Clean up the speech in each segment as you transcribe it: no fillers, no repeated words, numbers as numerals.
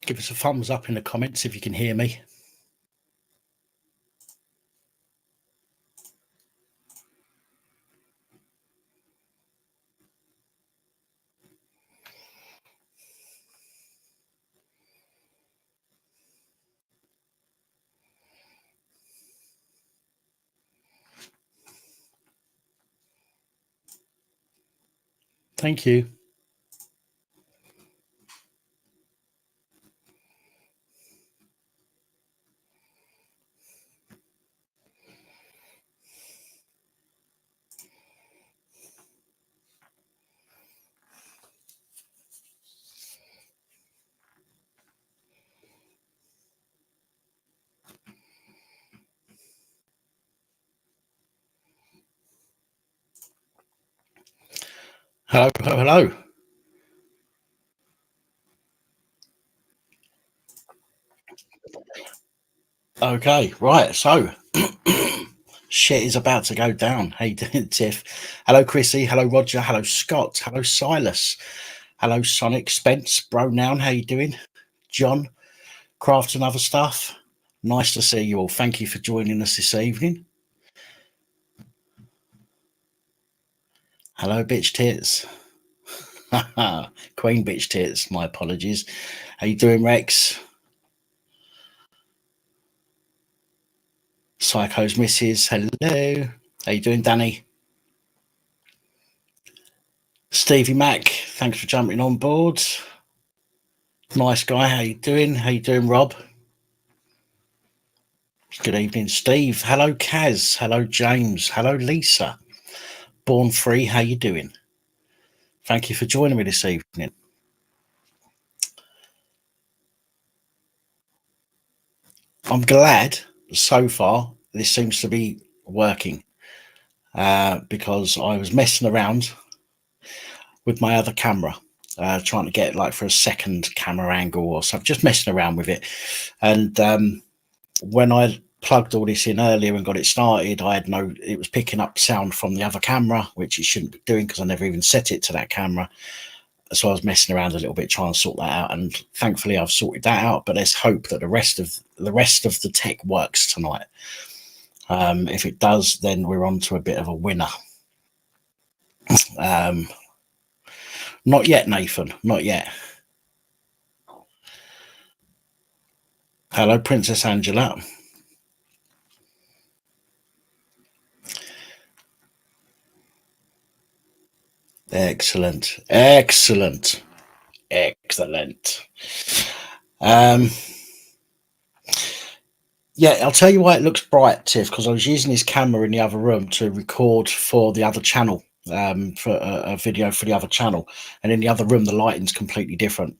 Give us a thumbs up in the comments if you can hear me. Thank you. Hello, hello, hello. Okay, right. So shit is about to go down. Hey, Tiff. Hello, Chrissy. Hello, Roger. Hello, Scott. Hello, Silas. Hello, Sonic. Spence. Bro Noun. How you doing? John. Craft and other stuff. Nice to see you all. Thank you for joining us this evening. Hello, bitch tits. Queen bitch tits. My apologies. How you doing, Rex? Psycho's missus. Hello. How you doing, Danny? Stevie Mac, thanks for jumping on board. Nice guy. How you doing? How you doing, Rob? Good evening, Steve. Hello, Kaz. Hello, James. Hello, Lisa. Born Free, how you doing? Thank you for joining me this evening. I'm glad so far this seems to be working because I was messing around with my other camera, trying to get like for a second camera angle or something, just messing around with it. And when I plugged all this in earlier and got it started, it was picking up sound from the other camera, which it shouldn't be doing because I never even set it to that camera. So I was messing around a little bit trying to sort that out, and thankfully I've sorted that out. But let's hope that the rest of the tech works tonight. If it does, then we're on to a bit of a winner. Not yet, Nathan. Not yet. Hello, Princess Angela. Excellent. Excellent. Excellent. Yeah, I'll tell you why it looks bright, Tiff, because I was using this camera in the other room to record for the other channel, for a video for the other channel. And in the other room, the lighting's completely different.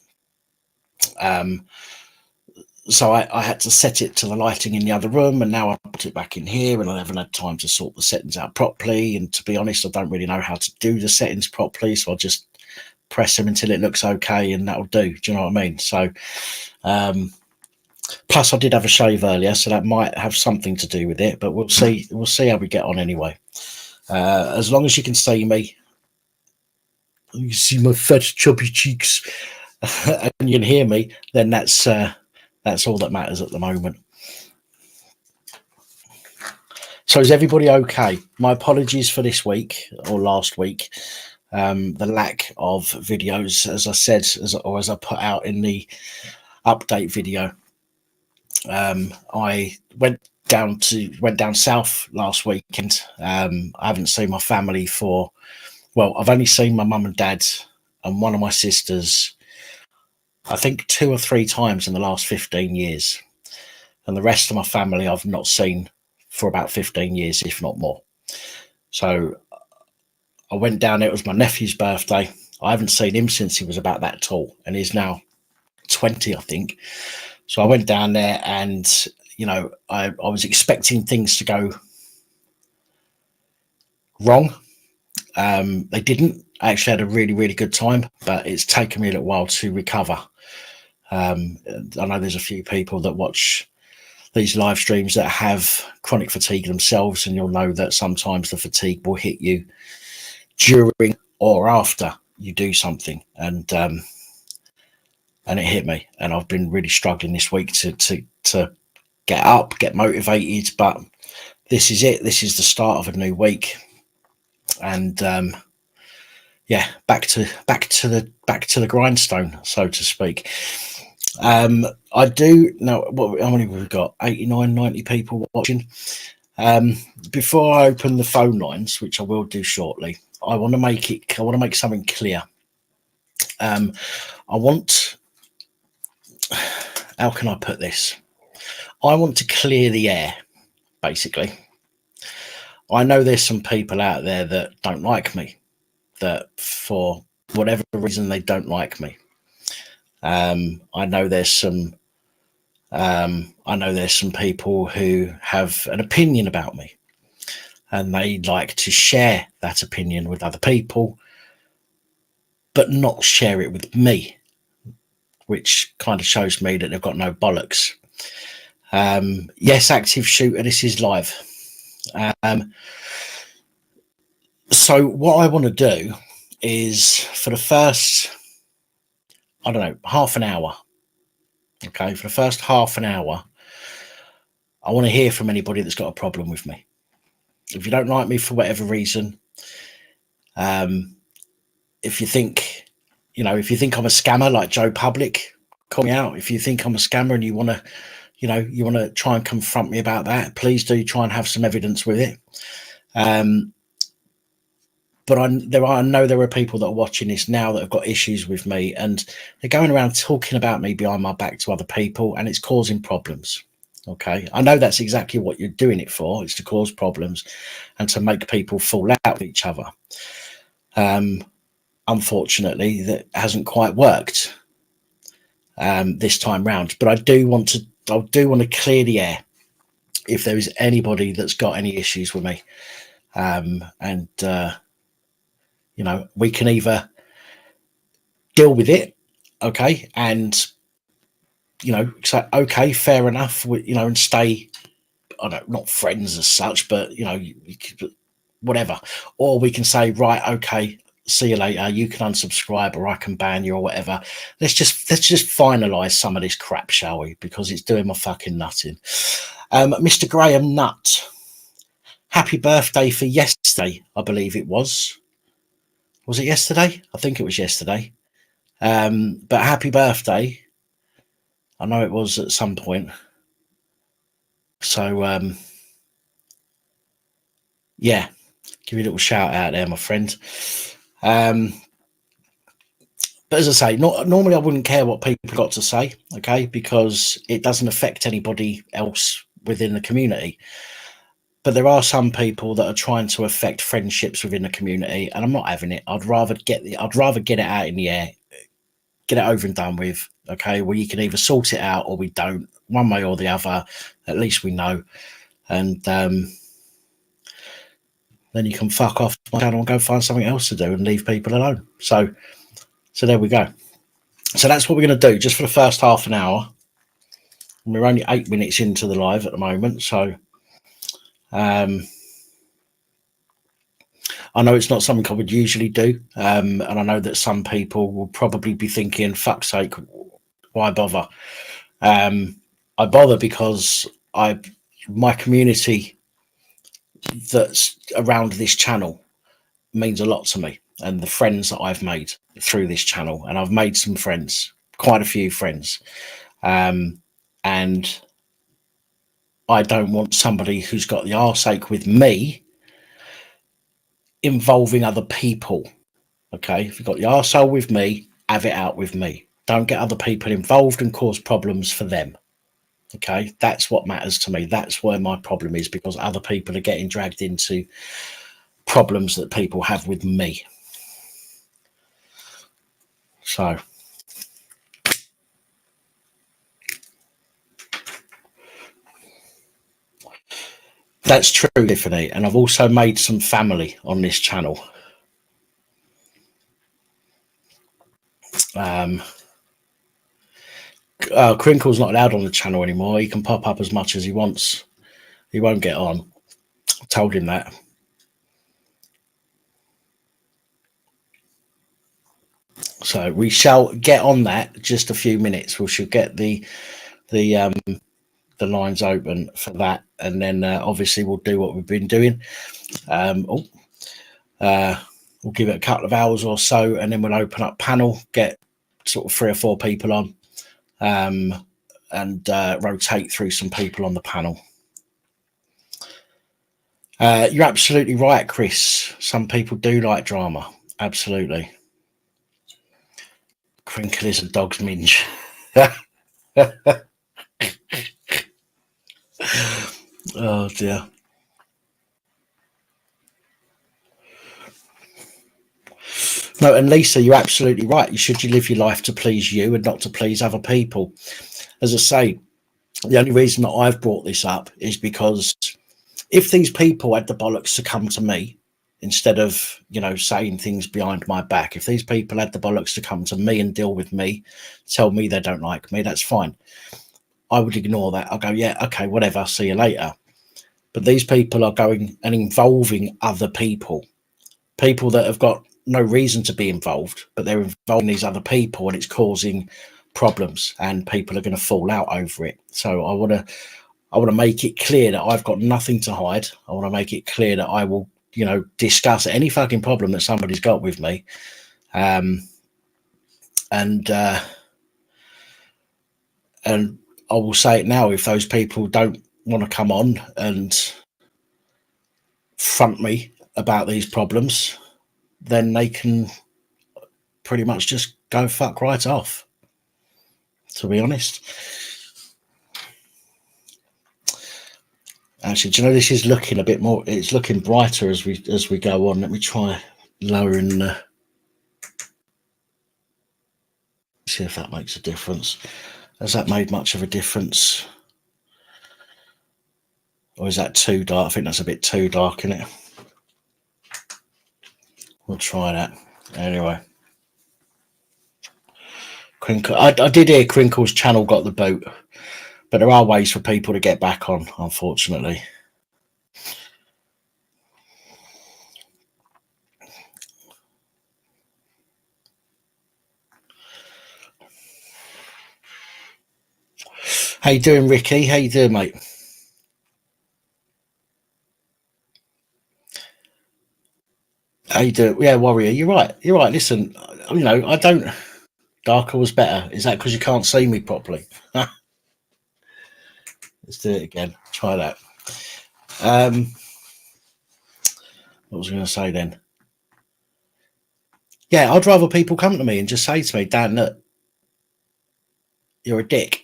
So I had to set it to the lighting in the other room, and now I put it back in here, and I haven't had time to sort the settings out properly. And to be honest, I don't really know how to do the settings properly, so I'll just press them until it looks okay, and that'll do. Do you know what I mean? So, plus I did have a shave earlier, so that might have something to do with it, but we'll see. We'll see how we get on anyway. As long as you can see me, you can see my fat chubby cheeks, and you can hear me, then that's all that matters at the moment. So is everybody okay? My apologies for this week or last week. The lack of videos, as I said, as I put out in the update video. I went down south last weekend. I haven't seen my family I've only seen my mum and dad and one of my sisters, I think 2 or 3 times in the last 15 years. And the rest of my family I've not seen for about 15 years, if not more. So I went down there. It was my nephew's birthday. I haven't seen him since he was about that tall, and he's now 20, I think. So I went down there, and I was expecting things to go wrong. They didn't. I actually had a really, really good time, but it's taken me a little while to recover. I know there's a few people that watch these live streams that have chronic fatigue themselves, and you'll know that sometimes the fatigue will hit you during or after you do something. And and it hit me. And I've been really struggling this week to get up, get motivated. But this is it. This is the start of a new week, and yeah, back to the grindstone, so to speak. I do know how many we've got. 89, 90 people watching. Before I open the phone lines, which I will do shortly, I want to make something clear. I want, how can I put this? I want to clear the air, basically. I know there's some people out there that don't like me, that for whatever reason they don't like me. I know there's some people who have an opinion about me, and they like to share that opinion with other people, but not share it with me, which kind of shows me that they've got no bollocks. Yes, active shooter, this is live. So what I want to do is, for the first, I don't know, half an hour, okay, for the first half an hour, I want to hear from anybody that's got a problem with me. If you don't like me for whatever reason, if you think I'm a scammer like Joe Public, call me out. If you think I'm a scammer and you want to try and confront me about that, please do try and have some evidence with it. But I know there are people that are watching this now that have got issues with me, and they're going around talking about me behind my back to other people, and it's causing problems. Okay, I know that's exactly what you're doing it for. It's to cause problems and to make people fall out with each other. Unfortunately, that hasn't quite worked this time round. But I do want to clear the air if there is anybody that's got any issues with me, we can either deal with it, okay, and say okay, fair enough, and stay, I don't know, not friends as such, but you could, whatever, or we can say, right, okay, see you later, you can unsubscribe or I can ban you or whatever. Let's just finalize some of this crap, shall we? Because it's doing my fucking nutting. Mr. Graham Nutt, happy birthday for yesterday, I believe it was. Was it yesterday? I think it was yesterday. But happy birthday. I know it was at some point. So, yeah, give you a little shout out there, my friend. But as I say, normally I wouldn't care what people got to say, okay, because it doesn't affect anybody else within the community. But there are some people that are trying to affect friendships within the community, and I'm not having it. I'd rather get it out in the air, get it over and done with. Okay, well, you can either sort it out or we don't, one way or the other. At least we know, and then you can fuck off my channel and go find something else to do and leave people alone. So there we go. So that's what we're going to do just for the first half an hour. We're only 8 minutes into the live at the moment, so I know it's not something I would usually do, and I know that some people will probably be thinking, fuck's sake, why bother? I bother because my community that's around this channel means a lot to me, and the friends that I've made through this channel, and I've made some friends, quite a few friends, and I don't want somebody who's got the arseache with me involving other people. Okay, if you've got the arsehole with me, have it out with me. Don't get other people involved and cause problems for them. Okay, that's what matters to me. That's where my problem is, because other people are getting dragged into problems that people have with me. So that's true, Tiffany. And I've also made some family on this channel. Crinkle's not allowed on the channel anymore. He can pop up as much as he wants. He won't get on. I told him that. So we shall get on that just a few minutes. We shall get the lines open for that, and then obviously we'll do what we've been doing. We'll give it a couple of hours or so, and then we'll open up panel, get sort of 3 or 4 people on, and rotate through some people on the panel. You're absolutely right, Chris. Some people do like drama. Absolutely. Crinkle is a dog's minge. Oh dear. No, and Lisa, you're absolutely right. You live your life to please you and not to please other people. As I say, the only reason that I've brought this up is because if these people had the bollocks to come to me instead of, saying things behind my back, if these people had the bollocks to come to me and deal with me, tell me they don't like me, that's fine. I would ignore that. I'll go, yeah, okay, whatever, see you later. But these people are going and involving other people that have got no reason to be involved, but they're involving these other people, and it's causing problems, and people are going to fall out over it. So I want to make it clear that I've got nothing to hide. I want to make it clear that I will, discuss any fucking problem that somebody's got with me. And I will say it now, if those people don't want to come on and front me about these problems, then they can pretty much just go fuck right off, to be honest. Actually, do you know, this is looking a bit more, it's looking brighter as we go on. Let me try lowering see if that makes a difference. Has that made much of a difference? Or is that too dark? I think that's a bit too dark, isn't it? We'll try that. Anyway. Crinkle. I did hear Crinkle's channel got the boot, but there are ways for people to get back on, unfortunately. How you doing, Ricky? How you doing, mate? How you doing? Yeah, Warrior, you're right. You're right. Listen, I don't... Darker was better. Is that because you can't see me properly? Let's do it again. Try that. What was I going to say then? Yeah, I'd rather people come to me and just say to me, Dan, look, you're a dick.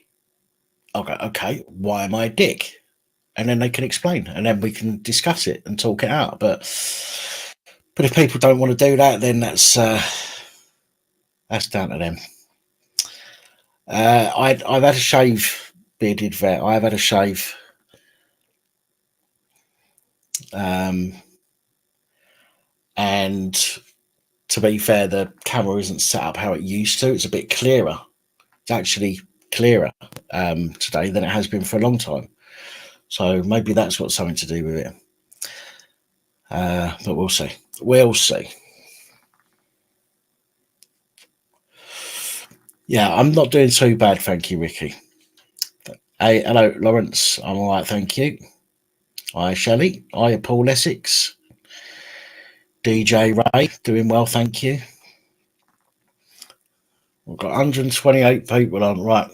I'll go, okay, why am I a dick? And then they can explain, and then we can discuss it and talk it out. But if people don't want to do that, then that's down to them. I've had a shave, bearded vet. I've had a shave. And to be fair, the camera isn't set up how it used to. It's a bit clearer. It's actually clearer today than it has been for a long time. So maybe that's got something to do with it. But we'll see. We'll see. Yeah, I'm not doing too bad, thank you, Ricky. Hey, hello, Lawrence. I'm all right, thank you. Hi, Shelley. Hi, Paul Essex. DJ Ray, doing well, thank you. We've got 128 people on, right.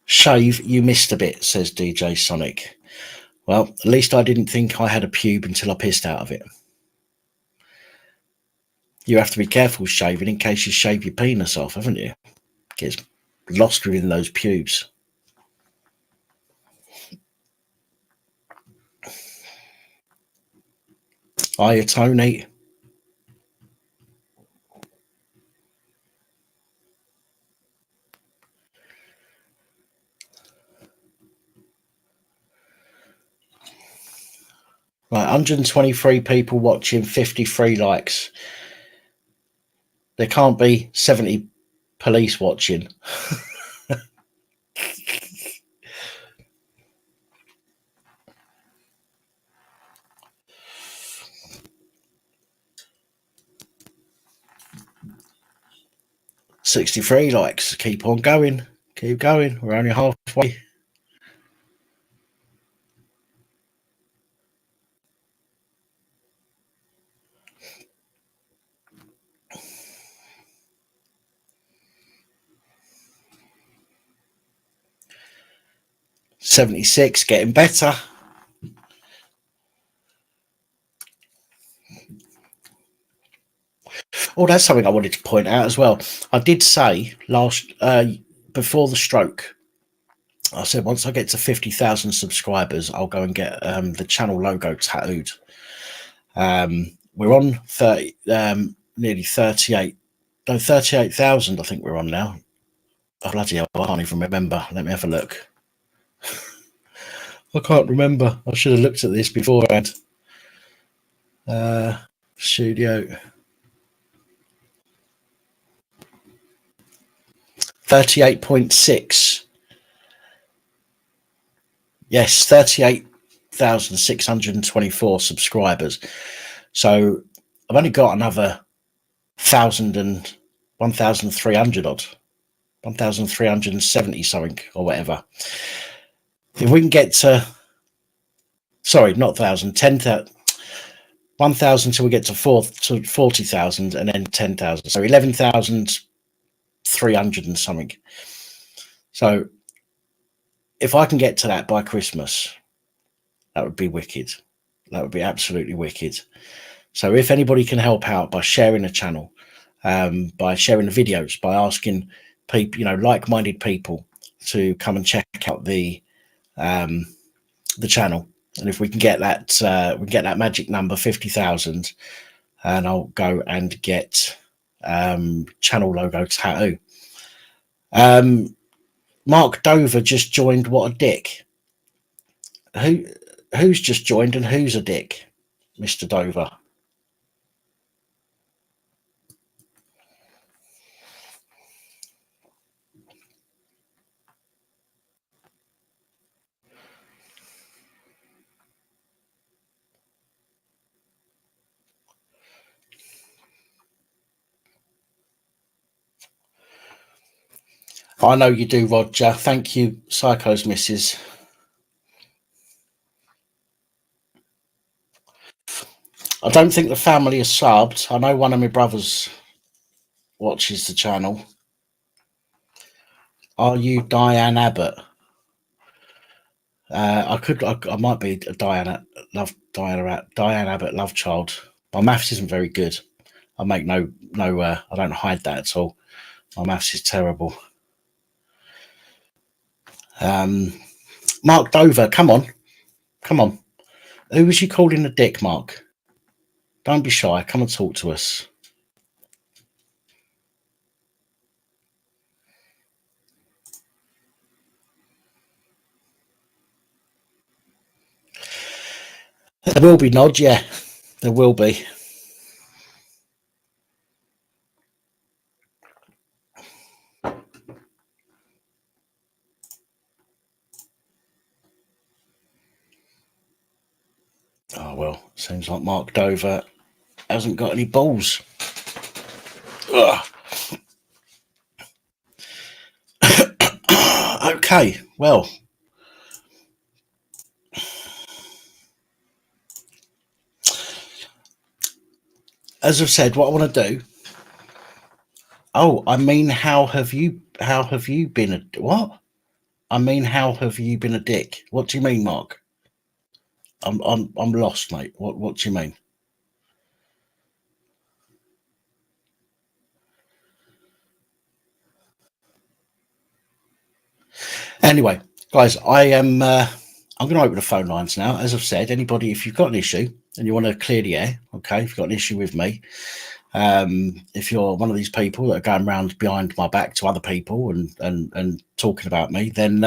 Shave, you missed a bit, says DJ Sonic. Well, at least I didn't think I had a pube until I pissed out of it. You have to be careful shaving in case you shave your penis off, haven't you? It gets lost within those pubes. Hiya, Tony. Right, 123 people watching, 53 likes. There can't be 70 police watching. 63 likes. Keep on going. Keep going. We're only halfway. $76, getting better. Oh, that's something I wanted to point out as well. I did say before the stroke, I said once I get to 50,000 subscribers, I'll go and get the channel logo tattooed. We're on 30, nearly 38. No, 38,000. I think we're on now. Oh, bloody hell! I can't even remember. Let me have a look. I can't remember. I should have looked at this beforehand. Studio 38.6. Yes, 38,624 subscribers. So I've only got another 1,300 odd, 1,370 something or whatever. If we can get to, sorry, not 1,000, 10,000, 1,000 till we get to 40,000 and then 10,000. So 11,300 and something. So if I can get to that by Christmas, that would be wicked. That would be absolutely wicked. So if anybody can help out by sharing the channel, by sharing the videos, by asking people, you know, like-minded people to come and check out the channel, and if we can get that, we can get that magic number 50,000, and I'll go and get channel logo tattoo. Mark Dover just joined. What a dick! Who's just joined and who's a dick, Mr. Dover? I know you do, Roger. Thank you, Psycho's missus. I don't think the family is subbed. I know one of my brothers watches the channel. Are you Diane Abbott? I might be a Diane Abbott love child. My maths isn't very good. I make I don't hide that at all. My maths is terrible. Mark Dover, come on. Who was you calling a dick, Mark? Don't be shy. Come and talk to us. There will be nods, yeah. There will be. Oh, well, seems like Mark Dover hasn't got any balls. Okay, well. As I've said, what I want to do. Oh, I mean, how have you been a what? I mean, how have you been a dick? What do you mean, Mark? I'm lost, mate. What do you mean? Anyway, guys, I'm going to open the phone lines now. As I've said, anybody, if you've got an issue and you want to clear the air, okay, if you've got an issue with me, if you're one of these people that are going around behind my back to other people and talking about me, then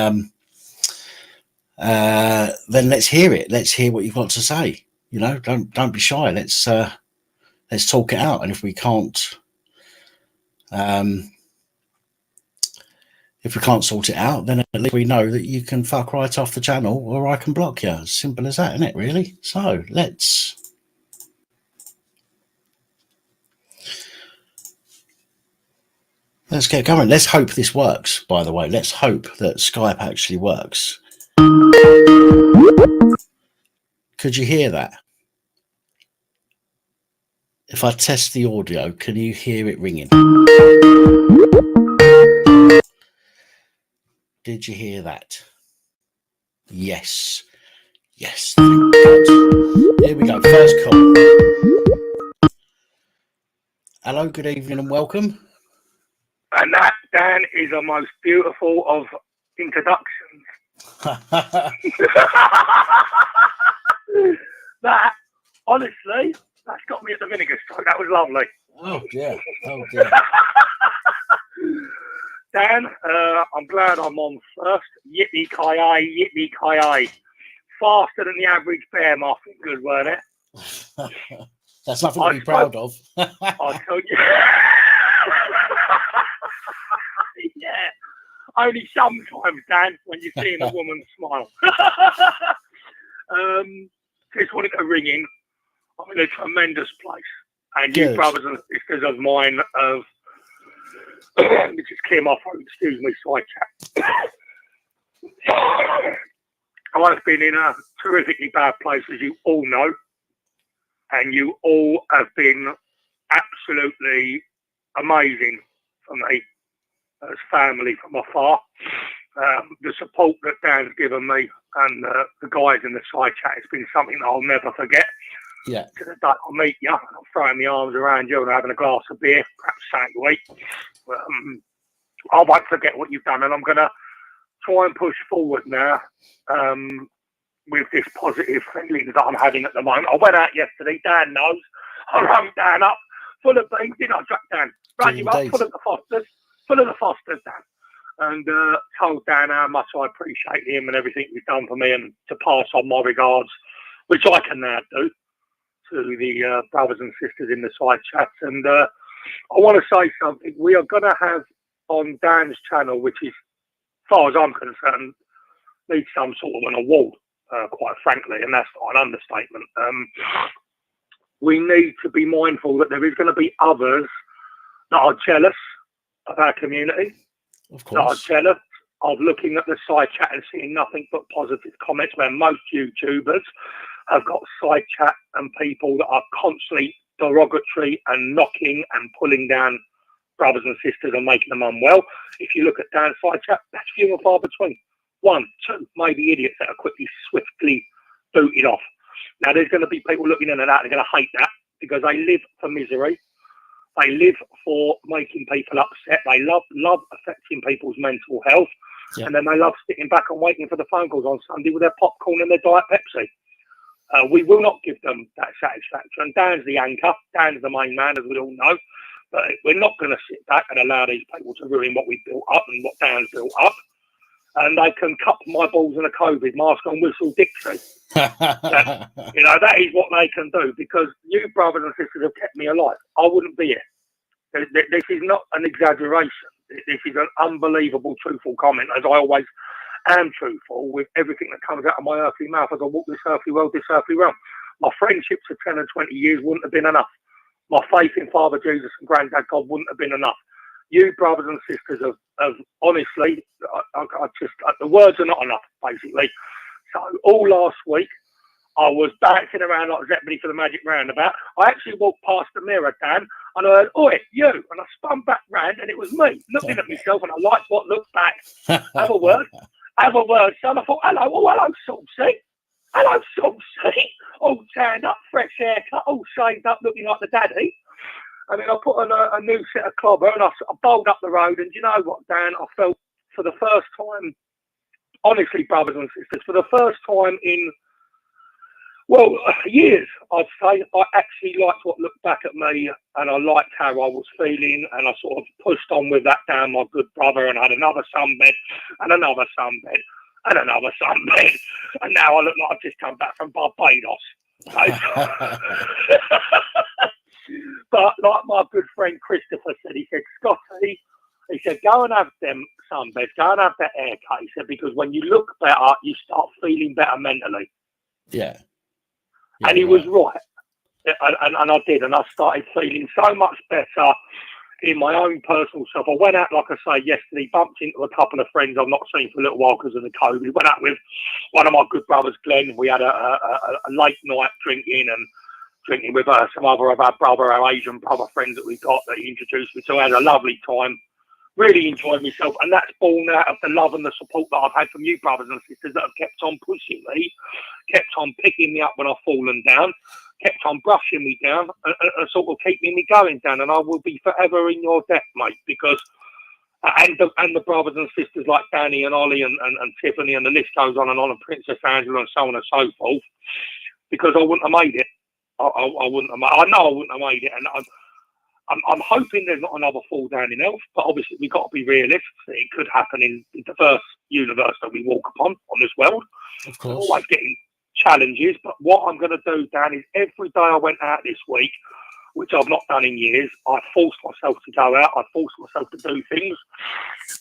let's hear it. Let's hear what you've got to say. You know, don't be shy. Let's talk it out. And if we can't sort it out, then at least we know that you can fuck right off the channel, or I can block you. As simple as that, isn't it? Really. So let's Let's get going. Let's hope this works, by the way. Let's hope that Skype actually works. Could you hear that? If I test the audio, can you hear it ringing? Did you hear that? Yes. Yes, thank God. Here we go. First call. Hello, good evening and welcome. And that, Dan, is the most beautiful of introductions. That, honestly, that's got me at the vinegar stroke. That was lovely. Oh, dear. Oh, dear. Dan, I'm glad I'm on first. Yippee-ki-yay, yippee-ki-yay. Faster than the average bear, my fingers, weren't it? That's nothing to be proud of. I told you. Yeah. Only sometimes, Dan, when you're seeing a woman smile. Just wanted to ring in. I'm in a tremendous place. And Good. you brothers and sisters of mine have... This is clear my throat, excuse me, side chat. I've been in a terrifically bad place, as you all know. And you all have been absolutely amazing for me as family from afar. The support that Dan's given me and the guys in the side chat has been something that I'll never forget. Yeah. To the day I'll meet you, I'm throwing my arms around you and having a glass of beer, perhaps something to eat. I won't forget what you've done, and I'm going to try and push forward now with this positive feeling that I'm having at the moment. I went out yesterday, Dan knows. I rung Dan up, full of beans, didn't I, Dan? Rang him up, full of the Fosters, Dan. And told Dan how much I appreciate him and everything he's done for me, and to pass on my regards, which I can now do, to the brothers and sisters in the side chats. And I want to say something. We are going to have on Dan's channel, which is, as far as I'm concerned, needs some sort of an award, quite frankly, and that's not an understatement. We need to be mindful that there is going to be others that are jealous of our community, Of that are course. jealous of looking at the side chat and seeing nothing but positive comments, where most YouTubers have got side chat and people that are constantly derogatory and knocking and pulling down brothers and sisters and making them unwell. If you look at Dan's side chat, that's few and far between. 1, 2, maybe idiots that are swiftly booted off. Now, there's going to be people looking in and out, they're going to hate that because they live for misery. They live for making people upset. They love affecting people's mental health. Yeah. And then they love sitting back and waiting for the phone calls on Sunday with their popcorn and their Diet Pepsi. We will not give them that satisfaction. Dan's the anchor. Dan's the main man, as we all know. But we're not going to sit back and allow these people to ruin what we built up and what Dan's built up. And they can cup my balls in a COVID mask and whistle Dixie. That is what they can do, because you brothers and sisters have kept me alive. I wouldn't be here. This is not an exaggeration. This is an unbelievable, truthful comment, as I always am truthful with everything that comes out of my earthly mouth as I walk this earthly world, this earthly realm. My friendships for 10 and 20 years wouldn't have been enough. My faith in Father Jesus and Granddad God wouldn't have been enough. You brothers and sisters have honestly, the words are not enough, basically. So all last week, I was bouncing around like Zeppelin for the Magic Roundabout. I actually walked past the mirror, Dan, and I heard, "Oi, you!" And I spun back round, and it was me, looking at myself, and I liked what looked back. Have a word, son. I thought, hello, Saucy. Hello, Saucy. All tanned up, fresh haircut, all shaved up, looking like the daddy. And then I put on a new set of clobber, and I bowled up the road. And you know what, Dan? I felt for the first time, honestly, brothers and sisters, for the first time in, years, I'd say, I actually liked what looked back at me, and I liked how I was feeling, and I sort of pushed on with that, Dan, my good brother, and had another sunbed, and another sunbed, and another sunbed, and now I look like I've just come back from Barbados. But like my good friend Christopher said, he said, Scotty, he said, go and have them sunbeds, go and have that haircut. He said, because when you look better, you start feeling better mentally. Yeah. And he was right. And I did. And I started feeling so much better in my own personal self. I went out, like I say, yesterday, bumped into a couple of friends I've not seen for a little while because of the COVID. Went out with one of my good brothers, Glenn. We had a late night drinking with some other of our Asian brother friends that we got that he introduced me to. I had a lovely time. Really enjoyed myself, and that's born out of the love and the support that I've had from you brothers and sisters that have kept on pushing me, kept on picking me up when I've fallen down, kept on brushing me down, and sort of keeping me going down. And I will be forever in your debt, mate, because and the brothers and sisters like Danny and Ollie and Tiffany, and the list goes on, and Princess Angela and so on and so forth, because I wouldn't have made it. I wouldn't have. I know I wouldn't have made it, and I'm hoping there's not another fall down in health, but obviously we've got to be realistic. It could happen in the first universe that we walk upon on this world. Of course. Always getting challenges, but what I'm going to do, Dan, is every day I went out this week, which I've not done in years, I forced myself to go out, I forced myself to do things,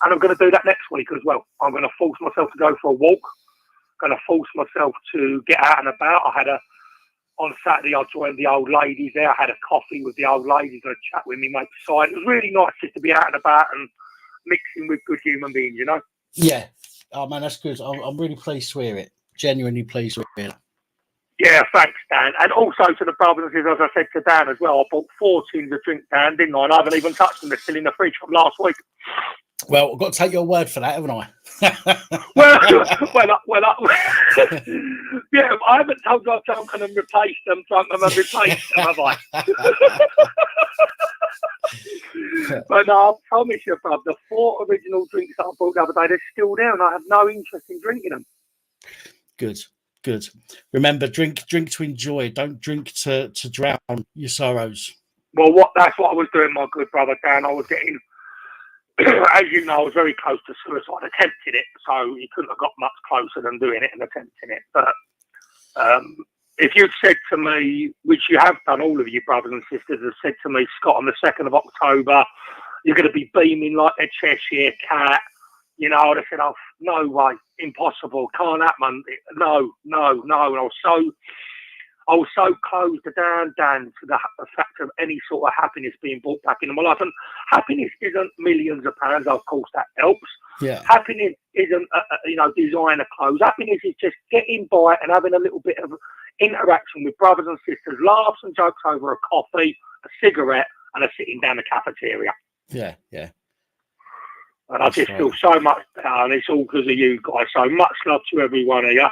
and I'm going to do that next week as well. I'm going to force myself to go for a walk, going to force myself to get out and about. On Saturday, I joined the old ladies there. I had a coffee with the old ladies and a chat with me mate beside. It was really nice just to be out and about and mixing with good human beings, you know? Yeah. Oh, man, that's good. I'm really pleased to hear it. Genuinely pleased to hear it. Yeah, thanks, Dan. And also to the brothers and sisters, as I said to Dan as well, I bought 4 tins of drink, Dan, didn't I? And I haven't even touched them. They're still in the fridge from last week. Well, I've got to take your word for that, haven't I? Yeah, I haven't told you I've drunk them and replaced them, have I? But no, I promise you, bruv, the 4 original drinks that I bought the other day, they're still there, and I have no interest in drinking them. Good. Remember, drink to enjoy. Don't drink to drown your sorrows. Well, that's what I was doing, my good brother Dan. I was getting, as you know, I was very close to suicide. I attempted it, so you couldn't have got much closer than doing it and attempting it. But if you'd said to me, which you have done, all of you brothers and sisters have said to me, Scott, on the 2nd of October, you're going to be beaming like a Cheshire cat. You know, I'd have said, oh, no way, impossible, can't happen. No. And I was so closed down to the fact of any sort of happiness being brought back into my life. And happiness isn't millions of pounds, of course, that helps. Yeah. Happiness isn't, designer clothes. Happiness is just getting by and having a little bit of interaction with brothers and sisters, laughs and jokes over a coffee, a cigarette, and a sitting down the cafeteria. Yeah. And I just feel so much better, and it's all because of you guys. So much love to every one of you.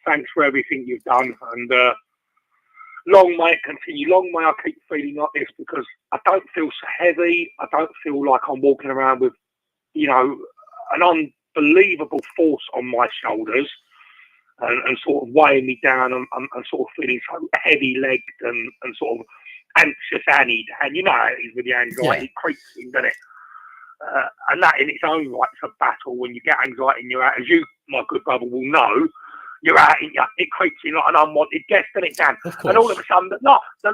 Thanks for everything you've done, and long may it continue. Long may I keep feeling like this, because I don't feel so heavy. I don't feel like I'm walking around with, an unbelievable force on my shoulders and sort of weighing me down and sort of feeling so heavy-legged and sort of anxious Annie. And you know how it is with the anxiety, it creeps in, doesn't it? And that in its own right is a battle. When you get anxiety and you're out, as you, my good brother, will know, you're out, it creeps in like an unwanted guest, doesn't it, Dan? And all of a sudden, the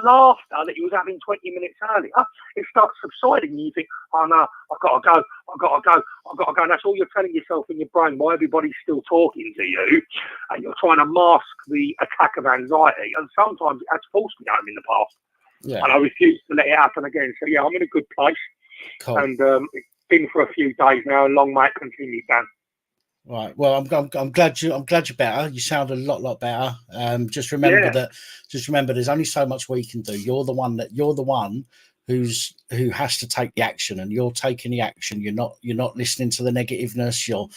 laughter that you was having 20 minutes earlier, it starts subsiding, and you think, oh no, I've got to go. And that's all you're telling yourself in your brain while everybody's still talking to you, and you're trying to mask the attack of anxiety. And sometimes it has forced me home in the past. Yeah. And I refuse to let it happen again. So yeah, I'm in a good place. Cool. And it's been for a few days now, and long may it continue, Dan. Right. Well, I'm glad you're better. You sound a lot better. Just remember there's only so much we can do. You're the one who has to take the action, and you're taking the action. You're not listening to the negativeness. You're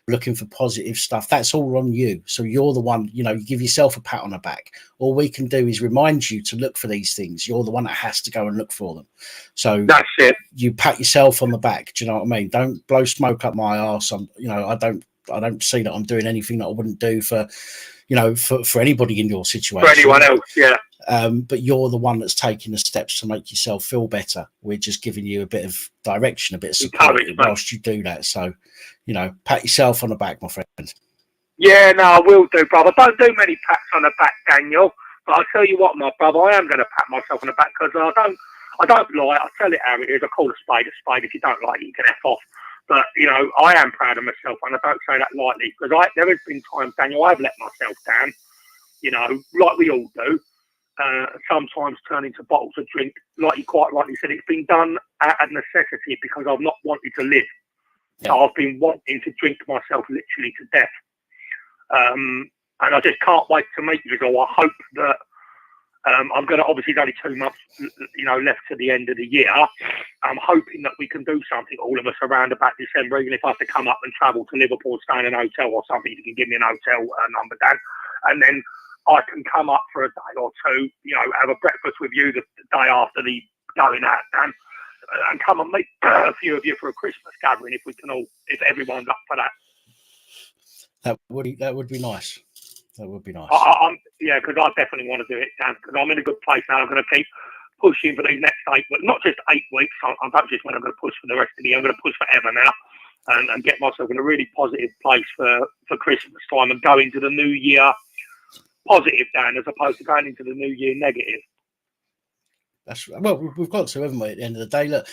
looking for positive stuff. That's all on you. So you're the one, you give yourself a pat on the back. All we can do is remind you to look for these things. You're the one that has to go and look for them. So that's it. You pat yourself on the back. Do you know what I mean? Don't blow smoke up my arse. I don't see that I'm doing anything that I wouldn't do for anybody in your situation. For anyone else, yeah. But you're the one that's taking the steps to make yourself feel better. We're just giving you a bit of direction, a bit of support whilst you do that. So, pat yourself on the back, my friend. Yeah, no, I will do, brother. Don't do many pats on the back, Daniel. But I'll tell you what, my brother, I am going to pat myself on the back, because I don't lie. I tell it how it is. I call a spade a spade. If you don't like it, you can F off. But, I am proud of myself, and I don't say that lightly, because there has been times, Daniel, I've let myself down, like we all do. sometimes turn into bottles of drink. Like you quite rightly said, it's been done out of necessity because I've not wanted to live. So I've been wanting to drink myself literally to death. And I just can't wait to meet you. So I hope that I'm going to, obviously, it's only 2 months, left to the end of the year. I'm hoping that we can do something, all of us, around about December, even if I have to come up and travel to Liverpool, stay in an hotel or something. You can give me an hotel number, Dan. And then I can come up for a day or two, have a breakfast with you the day after the going out, Dan, and come and meet a few of you for a Christmas gathering if everyone's up for that. That would be nice. That would be nice. Because I definitely want to do it, Dan, because I'm in a good place now. I'm going to keep pushing for these next 8 weeks, not just 8 weeks. I don't just when I'm going to push for the rest of the year. I'm going to push forever now and get myself in a really positive place for Christmas time and go into the new year positive, Dan, as opposed to going into the new year negative. That's well, we've got to, haven't we? At the end of the day, look,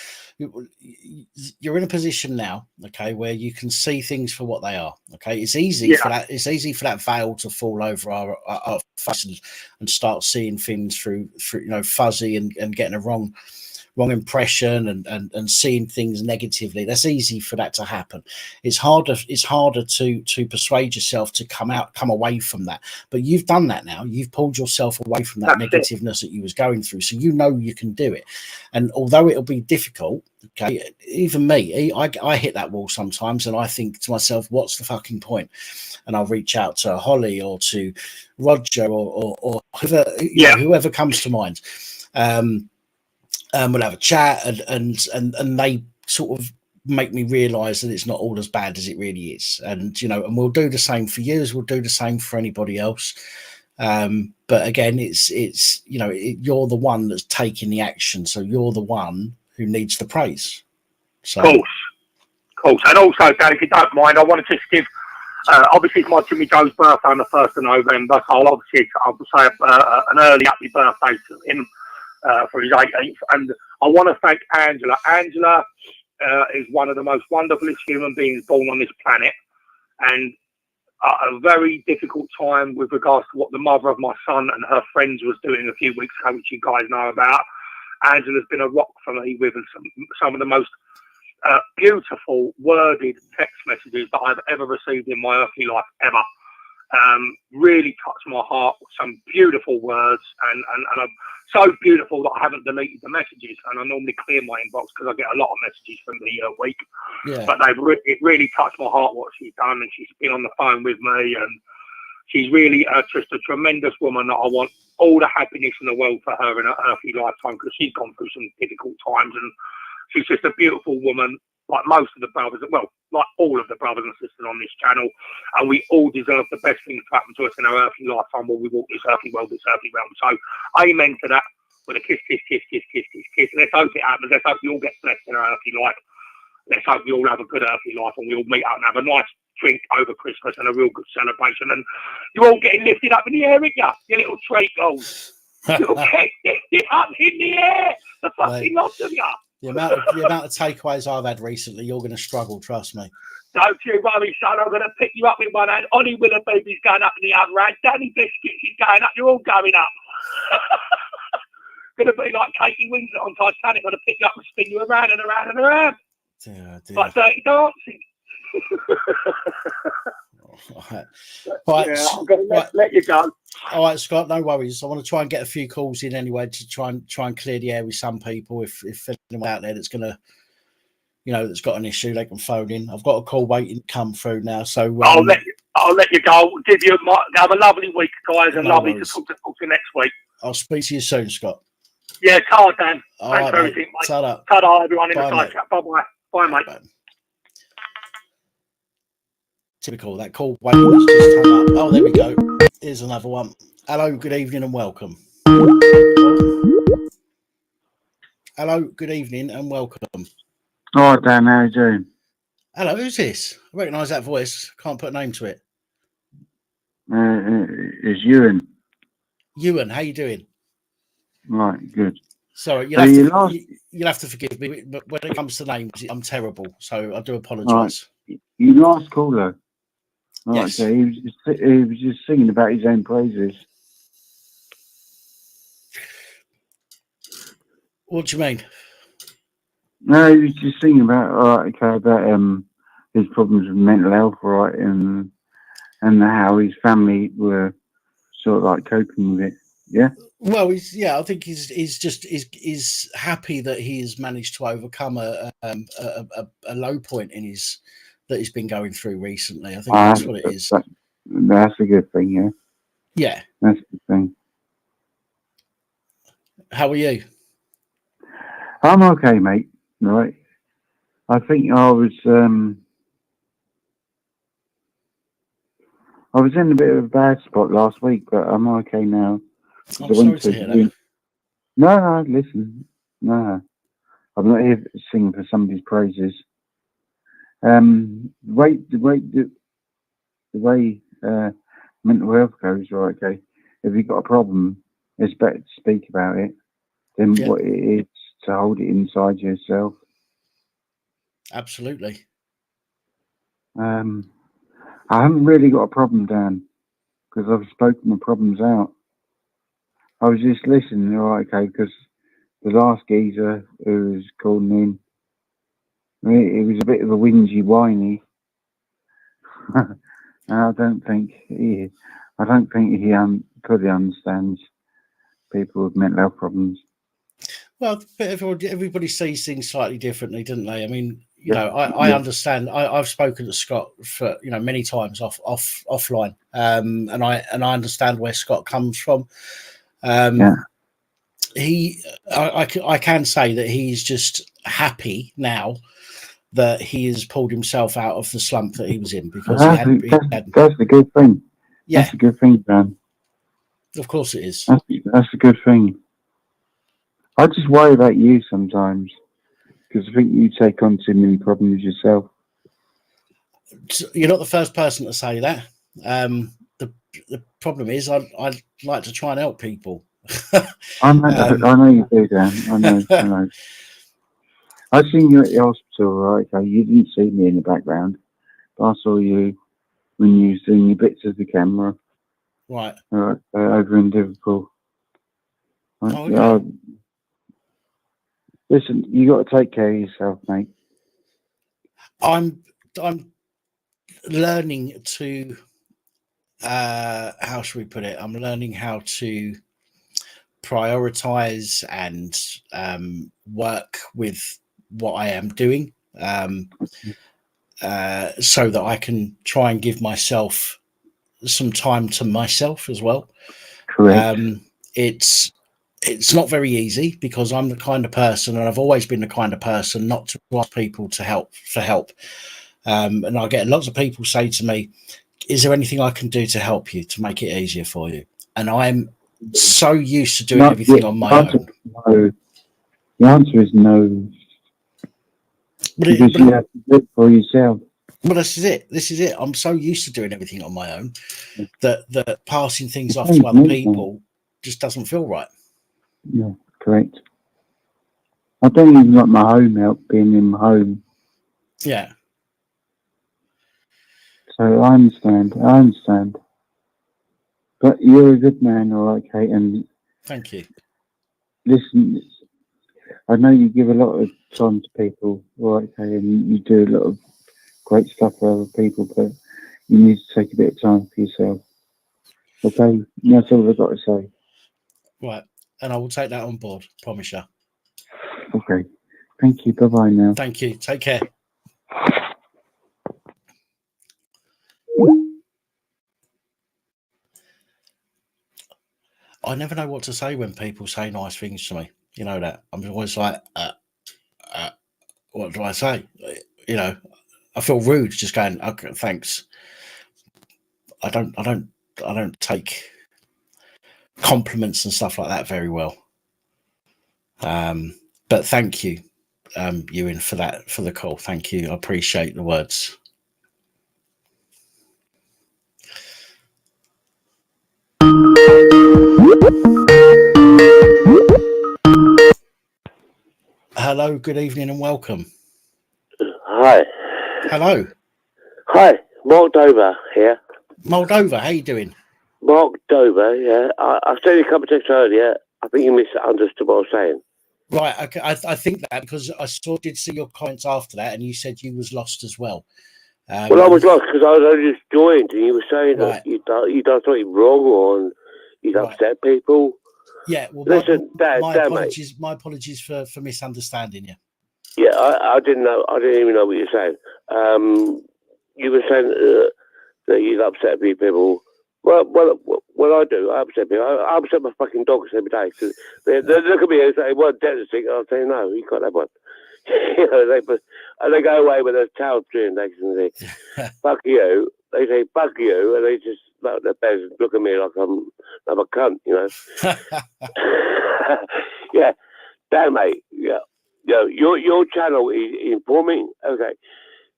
you're in a position now, okay, where you can see things for what they are. Okay, it's easy for that. It's easy for that veil to fall over our face and start seeing things through fuzzy and getting a wrong impression and seeing things negatively. That's easy for that to happen. It's harder to persuade yourself to come away from that. But you've done that now. You've pulled yourself away from that negativeness that you was going through. So you can do it. And although it'll be difficult, okay, even me, I hit that wall sometimes and I think to myself, what's the fucking point? And I'll reach out to Holly or to Roger or whoever comes to mind. We'll have a chat and they sort of make me realise that it's not all as bad as it really is. And we'll do the same for you as we'll do the same for anybody else. But again, it's you're the one that's taking the action, so you're the one who needs the praise. So, of course. And also, Dan, if you don't mind, I want to just give. Obviously, it's my Jimmy Joe's birthday on the 1st of November, so I'll say an early happy birthday to him. For his 18th, and I want to thank Angela. Angela is one of the most wonderful human beings born on this planet, and a very difficult time with regards to what the mother of my son and her friends was doing a few weeks ago, which you guys know about. Angela's been a rock for me with some of the most beautiful worded text messages that I've ever received in my earthly life ever. Really touched my heart with some beautiful words and so beautiful that I haven't deleted the messages, and I normally clear my inbox because I get a lot of messages from the week. Yeah. But it really touched my heart what she's done, and she's been on the phone with me, and she's really just a tremendous woman that I want all the happiness in the world for her in her earthly lifetime, because she's gone through some difficult times, and she's just a beautiful woman, like most of the brothers, well, like all of the brothers and sisters on this channel, and we all deserve the best things to happen to us in our earthly lifetime while we walk this earthly world, this earthly realm. So, amen to that, with a kiss, kiss, kiss, kiss, kiss, kiss, kiss. Let's hope it happens. Let's hope we all get blessed in our earthly life. Let's hope we all have a good earthly life, and we all meet up and have a nice drink over Christmas and a real good celebration. And you're all getting lifted up in the air, aren't you? You little trade goals. You're getting lifted up in the air. The fucking lot of you. The amount of takeaways I've had recently, you're going to struggle, trust me. Don't you worry, son. I'm going to pick you up in one hand. Ollie Willoughby's going up in the other hand. Danny Biscuits is going up. You're all going up. Going to be like Katie Winslet on Titanic. Going to pick you up and spin you around and around and around. Dear. Like Dirty Dancing. Right. Yeah, I'm going to let you go. All right, Scott, no worries. I want to try and get a few calls in anyway to try and clear the air with some people. If anyone out there that's going to, that's got an issue, they can phone in. I've got a call waiting to come through now. So I'll let you go. Have a lovely week, guys, and lovely to talk to you next week. I'll speak to you soon, Scott. Yeah, ta, Dan. All Thanks right, for everything, mate. Ta-da, everyone in the side chat. Bye-bye. Bye, mate. Bye. Typical, that call waiting was just hung up. Oh, there we go. Here's another one. Hello, good evening and welcome. Hello, good evening and welcome. Oh, Dan, how you doing? Hello, who's this? I recognise that voice. Can't put a name to it. It's Ewan. Ewan, how you doing? Right, good. Sorry, you'll have to forgive me, but when it comes to names, I'm terrible, so I do apologise. Right. You last caller. Right, yes. so he was just singing about his own praises. What do you mean? No, he was just thinking about about his problems with mental health, right, and how his family were sort of like coping with it. Yeah. Well, I think he's happy that he has managed to overcome a low point in his that he's been going through recently. I think that's what it is. That's a good thing. Yeah. Yeah. That's a good thing. How are you? I'm okay, mate. Right. I think I was in a bit of a bad spot last week, but I'm okay now. I'm sorry to hear that. No, listen. No, I'm not here to sing for somebody's praises. The way mental health goes, right? Okay, if you've got a problem, it's better to speak about it than what it is to hold it inside yourself. Absolutely. I haven't really got a problem, Dan, because I've spoken my problems out. I was just listening, right? Okay, because the last geezer who was calling in, it was a bit of a whingy, whiny. I don't think he fully understands people with mental health problems. Well, everybody sees things slightly differently, don't they? I mean, I understand. I've spoken to Scott for many times offline, and I understand where Scott comes from. I can say that he's just happy now that he has pulled himself out of the slump that he was in, because that's the good thing. Yeah, that's a good thing, Dan. Of course it is. That's a good thing. I just worry about you sometimes, because I think you take on too many problems yourself. You're not the first person to say that. The problem is, I'd like to try and help people. I know you do, Dan. I know. I seen you at the hospital, right? Okay, you didn't see me in the background, but I saw you when you was doing your bits of the camera. Right. Over in Liverpool. Right, okay. Listen, you got to take care of yourself, mate. I'm learning to how should we put it? I'm learning how to prioritize and work with what I am doing, so that I can try and give myself some time to myself as well. Correct. It's not very easy, because I'm the kind of person, and I've always been the kind of person, not to ask people for help. And I get lots of people say to me, is there anything I can do to help you, to make it easier for you? And I'm so used to doing everything on my own. No. The answer is no. Because you have to do it for yourself. Well, this is it. I'm so used to doing everything on my own that passing things off to other people just doesn't feel right. Yeah, correct. I don't even like my home help being in my home. Yeah. So I understand. But you're a good man, all right, Kate, and thank you. Listen, I know you give a lot of time to people, all right, Kate, and you do a lot of great stuff for other people, but you need to take a bit of time for yourself. Okay? That's all I've got to say. Right. And I will take that on board, promise you. Okay. Thank you. Bye-bye now. Thank you. Take care. I never know what to say when people say nice things to me. You know that. I'm always like, what do I say? I feel rude just going, okay, thanks. I don't take compliments and stuff like that very well. But thank you, Ewan, for the call. Thank you. I appreciate the words. Hello, good evening and welcome. Hi. Hello. Hi, Mark Dover here. Moldova, how you doing? Mark Dover, yeah. I sent you a couple of texts earlier. I think you misunderstood what I was saying. Right. Okay. I think that because did see your comments after that, and you said you was lost as well. Well, I was lost because I was only just joined, and you were saying Right. that you done something wrong or you'd upset people. Yeah. Well, Listen, my apologies. mate. My apologies for misunderstanding you. Yeah, I didn't know. I didn't even know what you were saying. You were saying that you'd upset people. Well, I do. I upset people. I upset my fucking dogs every day. Cause they look at me and say, "What dentist?" I'll say, "No, you can't have one." You know, they go away with their tail between their legs and say, "Fuck you." They say, "Fuck you," and they just like their beds and look at me like I'm a cunt. You know. Yeah, damn mate. Yeah. Your channel is informing. Okay.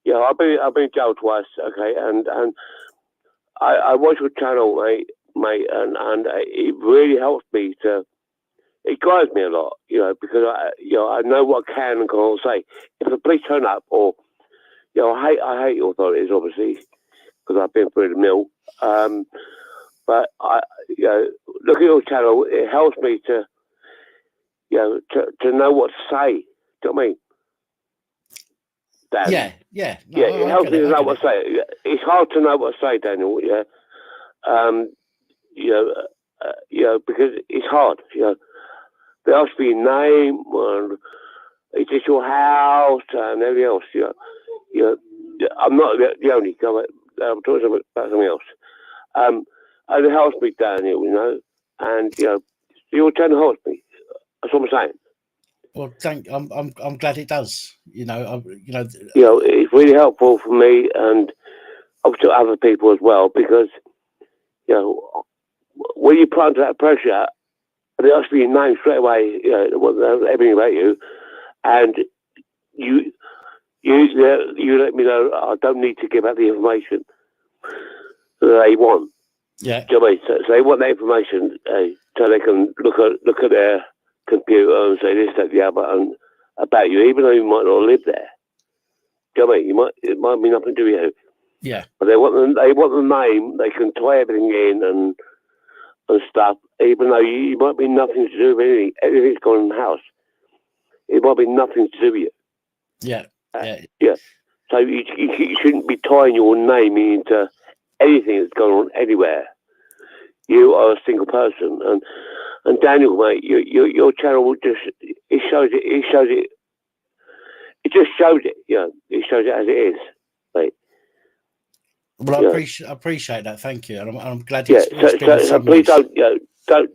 Yeah, I've been jailed twice. Okay, and I watch your channel, mate, and it really helps me to. It guides me a lot, because I know what I can and can't say. If the police turn up, or I hate authorities, obviously, because I've been through the mill. But look at your channel. It helps me to, to know what to say. Do you know what I mean? Dan. Yeah. No, it helps me to know what to say. It's hard to know what to say, Daniel. Yeah. Because it's hard. There has to be a name, and is this your house, and everything else. I'm not the only comment. I'm talking about something else. And it helps me, Daniel. And your channel helps me. That's what I'm saying. Well, I'm glad it does. It's really helpful for me and obviously other people as well, because when you put under that pressure, there has to be a name straight away. Everything about you, and you let me know. I don't need to give out the information that they want. Yeah. Do you know what I mean? So they want that information so they can look at their computer and say this, that, the other, and about you, even though you might not live there. Do you know what I mean? It might be nothing to do with you. Yeah. But they want the name. They can tie everything in and stuff, even though you might be nothing to do with anything. Everything's gone in the house. It might be nothing to do with you. Yeah. Yeah. So you shouldn't be tying your name into anything that's going on anywhere. You are a single person, and Daniel, mate, your channel will just it shows it. It just shows it. It shows it as it is, mate. Well, I appreciate that. Thank you, and I'm glad. So please don't go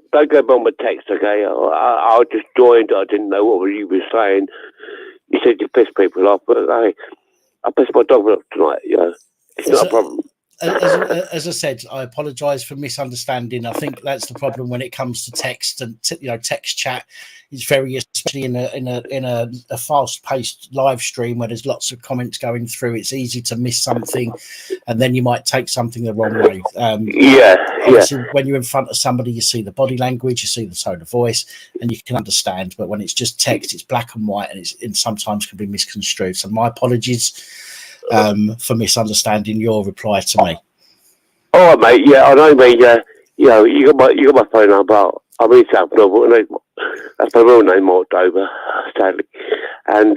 on with text, okay? I just joined. I didn't know what you were saying. You said you pissed people off, but I pissed my dog off tonight. It's not a problem. As I said, I apologise for misunderstanding. I think that's the problem when it comes to text and text chat. It's very, especially in a fast-paced live stream where there's lots of comments going through. It's easy to miss something, and then you might take something the wrong way. Obviously, when you're in front of somebody, you see the body language, you see the tone of voice, and you can understand. But when it's just text, it's black and white, and it sometimes can be misconstrued. So my apologies for misunderstanding your reply to me. All right, mate. Yeah, I know, mate. You got my phone number. I'm in South Novel. That's my real name, Mark Dover, sadly. And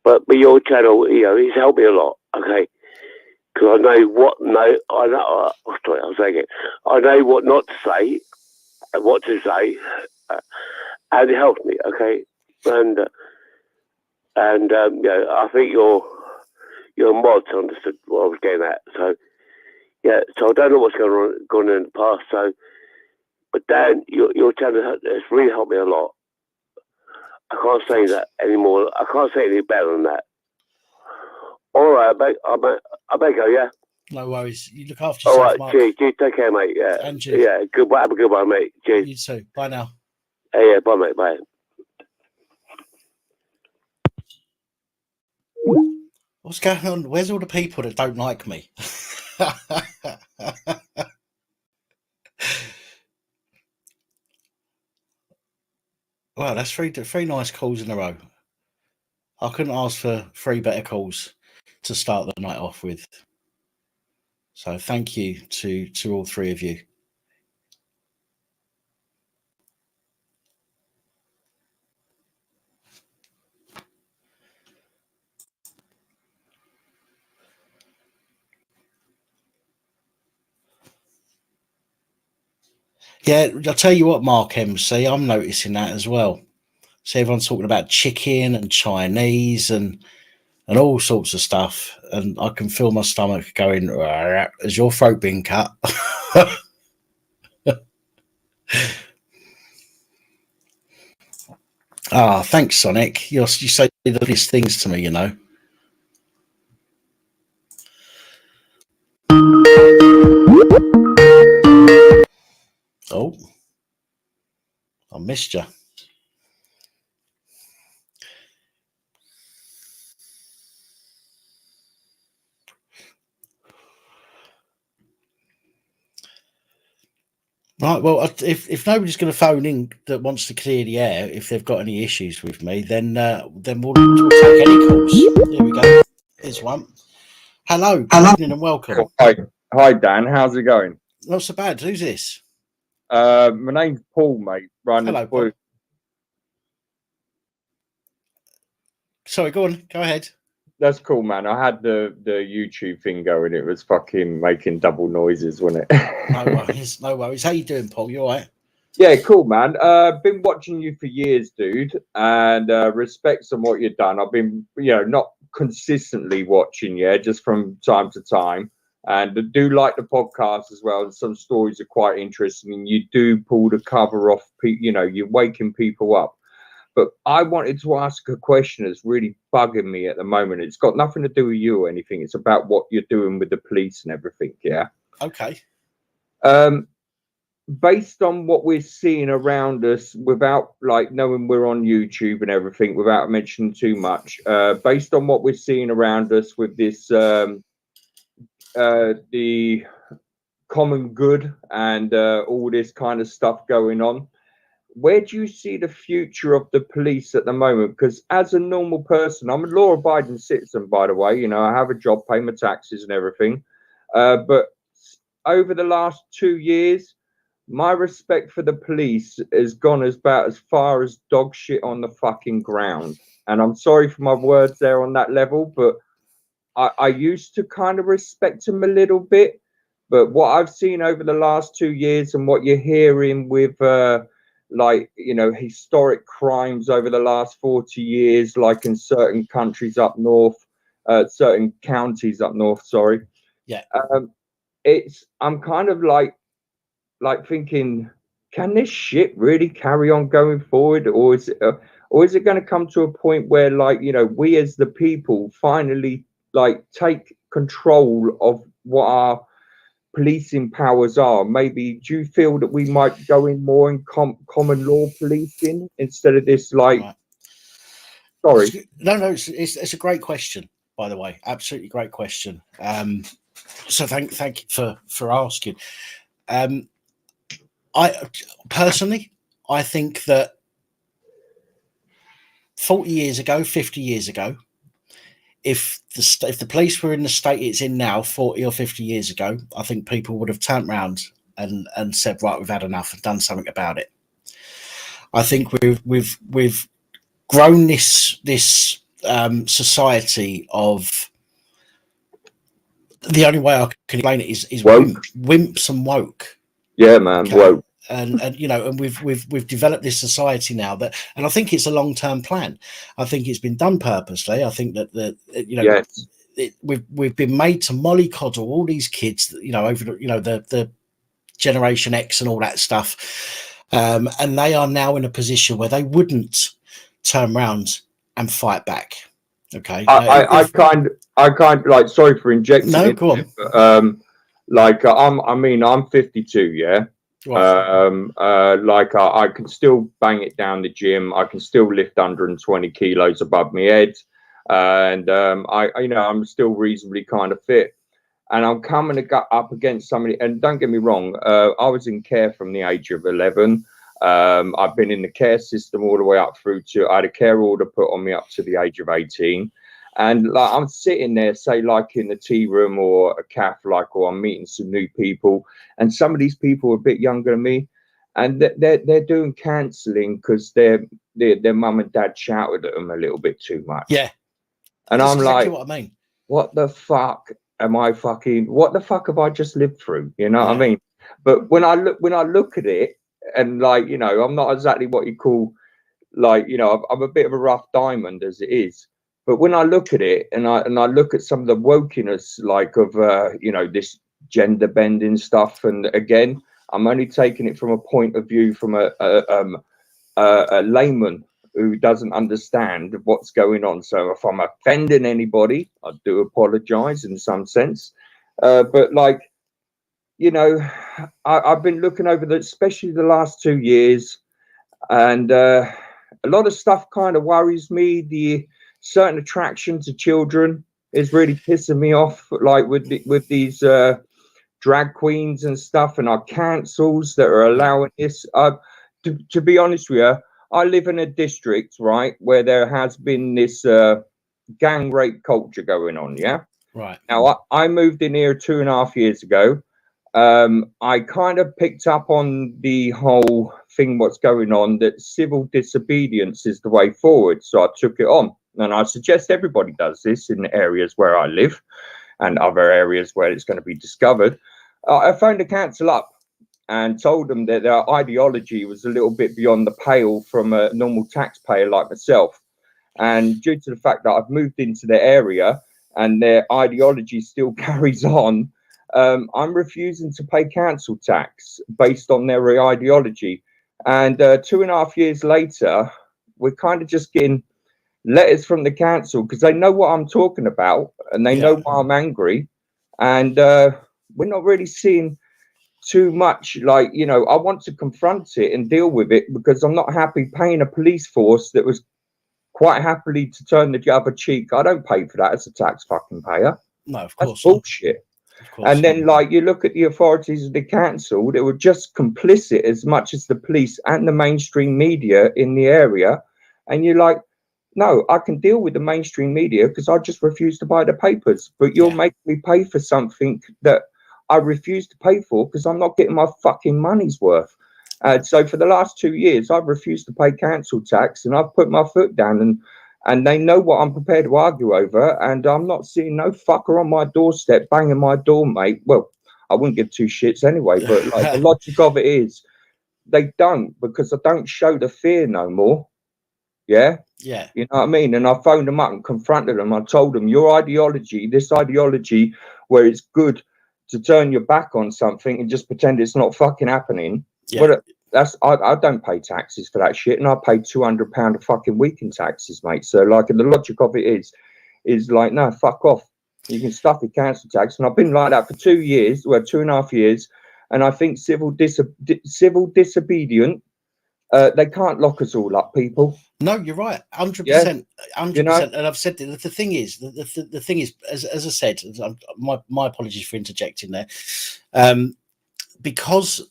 but your channel, it's helped me a lot. Okay, because I know what I'll say again. I know what not to say and what to say, and it helps me. Okay, and I think your mod understood what I was getting at. So so I don't know what's going on in the past. So, but Dan, your channel has really helped me a lot. I can't say that anymore. I can't say anything better than that. All right, I better go. Yeah. No worries. You look after yourself, all right, Mark. Cheers. Take care, mate. Yeah. And you. Yeah. Goodbye. Have a good one, mate. Cheers. You too. Bye now. Yeah. Bye, mate. Bye. What's going on? Where's all the people that don't like me? Wow, that's three nice calls in a row. I couldn't ask for 3 better calls to start the night off with. So thank you to all 3 of you. Yeah, I'll tell you what, Mark MC, I'm noticing that as well. See, everyone's talking about chicken and Chinese and all sorts of stuff, and I can feel my stomach going, "Has your throat been cut?" Ah, thanks, Sonic. You say the loveliest things to me, you know. Oh, I missed you. Right, well, if nobody's going to phone in that wants to clear the air, if they've got any issues with me, then we'll take any calls. Here we go. Here's one. Hello, good evening and welcome. Hi, Dan. How's it going? Not so bad. Who's this? My name's Paul, mate. Hello, Paul. Sorry, go on. Go ahead. That's cool, man. I had the YouTube thing going. It was fucking making double noises, wasn't it? No worries. No worries. How you doing, Paul? You all right? Yeah, cool, man. Been watching you for years, dude, and respects on what you've done. I've been, not consistently watching, just from time to time. And I do like the podcast as well. And some stories are quite interesting. And you do pull the cover off, you're waking people up. But I wanted to ask a question that's really bugging me at the moment. It's got nothing to do with you or anything. It's about what you're doing with the police and everything. Yeah. Okay. Based on what we're seeing around us, without knowing we're on YouTube and everything, without mentioning too much, based on what we're seeing around us with this, the common good and all this kind of stuff going on, where do you see the future of the police at the moment? Because as a normal person, I'm a law-abiding citizen, by the way. I have a job, pay my taxes and everything. But over the last 2 years, my respect for the police has gone about as far as dog shit on the fucking ground. And I'm sorry for my words there on that level, but I used to kind of respect them a little bit. But what I've seen over the last 2 years and what you're hearing with historic crimes over the last 40 years, like in certain countries up north, certain counties up north, sorry. Yeah. I'm kind of like thinking, can this shit really carry on going forward? Or is it going to come to a point where we as the people finally take control of what our policing powers are? Maybe do you feel that we might go in more in common law policing instead of this Right. Sorry. No, it's a great question, by the way. Absolutely great question. So thank you for asking. I personally, I think that 40 years ago, 50 years ago, if the police were in the state it's in now 40 or 50 years ago, I think people would have turned around and said, right, we've had enough and done something about it. I think we've grown this society of, the only way I can explain it is wimps and woke. Yeah, man, okay? Woke. And we've developed this society now that, and I think it's a long-term plan. I think it's been done purposely. I think that yes. We've been made to mollycoddle all these kids, over the Generation X and all that stuff, and they are now in a position where they wouldn't turn around and fight back. Okay, I kind of sorry for injecting. No, go on. I'm 52. Yeah. Right. I can still bang it down the gym. I can still lift 120 kilos above my head, and I'm still reasonably kind of fit. And I'm coming up against somebody. And don't get me wrong, I was in care from the age of 11. I've been in the care system all the way up through to, I had a care order put on me up to the age of 18. And I'm sitting there, say, in the tea room or a cafe, or I'm meeting some new people, and some of these people are a bit younger than me, and they're doing counselling because their mum and dad shouted at them a little bit too much. Yeah, and that's I'm exactly what I mean. What the fuck am I fucking? What the fuck have I just lived through? You know what I mean? But when I look at it, and like, you know, I'm not exactly what you call, like, you know, I'm a bit of a rough diamond as it is. But when I look at it, and I look at some of the wokeness, like of you know, this gender bending stuff, and again, I'm only taking it from a point of view from a layman who doesn't understand what's going on. So if I'm offending anybody, I do apologize in some sense. But like, you know, I've been looking over especially the last 2 years, and a lot of stuff kind of worries me. The certain attraction to children is really pissing me off, like with these drag queens and stuff, and our councils that are allowing this. To be honest with you, I live in a district, right, where there has been this gang rape culture going on. Yeah. Right. Now, I moved in here 2.5 years ago. I kind of picked up on the whole thing, what's going on, that civil disobedience is the way forward. So I took it on. And I suggest everybody does this in areas where I live and other areas where it's going to be discovered. I phoned the council up and told them that their ideology was a little bit beyond the pale from a normal taxpayer like myself. And due to the fact that I've moved into the area and their ideology still carries on, I'm refusing to pay council tax based on their ideology. And 2.5 years later, we're kind of just getting letters from the council because they know what I'm talking about and they know why I'm angry. And we're not really seeing too much, like, you know, I want to confront it and deal with it because I'm not happy paying a police force that was quite happily to turn the other cheek. I don't pay for that as a tax fucking payer. No, of course. That's bullshit. Of course. And then, like, you look at the authorities of the council, they were just complicit as much as the police and the mainstream media in the area. And you're like, no, I can deal with the mainstream media because I just refuse to buy the papers. But you're making me pay for something that I refuse to pay for because I'm not getting my fucking money's worth. So for the last 2 years, I've refused to pay council tax, and I've put my foot down, and they know what I'm prepared to argue over, and I'm not seeing no fucker on my doorstep banging my door, mate. Well, I wouldn't give two shits anyway, but like, the logic of it is they don't, because I don't show the fear no more. Yeah. Yeah. You know what I mean? And I phoned them up and confronted them. I told them, your ideology, this ideology where it's good to turn your back on something and just pretend it's not fucking happening. Yeah. But that's I don't pay taxes for that shit, and I pay £200 a fucking week in taxes, mate. So like, and the logic of it is like, no, fuck off. You can stuff your council tax, and I've been like that for 2 years, well, 2.5 years, and I think civil disobedient. They can't lock us all up, people. No, you're right, 100%, 100%. You know? And I've said that the thing is, the thing is, as I said, my apologies for interjecting there, because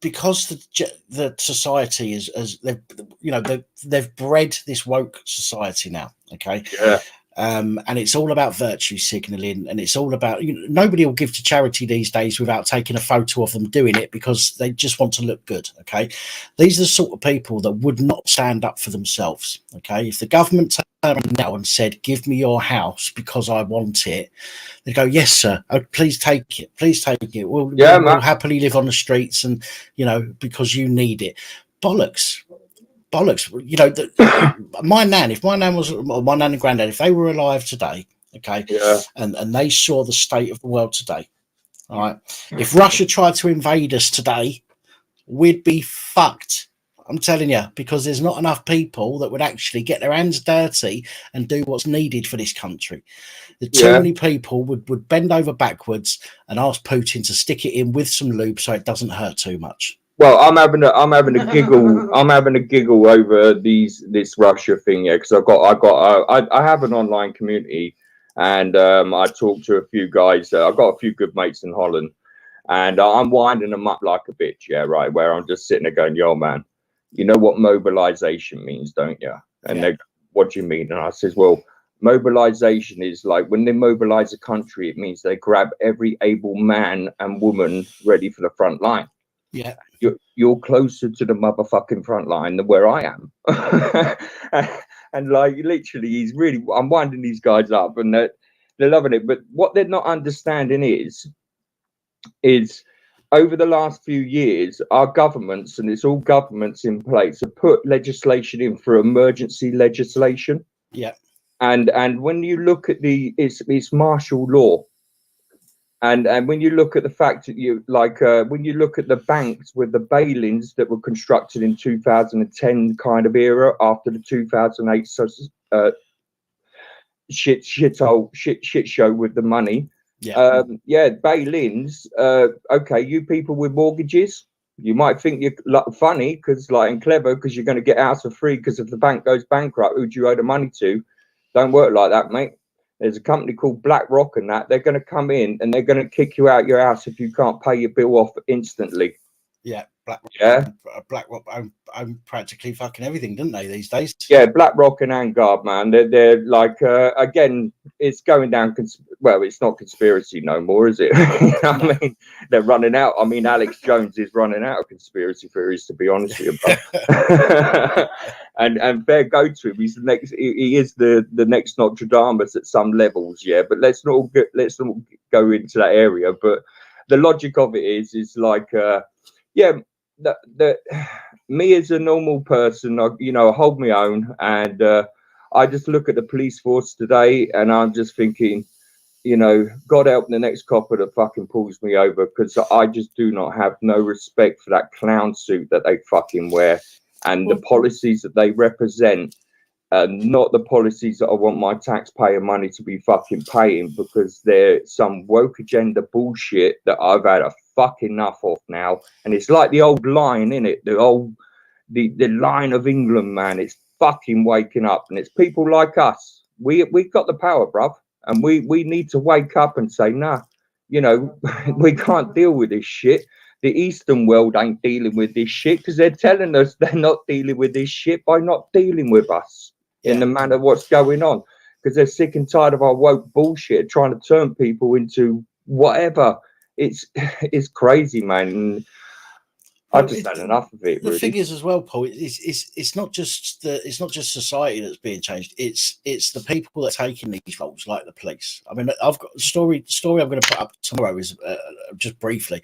the society is, as they've, you know, they've bred this woke society now. Okay. Yeah. And it's all about virtue signaling, and it's all about, you know, nobody will give to charity these days without taking a photo of them doing it because they just want to look good. Okay, these are the sort of people that would not stand up for themselves. Okay, if the government turned now and said, "Give me your house because I want it," they go, "Yes, sir. Oh, please take it. Please take it. We'll happily live on the streets, and you know, because you need it." Bollocks. You know, my nan, if my nan was, or my nan and granddad, if they were alive today, okay, and they saw the state of the world today, all right, if Russia tried to invade us today, we'd be fucked. I'm telling you, because there's not enough people that would actually get their hands dirty and do what's needed for this country. Too many people would bend over backwards and ask Putin to stick it in with some lube so it doesn't hurt too much. Well, I'm having a giggle. I'm having a giggle over this Russia thing, yeah, because I have an online community, and I talk to a few guys. I've got a few good mates in Holland, and I'm winding them up like a bitch, yeah, right. Where I'm just sitting there going, "Yo, man, you know what mobilization means, don't you?" And they, "What do you mean?" And I says, "Well, mobilization is like when they mobilize a country, it means they grab every able man and woman ready for the front line." Yeah. You're closer to the motherfucking front line than where I am. And like, literally, I'm winding these guys up, and they're loving it. But what they're not understanding is over the last few years, our governments, and it's all governments in place, have put legislation in for emergency legislation. Yeah. And when you look at it's martial law. And when you look at the fact that when you look at the banks with the bail-ins that were constructed in 2010 kind of era after the 2008 shit show with the money. Yeah. Bail-ins. Okay, you people with mortgages, you might think you're funny and clever because you're going to get out for free because if the bank goes bankrupt, who do you owe the money to? Don't work like that, mate. There's a company called BlackRock and that they're going to come in and they're going to kick you out your house if you can't pay your bill off instantly. Yeah, BlackRock own practically fucking everything, didn't they, these days? Yeah, BlackRock and Vanguard, man. They're like again, it's going down. Well, it's not conspiracy no more, is it? You know what I mean, they're running out. I mean, Alex Jones is running out of conspiracy theories, to be honest with you. and fair go to him. He's the next. He is the next Nostradamus at some levels. Yeah, but let's not go into that area. But the logic of it is like. Yeah, me as a normal person, I hold my own, and I just look at the police force today, and I'm just thinking, God help the next copper that fucking pulls me over, because I just do not have no respect for that clown suit that they fucking wear, and the policies that they represent. Not the policies that I want my taxpayer money to be fucking paying, because they're some woke agenda bullshit that I've had a fucking enough of now. And it's like the old line, innit? The line of England, man. It's fucking waking up, and it's people like us. We've got the power, bruv, and we need to wake up and say, nah, we can't deal with this shit. The Eastern world ain't dealing with this shit because they're telling us they're not dealing with this shit by not dealing with us in the manner of what's going on, because they're sick and tired of our woke bullshit trying to turn people into whatever. It's crazy, man. And I just had enough of it. The really. thing is, as well, Paul, it's not just society that's being changed. It's the people that are taking these roles, like the police. I mean, I've got a story I'm going to put up tomorrow. Is just briefly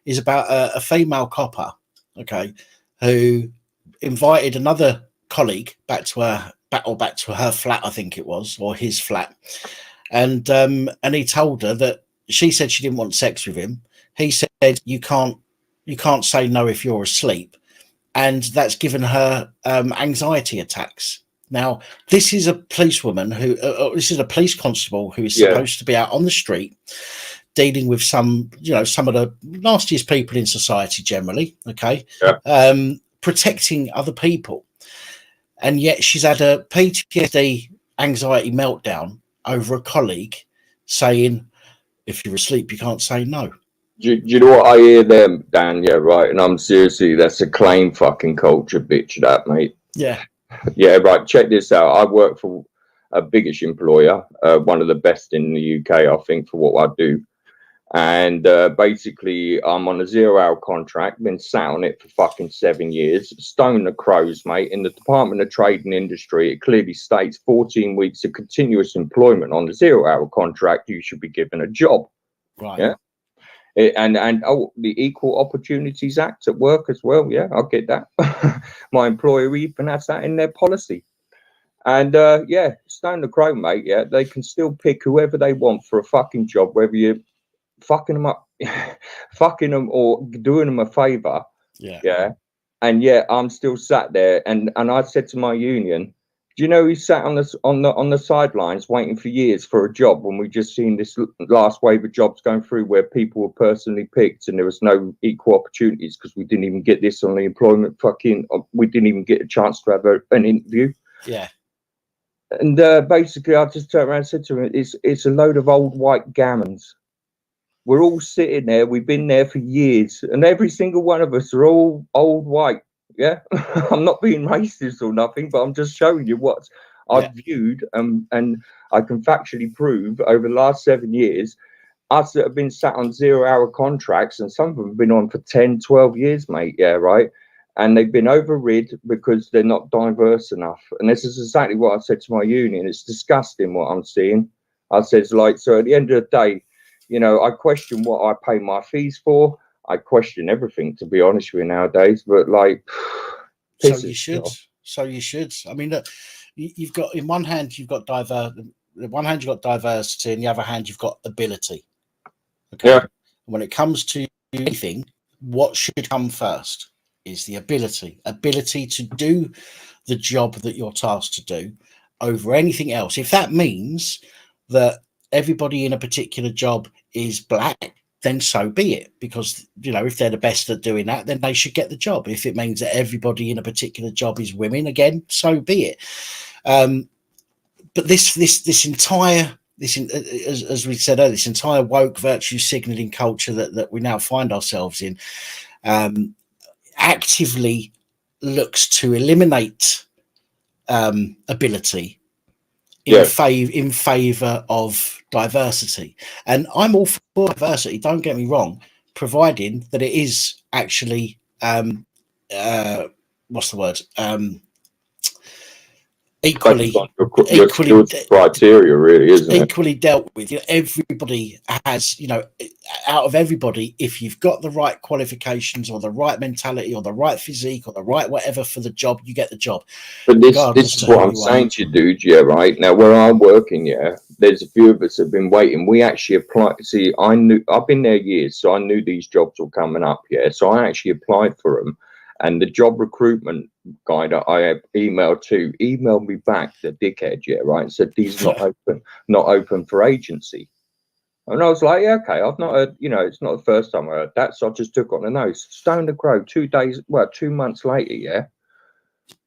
is about a female copper, okay, who invited another colleague back to her flat, I think it was, or his flat, and he told her that she said she didn't want sex with him. He said you can't say no if you're asleep, and that's given her anxiety attacks. Now, this is a policewoman this is a police constable who is supposed to be out on the street dealing with some of the nastiest people in society generally, okay, protecting other people. And yet she's had a PTSD anxiety meltdown over a colleague saying, if you're asleep, you can't say no. Do you know what I hear them, Dan? Yeah, right. And I'm seriously, that's a claim fucking culture, bitch, that, mate. Yeah. Yeah, right. Check this out. I work for a biggish employer, one of the best in the UK, I think, for what I do. And basically, I'm on a 0-hour contract, been sat on it for fucking 7 years. Stone the crows, mate. In the Department of Trade and Industry, it clearly states 14 weeks of continuous employment on a 0-hour contract, you should be given a job. Right. Yeah. And the Equal Opportunities Act at work as well. Yeah, I'll get that. My employer even has that in their policy. And stone the crow, mate. Yeah, they can still pick whoever they want for a fucking job, whether you're fucking them up, fucking them or doing them a favor. Yeah. And yet I'm still sat there, and I said to my union, do you know he sat on the sidelines waiting for years for a job when we just seen this last wave of jobs going through where people were personally picked and there was no equal opportunities because we didn't even get this on the employment we didn't even get a chance to have an interview. Yeah. And basically I just turned around and said to him, it's a load of old white gammons. We're all sitting there, we've been there for years, and every single one of us are all old white. Yeah, I'm not being racist or nothing, but I'm just showing you what I've viewed and I can factually prove over the last 7 years, us that have been sat on 0-hour contracts, and some of them have been on for 10, 12 years, mate. Yeah, right. And they've been overrid because they're not diverse enough. And this is exactly what I said to my union. It's disgusting what I'm seeing. I said, so at the end of the day, I question what I pay my fees for. I question everything, to be honest with you, nowadays. But like, so you should. So you should. I mean, look, you've got, in one hand you've got diversity, in the other hand you've got ability. Okay. Yeah. When it comes to anything, what should come first is the ability to do the job that you're tasked to do over anything else. If that means that everybody in a particular job is black, then so be it, because, you know, if they're the best at doing that, then they should get the job. If it means that everybody in a particular job is women, again, so be it. But this entire, as we said earlier, this entire woke virtue signaling culture that we now find ourselves in, actively looks to eliminate ability in favor of diversity. And I'm all for diversity, don't get me wrong, providing that it is actually what's the word, equally criteria, really, isn't it? Equally dealt with. You know, everybody has, you know, out of everybody, if you've got the right qualifications or the right mentality or the right physique or the right whatever for the job, you get the job. But this is what I'm saying to you, dude. Yeah, right now where I'm working, yeah, there's a few of us have been waiting. We actually applied. See, I've been there years, so I knew these jobs were coming up. Yeah, so I actually applied for them. And the job recruitment guy that I have emailed me back, the dickhead, yeah, right, said these not open for agency. And I was like, yeah, okay, I've not heard, you know, it's not the first time I heard that, so I just took on the nose. Stone the Crow, 2 months later, yeah,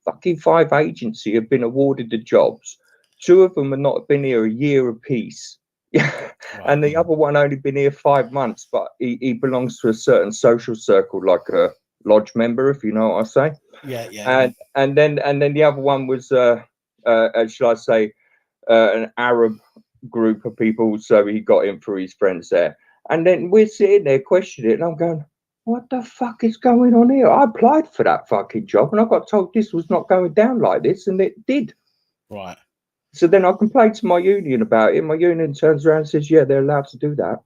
fucking 5 agency have been awarded the jobs. 2 of them have not been here a year apiece. Yeah, and the other one only been here 5 months, but he belongs to a certain social circle, like a lodge member, if you know what I say. Yeah. And then the other one was shall I say an Arab group of people, so he got in for his friends there. And then we're sitting there questioning it, and I'm going, what the fuck is going on here? I applied for that fucking job and I got told this was not going down like this, and it did. Right. So then I complained to my union about it. My union turns around and says, yeah, they're allowed to do that.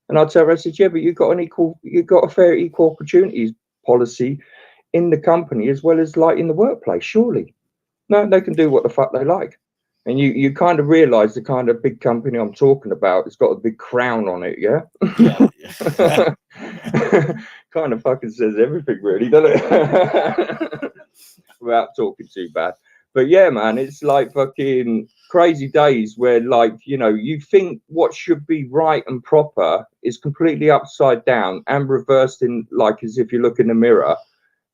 And I tell her, I said, yeah, but you've got a fair equal opportunities policy in the company as well as like in the workplace, surely. No, they can do what the fuck they like. And you kind of realize the kind of big company I'm talking about, it's got a big crown on it, yeah? Kind of fucking says everything, really, doesn't it? Without talking too bad. But yeah, man, it's like fucking crazy days where, like, you know, you think what should be right and proper is completely upside down and reversed in, like, as if you look in the mirror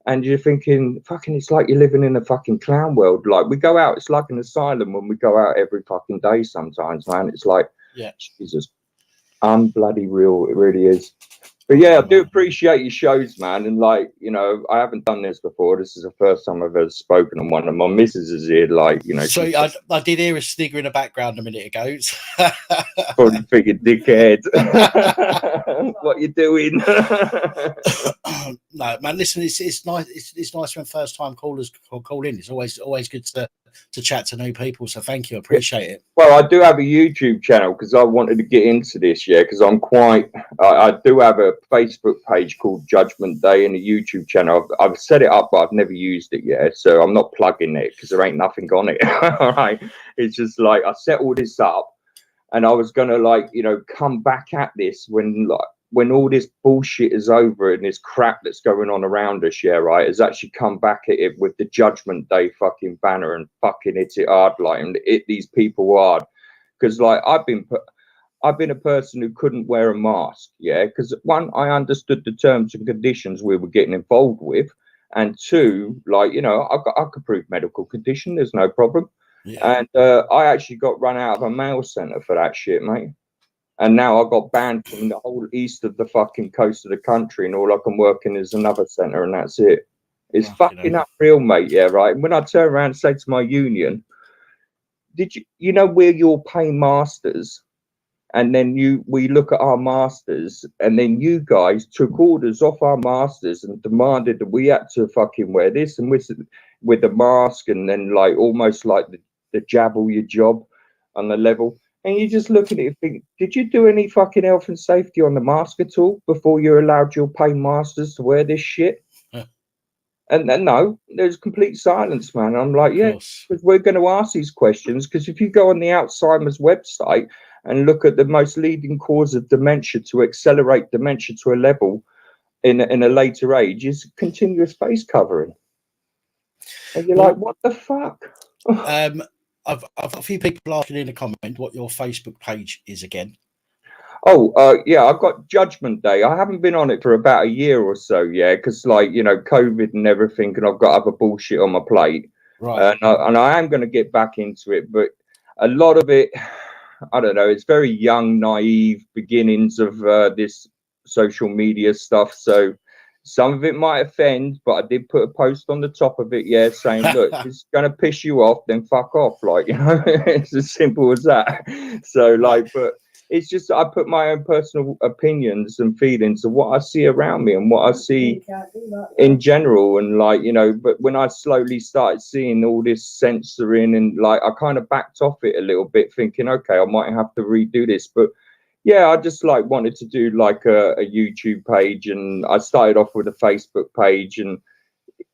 and you're thinking, fucking, it's like you're living in a fucking clown world. Like, we go out, it's like an asylum when we go out every fucking day sometimes, man. It's like, yeah, Jesus, unbloody real, it really is. But yeah, I do appreciate your shows, man. And like, you know, I haven't done this before. This is the first time I've ever spoken on one. And my missus is here, like, you know. So I did hear a snigger in the background a minute ago. Probably thinking, dickhead, what you doing? No, man. Listen, it's nice. It's nice when first time callers call in. It's always good to chat to new people. So thank you, I appreciate it. Well, I do have a YouTube channel because I wanted to get into this, yeah. Because I'm quite. I do have a Facebook page called Judgment Day and a YouTube channel. I've set it up, but I've never used it yet, so I'm not plugging it because there ain't nothing on it. All right, it's just like I set all this up. And I was gonna, like, you know, come back at this when all this bullshit is over and this crap that's going on around us, yeah, right, has actually come back at it with the Judgment Day fucking banner and fucking hit it hard, like, and hit these people hard. Because, like, I've been a person who couldn't wear a mask, yeah, because one, I understood the terms and conditions we were getting involved with, and two, like, you know, I could prove medical condition, there's no problem. Yeah. And I actually got run out of a mail centre for that shit, mate. And now I got banned from the whole east of the fucking coast of the country, and all I can work in is another centre, and that's it. It's fucking unreal, mate. Yeah, right. And when I turn around and say to my union, you know, we're your paymasters, and then we look at our masters, and then you guys took orders off our masters and demanded that we had to fucking wear this and with the mask, and then like almost like the jab all your job on the level. And you just look at it and think, did you do any fucking health and safety on the mask at all before you allowed your paying masters to wear this shit? And then no, there's complete silence, man. I'm like, yeah, because we're going to ask these questions. Because if you go on the Alzheimer's website and look at the most leading cause of dementia to accelerate dementia to a level in a later age is continuous face covering. And you're like, what the fuck? I've a few people asking in a comment what your Facebook page is again. Yeah, I've got Judgment Day. I haven't been on it for about a year or so, yeah, because like, you know, COVID and everything, and I've got other bullshit on my plate. Right. And I am going to get back into it, but a lot of it, I don't know, it's very young, naive beginnings of this social media stuff. So some of it might offend, but I did put a post on the top of it, yeah, saying, look, if it's going to piss you off, then fuck off. Like, you know, it's as simple as that. So, like, but it's just I put my own personal opinions and feelings of what I see around me and what I see in general. And, like, you know, but when I slowly started seeing all this censoring and, like, I kind of backed off it a little bit, thinking, okay, I might have to redo this. But yeah, I just like wanted to do like a YouTube page, and I started off with a Facebook page, and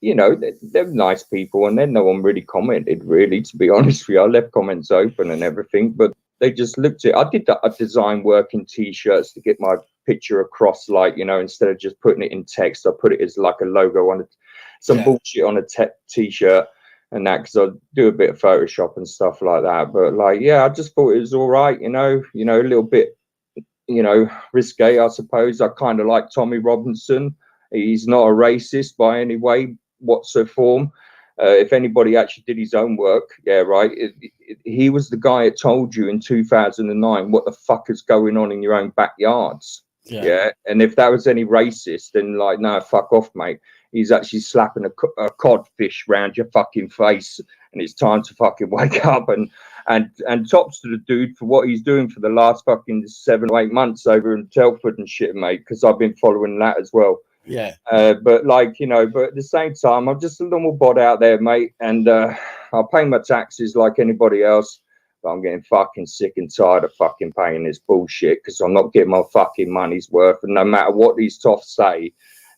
you know, they're nice people, and then no one really commented, really, to be honest with you. I left comments open and everything, but they just looked at it. I did that design work in t-shirts to get my picture across, like, you know, instead of just putting it in text, I put it as like a logo on some bullshit on a t-shirt and that, because I do a bit of Photoshop and stuff like that. But like, yeah, I just thought it was all right, you know, a little bit, you know, risque, I suppose. I kind of like Tommy Robinson. He's not a racist by any way whatsoever. If anybody actually did his own work, yeah, right, he was the guy that told you in 2009 what the fuck is going on in your own backyards. Yeah. And if that was any racist, then like, no, fuck off, mate. He's actually slapping a codfish round your fucking face, and it's time to fucking wake up. And tops to the dude for what he's doing for the last fucking 7 or 8 months over in Telford and shit, mate, because I've been following that as well. Yeah. But like, you know, but at the same time, I'm just a normal bod out there, mate, and I'll pay my taxes like anybody else. But I'm getting fucking sick and tired of fucking paying this bullshit, because I'm not getting my fucking money's worth. And no matter what these toffs say,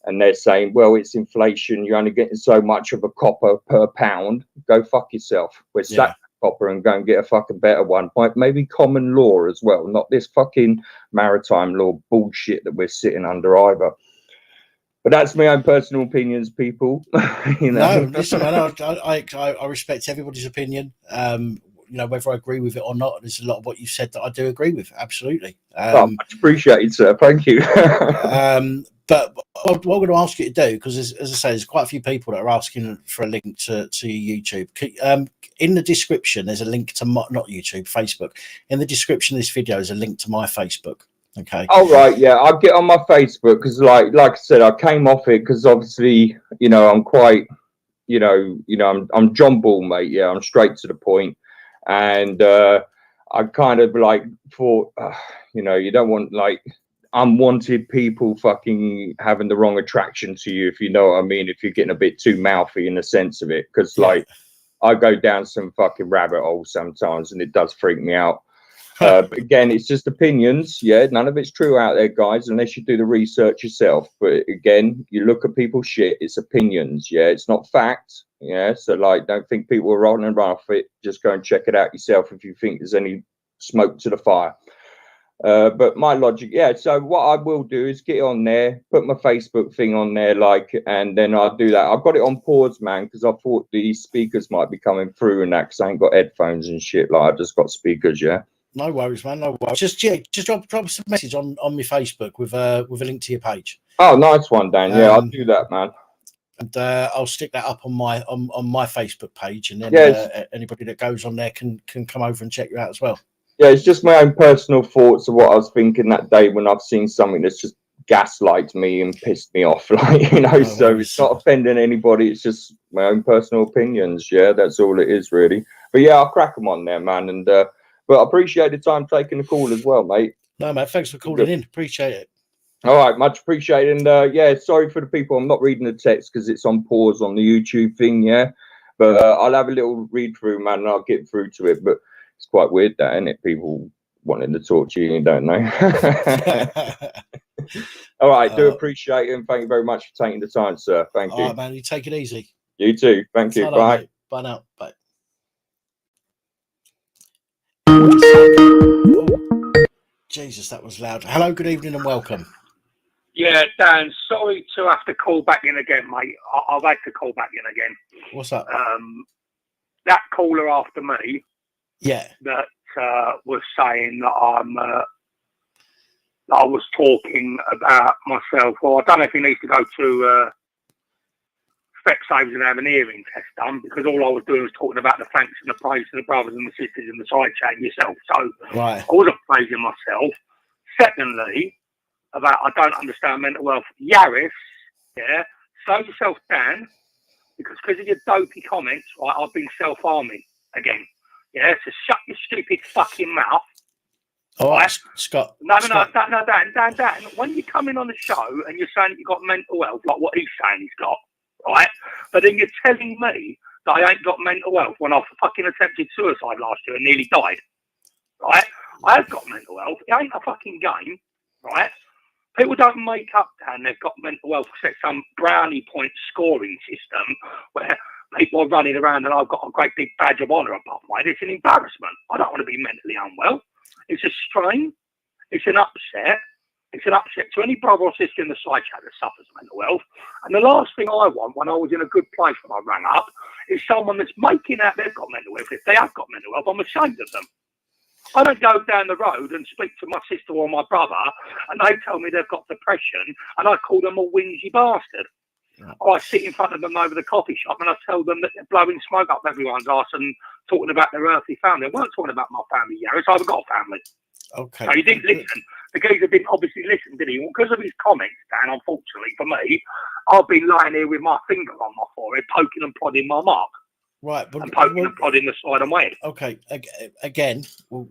and they're saying, well, it's inflation, you're only getting so much of a copper per pound, go fuck yourself. We're sack copper and go and get a fucking better one. Maybe common law as well, not this fucking maritime law bullshit that we're sitting under either. But that's my own personal opinions, people. You know? No, listen, man, I respect everybody's opinion. You know, whether I agree with it or not, there's a lot of what you said that I do agree with. Absolutely. Much appreciated, sir. Thank you. But what I'm going to ask you to do, because as I say, there's quite a few people that are asking for a link to your YouTube. In the description, there's a link to not YouTube, Facebook. In the description of this video is a link to my Facebook. Okay. Oh right, yeah. I'll get on my Facebook because, like I said, I came off it because obviously, you know, I'm quite, you know, I'm John Ball, mate. Yeah, I'm straight to the point, and I kind of like thought, you know, you don't want like unwanted people fucking having the wrong attraction to you, if you know what I mean. If you're getting a bit too mouthy in the sense of it, because like I go down some fucking rabbit holes sometimes, and it does freak me out. But again, it's just opinions. Yeah, none of it's true out there, guys, unless you do the research yourself. But again, you look at people's shit, it's opinions. Yeah, it's not fact. Yeah, so like, don't think people are rolling around off it. Just go and check it out yourself if you think there's any smoke to the fire. But my logic, yeah. So what I will do is get on there, put my Facebook thing on there, like, and then I'll do that. I've got it on pause, man, because I thought the speakers might be coming through and that, because I ain't got headphones and shit. Like, I've just got speakers, yeah. No worries, man. No worries. Just drop us a message on my Facebook with a link to your page. Oh, nice one, Dan. Yeah, I'll do that, man. And I'll stick that up on my Facebook page, and then anybody that goes on there can come over and check you out as well. Yeah, it's just my own personal thoughts of what I was thinking that day when I've seen something that's just gaslighted me and pissed me off, like, you know. So it's not offending anybody. It's just my own personal opinions. Yeah, that's all it is, really. But yeah, I'll crack them on there, man. And but I appreciate the time taking the call as well, mate. No, mate, thanks for calling in. Appreciate it. All right, much appreciated. And yeah, sorry for the people. I'm not reading the text because it's on pause on the YouTube thing, yeah. But I'll have a little read through, man, and I'll get through to it. But it's quite weird that, isn't it? People wanting to talk to you, don't they? All right, do appreciate it, and thank you very much for taking the time, sir. Thank you. All right, man, you take it easy. You too. Thank you. Bye. Mate. Bye now. Bye. Oh, Jesus, that was loud. Hello, good evening, and welcome. Yeah, Dan, sorry to have to call back in again, mate. I've had to call back in again. What's up? That caller after me, yeah, that was saying that I was talking about myself. Well, I don't know if he needs to go to Specsavers and have an hearing test done, because all I was doing was talking about the thanks and the praise to the brothers and the sisters in the side chat and yourself. So right. I wasn't praising myself. Secondly, about I don't understand mental health. Yaris, yeah, slow yourself down, because of your dopey comments, right, I've been self-harming again. Yeah, so shut your stupid fucking mouth. All right, Scott. No, Dan. When you come in on the show and you're saying that you've got mental health, like what he's saying he's got, right? But then you're telling me that I ain't got mental health when I fucking attempted suicide last year and nearly died, right? I have got mental health. It ain't a fucking game, right? People don't make up, Dan, they've got mental health, except some brownie point scoring system where people are running around and I've got a great big badge of honour above my head. It's an embarrassment. I don't want to be mentally unwell. It's a strain. It's an upset. It's an upset to any brother or sister in the side chat that suffers mental health. And the last thing I want when I was in a good place when I rang up is someone that's making out they've got mental health. If they have got mental health, I'm ashamed of them. I don't go down the road and speak to my sister or my brother and they tell me they've got depression and I call them a whingy bastard. Or I sit in front of them over the coffee shop and I tell them that they're blowing smoke up everyone's arse and talking about their earthly family. They weren't talking about my family, Yaris. I haven't got a family. Okay. So he didn't listen. The geezer didn't obviously listen, did he? Well, because of his comments, Dan, unfortunately for me, I've been lying here with my finger on my forehead, poking and prodding my mark. Right, but and poking and prodding the side of my head. Okay, again, well,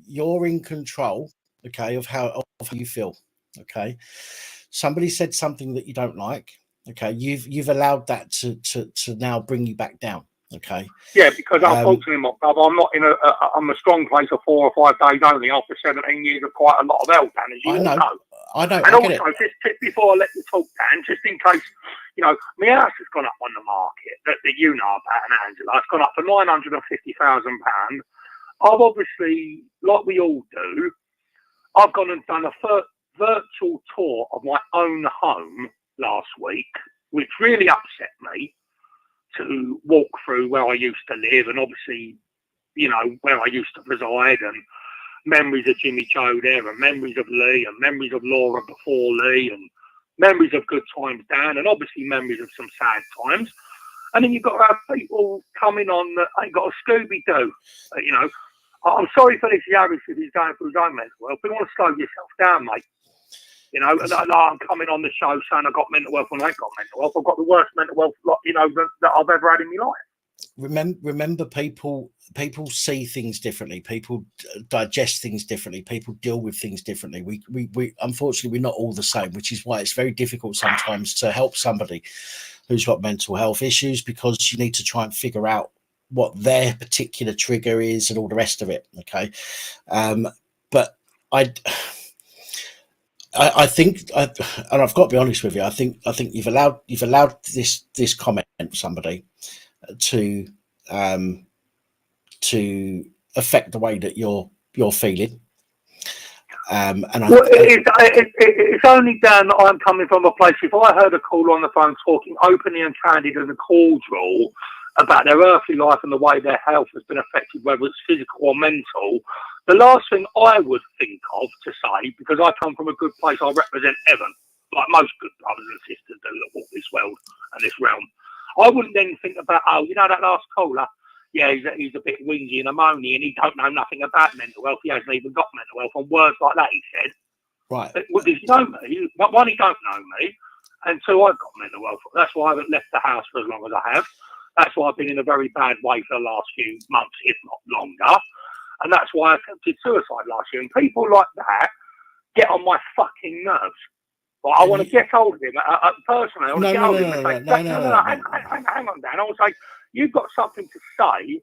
you're in control, okay, of how you feel, okay. Somebody said something that you don't like, okay. You've allowed that to now bring you back down, okay. Yeah, because unfortunately, my brother, I'm not in I'm a strong place for 4 or 5 days only after 17 years of quite a lot of health, Dan, as you all know. I know. And also, just before I let you talk, Dan, just in case, you know, my house has gone up on the market that you know about, and Angela. It's gone up for £950,000. I've obviously, like we all do, I've gone and done a virtual tour of my own home last week, which really upset me, to walk through where I used to live and obviously, you know, where I used to reside, and memories of Jimmy Joe there, and memories of Lee, and memories of Laura before Lee, and memories of good times, Dan, and obviously memories of some sad times. And then you've got to have people coming on that ain't got a Scooby-Doo. You know, I'm sorry for this Yaris if he's going through his own mental health, but you want to slow yourself down, mate. You know, and I'm coming on the show saying I've got mental health when I ain't got mental health. I've got the worst mental health, you know, that I've ever had in my life. Remember, people see things differently. People digest things differently. People deal with things differently. We unfortunately, we're not all the same, which is why it's very difficult sometimes to help somebody who's got mental health issues, because you need to try and figure out what their particular trigger is and all the rest of it. Okay, but I think, and I've got to be honest with you, I think you've allowed this comment from somebody to affect the way that you're feeling. It's only down that I'm coming from a place. If I heard a caller on the phone talking openly and candid and cordial about their earthly life and the way their health has been affected, whether it's physical or mental, the last thing I would think of to say, because I come from a good place, I represent heaven, like most good brothers and sisters do that walk this world and this realm. I wouldn't then think about, oh, you know that last caller? Yeah, he's a bit whingy and moany and he don't know nothing about mental health. He hasn't even got mental health, and words like that, he said. Right. Well, does he know me? One, he don't know me, and two, I've got mental health. That's why I haven't left the house for as long as I have. That's why I've been in a very bad way for the last few months, if not longer. And that's why I attempted suicide last year. And people like that get on my fucking nerves. But I want to get hold of him. Personally, I want to get hold of him and say, hang on, Dan. I want to say, you've got something to say,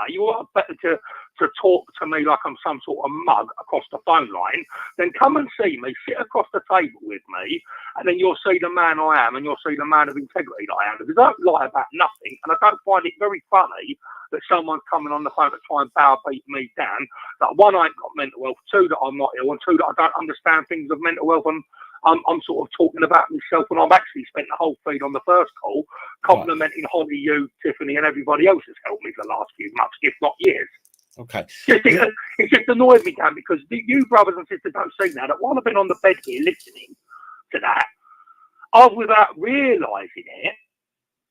okay, you're better to talk to me like I'm some sort of mug across the phone line, then come and see me, sit across the table with me, and then you'll see the man I am, and you'll see the man of integrity that I am. Because I don't lie about nothing, and I don't find it very funny that someone's coming on the phone to try and browbeat me down. That one, I ain't got mental health, two, that I'm not ill, and two, that I don't understand things of mental health, and I'm sort of talking about myself when I've actually spent the whole feed on the first call complimenting Holly, you, Tiffany, and everybody else has helped me for the last few months, if not years. Okay. It just annoyed me, Dan, because you brothers and sisters don't see now that while I've been on the bed here listening to that, I've without realising it,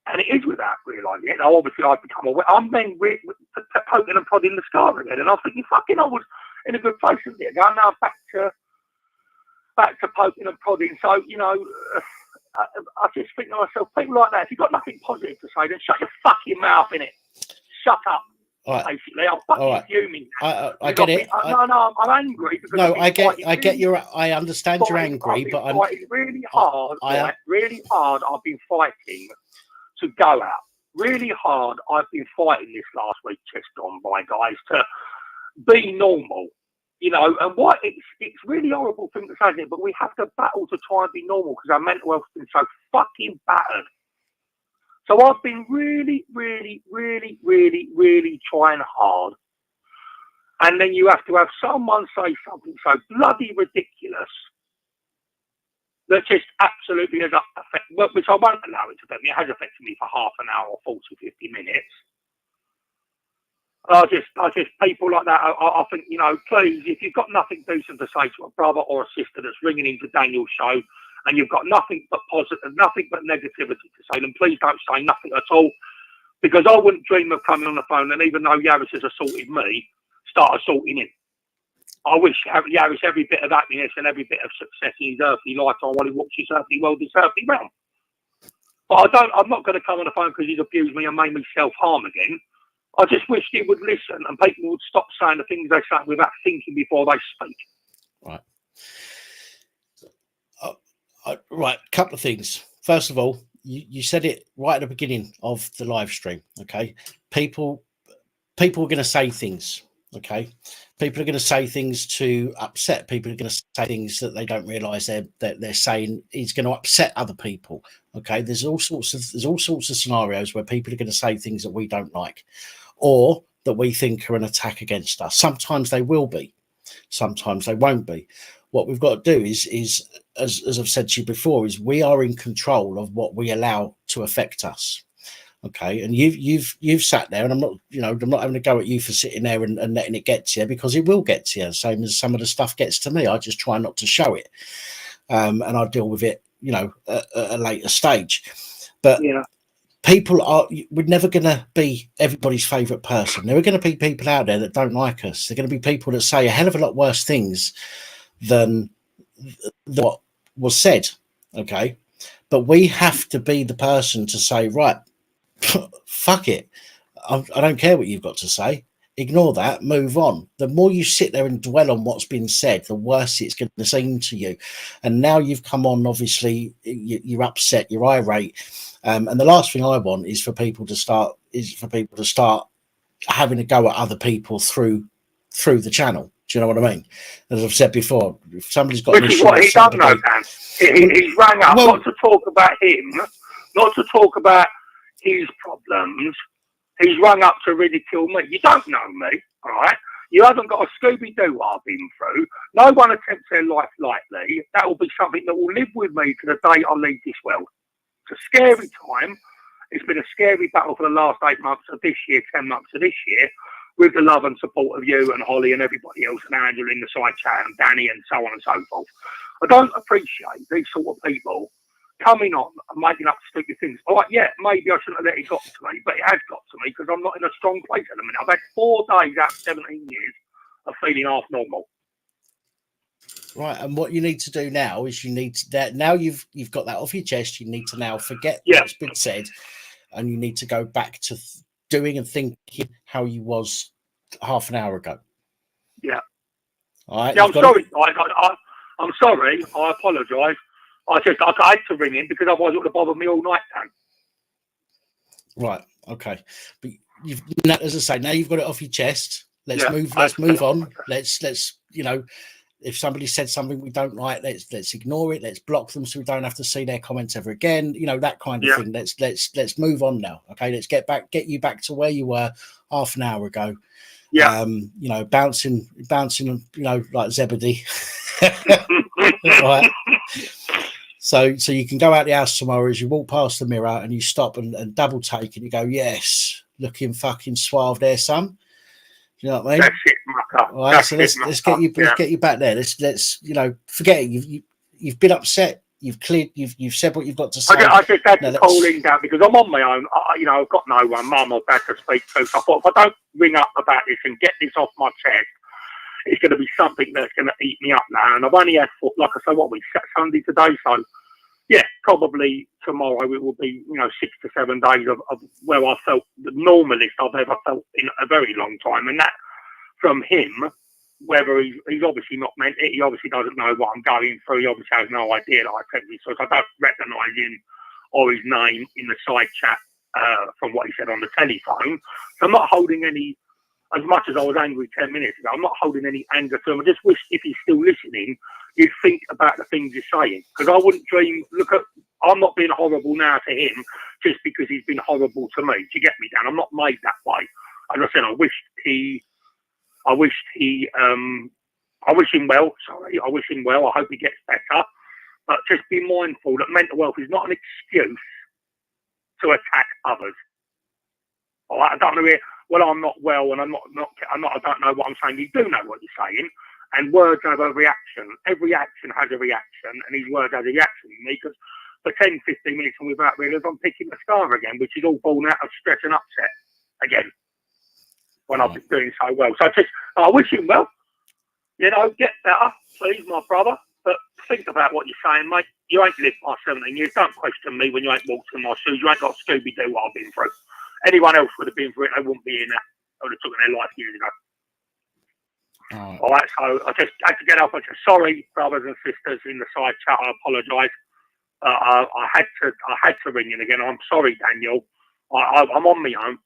and it is without realising it, now obviously I've become aware, I'm then poking and prodding the scar again, and I'm thinking, fucking, I was in a good place with it. Going now back to poking and prodding. So, you know, I just think to myself, people like that, if you've got nothing positive to say, then shut your fucking mouth, innit? Shut up. Right. Basically, I'm fucking fuming. I get it. No, I'm angry because no, I understand you're angry, but I'm fighting really hard. Really hard. I've been fighting to go out. Really hard. I've been fighting this last week, chest on by guys to be normal. You know, and what it's really horrible thing to say, isn't it? But we have to battle to try and be normal because our mental health has been so fucking battered. So I've been really, really, really, really, really trying hard. And then you have to have someone say something so bloody ridiculous that just absolutely has affected, which I won't allow it to affect me. It has affected me for half an hour or 40, 50 minutes. I just people like that. I think, you know, please, if you've got nothing decent to say to a brother or a sister that's ringing into Daniel's show, and you've got nothing but positive, nothing but negativity to say, then please don't say nothing at all, because I wouldn't dream of coming on the phone and even though Yaris has assaulted me, start assaulting him. I wish Yaris every bit of happiness and every bit of success in his earthly lifetime while he walks his earthly world, this earthly realm. But I'm not going to come on the phone because he's abused me and made me self-harm again. I just wish he would listen and people would stop saying the things they say without thinking before they speak. Right. Right. Couple of things. First of all, you said it right at the beginning of the live stream. Okay. People are going to say things. Okay. People are going to say things to upset. People are going to say things that they don't realise they're saying is going to upset other people. Okay. There's all sorts of scenarios where people are going to say things that we don't like, or that we think are an attack against us. Sometimes they will be, sometimes they won't be. What we've got to do is as I've said to you before, is we are in control of what we allow to affect us. Okay, and you've sat there, and I'm not having to go at you for sitting there and letting it get to you, because it will get to you, same as some of the stuff gets to me. I just try not to show it, and I deal with it, at a later stage. But yeah. We're never going to be everybody's favourite person. There are going to be people out there that don't like us. There are going to be people that say a hell of a lot worse things than what was said. Okay, but we have to be the person to say, right, fuck it, I don't care what you've got to say. Ignore that, move on. The more you sit there and dwell on what's been said, the worse it's going to seem to you. And now you've come on, obviously you're upset, you're irate, and the last thing I want is for people to start having a go at other people through the channel. Do you know what I mean? As I've said before, if somebody's got which is what he done, though, Dan. He's rang up not to talk about him, not to talk about his problems. He's rung up to ridicule me. You don't know me, all right? You haven't got a Scooby-Doo what I've been through. No one attempts their life lightly. That will be something that will live with me to the day I leave this world. It's a scary time. It's been a scary battle for the last 8 months of this year, 10 months of this year, with the love and support of you and Holly and everybody else and Angela in the side chat and Danny and so on and so forth. I don't appreciate these sort of people coming on and making up stupid things. All right, yeah, maybe I shouldn't have let it got to me, but it has got to me because I'm not in a strong place at the minute. I've had 4 days out of 17 years of feeling half normal. Right, and what you need to do now is now you've got that off your chest. You need to now forget what's been said, and you need to go back to doing and thinking how you was half an hour ago. Yeah. All right. Yeah, I'm sorry, guys. I'm sorry. I apologise. I had to ring in because otherwise it would have bothered me all night, Dan. Right. Okay. But as I say, now you've got it off your chest. Let's Yeah, move. Let's move on. Let's you know, if somebody said something we don't like, let's ignore it. Let's block them so we don't have to see their comments ever again. You know, that kind of thing. Let's move on now. Okay, let's get you back to where you were half an hour ago. Yeah. You know, bouncing, you know, like Zebedee. Right. So you can go out the house tomorrow as you walk past the mirror and you stop and double take and you go, yes, looking fucking suave there, son. You know what I mean? That's it, mucker. All right, so let's get you back there. Let's you know, forget it. You've been upset. You've cleared. You've said what you've got to say. I just had to call in down because I'm on my own. You know, I've got no one, mum or dad to speak to. So I thought if I don't ring up about this and get this off my chest, it's going to be something that's going to eat me up now. And I've only had, like I say, what we set Sunday today, so yeah, probably tomorrow it will be, you know, 6 to 7 days of where I felt the normalest I've ever felt in a very long time. And that from him, whether he's obviously not meant it, he obviously doesn't know what I'm going through. He obviously has no idea that I said this, so I don't recognise him or his name in the side chat from what he said on the telephone. So I'm not holding any, as much as I was angry 10 minutes ago, I'm not holding any anger to him. I just wish if he's still listening, you'd think about the things you're saying. Because I wouldn't dream, I'm not being horrible now to him just because he's been horrible to me. Do you get me, Dan? I'm not made that way. As I said, I wish him well. Sorry, I wish him well. I hope he gets better. But just be mindful that mental health is not an excuse to attack others. All right, I don't know. Well, I'm not well, and I don't know what I'm saying. You do know what you're saying, and words have a reaction. Every action has a reaction, and his words have a reaction to me. Because for 10, 15 minutes, and without realising, I'm picking the star again, which is all born out of stress and upset again. When I've been doing so well, so I wish him well. You know, get better, please, my brother. But think about what you're saying, mate. You ain't lived past 17 years. Don't question me when you ain't walked in my shoes. You ain't got Scooby-Doo what I've been through. Anyone else would have been through it. They wouldn't be in there. They would have taken their life years ago. All right, so I just had to get up. I said, sorry, brothers and sisters in the side chat. I apologise. I had to ring in again. I'm sorry, Daniel. I'm on my own.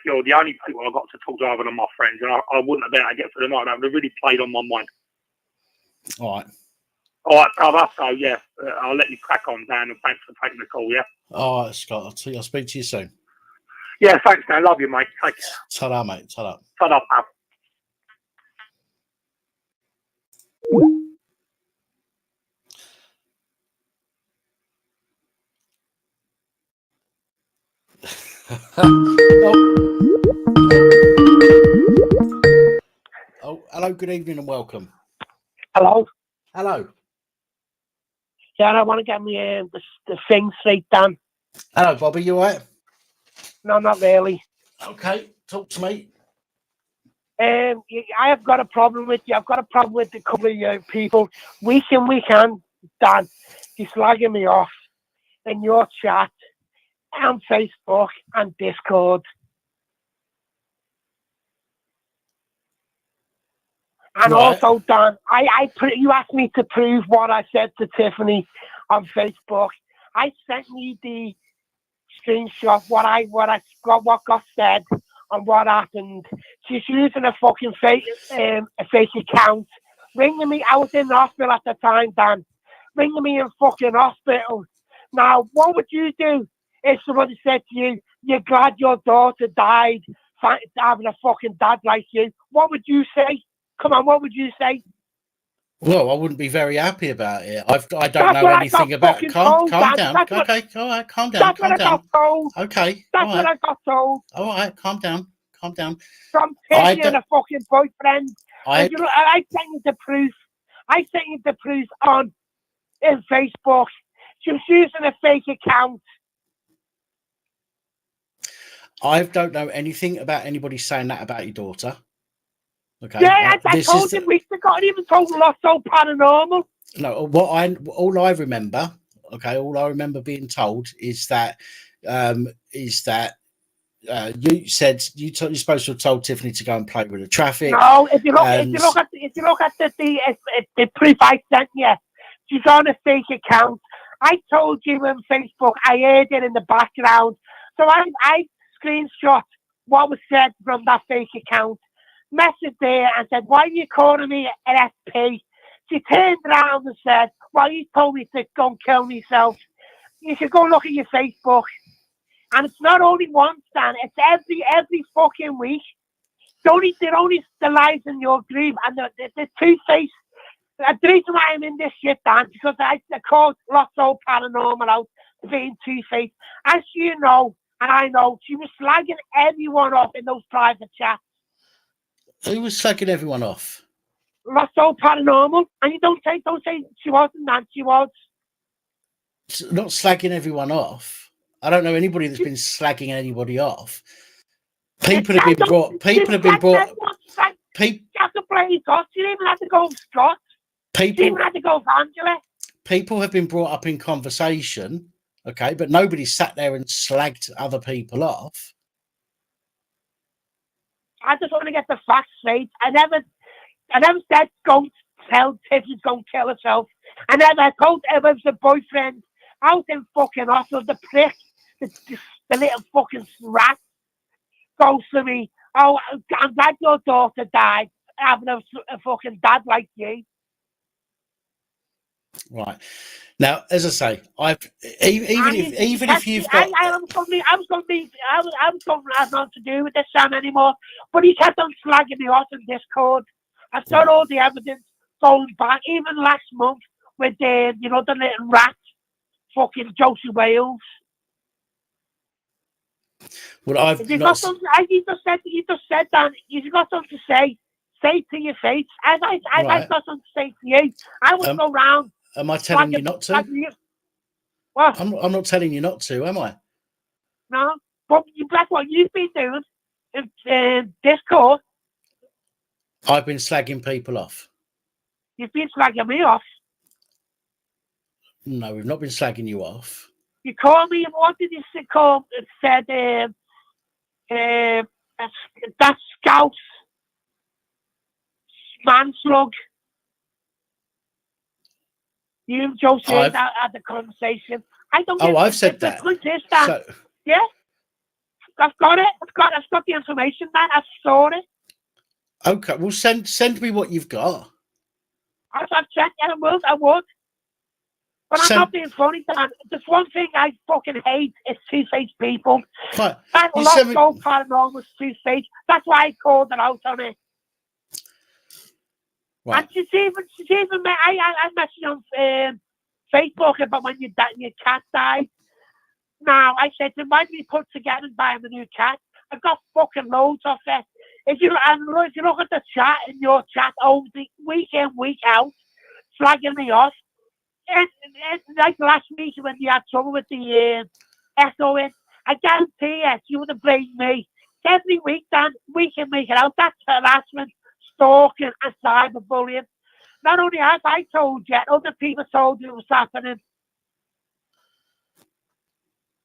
You're the only people I've got to talk to other than my friends, and I wouldn't have been able to get through the night. That would have really played on my mind. All right, brother. So yeah, I'll let you crack on, Dan, and thanks for taking the call. Yeah. All right, Scott. I'll speak to you soon. Yeah, thanks, Dan. Love you, mate. Take care. Ta-da, mate. Ta-da. Ta-da, pal. Oh, hello, good evening and welcome. Hello. Yeah, I want to get me the thing straight, Dan. Hello, Bobby, you all right? No, not really. Okay, talk to me. I have got a problem with you. I've got a problem with a couple of people. Week in, week on, Dan, you're slagging me off in your chat on Facebook and Discord. And right. Also, Dan, you asked me to prove what I said to Tiffany on Facebook. I sent you the screenshot what got said and what happened. She's using a fucking fake account, ringing me. I was in the hospital at the time, Dan. Ringing me in fucking hospital. Now, what would you do if somebody said to you, "You're glad your daughter died, having a fucking dad like you"? What would you say? Come on, what would you say? Well, I wouldn't be very happy about it. I don't know anything about it. Calm down. Okay, all right, calm down. That's what I got told. Okay, that's what I got told. All right, calm down. From Tiffany and a fucking boyfriend. I sent you the proof. I sent you the proof in Facebook. She was using a fake account. I don't know anything about anybody saying that about your daughter. Okay. Yeah, I told you weeks ago. I even told Lots So Paranormal. No, all I remember being told is that you said you're supposed to have told Tiffany to go and play with the traffic. No, if you look at the proof I sent you, she's on a fake account. I told you on Facebook. I heard it in the background, so I screenshot what was said from that fake account. Messaged there and said, "Why are you calling me an SP?" She turned around and said, "Well, you told me to go and kill myself. You should go look at your Facebook." And it's not only once, Dan, it's every fucking week. They're only the lies in your group, and the two-faced. The reason why I'm in this shit, Dan, because I called Lotto Paranormal out for being two-faced. As you know, and I know, she was slagging everyone off in those private chats. Who was slagging everyone off? Lotto Paranormal, and you don't say she wasn't, man. She was. Not slagging everyone off. I don't know anybody that's been slagging anybody off. People have been brought. People have been brought. People. She didn't even have to go with Scott. She didn't even have to go with Angela. People have been brought up in conversation, okay, but nobody sat there and slagged other people off. I just want to get the facts straight. I never said go tell Tiffany to go kill herself. I never told her it was a boyfriend out in fucking Oslo, the prick, the little fucking rat goes to me. "Oh, I'm glad your daughter died having a fucking dad like you." Right. Now, as I say, even if you've got, I was going to have nothing to do with this Sam anymore, but he kept on slagging me off in Discord. I saw all the evidence going back, even last month with the little rat, fucking Josie Wales. well, You just said that you got something to say to your face. I got something to say to you. I would go round. Am I telling you not to? What? I'm not telling you not to, am I? No, but that's what you've been doing in Discord. I've been slagging people off. You've been slagging me off. No, we've not been slagging you off. You call me, what did you say? It said, that Scout man slug. You and Josie had the conversation. I don't. I've said that. So, yeah, I've got it. I've got the information, man. I saw it. Okay, well, send me what you've got. I've checked, and I would. But I'm not being funny, Dan. There's one thing I fucking hate is two-faced people. Right. That Lotto Paranormal two-faced. That's why I called it out on it. Right. And she's even I messaged on Facebook about when your cat died. Now I said to him, "Why did we put together and buy him a new cat?" I've got fucking loads of it. If you look at the chat in your chat over the week in, week out, slagging me off. And like last week when you had trouble with the echoing, I guarantee you would have blamed me. Every week, Dan, week in, week out, that's harassment, stalking, and cyberbullying. Not only have I told you, other people told you it was happening.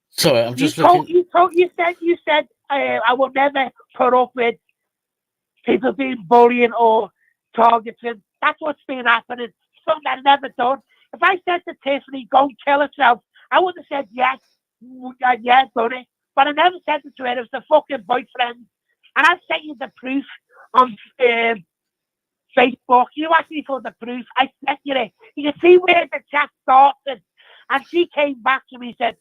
Sorry, I'm just looking. You said I will never put up with people being bullying or targeting. That's what's been happening. Something I've never done. If I said to Tiffany, "Go and kill herself," I would have said yes, done it. But I never said it to her. It was the fucking boyfriend. And I've sent you the proof on Facebook. You asked me for the proof. I sent you it. You can see where the chat started. And she came back to me and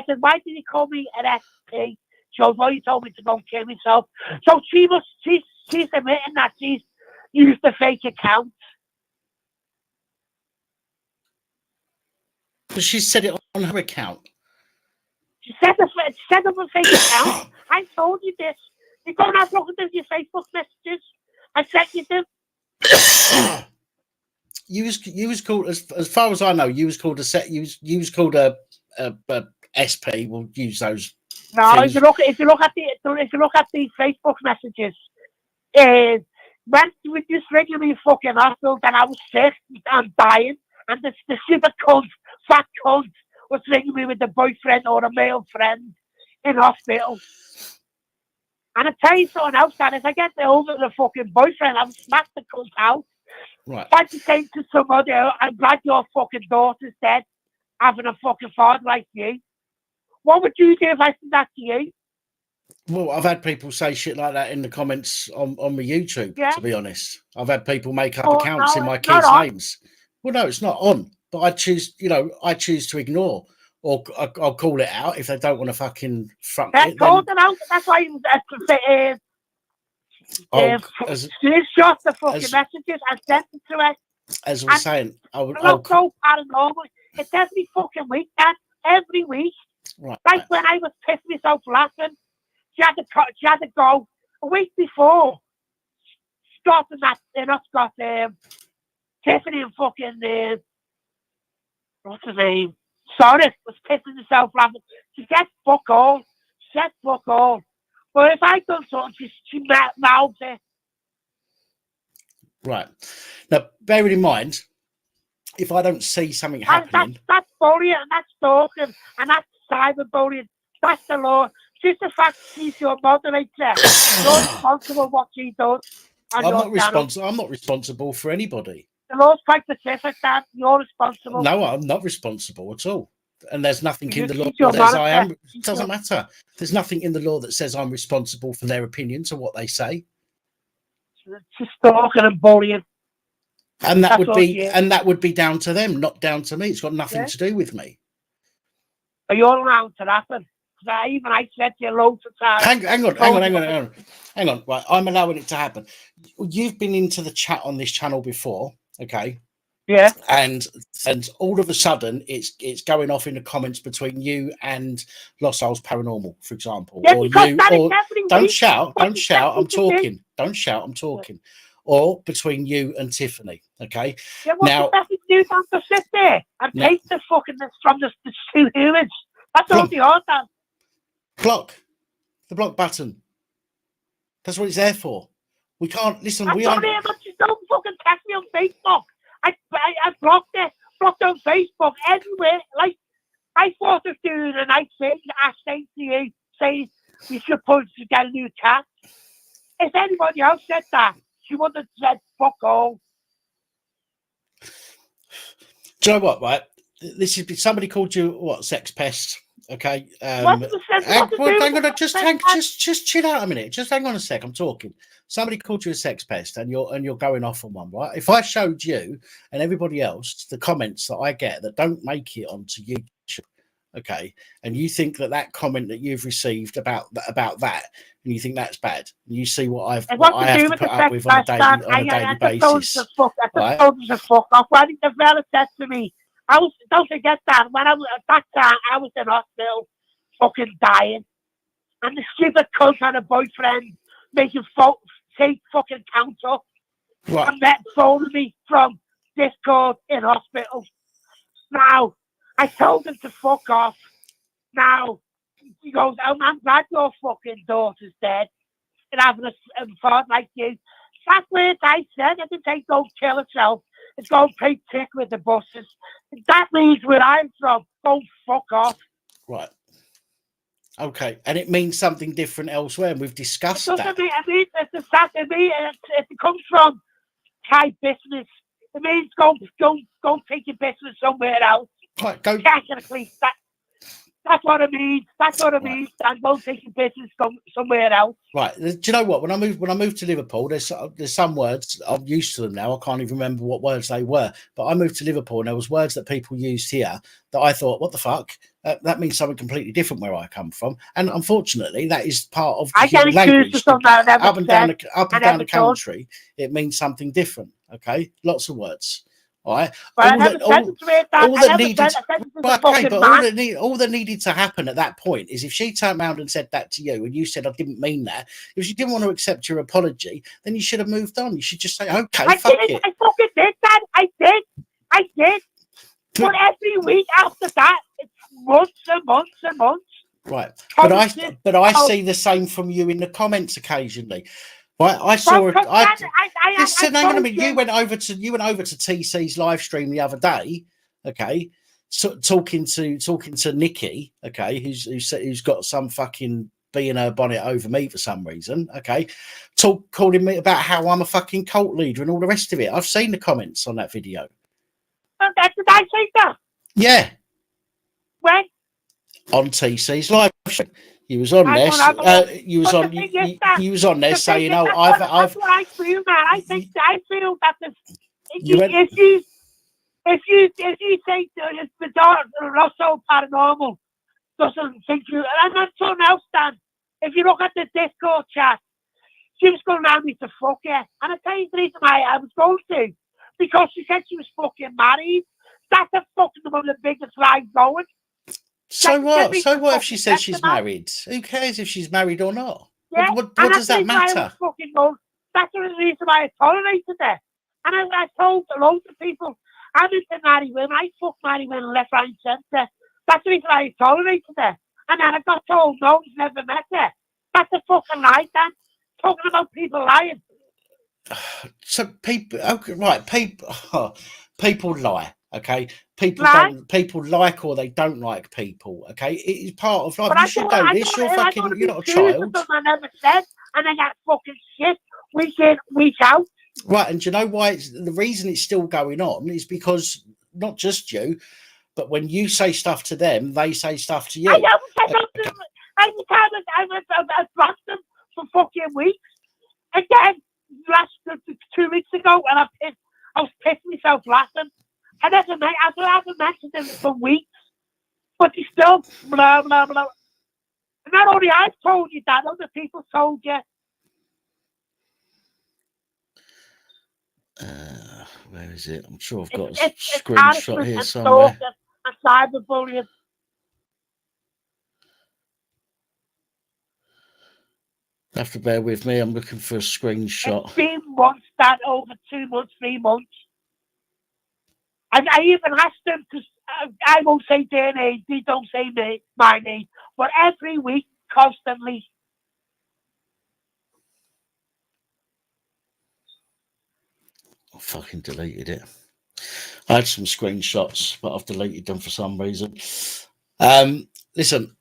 said, "Why did you call me an SP?" She goes, "Well, you told me to go and kill myself." So she's admitting that she's used the fake account. But she said it on her account. She set up a fake account. I told you this. You go and have a look at your Facebook messages. I sent you them. You was called, as far as I know, you was called a SP. We'll use those. No, things. if you look at the Facebook messages, when you were just ringing me fucking hospital, then I was sick and dying, and the super fat cunt was ringing me with a boyfriend or a male friend in hospital. And I tell you something else, Dan, if I get over the fucking boyfriend, I'll smack the cunt out. Right. If I just say to somebody, "I'm glad your fucking daughter's dead, having a fucking father like you," what would you do if I said that to you? Well, I've had people say shit like that in the comments on my YouTube, Yeah. to be honest. I've had people make up Oh, accounts no, in my it's not kids' on. names. Well, no, it's not on. But I choose, I choose to ignore, or I'll call it out if they don't want to fucking front That's it. told Then them out. That's why screenshot the fucking messages and sent it to her. as I was saying, I'm not so paranormal. It's every fucking week, Dad. Every week. Right. Like when I was pissing myself laughing, she had to go a week before. Starting that, us got Tiffany and fucking what's his name? Sorry, was pissing herself laughing. She said fuck all. She said fuck all. But if I done something, she mouths it. Right. Now, bearing in mind, if I don't see something happening, that's bullying, and that's stalking, and that's cyberbullying. That's the law. Just the fact she's your moderator, you're responsible for what she does. I'm not responsible. I'm not responsible for anybody. The law's quite specific, Dan. You're responsible. No, I'm not responsible at all. And there's nothing in the law that says I am. It doesn't matter. There's nothing in the law that says I'm responsible for their opinions or what they say. It's just stalking and bullying. And that would be down to them, not down to me. It's got nothing to do with me. Are you allowed to happen? Even I said to you loads of times. Hang on. Right, I'm allowing it to happen. You've been into the chat on this channel before, okay? Yeah. And all of a sudden, it's going off in the comments between you and Los Souls Paranormal, for example. Yeah, or because you, that or is don't week. shout, What don't shout. I'm talking. do? Don't shout. I'm talking. Or between you and Tiffany, okay? Yeah, what now, the best do Dan to sit there and take the fucking from the two humans? That's all the odd, Dan. Block the block button. That's what it's there for. We can't listen. I'm sorry, but just don't fucking text me on Facebook. I blocked it. Blocked on Facebook everywhere. Like I thought of doing a nice thing. I say to you, say you should put to get a new cat. If anybody else said that, she wouldn't have said fuck all. Do you know what? Right, this is somebody called you what? Sex pest. Okay. Hang on, just chill out a minute. Just hang on a sec. I'm talking. Somebody called you a sex pest, and you're going off on one, right? If I showed you and everybody else the comments that I get that don't make it onto YouTube, okay, and you think that comment that you've received about that, and you think that's bad, and you see what I have to put up with on a daily basis. I told them to fuck off. Why didn't the fella said to me? Don't forget that when I was at that time, I was in hospital, fucking dying, and the stupid cunt had a boyfriend making fake fucking count up, and met phoning me from Discord in hospital. Now I told him to fuck off. Now he goes, "Oh, I'm glad your fucking daughter's dead and having a thought like you." That's what I said. I didn't say don't kill herself. It's going to pay tick with the buses. That means where I'm from. Don't fuck off. Right. Okay. And it means something different elsewhere, and we've discussed that. It comes from high business. It means go take your business somewhere else. Right, go. Technically, that's what it means. That's what it means. And go take your business somewhere else. Right. Do you know what? When I moved to Liverpool, there's some words I'm used to them now. I can't even remember what words they were. But I moved to Liverpool, and there was words that people used here that I thought, what the fuck? That means something completely different where I come from. And unfortunately, that is part of the human language. Up and down the country, it means something different. Okay, lots of words. All right. All that needed to happen at that point is if she turned around and said that to you, and you said I didn't mean that. If you didn't want to accept your apology, then you should have moved on. You should just say, okay, fuck it. I fucking did, Dad. I did. But every week after that, it's months and months and months. Right. But I see the same from you in the comments occasionally. Right, I saw it. Listen, hang on a minute. You went over to TC's live stream the other day, okay? So, talking to Nikki, okay, who's got some fucking bee in her bonnet over me for some reason, okay? Calling me about how I'm a fucking cult leader and all the rest of it. I've seen the comments on that video. Did I say that? Yeah. When? On TC's live stream. You was on I there. don't have a You was But on. the thing is that You was on there the thing saying, is "Oh, that's what I feel, man. I feel that You went- if you say that the daughter not so paranormal doesn't think you, and that's something else, Dan. If you look at the Discord chat, she was going around me to fuck her, and I tell you the reason why I was going to, because she said she was fucking married. That's a fucking one of the biggest lies going. So what? So what if fucking she says text she's them out. married? Who cares if she's married or not? Yeah, What and does that that's the reason why I matter? was fucking going. That's the reason why I tolerated her. And I told loads of people, I'm into married women. I fuck married women left, right, and centre. That's the reason why I tolerated her. And then I got told, no, he's never met her. That's a fucking lie, Dan. Talking about people lying. So people, okay, right? People lie. Okay, people Lie? don't. People like or they don't like people. Okay, it is part of life. But You I should don't, know I this. don't, You're I fucking. don't You're be not a serious child, with something I never said. And I got fucking shit week in, week out. right? And do you know why? The reason it's still going on is because not just you, but when you say stuff to them, they say stuff to you. I haven't said nothing. Every time I blocked them for fucking weeks. Again, last 2 weeks ago, and I was pissing myself laughing. I haven't mentioned them for weeks, but they still blah blah blah. And not only I've told you that, other people told you. Where is it? I'm sure I've got a It's screenshot harassment here and somewhere. stalking and cyberbullying. Have to bear with me. I'm looking for a screenshot. It's been months, that over 2 months, 3 months. And I even asked them, because I won't say their name, they don't say my name, but every week, constantly. I fucking deleted it. I had some screenshots, but I've deleted them for some reason. Listen.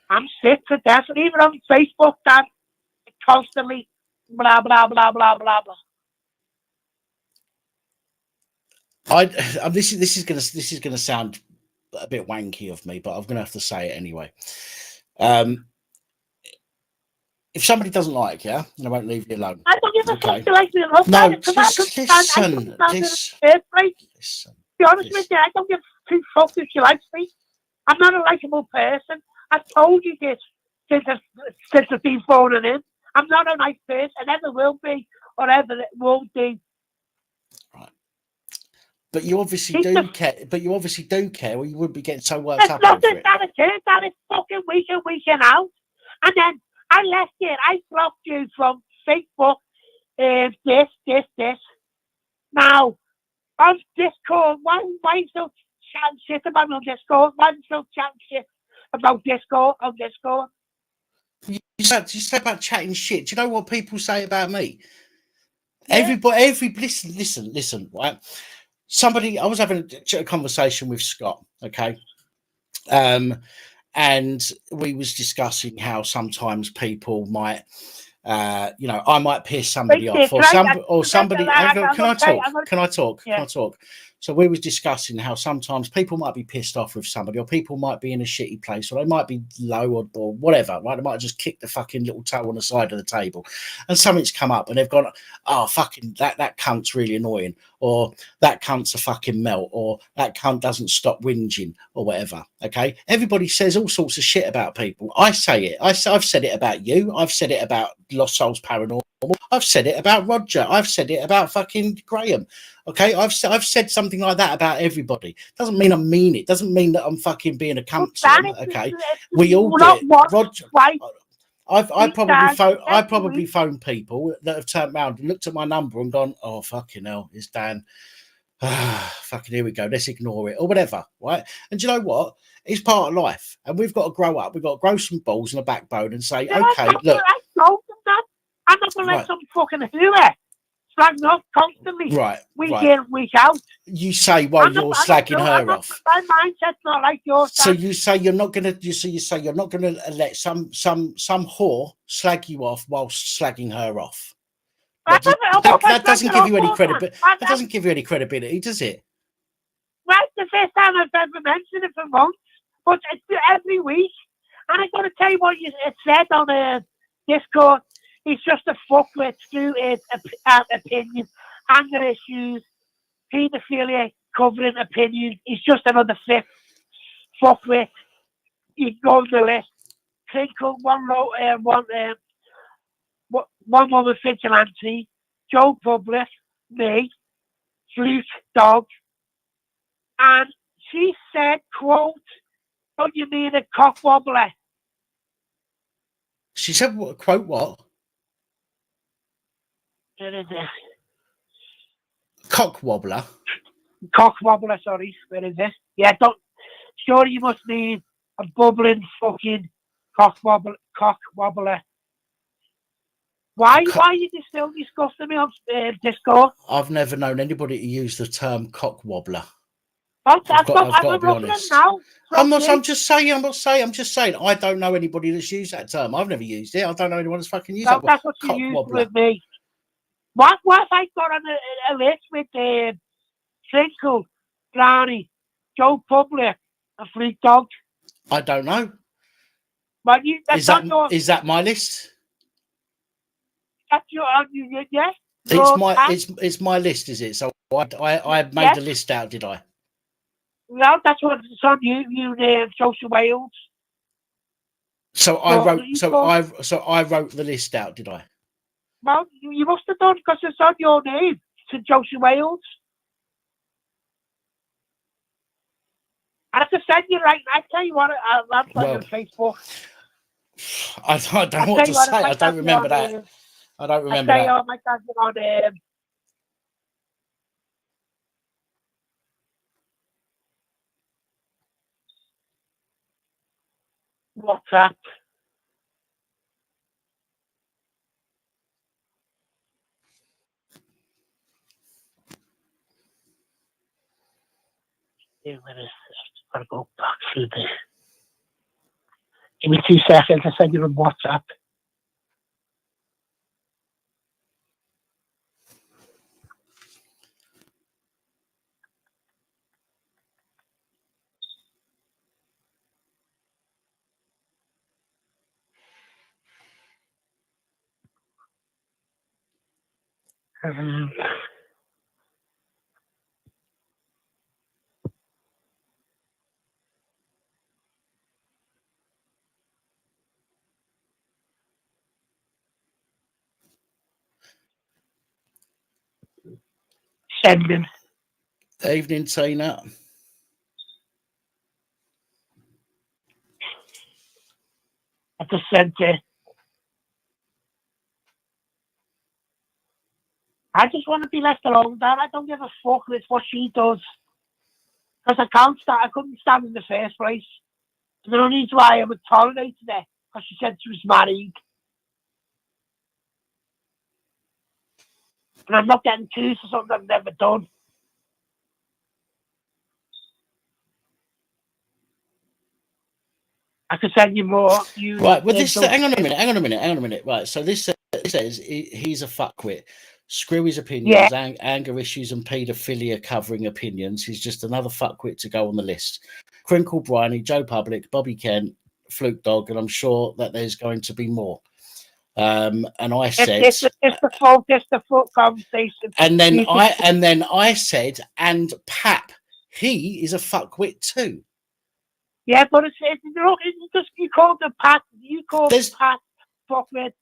I'm sick to death. And even on Facebook, that constantly blah, blah, blah, blah, blah, blah. This is gonna sound a bit wanky of me, but I'm gonna have to say it anyway. If somebody doesn't like you, then I won't leave you alone. I don't give a fuck Okay. to like me and love No, because just listen. To be honest with you, I don't give two fucks if she likes me. I'm not a likable person. I've told you this since I've been phoning in. I'm not a nice person. I never will be, or ever won't be. Right. But you obviously do care. But you obviously do care, or you wouldn't be getting so worked up over it. That is fucking week in, week in out. And then I left it. I blocked you from Facebook. This. Now, on Discord, why you still chatting shit about me on Discord? Why you still chatting shit about Discord on Discord? You said about chatting shit. Do you know what people say about me? Yeah. Listen, right? I was having a conversation with Scott, okay? And we was discussing how sometimes people might, I might piss somebody off, or somebody. Can I talk? Can I talk? So we was discussing how sometimes people might be pissed off with somebody, or people might be in a shitty place, or they might be low or whatever, right? They might have just kicked the fucking little toe on the side of the table, and something's come up, and they've gone, "Oh, fucking that cunt's really annoying," or "That cunt's a fucking melt," or "That cunt doesn't stop whinging," or whatever. Okay, everybody says all sorts of shit about people. I say it. I've said it about you. I've said it about Lost Souls Paranormal. I've said it about Roger. I've said it about fucking Graham. Okay, I've said something like that about everybody. Doesn't mean I mean it. Doesn't mean that I'm fucking being a cunt to them. Okay, we all do it. Roger, I probably phoned people that have turned around and looked at my number and gone, "Oh fucking hell, it's Dan. Fucking here we go. Let's ignore it or whatever." Right? And do you know what? It's part of life, and we've got to grow up. We've got to grow some balls and a backbone and say, "Okay, look." I'm not going to let some fucking hooer slag off constantly, week in, week out. You say, "Well, you're slagging her off." My mindset's not like yours. So you say you're not going to. So you say you're not going to let some whore slag you off whilst slagging her off. That doesn't give you any credibility. That doesn't give you any credibility, does it? Well, it's the first time I've ever mentioned it for months. but it's every week. And I'm going to tell you what it said on Discord. He's just a fuckwit through his opinion, anger issues, paedophilia, covering opinion. He's just another fifth fuckwit. You can go on the list. Crinkle, one woman vigilante, Joe Public, me, Flute Dog, and she said, quote, "Don't you mean a cock wobbler?" She said, what, quote what? Where is it? Cock wobbler. Cock wobbler, sorry. Where is it? Yeah, don't. Sure, you must mean a bubbling fucking cock wobbler. Why are you still discussing me on Discord? I've never known anybody to use the term cock wobbler. I've got to I'm be looking at honest. now. I'm just saying. I don't know anybody that's used that term. I've never used it. I don't know anyone that's fucking used that. That's what you used with me. What have I got on a list with Trinkle, Brownie, Joe Public, and Fleet Dog? I don't know. But Is that my list? That's your yeah. It's my list, is it? So I made the list out, did I? No, that's what it's on you Social Wales. So I wrote the list out, did I? Well, you must have done because it's on your name. It's Joseph Wales. And I can send you right. I tell you what, I'll put it on Facebook. I don't know what to say. I don't remember that. I don't remember that. Oh my God, you're on WhatsApp. I'll go back through this. Give me 2 seconds. I send you on WhatsApp. Sending. Evening, Tina. I just sent it. I just want to be left alone, Dad. I don't give a fuck with what she does. Because I couldn't stand in the first place. And the only reason why I would tolerate her, because she said she was married. And I'm not getting accused of something I've never done. I could send you more. Right, well, hang on a minute. Right, so this says he's a fuckwit. Screw his opinions, anger issues, and paedophilia covering opinions. He's just another fuckwit to go on the list. Crinkle Briney, Joe Public, Bobby Kent, Fluke Dog, and I'm sure that there's going to be more. And I said, it's the full conversation. And then I said, and Pap, he is a fuckwit too. Yeah, but it's just you called the Pat. You called Pat fuckwit.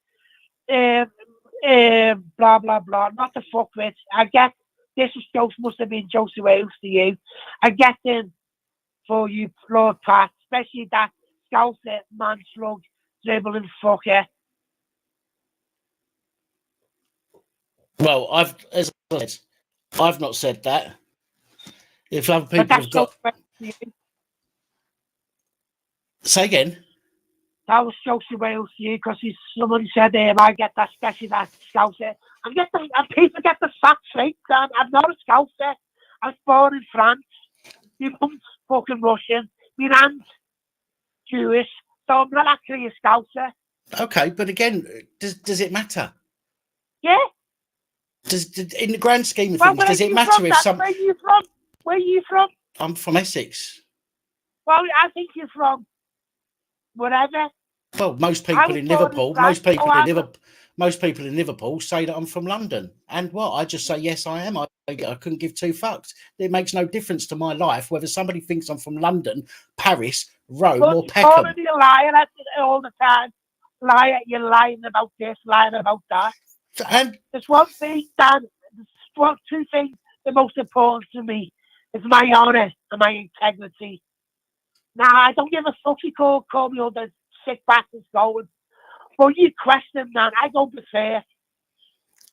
Blah blah blah. Not the fuckwit. I get this is must have been Joseph Wales to you. I get in for you, Lord Pat, especially that scouser man slug dribbling fucker. Well, as I said, I've not said that. If other people have got. Say again. That was Joseph Wales to you because somebody said, I get that, especially that scouser. And people get the facts right. I'm not a scouser. I was born in France. My mum's fucking Russian. My aunt's Jewish. So I'm not actually a scouser. Okay, but again, does it matter? Yeah. In the grand scheme of things, does it matter if some? Where are you from? I'm from Essex. Well, I think you're from whatever. Well, most I people was in born in Liverpool, Glasgow. most people in Liverpool say that I'm from London. And what? I just say, yes, I am. I couldn't give two fucks. It makes no difference to my life whether somebody thinks I'm from London, Paris, Rome, But or you're Peckham. calling me a liar all the time. Liar, you're lying about this, lying about that. And There's one thing, Dan. There's two things the most important to me. Is my honour and my integrity. Now, I don't give a fuck you call me all the sick bastards going. But you question, man. I don't prefer.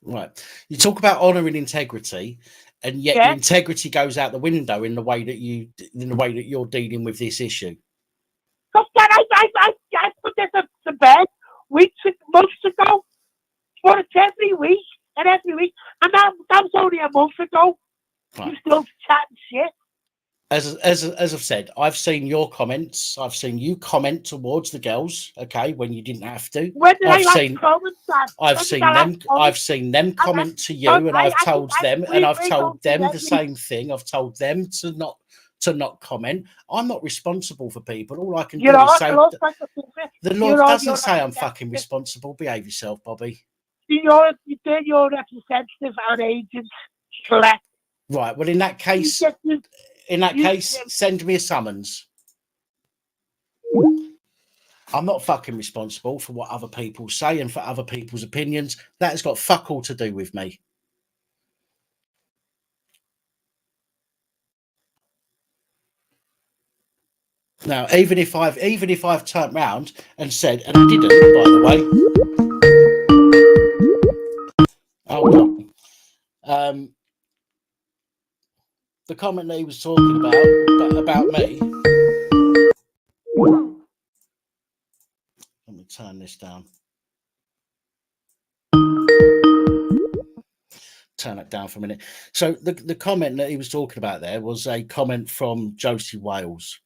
right, you talk about honour and integrity, and yet Yeah. your integrity goes out the window in the way that you're dealing with this issue. Because then I put this to bed months ago. But it's every week. And that was only a month ago. Right. You still chatting shit. As I've said, I've seen your comments. I've seen you comment towards the girls. Okay, when you didn't have to. When did I like comments, Dan? I've seen them comment to you, and I've told them the same thing. I've told them to not comment. I'm not responsible for people. All I can do is say the Lord doesn't say I'm fucking responsible. Behave yourself, Bobby. You're representative and agent. Select. Right. Well, in that case, send me a summons. I'm not fucking responsible for what other people say and for other people's opinions. That has got fuck all to do with me. Now, even if I've turned round and said, and I didn't, by the way. Hold on. The comment that he was talking about me. Let me turn this down. Turn it down for a minute. So the comment that he was talking about there was a comment from Josie Wales.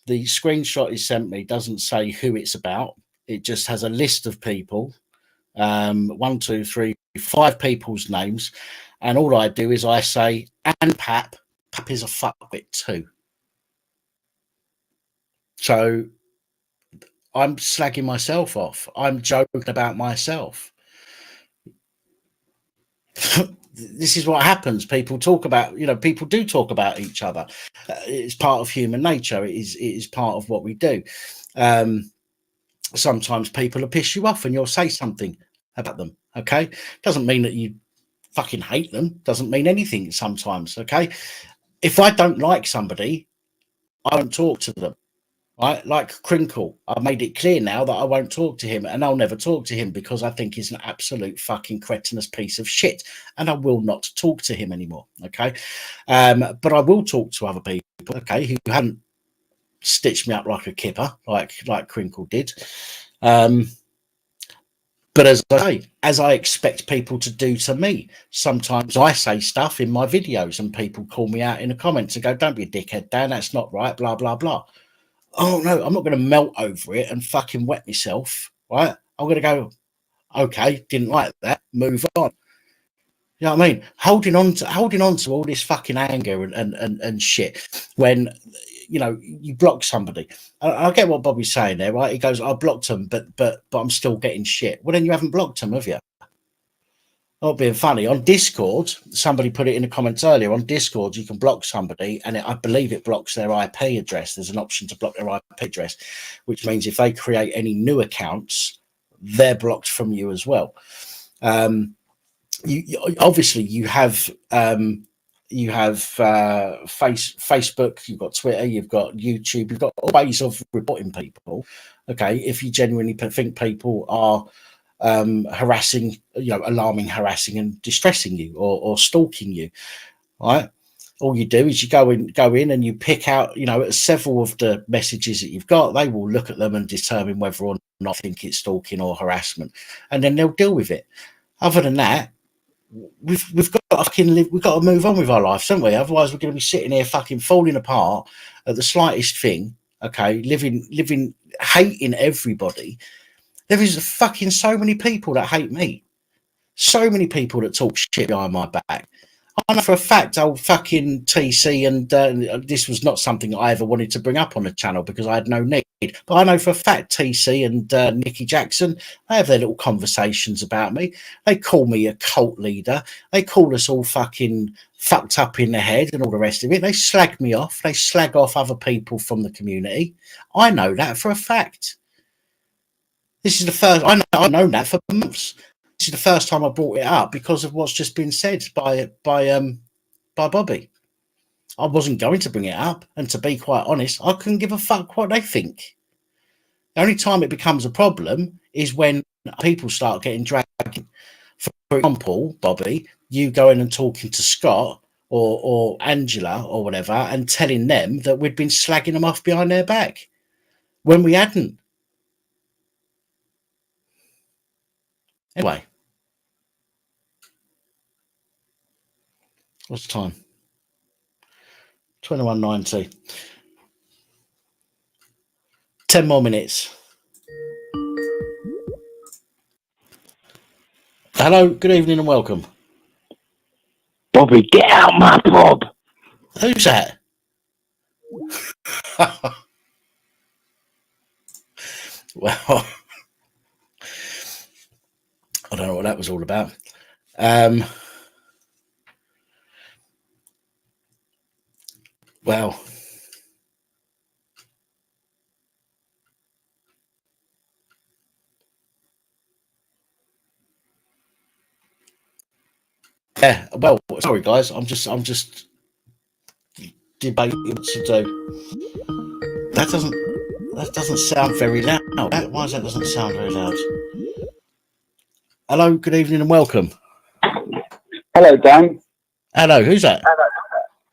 The screenshot he sent me doesn't say who it's about. It just has a list of people. 1, 2, 3, 5 people's names. And all I do is I say, and Pap is a fuckwit too. So I'm slagging myself off. I'm joking about myself. This is what happens. People talk about, people do talk about each other. It's part of human nature. It is part of what we do. Sometimes people will piss you off and you'll say something about them. Okay. Doesn't mean that you fucking hate them. Doesn't mean anything sometimes. Okay. If I don't like somebody, I won't talk to them. Right? Like Crinkle, I've made it clear now that I won't talk to him, and I'll never talk to him because I think he's an absolute fucking cretinous piece of shit, and I will not talk to him anymore. Okay, but I will talk to other people. Okay, who haven't stitched me up like a kipper, like Crinkle did. But as I expect people to do to me, sometimes I say stuff in my videos, and people call me out in the comments and go, "Don't be a dickhead, Dan. That's not right." Blah blah blah. Oh no, I'm not going to melt over it and fucking wet myself, right? I'm going to go, okay, didn't like that, move on. You know what I mean? Holding on to all this fucking anger and shit when you block somebody. I get what Bobby's saying there, right? He goes, I blocked them, but I'm still getting shit. Well, then you haven't blocked them, have you? Not being funny. On Discord, somebody put it in the comments earlier. On Discord, you can block somebody, and I believe it blocks their IP address. There's an option to block their IP address, which means if they create any new accounts, they're blocked from you as well. You obviously have Facebook, you've got Twitter, you've got YouTube, you've got all ways of reporting people. Okay, if you genuinely think people are harassing, alarming, harassing and distressing you or stalking you, right? All you do is you go in and you pick out, several of the messages that you've got. They will look at them and determine whether or not think it's stalking or harassment, and then they'll deal with it. Other than that, we've got to move on with our lives, haven't we? Otherwise, we're going to be sitting here fucking falling apart at the slightest thing. Okay, living, hating everybody. There is fucking so many people that hate me. So many people that talk shit behind my back. I know for a fact old fucking TC, and this was not something I ever wanted to bring up on the channel because I had no need, but I know for a fact TC and Nicky Jackson, they have their little conversations about me. They call me a cult leader. They call us all fucking fucked up in the head and all the rest of it. They slag me off. They slag off other people from the community. I know that for a fact. This is the first, I've known that for months. This is the first time I brought it up because of what's just been said by Bobby. I wasn't going to bring it up, and to be quite honest, I couldn't give a fuck what they think. The only time it becomes a problem is when people start getting dragged. For example, Bobby, you going and talking to Scott or Angela or whatever and telling them that we'd been slagging them off behind their back when we hadn't. Anyway, what's the time? 21:90. 10 more minutes. Hello, good evening and welcome. Bobby, get out my pub. Who's that? Well, I don't know what that was all about. Well, yeah. Well, sorry guys, I'm just debating what to do. That doesn't sound very loud. Why does that doesn't sound very loud? Hello, good evening and welcome. Hello, Dan. Hello, who's that?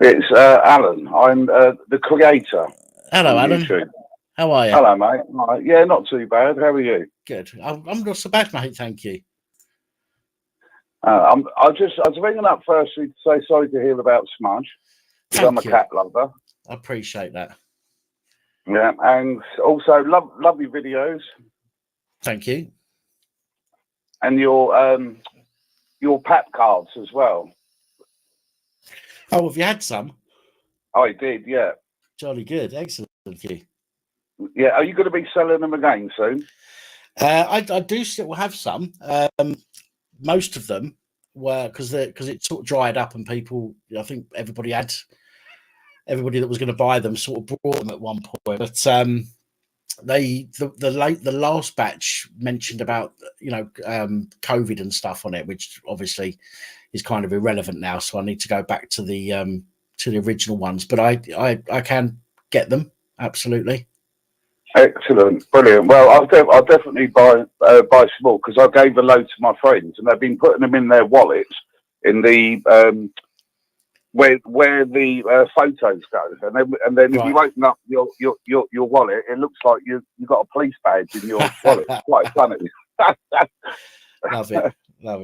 It's Alan. I'm the creator. Hello, on Alan. YouTube. How are you? Hello, mate. Right. Yeah, not too bad. How are you? Good. I'm not so bad, mate. Thank you. I was ringing up firstly to say sorry to hear about Smudge. Because I'm a cat lover. I appreciate that. Yeah, and also lovely videos. Thank you. And your pap cards as well. Oh, have you had some? I did, yeah. Jolly good. Excellent. Thank you. Yeah, are you going to be selling them again soon? I do still have some. Most of them were because it sort of dried up and people, I think everybody that was going to buy them sort of brought them at one point. But the last batch mentioned about COVID and stuff on it, which obviously is kind of irrelevant now. So I need to go back to the original ones. But I can get them, absolutely. Excellent, brilliant. Well, I'll definitely buy some more because I gave a load to my friends and they've been putting them in their wallets in the where the photos go, and then if you open up your wallet, it looks like you've got a police badge in your wallet. It's quite funny. Love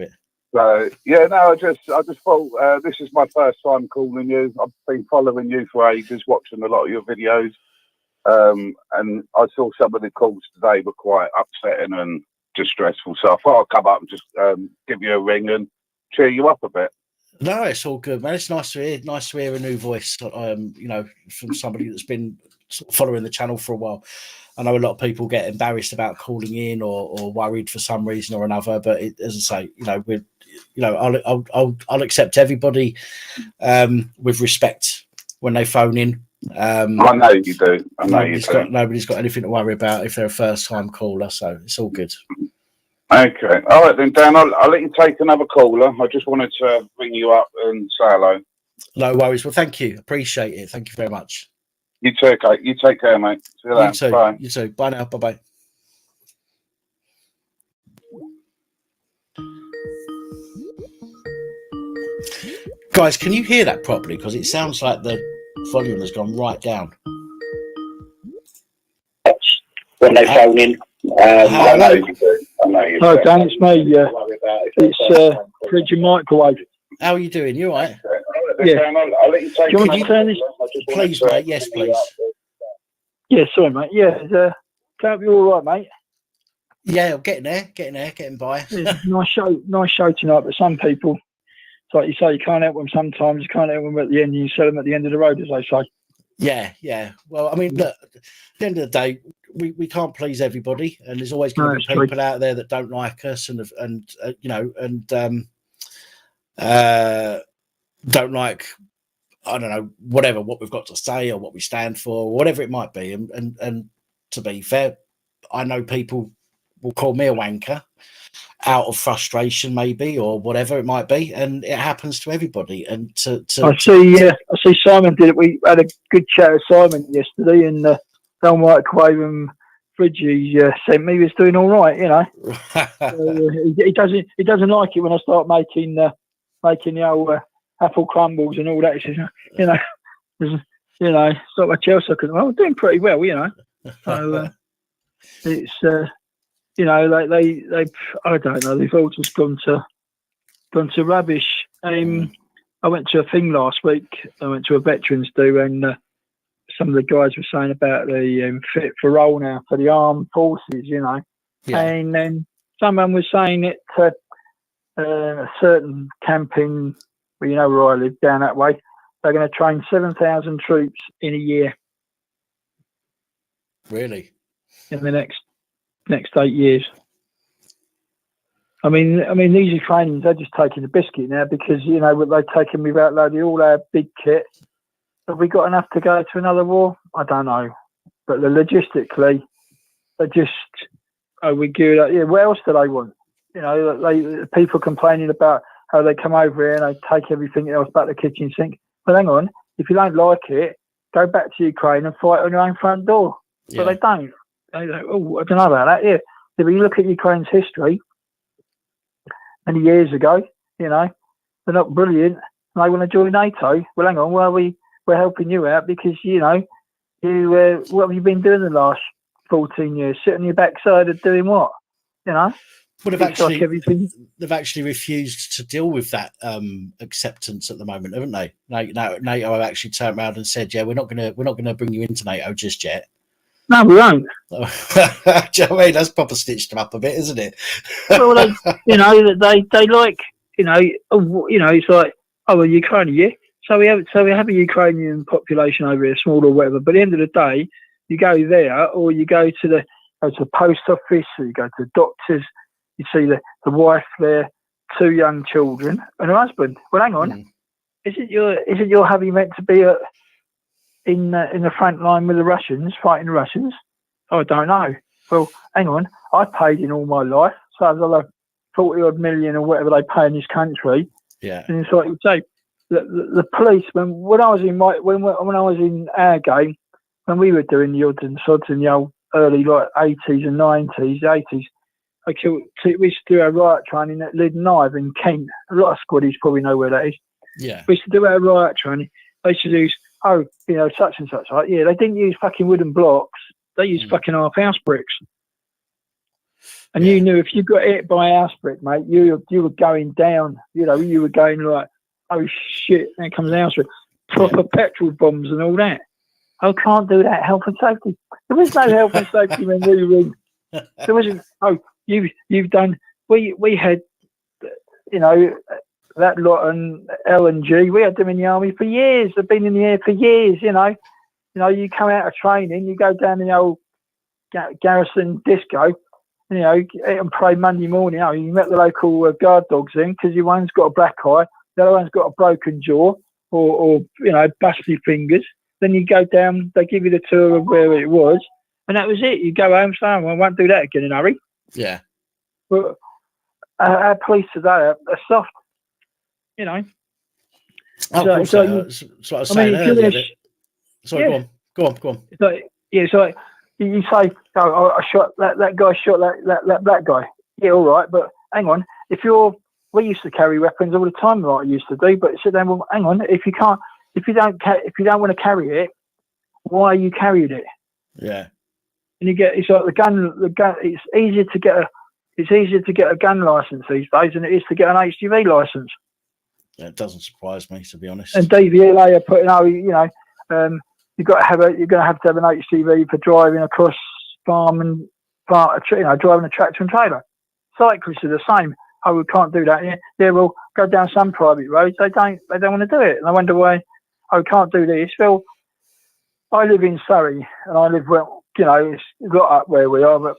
it. So yeah, no, I just thought this is my first time calling you. I've been following you for ages, watching a lot of your videos. And I saw some of the calls today were quite upsetting and distressful. So I thought I'd come up and just give you a ring and cheer you up a bit. No, it's all good, man. It's nice to hear a new voice, from somebody that's been sort of following the channel for a while. I know a lot of people get embarrassed about calling in or worried for some reason or another, but as I say, I'll accept everybody with respect when they phone in. I know you do. Nobody's got anything to worry about if they're a first-time caller, so it's all good. Okay, all right then, Dan. I'll let you take another caller. I just wanted to ring you up and say hello. No worries. Well, thank you. Appreciate it. Thank you very much. You too. Okay. You take care, mate. See you later. You too. Bye. You too. Bye now. Bye bye. Guys, can you hear that properly? Because it sounds like the volume has gone right down. When they phone in. I know you do. Hi, Dan, it's me. It's Fridge and Microwave. How are you doing? You all right? Yeah. I'll let you take. Do you want me to turn this? Please, mate. Yes, please. Yeah, sorry, mate. Yeah, can't be all right, mate. Yeah, I'm getting by. Yeah, nice show tonight, but some people it's like you say, you can't help them sometimes. You can't help them at the end. You sell them at the end of the road, as they say. Yeah. Well, I mean, look, at the end of the day, we can't please everybody, and there's always going to be people out there that don't like us, and don't like, I don't know, what we've got to say or what we stand for, or whatever it might be. And to be fair, I know people will call me a wanker out of frustration, maybe, or whatever it might be, and it happens to everybody. And I see Simon did it. We had a good chat with Simon yesterday, and the microwave and fridge he sent me was doing all right, you know. He doesn't like it when I start making the old apple crumbles and all that. He says, you know, it's like my Chelsea. Well, I'm doing pretty well, you know. So it's you know, they I don't know, they've all just gone to rubbish. I went to a thing last week. I went to a veterans do, and some of the guys were saying about the fit for role now for the armed forces, you know. Yeah. And then someone was saying it to a certain camping, well, you know where I live, down that way, they're going to train 7,000 troops in a year. Really? In the next 8 years. I mean, these Ukrainians, they're just taking the biscuit now because, you know, they've taken without loading all our big kit. Have we got enough to go to another war? I don't know. But logistically, they just, we geared up. Yeah, what else do they want? You know, people complaining about how they come over here and they take everything else back to the kitchen sink. But hang on, if you don't like it, go back to Ukraine and fight on your own front door. Yeah. But they don't. They go, oh, I don't know about that. Yeah. If you look at Ukraine's history, many years ago, you know, they're not brilliant. They want to join NATO. Well, hang on, we're helping you out because, you know, what have you been doing the last 14 years? Sitting on your backside and doing what? You know? Well, they've actually refused to deal with that acceptance at the moment, haven't they? NATO have actually turned around and said, "Yeah, we're not gonna bring you into NATO just yet." No, we won't. Do you know what I mean? That's proper stitched them up a bit, isn't it? Well, they like, you know, it's like, oh, well, Ukraine, yeah. So we have a Ukrainian population over here, small or whatever. But at the end of the day, you go there, or you go to the post office, or you go to the doctors. You see the wife there, 2 young children, and her husband. Well, hang on, isn't your hubby meant to be in the front line with the Russians, fighting the Russians? Oh, I don't know. Well, hang on, I paid in all my life, so I've got like 40 odd million or whatever they pay in this country. Yeah, and it's like you say, the police when I was in our game, when we were doing the odds and sods in the old early like 80s and 90s, 80s. We used to do our riot training at Lydd Knive in Kent. A lot of squaddies probably know where that is. Yeah. We used to do our riot training. They used to use, such and such. Right? Yeah, they didn't use fucking wooden blocks. They used fucking half-house bricks. And you knew if you got hit by a house brick, mate, you were going down. You know, you were going like, oh shit, there comes a house brick. Proper petrol bombs and all that. I can't do that. Health and safety. There was no health and safety when we were in. There wasn't. Oh, you've done. We had, you know, that lot and LNG. We had them in the army for years. They've been in the air for years. You know, you come out of training, you go down the old garrison disco, you know, eat and pray Monday morning. Oh, you met the local guard dogs in because your one's got a black eye, the other one's got a broken jaw, or you know, busty fingers. Then you go down, they give you the tour of where it was, and that was it. You go home, say, well, I won't do that again in a hurry. Yeah. But our police today are soft, you know. Oh, that's what I was saying earlier. Sorry, go on. It's like you say, oh, I shot that guy, shot that black guy. Yeah, all right, but hang on. We used to carry weapons all the time, like I used to do. But sit down, well, hang on. If you don't want to carry it, why are you carrying it? Yeah. And it's like the gun. It's easier to get a gun license these days than it is to get an HGV license. Yeah, it doesn't surprise me, to be honest. And DVLA are putting out, you know, you're going to have to have an HGV for driving across farm, you know, driving a tractor and trailer. Cyclists are the same. oh, we can't do that. Yeah, well, go down some private roads. They don't want to do it. And I wonder why, oh, we can't do this. Well, I live in Surrey, and I live, well, it's got up where we are, but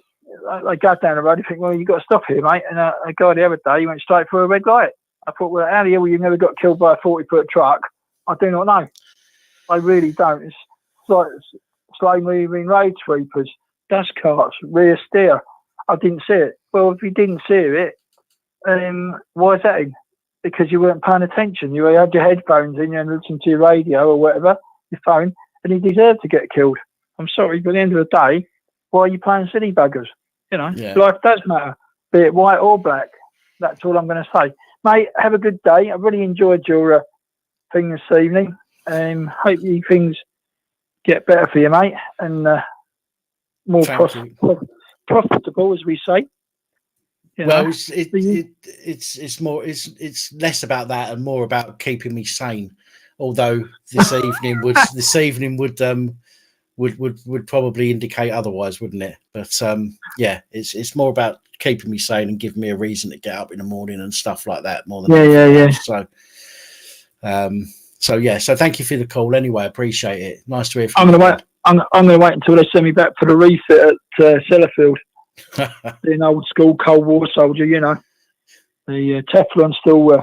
I go down the road and think, well, you've got to stop here, mate. And a guy the other day, he went straight for a red light. I thought, well, how the hell you never got killed by a 40-foot truck? I do not know. I really don't. It's like slow-moving road sweepers, dust carts, rear steer. I didn't see it. Well, if you didn't see it, why is that? Because you weren't paying attention. You had your headphones in and listened to your radio or whatever, your phone, and you deserve to get killed. I'm sorry, but at the end of the day, why are you playing silly buggers? Life does matter, be it white or black. That's all I'm going to say. Mate, have a good day. I really enjoyed your thing this evening. Hope things get better for you, mate, and more profitable, as we say. Well, it's less about that and more about keeping me sane. Although this evening would probably indicate otherwise, wouldn't it? But it's more about keeping me sane and giving me a reason to get up in the morning and stuff like that more than anything else. So thank you for the call anyway. I appreciate it. Nice to hear from you. I'm gonna wait until they send me back for the refit at Sellafield. An old school Cold War soldier, the Teflon's still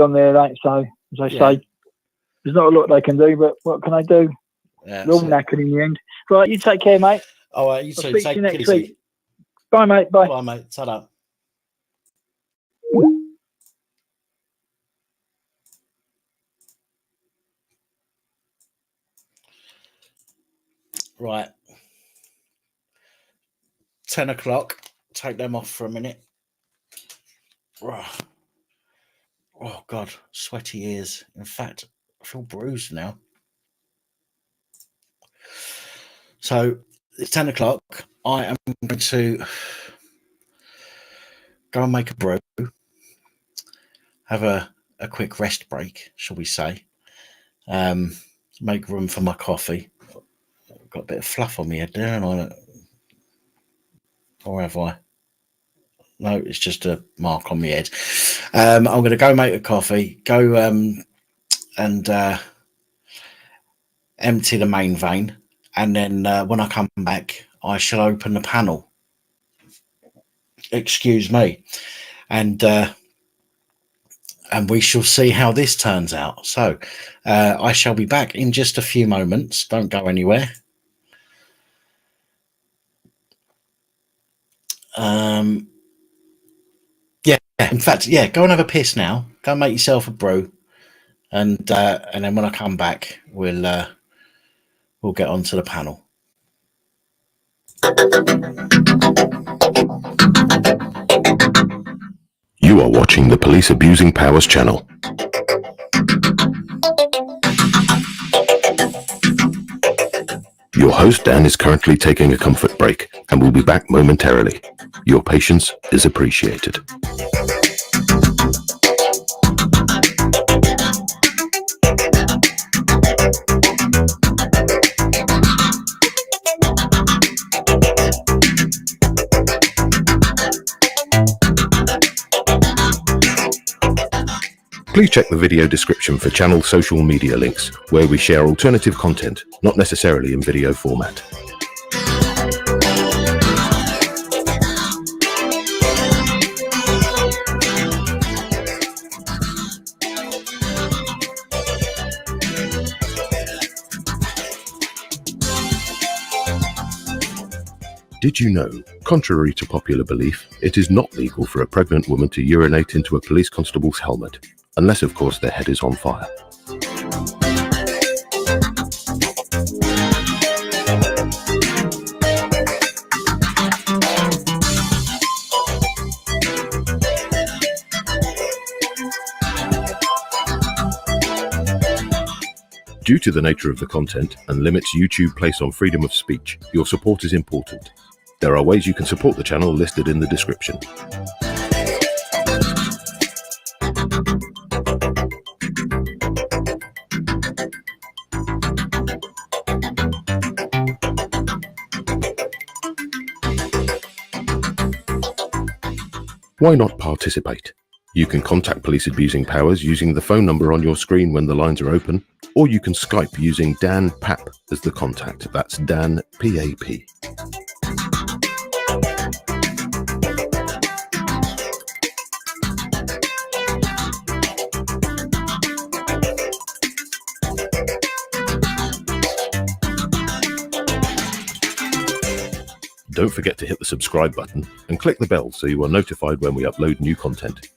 on there, so as I say, there's not a lot they can do, but what can I do? They're all knackered in the end. Right, you take care, mate. All right, you too. I'll speak to you next week. Bye, mate. Bye. Bye, mate. Ta-da. Right. 10 o'clock. Take them off for a minute. Oh, God. Sweaty ears. In fact, I feel bruised now. So it's 10 o'clock. I am going to go and make a brew. Have a quick rest break, shall we say. Make room for my coffee. I've got a bit of fluff on my head there, and or have I? No, it's just a mark on my head. I'm going to go make a coffee, go and empty the main vein, and then when I come back, I shall open the panel. Excuse me, and we shall see how this turns out. So I shall be back in just a few moments. Don't go anywhere. In fact, go and have a piss now. Go and make yourself a brew, and then when I come back, we'll get onto the panel. You are watching the Police Abusing Powers channel. Your host Dan is currently taking a comfort break and will be back momentarily. Your patience is appreciated. Please check the video description for channel social media links, where we share alternative content, not necessarily in video format. Did you know, contrary to popular belief, it is not legal for a pregnant woman to urinate into a police constable's helmet, unless of course their head is on fire. Due to the nature of the content and limits YouTube place on freedom of speech, your support is important. There are ways you can support the channel listed in the description. Why not participate? You can contact police abusing powers using the phone number on your screen when the lines are open, or you can Skype using Dan Pap as the contact. That's Dan P-A-P. Don't forget to hit the subscribe button and click the bell so you are notified when we upload new content.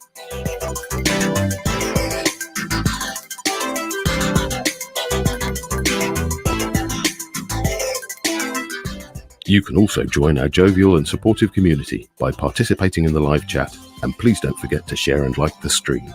You can also join our jovial and supportive community by participating in the live chat, and please don't forget to share and like the stream.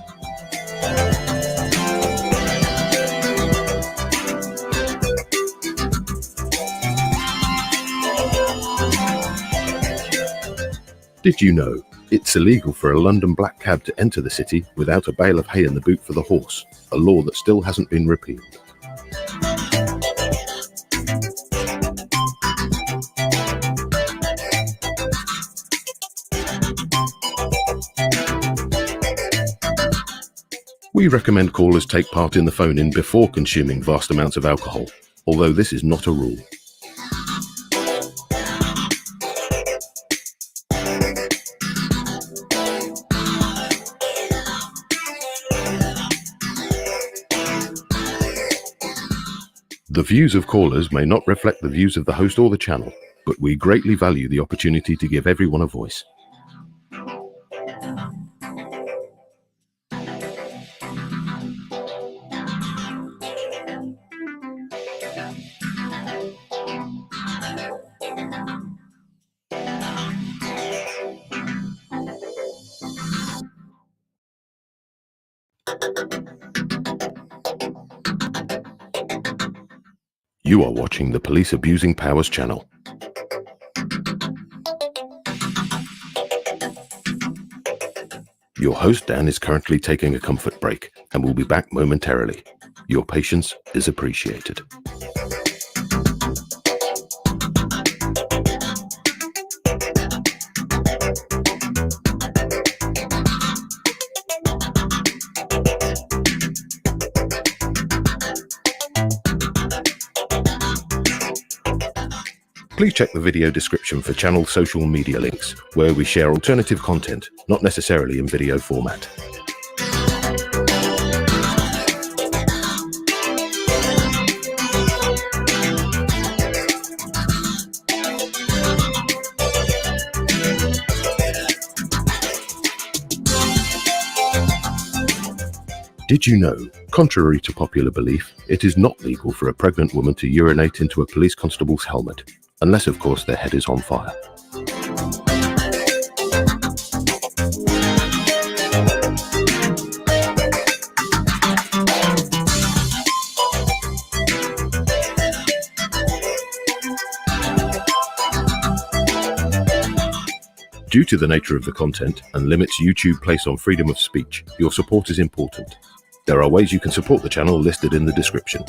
Did you know it's illegal for a London black cab to enter the city without a bale of hay in the boot for the horse, a law that still hasn't been repealed? We recommend callers take part in the phone-in before consuming vast amounts of alcohol, although this is not a rule. The views of callers may not reflect the views of the host or the channel, but we greatly value the opportunity to give everyone a voice. You are watching the Police Abusing Powers channel. Your host Dan is currently taking a comfort break and will be back momentarily. Your patience is appreciated. Please check the video description for channel social media links, where we share alternative content, not necessarily in video format. Did you know, contrary to popular belief, it is not legal for a pregnant woman to urinate into a police constable's helmet, unless of course their head is on fire. Due to the nature of the content and limits YouTube place on freedom of speech, your support is important. There are ways you can support the channel listed in the description.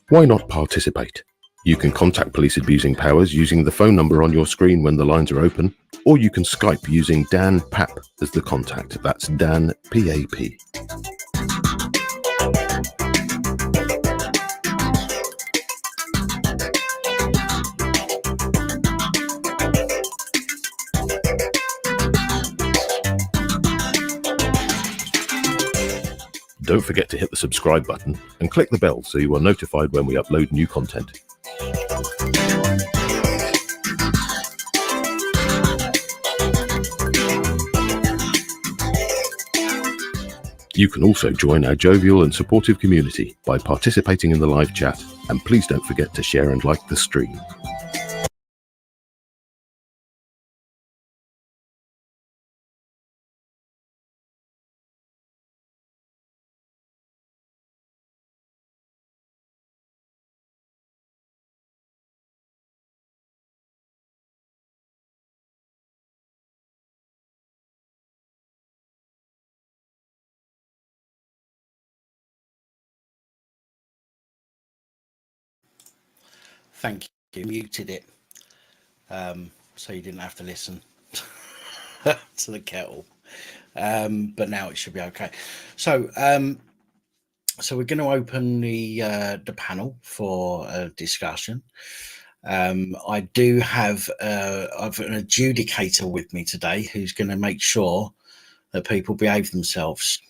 Why not participate? You can contact police abusing powers using the phone number on your screen when the lines are open, or you can Skype using Dan Pap as the contact. That's Dan P-A-P. Don't forget to hit the subscribe button and click the bell so you are notified when we upload new content. You can also join our jovial and supportive community by participating in the live chat, and please don't forget to share and like the stream. Thank you. Muted it, so you didn't have to listen to the kettle. But now it should be okay. So, so we're going to open the panel for a discussion. I do have I've an adjudicator with me today who's going to make sure that people behave themselves.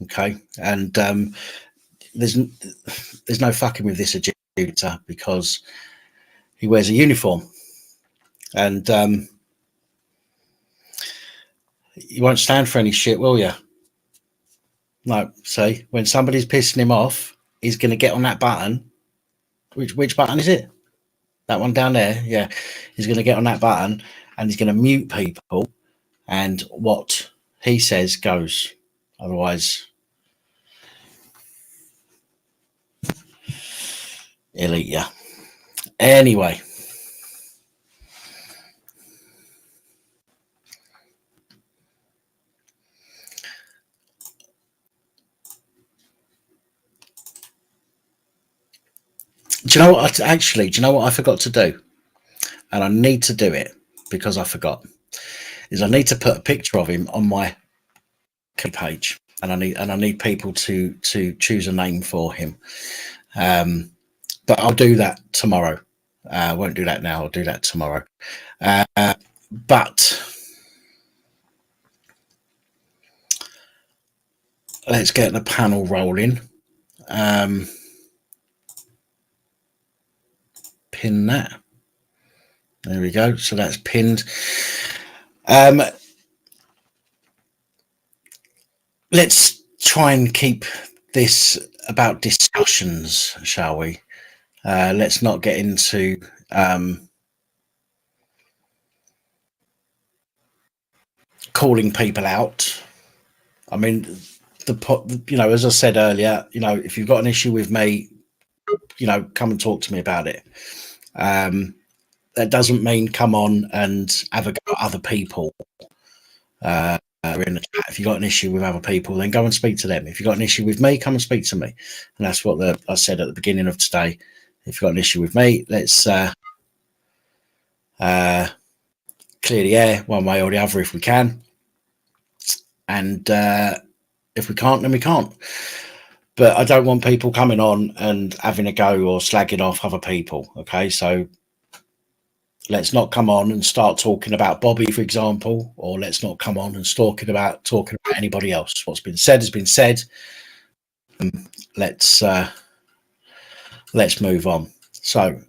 Okay, and there's no fucking with this adjudicator because he wears a uniform, and you won't stand for any shit, will you? No. See, when somebody's pissing him off, he's going to get on that button. Which button is it? That one down there. Yeah, he's going to get on that button and he's going to mute people, and what he says goes. Otherwise, he'll eat you. Anyway. Do you know what? Do you know what I forgot to do? And I need to do it because I forgot. Is I need to put a picture of him on my page, and I need people to choose a name for him. But I'll do that tomorrow. I won't do that now. I'll do that tomorrow. But let's get the panel rolling. Pin that. There we go. So that's pinned. Let's try and keep this about discussions, shall we? Let's not get into calling people out. I mean, as I said earlier, if you've got an issue with me, come and talk to me about it. That doesn't mean come on and have a go at other people. In the chat. If you've got an issue with other people, then go and speak to them. If you've got an issue with me, come and speak to me. And that's what I said at the beginning of today. If you've got an issue with me, let's clear the air one way or the other if we can. And if we can't, then we can't. But I don't want people coming on and having a go or slagging off other people. Okay, so let's not come on and start talking about Bobby, for example, or let's not come on and talking about anybody else. What's been said has been said. Let's move on. So,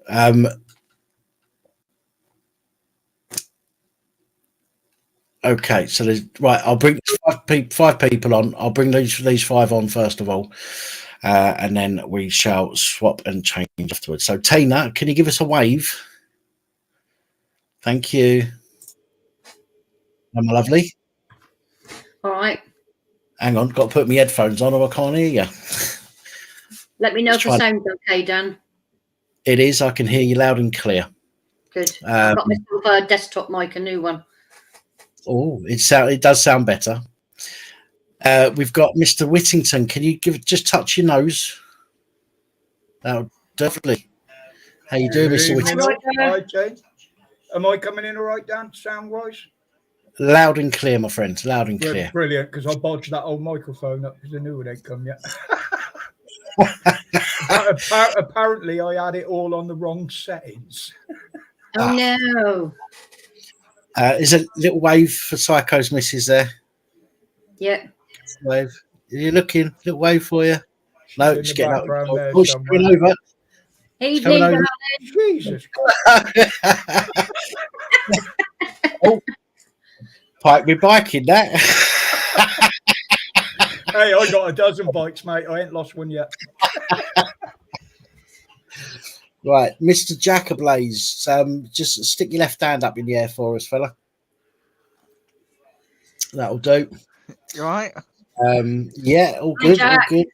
okay. So there's right. I'll bring five people on. I'll bring these five on first of all, and then we shall swap and change afterwards. So, Tina, can you give us a wave? Thank you. My lovely. All right. Hang on, got to put my headphones on or I can't hear you. Let me know if the sound's okay, Dan. It is. I can hear you loud and clear. Good. I've got myself a desktop mic, a new one. Oh, it does sound better. We've got Mr. Whittington. Can you just touch your nose? Oh, definitely. How you doing, Mr. Whittington? Am I coming in all right, Dan, sound-wise? Loud and clear, my friend. Loud and clear. Brilliant, because I bodged that old microphone up because the new one ain't come yet. Apparently, I had it all on the wrong settings. Oh, no. Is a little wave for Psycho's missus there? Yeah. Wave. Are you looking? Little wave for you? No, just getting up. She's coming over. Evening, darling. Jesus. Oh, pipe me bike in that. Hey, I got a dozen bikes, mate. I ain't lost one yet. Right, Mr. Jackablaze, just stick your left hand up in the air for us, fella. That'll do. You all right? Yeah, all good, all good.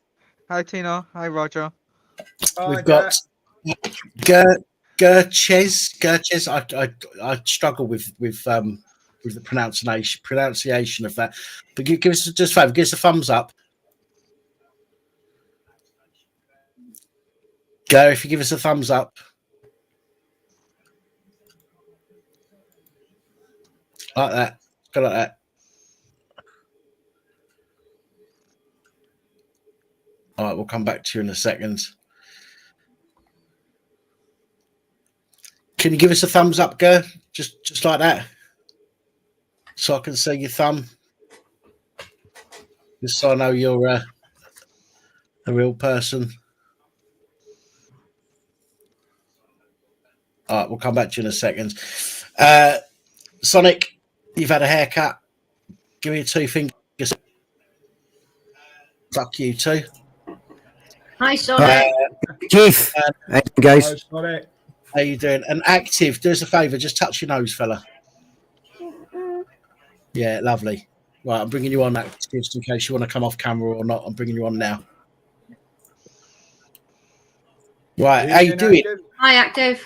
Hi, Tina. Hi, Roger. We've got Gerches. I struggle with the pronunciation of that. But give us just a favour, give us a thumbs up. Go if you give us a thumbs up. Like that. Go like that. All right, we'll come back to you in a second. Can you give us a thumbs up, Ger? Just like that, so I can see your thumb. Just so I know you're a real person. All right, we'll come back to you in a second. Sonic, you've had a haircut. Give me your 2 fingers. Fuck you too. Hi, Sonic. Keith. Hey, guys. Oh, sorry. How you doing? And Active, do us a favour, just touch your nose, fella. Yeah, lovely. Right, I'm bringing you on, Active, just in case you want to come off camera or not. I'm bringing you on now. Right, how you doing? Hi, Active.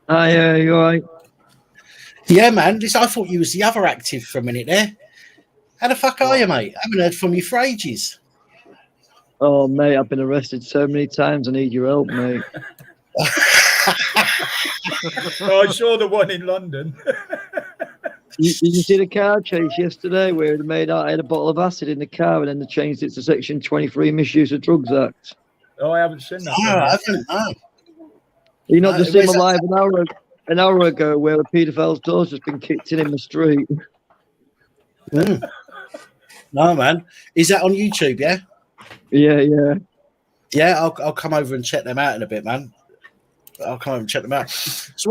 Hi, you all right? Yeah, man. I thought you was the other Active for a minute there. How the fuck are you, mate? I haven't heard from you for ages. Oh, mate, I've been arrested so many times. I need your help, mate. Oh, I saw the one in London. Did you see the car chase yesterday where they made out I had a bottle of acid in the car and then they changed it to Section 23 Misuse of Drugs Act? Oh, I haven't seen that. No, I haven't. No. You not just seen my live an hour ago where a paedophile's door's just been kicked in the street? Mm. No, man. Is that on YouTube? Yeah. Yeah. Yeah, I'll come over and check them out in a bit, man. I'll come over and check them out. So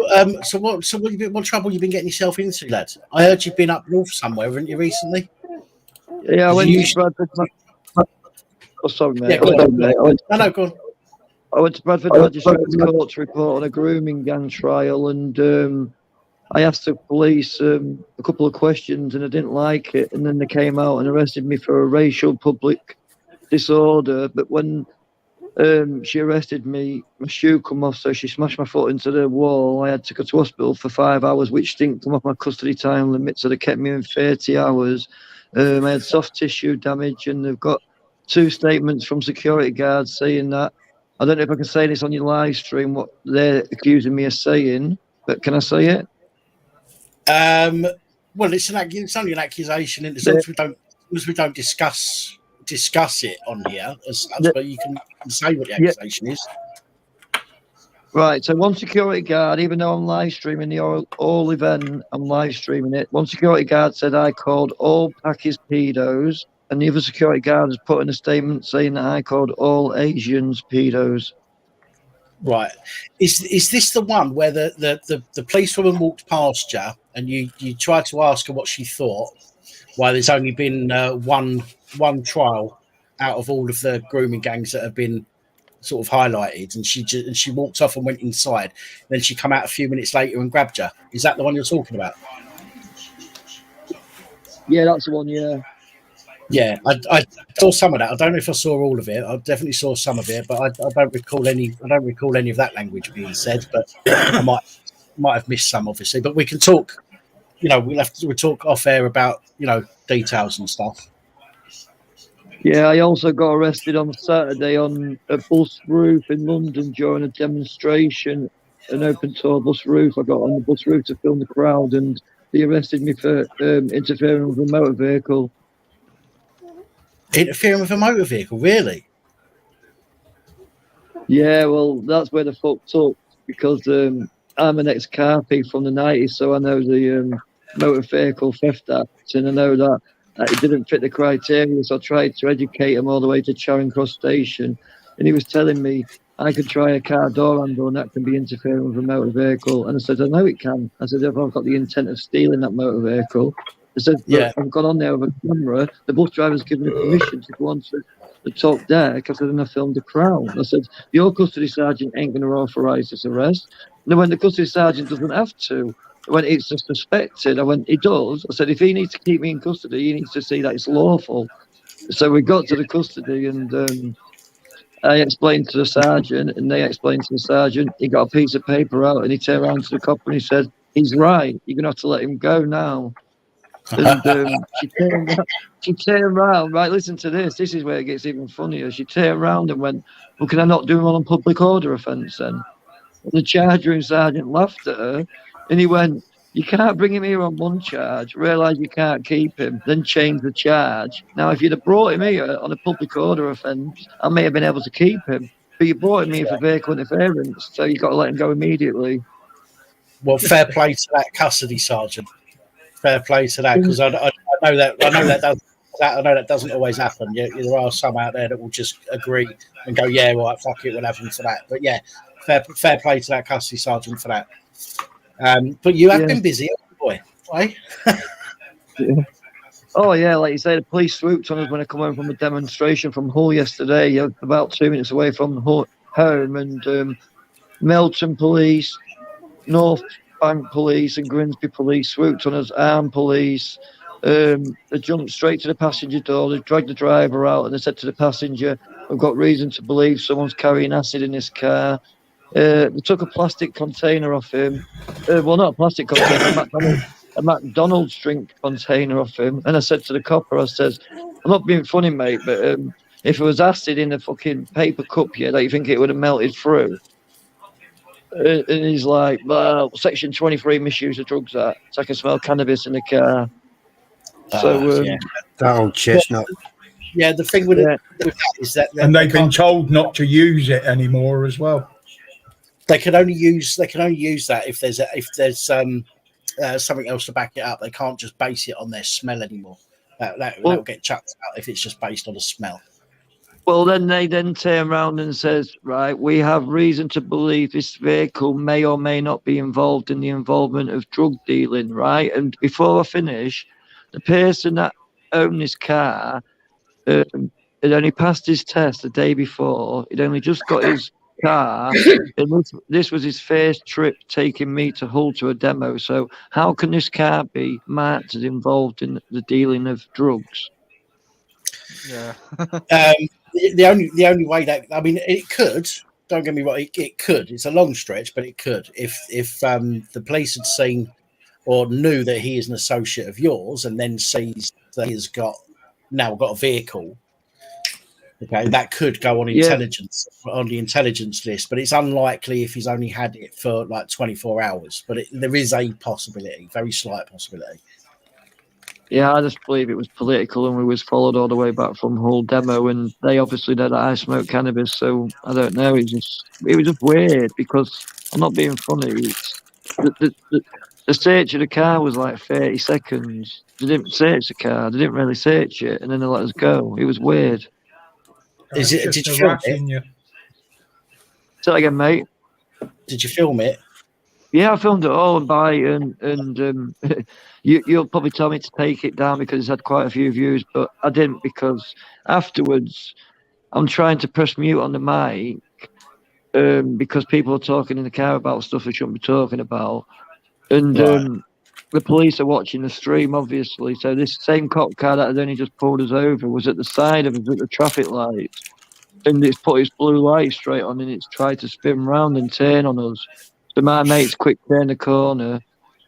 what trouble you been getting yourself into, lad? I heard you've been up north somewhere, haven't you, recently? Yeah, I went to Bradford. Oh, sorry, mate. Yeah, go on. No, go on. I went to Bradford Magistrates Court to report on a grooming gang trial, and I asked the police a couple of questions, and I didn't like it, and then they came out and arrested me for a racial public disorder. But when she arrested me, my shoe come off, so she smashed my foot into the wall. I had to go to hospital for 5 hours, which didn't come off my custody time limit, so they kept me in 30 hours. I had soft tissue damage, and they've got 2 statements from security guards saying that. I don't know if I can say this on your live stream, what they're accusing me of saying, but can I say it? Well, it's only an accusation, and as long as we don't discuss it on here, but you can say what the accusation is. Right, so one security guard, even though I'm live streaming the all event, I'm live streaming it. One security guard said I called all Pakis pedos, and the other security guard has put in a statement saying that I called all Asians pedos. Right, is this the one where the policewoman walked past you and you tried to ask her what she thought? Why there's only been one trial out of all of the grooming gangs that have been sort of highlighted, and she walked off and went inside. Then she come out a few minutes later and grabbed you. Is that the one you're talking about? Yeah, that's the one. Yeah. Yeah, I saw some of that. I don't know if I saw all of it. I definitely saw some of it, but I don't recall any. I don't recall any of that language being said. But I might have missed some, obviously. But we can talk. We'll talk off air about details and stuff. Yeah, I also got arrested on Saturday on a bus roof in London during a demonstration, an open-tour bus roof. I got on the bus roof to film the crowd, and they arrested me for interfering with a motor vehicle. Interfering with a motor vehicle, really? Yeah, well, that's where they fucked up, because I'm an ex-car thief from the 90s, so I know the Motor Vehicle Theft Act, and I know that it didn't fit the criteria, so I tried to educate him all the way to Charing Cross Station, and he was telling me I could try a car door handle and that can be interfering with a motor vehicle. And I said, I know it can. I said, if I've got the intent of stealing that motor vehicle. I said, yeah, I've gone on there with a camera. The bus driver's given me permission to go on to the top deck. I said, and I filmed the crowd. I said, your custody sergeant ain't going to authorise this arrest. And I went, the custody sergeant doesn't have to. I went, it's just suspected. I went, he does. I said, if he needs to keep me in custody, he needs to see that it's lawful. So we got to the custody, and I explained to the sergeant, and they explained to the sergeant. He got a piece of paper out, and he turned around to the cop and he said, he's right. You're going to have to let him go now. And she turned around, right, listen to this. This is where it gets even funnier. She turned around and went, well, can I not do him on a public order offence then? And the charge room sergeant laughed at her, and he went, You can't bring him here on one charge, realise you can't keep him, then change the charge. Now, if you'd have brought him here on a public order offence, I may have been able to keep him. But you brought him here for vehicle interference, so you've got to let him go immediately. Well, fair play to that custody sergeant. Fair play to that, because I know that doesn't always happen. There are some out there that will just agree and go, yeah, right, fuck it, we'll have him for that. But yeah, fair play to that custody sergeant for that. But you have been busy, boy, right? Yeah. Oh yeah, like you say, the police swooped on us when I come home from a demonstration from Hull yesterday, about 2 minutes away from home, and Melton Police, North Bank Police, and Grimsby Police swooped on us. Armed Police. They jumped straight to the passenger door. They dragged the driver out, and they said to the passenger, "We've got reason to believe someone's carrying acid in this car." They took a plastic container off him. Well, not a plastic container, a McDonald's drink container off him. And I said to the copper, I says, "I'm not being funny, mate, but if it was acid in a fucking paper cup here, don't you think it would have melted through?" And he's like, "Well, Section 23 misuse of drugs that. So I can smell cannabis in the car." So, that old chestnut. Yeah, the thing with it is that, and they've been told not to use it anymore as well. They can only use that if there's something else to back it up. They can't just base it on their smell anymore. That'll get chucked out if it's just based on a smell. Well, then they turn around and says, right, we have reason to believe this vehicle may or may not be involved in the involvement of drug dealing, right? And before I finish, the person that owned this car had only passed his test the day before. He'd only just got his car, and this was his first trip taking me to Hull to a demo. So how can this car be marked as involved in the dealing of drugs? Yeah. The only way that, I mean, it could. Don't get me wrong. It could. It's a long stretch, but it could. If the police had seen or knew that he is an associate of yours, and then sees that he's now got a vehicle. Okay, that could go on intelligence on the intelligence list, but it's unlikely if he's only had it for like 24 hours. But there is a possibility, very slight possibility. Yeah, I just believe it was political, and we was followed all the way back from Hull demo, and they obviously know that I smoke cannabis, so I don't know. It was just weird, because I'm not being funny. The search of the car was like 30 seconds. They didn't search the car. They didn't really search it, and then they let us go. It was weird. Did you film it? Say that again, mate. Did you film it? Yeah, I filmed it all, and you'll probably tell me to take it down because it's had quite a few views, but I didn't, because afterwards I'm trying to press mute on the mic because people are talking in the car about stuff they shouldn't be talking about, and the police are watching the stream, obviously. So this same cop car that had only just pulled us over was at the side of us at the traffic lights, and it's put its blue light straight on, and it's tried to spin round and turn on us. So my mates quick turned the corner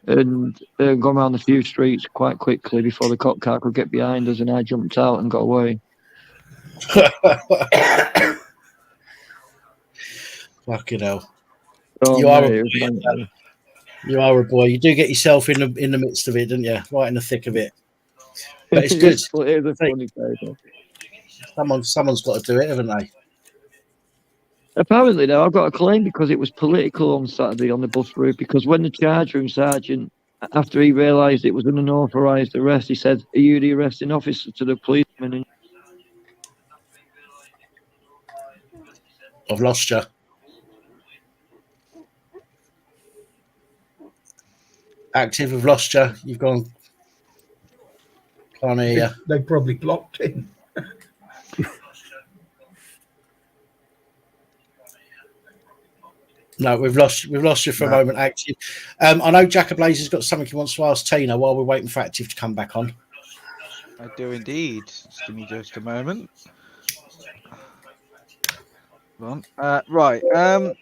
and gone around a few streets quite quickly before the cop car could get behind us, and I jumped out and got away. Fucking hell. Oh, you are a boy. You do get yourself in the midst of it, don't you? Right in the thick of it. But it's good. It is a funny paper. Someone's got to do it, haven't they? Apparently, though, I've got a claim because it was political on Saturday on the bus route, because when the charge room sergeant, after he realised it was an unauthorised arrest, he said, "Are you the arresting officer?" to the policeman. And I've lost you. Active, I've lost you. You've gone. Can't hear you. They probably blocked him. No, we've lost you for a moment, Active. I know Jack Ablaze has got something he wants to ask Tina while we're waiting for Active to come back on. I do indeed. Just give me just a moment. Hold on. Right. You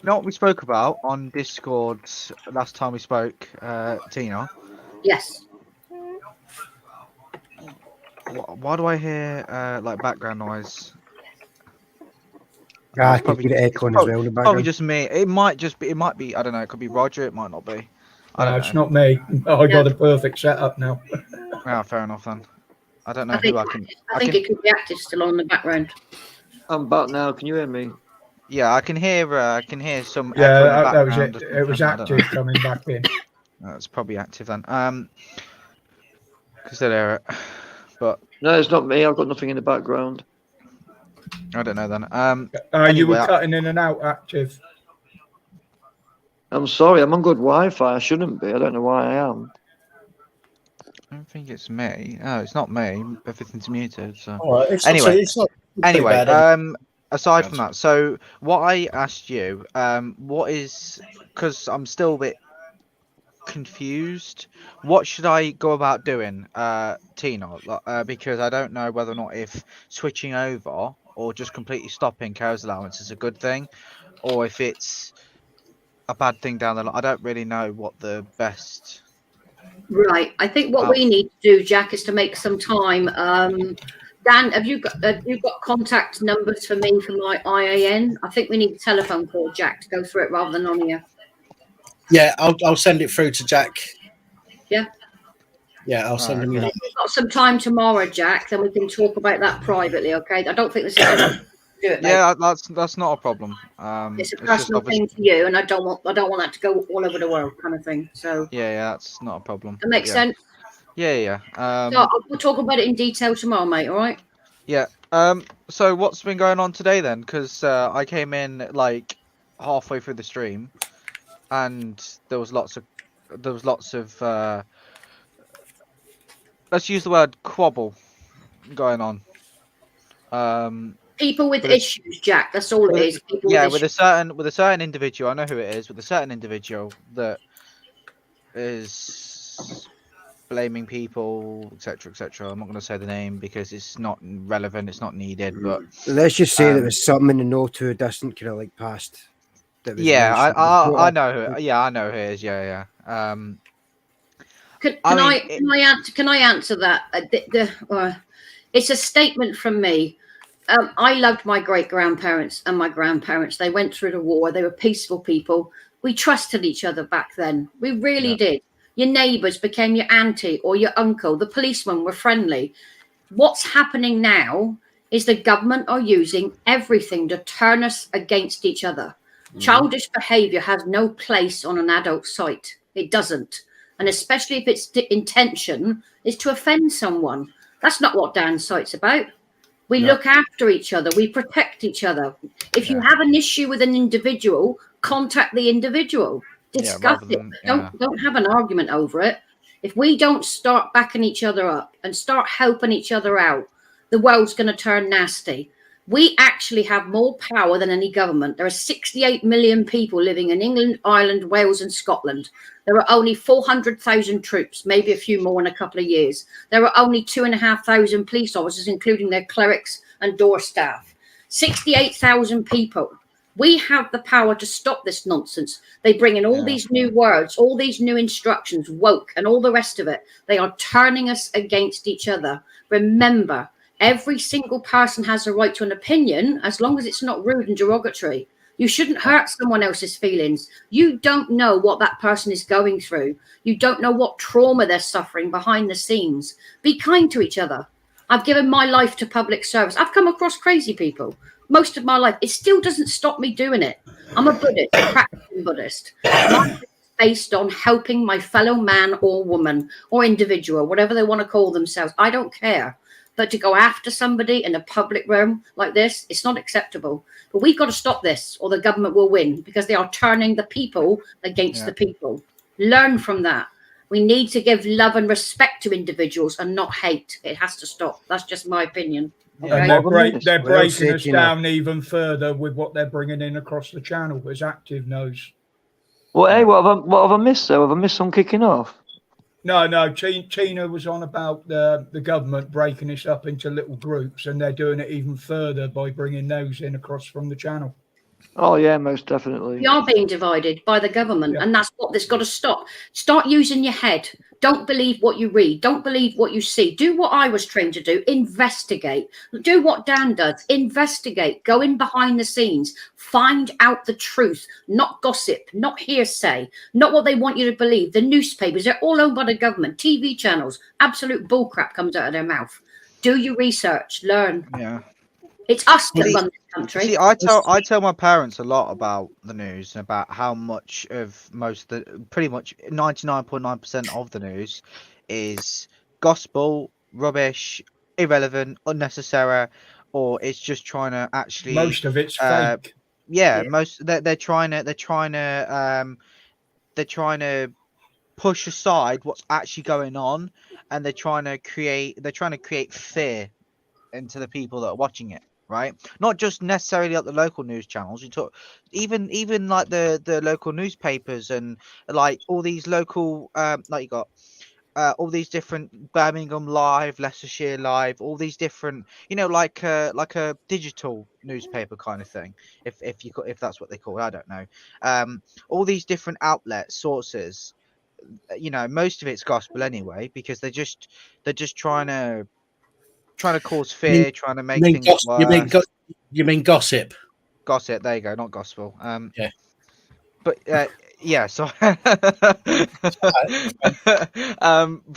know what we spoke about on Discord last time we spoke, Tina? Yes. Why do I hear like background noise? I could get echoing as well. Probably just me. It might be. I don't know. It could be Roger. It might not be. No, it's not me. I got a perfect setup now. Yeah, fair enough then. I don't know I think, who I can. I think it could be active still on the background. I'm back now. Can you hear me? Yeah, I can hear. I can hear some Yeah, echo in the that was background. it. It was active coming back in. That's probably active then. Because they're, but No, it's not me. I've got nothing in the background. I don't know then. You Anyway, were cutting in and out, active. I'm sorry. I'm on good Wi-Fi. I shouldn't be. I don't know why I am. I don't think it's me. Oh, it's not me. Everything's muted. So All right, it's anyway, it's not too anyway. bad, Aside from that, so what I asked you, what is, because I'm still a bit confused. What should I go about doing, Tina? Because I don't know whether or not if switching over or just completely stopping carers allowance is a good thing, or if it's a bad thing down the line. I don't really know what the best. Right. I think what we need to do, Jack, is to make some time. Dan, have you got contact numbers for me for my IAN? I think we need a telephone call, Jack, to go through it rather than on here. Yeah, I'll send it through to Jack. Yeah. Yeah, I'll send him. If we've got some time tomorrow, Jack, then we can talk about that privately. Okay. I don't think this is enough to do it. Mate. Yeah, that's not a problem. It's a personal thing for you, and I don't want that to go all over the world, kind of thing. So yeah, that's not a problem. That makes sense. Yeah. So we'll talk about it in detail tomorrow, mate. All right. Yeah. So what's been going on today then? Because I came in like halfway through the stream, and there was lots of let's use the word quabble going on. People with issues, Jack. That's all it is. People with a certain individual. I know who it is. With a certain individual that is blaming people, etc., etc. I'm not going to say the name because it's not relevant. It's not needed. But let's just say there was something in the no to a distant kind of like past. That was I know who. Yeah, I know who it is. Yeah. Can I answer that? It's a statement from me. I loved my great-grandparents and my grandparents. They went through the war. They were peaceful people. We trusted each other back then. We really did. Your neighbours became your auntie or your uncle. The policemen were friendly. What's happening now is the government are using everything to turn us against each other. Childish behaviour has no place on an adult site. It doesn't. And especially if its intention is to offend someone. That's not what Dan's site's about. We look after each other. We protect each other. If you have an issue with an individual, contact the individual. Discuss it. Don't have an argument over it. If we don't start backing each other up and start helping each other out, the world's going to turn nasty. We actually have more power than any government. There are 68 million people living in England, Ireland, Wales, and Scotland. There are only 400,000 troops, maybe a few more in a couple of years. There are only 2,500 police officers, including their clerics and door staff. 68,000 people. We have the power to stop this nonsense. They bring in all these new words, all these new instructions, woke, and all the rest of it. They are turning us against each other. Remember, every single person has a right to an opinion as long as it's not rude and derogatory. You shouldn't hurt someone else's feelings. You don't know what that person is going through. You don't know what trauma they're suffering behind the scenes. Be kind to each other. I've given my life to public service. I've come across crazy people most of my life. It still doesn't stop me doing it. I'm a Buddhist, a practicing Buddhist. My faith is based on helping my fellow man or woman or individual, whatever they want to call themselves. I don't care. But to go after somebody in a public realm like this, it's not acceptable. But we've got to stop this or the government will win because they are turning the people against the people. Learn from that. We need to give love and respect to individuals and not hate. It has to stop. That's just my opinion. Okay? And they're breaking us down even further with what they're bringing in across the channel, as Active knows. Well, hey, what have I missed though? Have I missed some kicking off? No. Tina was on about the government breaking this up into little groups, and they're doing it even further by bringing those in across from the channel. Oh yeah, most definitely. We are being divided by the government, and that's what that's got to stop. Start using your head. Don't believe what you read. Don't believe what you see. Do what I was trained to do. Investigate. Do what Dan does. Investigate. Go in behind the scenes. Find out the truth. Not gossip. Not hearsay. Not what they want you to believe. The newspapers, they're all owned by the government. TV channels. Absolute bullcrap comes out of their mouth. Do your research. Learn. Yeah. It's us that run this country. See, I tell my parents a lot about the news and about how much of pretty much 99.9% of the news is gospel, rubbish, irrelevant, unnecessary, or it's just trying to actually. Most of it's fake. Yeah, they're trying to push aside what's actually going on, and they're trying to create fear into the people that are watching it. Right, not just necessarily like the local news channels. You talk even like the local newspapers and like all these local like you got all these different Birmingham Live, Leicestershire Live, all these different, you know, like a digital newspaper kind of thing, if that's what they call it, I don't know. All these different outlets, sources, you know, most of it's gospel anyway, because they're just trying to cause fear, trying to make things worse. You mean gossip? Gossip. There you go. Not gospel. Yeah. But yeah. So. But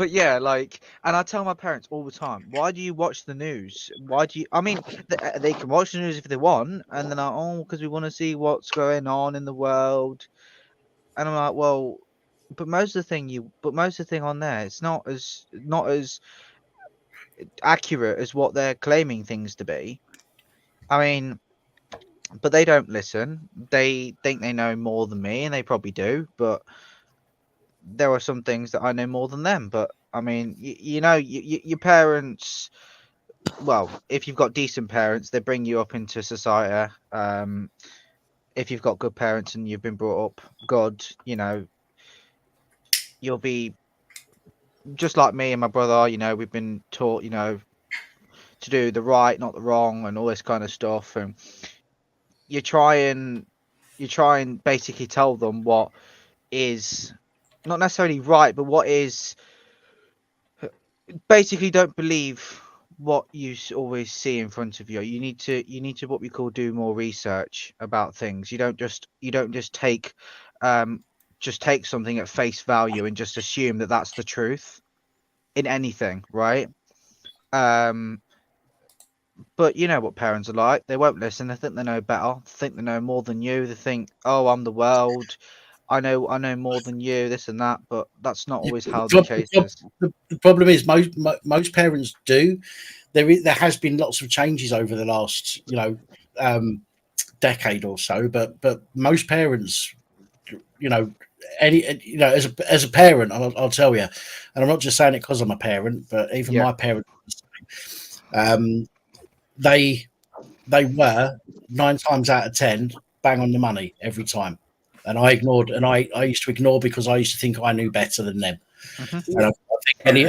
yeah, like, and I tell my parents all the time, why do you watch the news? Why do you? I mean, they can watch the news if they want, and then because we want to see what's going on in the world. And I'm like, well, but most of the thing on there, it's not as accurate as what they're claiming things to be. I mean, but they don't listen. They think they know more than me, and they probably do, but there are some things that I know more than them. But I mean, you know, your parents, well, if you've got decent parents, they bring you up into society. If you've got good parents and you've been brought up good, you know, you'll be just like me and my brother. You know, we've been taught, you know, to do the right, not the wrong, and all this kind of stuff. And you try and basically tell them what is not necessarily right, but what is basically, don't believe what you always see in front of you. You need to what we call do more research about things. You don't just take something at face value and just assume that that's the truth in anything, right? But you know what parents are like. They won't listen. They think they know better. They think they know more than you. They think, oh, I'm the world. I know more than you, this and that. But that's not always how the case is. The problem is most parents do. There has been lots of changes over the last, you know, decade or so. But most parents, you know, as a parent, I'll tell you, and I'm not just saying it because I'm a parent, but even my parents. They were 9 times out of 10 bang on the money every time, and I ignored, and I used to ignore because I used to think I knew better than them. Mm-hmm. And I think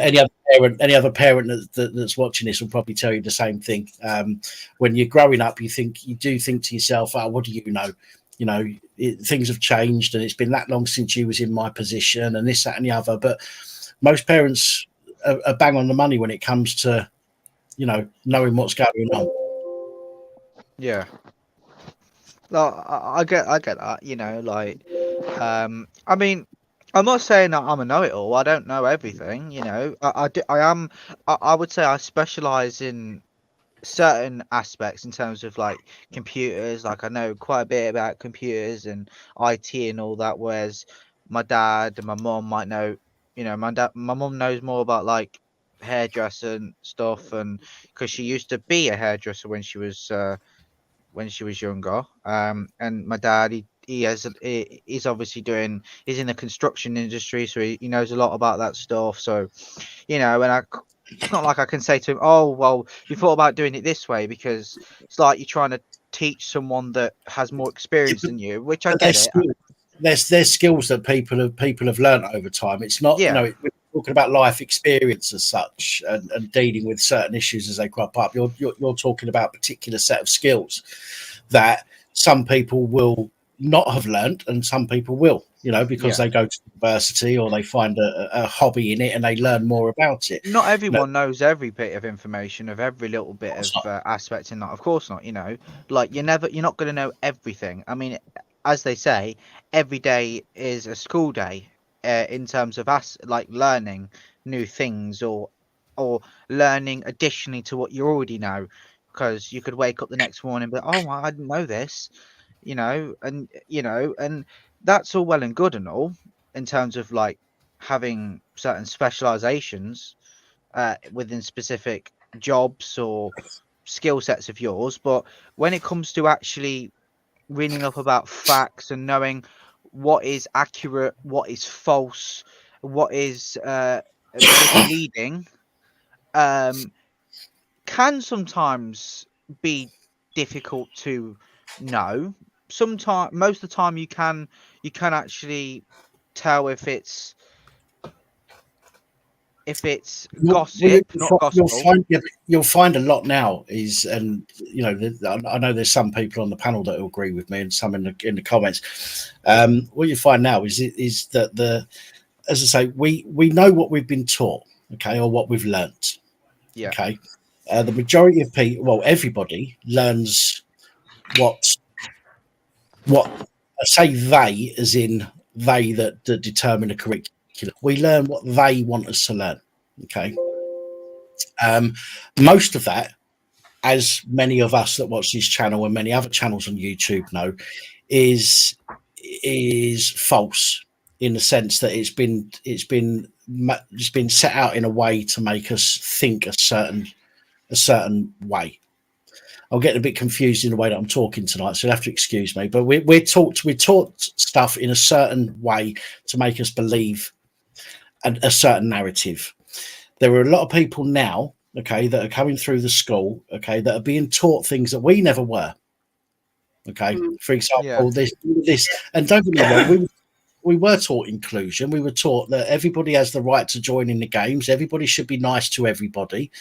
any other parent that's watching this will probably tell you the same thing. When you're growing up, you do think to yourself, "Oh, what do you know? You know, things have changed, and it's been that long since you was in my position, and this, that, and the other." But most parents are bang on the money when it comes to, you know, knowing what's going on. Yeah. No, I get that, you know, like, I mean, I'm not saying that I'm a know-it-all. I don't know everything, you know. I would say I specialize in certain aspects in terms of like computers. Like I know quite a bit about computers and IT and all that, whereas my dad and my mom might know, you know, my mom knows more about like hairdresser and stuff, and because she used to be a hairdresser when she was younger, and my dad he's obviously he's in the construction industry, so he knows a lot about that stuff. So, you know, and it's not like I can say to him, oh well, you thought about doing it this way, because it's like you're trying to teach someone that has more experience than you, which I get it. There's skills that people have learned over time. It's not, you know, we're talking about life experience as such, and dealing with certain issues as they crop up. You're talking about a particular set of skills that some people will not have learned and some people will. you know, because they go to university or they find a hobby in it and they learn more about it. Not everyone knows every bit of information of every little bit of aspect in that. Of course not. You know, like you're not going to know everything. I mean, as they say, every day is a school day in terms of like learning new things or learning additionally to what you already know. Because you could wake up the next morning and be, oh, I didn't know this, and that's all well and good and all in terms of like having certain specializations within specific jobs or skill sets of yours. But when it comes to actually reading up about facts and knowing what is accurate, what is false, what is misleading, can sometimes be difficult to know. Sometimes, most of the time, you can actually tell if it's gossip, not gospel. You'll find a lot now is, and you know, I know there's some people on the panel that will agree with me, and some in the comments. What you find now is that as I say, we know what we've been taught, okay, or what we've learnt. Yeah. Okay. The majority of people, well, everybody learns what I say they, as in they that determine the curriculum. We learn what they want us to learn. Okay. Most of that, as many of us that watch this channel and many other channels on YouTube know, is false in the sense that it's been set out in a way to make us think a certain way. I'm getting a bit confused in the way that I'm talking tonight, so you'll have to excuse me. But we're taught stuff in a certain way to make us believe a certain narrative. There are a lot of people now, okay, that are coming through the school, okay, that are being taught things that we never were. Okay, for example, this, and don't get me wrong, we were taught inclusion. We were taught that everybody has the right to join in the games. Everybody should be nice to everybody.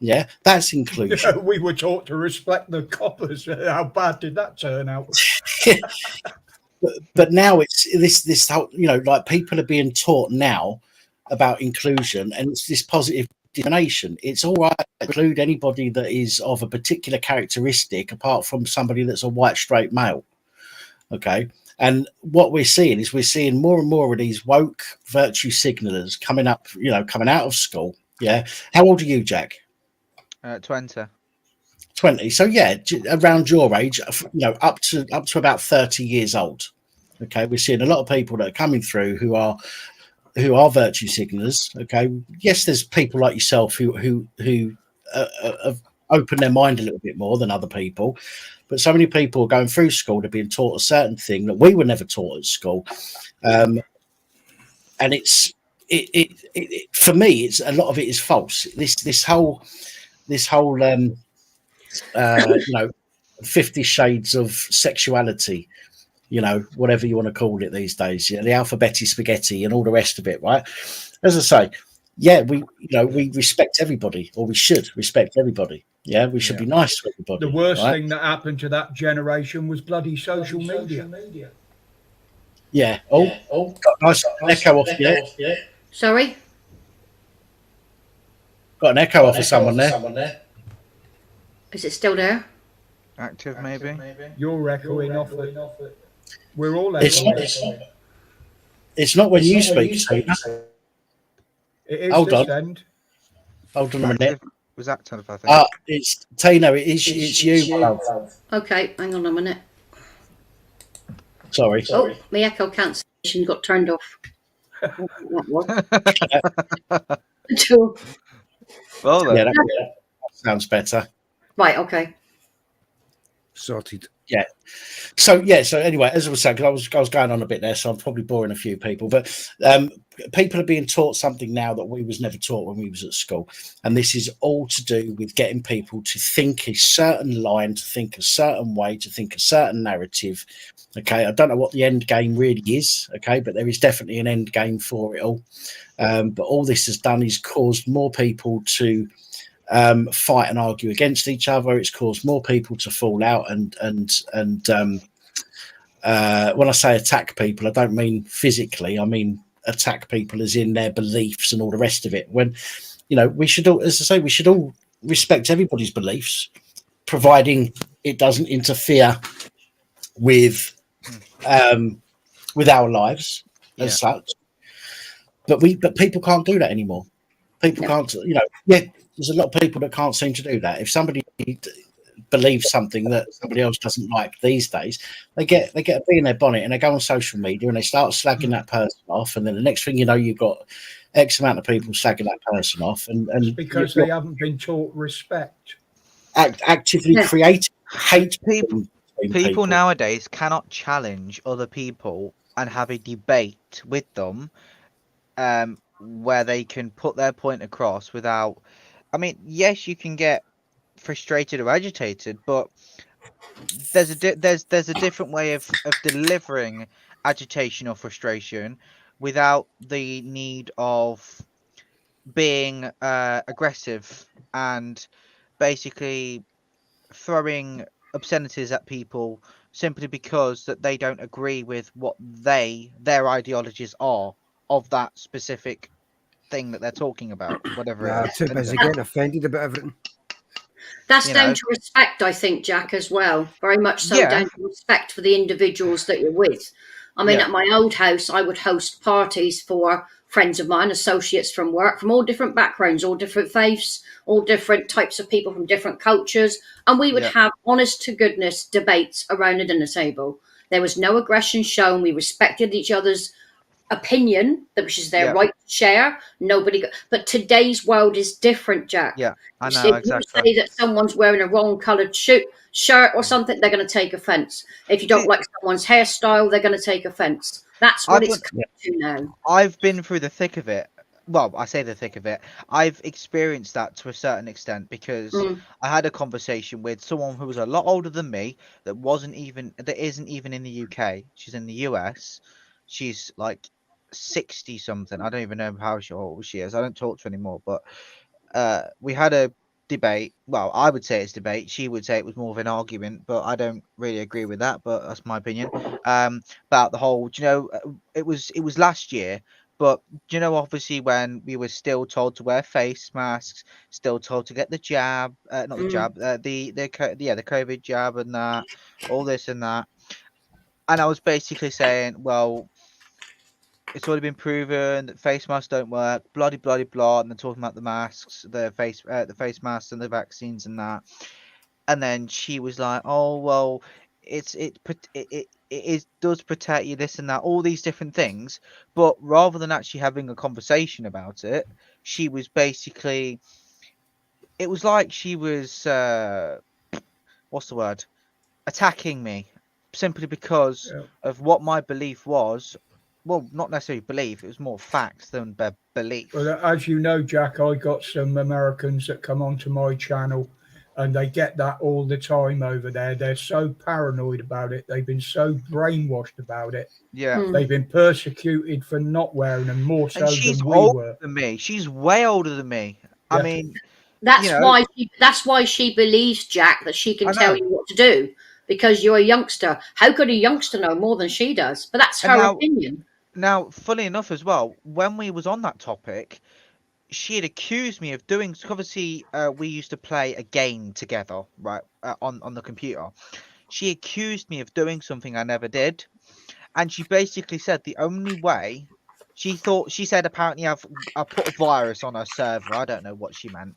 Yeah, that's inclusion. Yeah, we were taught to respect the coppers. How bad did that turn out? But now it's this whole, you know, like people are being taught now about inclusion, and it's this positive discrimination. It's all right to include anybody that is of a particular characteristic, apart from somebody that's a white straight male. Okay. And what we're seeing is more and more of these woke virtue signalers coming up, you know, coming out of school. Yeah. How old are you, Jack? 20. 20. So yeah, around your age, you know, up to about 30 years old. Okay. We're seeing a lot of people that are coming through who are virtue signalers. Okay. Yes, there's people like yourself who have opened their mind a little bit more than other people. But so many people going through school, they're being taught a certain thing that we were never taught at school. And it's for me, it's a lot of it is false. This whole you know, 50 shades of sexuality, you know, whatever you want to call it these days, yeah, the alphabetti spaghetti and all the rest of it, right? As I say, yeah, we respect everybody, or we should respect everybody. Yeah, we should be nice to everybody. The worst thing that happened to that generation was bloody social media. Yeah. Oh, got a nice echo off there. Sorry? Got an echo off of someone there. Is it still there? Active, maybe? You're echoing off it. We're all echoing. It's not when you speak, Tina. It is Hold this on. end. Hold on a minute. Was active, I think. It's Tina. It's you, love. Okay, hang on a minute. Sorry. Oh, my echo cancellation got turned off. Well, then. Yeah, that sounds better. Right, okay. Sorted. Yeah. So anyway, as I was saying, because I was going on a bit there, so I'm probably boring a few people, but people are being taught something now that we was never taught when we was at school, and this is all to do with getting people to think a certain line, to think a certain way, to think a certain narrative. Okay, I don't know what the end game really is. Okay, but there is definitely an end game for it all. But all this has done is caused more people to fight and argue against each other. It's caused more people to fall out and when I say attack people, I don't mean physically. I mean attack people as in their beliefs and all the rest of it. When, you know, we should all, as I say, we should all respect everybody's beliefs, providing it doesn't interfere with with our lives as such. But people can't do that anymore. People can't, you know. Yeah, there's a lot of people that can't seem to do that. If somebody believes something that somebody else doesn't like these days, they get a bee in their bonnet and they go on social media and they start slagging that person off, and then the next thing you know, you've got X amount of people slagging that person off, and because they haven't been taught respect. Actively creating hate. People nowadays cannot challenge other people and have a debate with them, where they can put their point across without. I mean, yes, you can get frustrated or agitated, but there's a different way of delivering agitation or frustration without the need of being aggressive and basically throwing obscenities at people simply because that they don't agree with what their ideologies are of that specific thing that they're talking about, whatever Nah, it is. too busy getting offended about everything. That's You down know. to respect, I think, Jack, as well. Very much so Yeah. down to respect for the individuals that you're with. I mean, Yeah. at my old house, I would host parties for friends of mine, associates from work, from all different backgrounds, all different faiths, all different types of people from different cultures. And we would Yeah. have honest to goodness debates around the dinner table. There was no aggression shown. We respected each other's opinion, which is their Yeah. right to share. But today's world is different, Jack. Yeah, I know If exactly. you say that someone's wearing a wrong coloured shirt or something, they're going to take offence. If you don't like someone's hairstyle, they're going to take offence. That's what it's come to now. I've been through the thick of it. Well, I say the thick of it. I've experienced that to a certain extent because I had a conversation with someone who was a lot older than me that isn't even in the UK. She's in the US. She's like 60 something. I don't even know how old she is. I don't talk to her anymore. But we had a debate. Well, I would say it's debate. She would say it was more of an argument, but I don't really agree with that. But that's my opinion. About the whole, it was last year. But obviously, when we were still told to wear face masks, still told to get the jab, not the jab, the COVID jab and that, all this and that, and I was basically saying, well, it's already been proven that face masks don't work, bloody blah, and they're talking about the masks, the face masks and the vaccines and that. And then she was like, "Oh well, it does protect you, this and that, all these different things." But rather than actually having a conversation about it, she was basically, it was like she was what's the word, attacking me simply because of what my belief was. Well, not necessarily belief; it was more facts than belief. Well, as you know, Jack, I got some Americans that come onto my channel and they get that all the time over there. They're so paranoid about it. They've been so brainwashed about it. Yeah. They've been persecuted for not wearing them more so And she's than we older were. than me. She's way older than me. I mean, That's why she believes, Jack, that she can tell you what to do because you're a youngster. How could a youngster know more than she does? But that's her opinion. Now, funny enough as well, when we was on that topic, she had accused me of doing. Obviously, we used to play a game together, right, on the computer. She accused me of doing something I never did, and she basically said the only way. She said apparently I put a virus on her server. I don't know what she meant.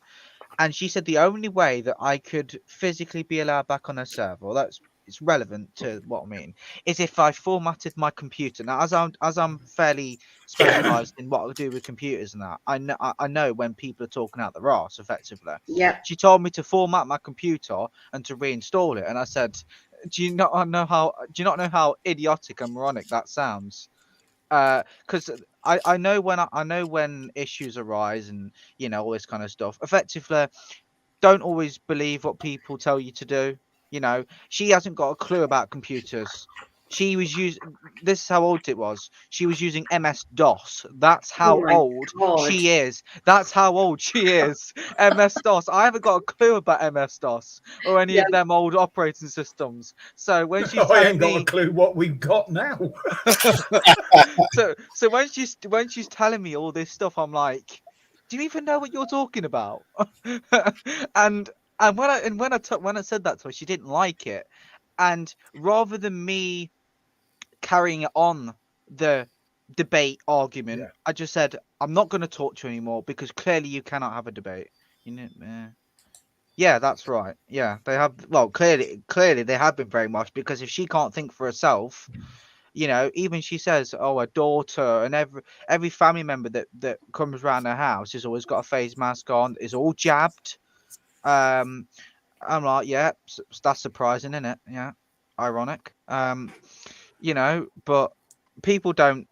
And she said the only way that I could physically be allowed back on her server, it's relevant to what I mean, is if I formatted my computer. Now, as I'm fairly specialised in what I do with computers and that, I know when people are talking out their arse, effectively. Yeah. She told me to format my computer and to reinstall it, and I said, do you not know how idiotic and moronic that sounds? Because I know when issues arise and all this kind of stuff. Effectively, don't always believe what people tell you to do. She hasn't got a clue about computers. She was using. This is how old it was. She was using MS-DOS. That's how Oh my old God. she is. That's how old she is. MS-DOS. I haven't got a clue about MS-DOS or any of them old operating systems. So when she's I telling ain't got a me, clue what we've got now. so when she's telling me all this stuff, I'm like, do you even know what you're talking about? and when I said that to her, she didn't like it. And rather than me carrying on the debate argument, I just said, I'm not going to talk to you anymore because clearly you cannot have a debate. You know, yeah, that's right. Yeah, they have. Well, clearly they have been very much, because if she can't think for herself, you know, even she says, oh, her daughter and every family member that comes around her house has always got a face mask on, is all jabbed. I'm like, yeah, that's surprising, isn't it? Yeah, ironic. You know, but people don't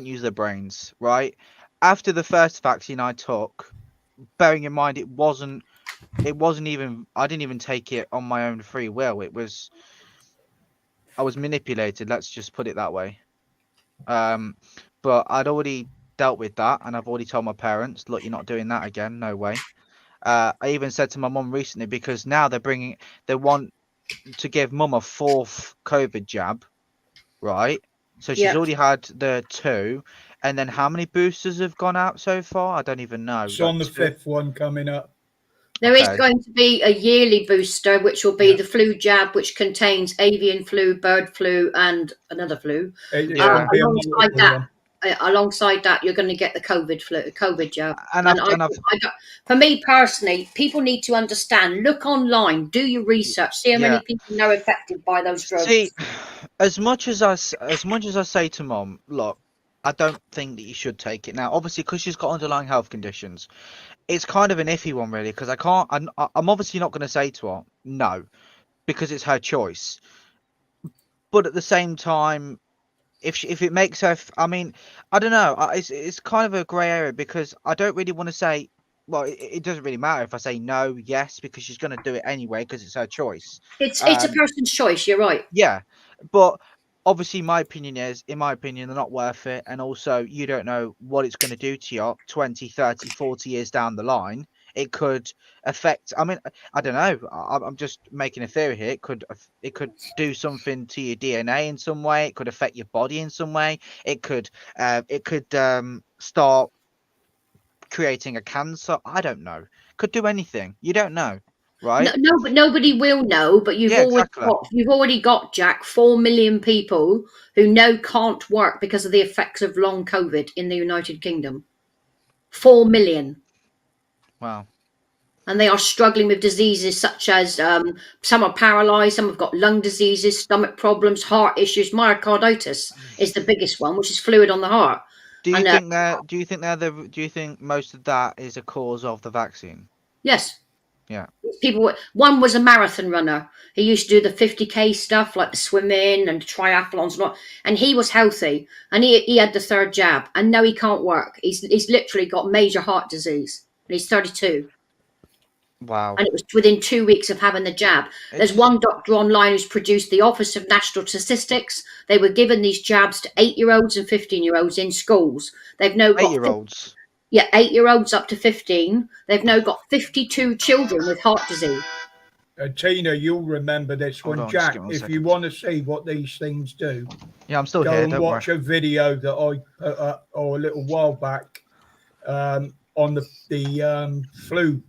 use their brains, right? After the first vaccine I took, bearing in mind it wasn't even, I didn't even take it on my own free will. I was manipulated, let's just put it that way. But I'd already dealt with that, and I've already told my parents, look, you're not doing that again, no way. I even said to my mum recently, because now they want to give mum a 4th COVID jab, right? So she's already had the 2, and then how many boosters have gone out so far? I don't even know. It's on the 5th one coming up. There is going to be a yearly booster, which will be the flu jab, which contains avian flu, bird flu, and another flu. Alongside that, you're going to get the COVID jab. For me personally, people need to understand. Look online, do your research, see how many people are affected by those drugs. See, as much as I say to Mom, look, I don't think that you should take it now. Obviously, because she's got underlying health conditions, it's kind of an iffy one, really. Because I'm obviously not going to say to her no, because it's her choice. But at the same time, if it makes her, I mean, I don't know. It's kind of a grey area, because I don't really want to say. Well, it doesn't really matter if I say no, yes, because she's going to do it anyway because it's her choice. It's a person's choice. You're right. Yeah, but obviously, my opinion is, in my opinion, they're not worth it. And also, you don't know what it's going to do to you 20, 30, 40 years down the line. It could affect. I mean, I don't know. I'm just making a theory here. It could do something to your DNA in some way. It could affect your body in some way. It could start creating a cancer. I don't know. Could do anything. You don't know, right? No, but nobody will know. But you've already got, Jack, 4 million people who now can't work because of the effects of long COVID in the United Kingdom. 4 million. Wow. And they are struggling with diseases such as some are paralyzed, some have got lung diseases, stomach problems, heart issues. Myocarditis is the biggest one, which is fluid on the heart. Do you think most of that is a cause of the vaccine? Yes. Yeah. One was a marathon runner. He used to do the 50K stuff, like the swimming and triathlons, and he was healthy, and he had the 3rd jab, and now he can't work. He's literally got major heart disease, and he's 32. Wow. And it was within 2 weeks of having the jab. There's one doctor online who's produced the Office of National Statistics. They were given these jabs to 8-year-olds and 15-year-olds in schools. They've now got 8-year-olds. Yeah, 8-year-olds up to 15. They've now got 52 children with heart disease. Tina, you'll remember this one, Jack. If you want to see what these things do, I'm still go here. and watch a video that I put up a little while back on the flu.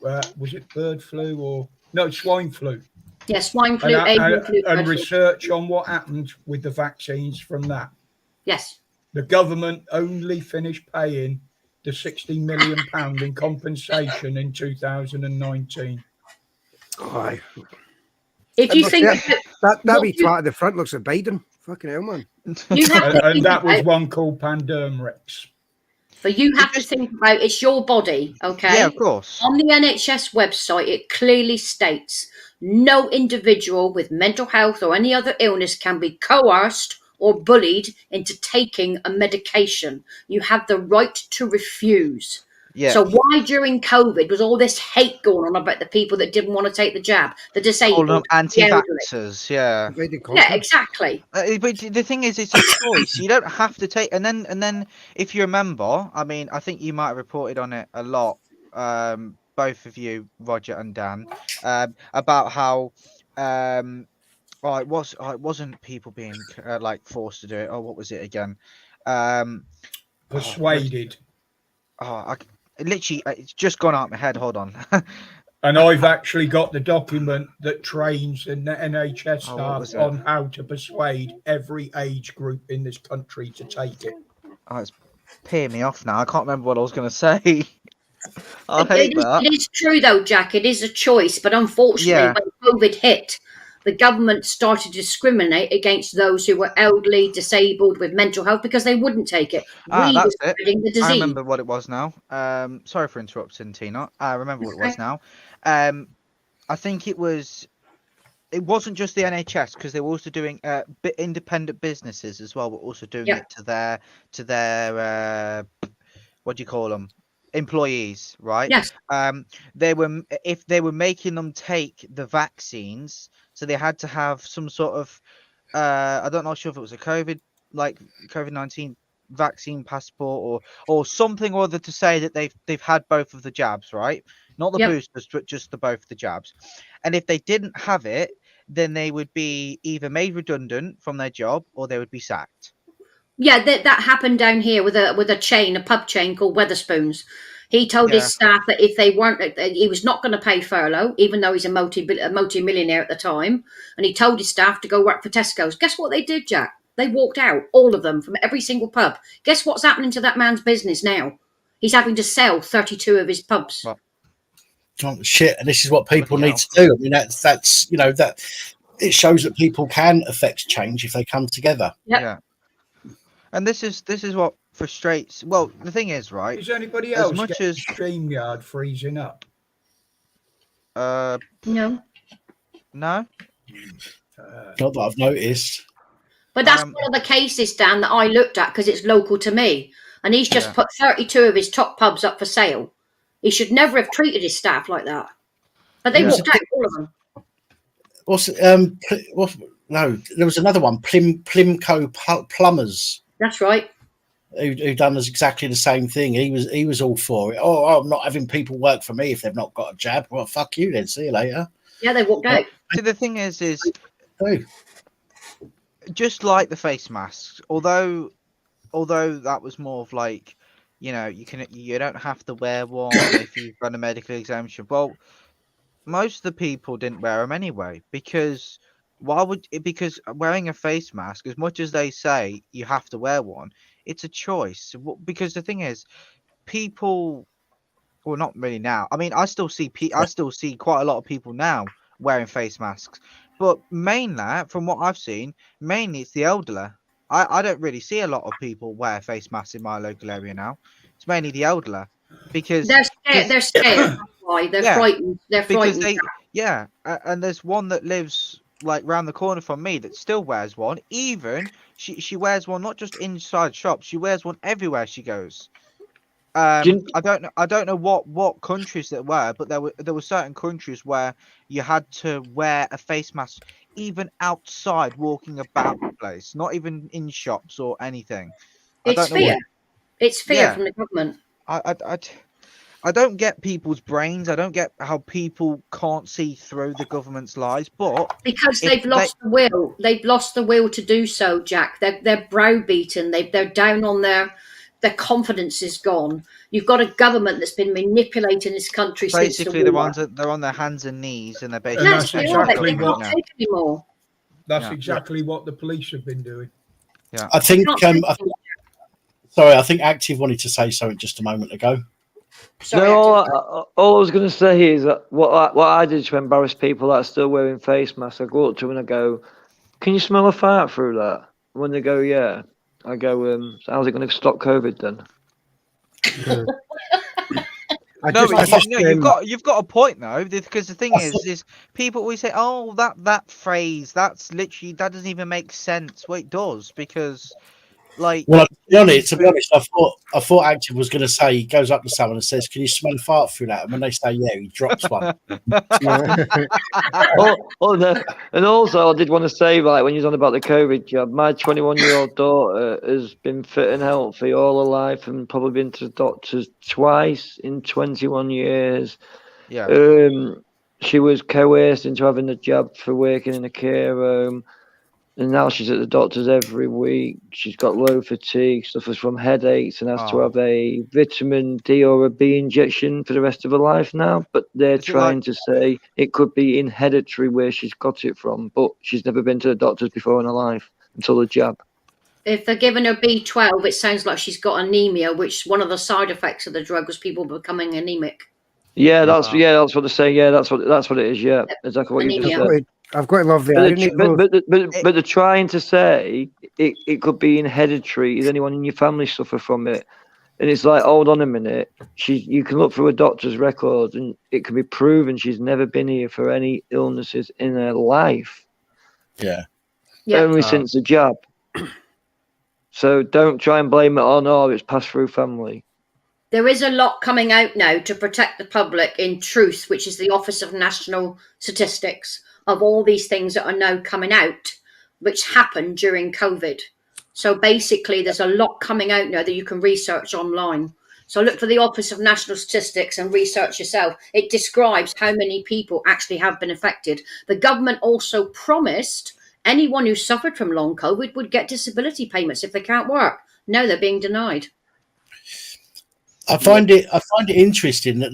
Was it bird flu or no swine flu? Yeah, swine flu, avian flu, and research on what happened with the vaccines from that. Yes. The government only finished paying the £60 million in compensation in 2019. Aye. If you think that be twat at the front looks like Biden. Fucking hell, man. And that was one called Pandemrix. But you have to think about it's your body, okay? Yeah, of course. On the NHS website, it clearly states no individual with mental health or any other illness can be coerced or bullied into taking a medication. You have the right to refuse. Yeah. So why during COVID was all this hate going on about the people that didn't want to take the jab, the Calling them disabled, the elderly? anti-vaxxers, yeah. Yeah, exactly. But the thing is, it's a choice. You don't have to take. And then, if you remember, I mean, I think you might have reported on it a lot, both of you, Roger and Dan, about how, it wasn't people being like forced to do it. Oh, what was it again? Persuaded. Literally, it's just gone out my head. Hold on. And I've actually got the document that trains the NHS staff on how to persuade every age group in this country to take it. Oh, it's peeing me off now. I can't remember what I was going to say. I hate that. It is true, though, Jack. It is a choice. But unfortunately, when COVID hit, the government started to discriminate against those who were elderly, disabled, with mental health, because they wouldn't take it. That's were it. spreading the disease. I remember what it was now. Sorry for interrupting, Tina. I remember what it was now. I think it wasn't just the NHS, because they were also doing independent businesses as well. Were also doing it to their what do you call them? Employees, right? Yes. They were making them take the vaccines, so they had to have some sort of I don't know sure if it was a COVID-19 vaccine passport or something or other to say that they've had both of the jabs, right? Not the boosters, but just both of the jabs. And if they didn't have it, then they would be either made redundant from their job or they would be sacked. Yeah, that happened down here with a pub chain called Weatherspoons. He told his staff that if they weren't, he was not going to pay furlough, even though he's a multi-millionaire at the time. And he told his staff to go work for Tesco's. Guess what they did, Jack? They walked out, all of them, from every single pub. Guess what's happening to that man's business now? He's having to sell 32 of his pubs. Oh, shit, and this is what people need to do. I mean, that's that it shows that people can affect change if they come together. Yeah. And this is what frustrates. Well, the thing is, right? Is anybody else getting StreamYard freezing up? No. No. Not that I've noticed. But that's one of the cases, Dan, that I looked at because it's local to me. And he's just put 32 of his top pubs up for sale. He should never have treated his staff like that. But they walked out, all of them. No, there was another one, Plimco Plumbers. That's right. Who done us exactly the same thing. He was all for it. Oh, I'm not having people work for me if they've not got a jab. Well, fuck you then. See you later. Yeah, they walked out. See, the thing is just like the face masks, although that was more of like, you don't have to wear one if you've got a medical exemption. Well, most of the people didn't wear them anyway, because because wearing a face mask, as much as they say you have to wear one, it's a choice. Because the thing is, people, well, not really now. I mean, I still see quite a lot of people now wearing face masks, but mainly, from what I've seen, mainly it's the elderly. I don't really see a lot of people wear face masks in my local area now. It's mainly the elderly, because they're scared. They're scared. That's why they're frightened. They're frightened. And there's one that lives like round the corner from me that still wears one. Even she wears one not just inside shops. She wears one everywhere she goes. I don't know what countries that were, but there were certain countries where you had to wear a face mask even outside, walking about the place, not even in shops or anything. It's fear. It's fear from the government. I don't get people's brains. I don't get how people can't see through the government's lies, but because they've lost the will. They've lost the will to do so, Jack. They're browbeaten. They're down on their confidence is gone. You've got a government that's been manipulating this country basically since the war. They're on their hands and knees, and they're basically that's exactly what take anymore. That's exactly what the police have been doing. Yeah, I think. I think Active wanted to say something just a moment ago. Sorry, all I was going to say is that what I did to embarrass people that are still wearing face masks, I go up to them and I go, "Can you smell a fart through that?" When they go, "Yeah," I go, "How's it going to stop COVID then?" You've got a point though, because the thing is people always say, "Oh, that phrase, that's literally that doesn't even make sense." Well, it does, because like. Well, to be honest, I thought Active was going to say he goes up to someone and says, "Can you smell a fart through that?" And when they say yeah, he drops one. And also, I did want to say, like, when you was on about the COVID jab, my 21-year-old daughter has been fit and healthy all her life and probably been to the doctors twice in 21 years. Yeah. She was coerced into having the jab for working in a care home. And now she's at the doctor's every week. She's got low fatigue, suffers from headaches, and has to have a vitamin D or a B injection for the rest of her life now. But they're trying to say it could be hereditary where she's got it from, but she's never been to the doctor's before in her life until the jab. If they're giving her B12, it sounds like she's got anemia, which one of the side effects of the drug was people becoming anemic. Yeah, that's what they say. Yeah, that's what it is. Yeah, exactly what you just said. I've got to love the irony. But they're trying to say it could be hereditary. Does anyone in your family suffer from it? And it's like, hold on a minute. You can look through a doctor's records and it can be proven she's never been here for any illnesses in her life. Yeah. Only since the jab. So don't try and blame it on, it's passed through family. There is a lot coming out now to protect the public in Truth, which is the Office of National Statistics, of all these things that are now coming out, which happened during COVID. So basically, there's a lot coming out now that you can research online. So look for the Office of National Statistics and research yourself. It describes how many people actually have been affected. The government also promised anyone who suffered from long COVID would get disability payments if they can't work. Now they're being denied. I find it interesting that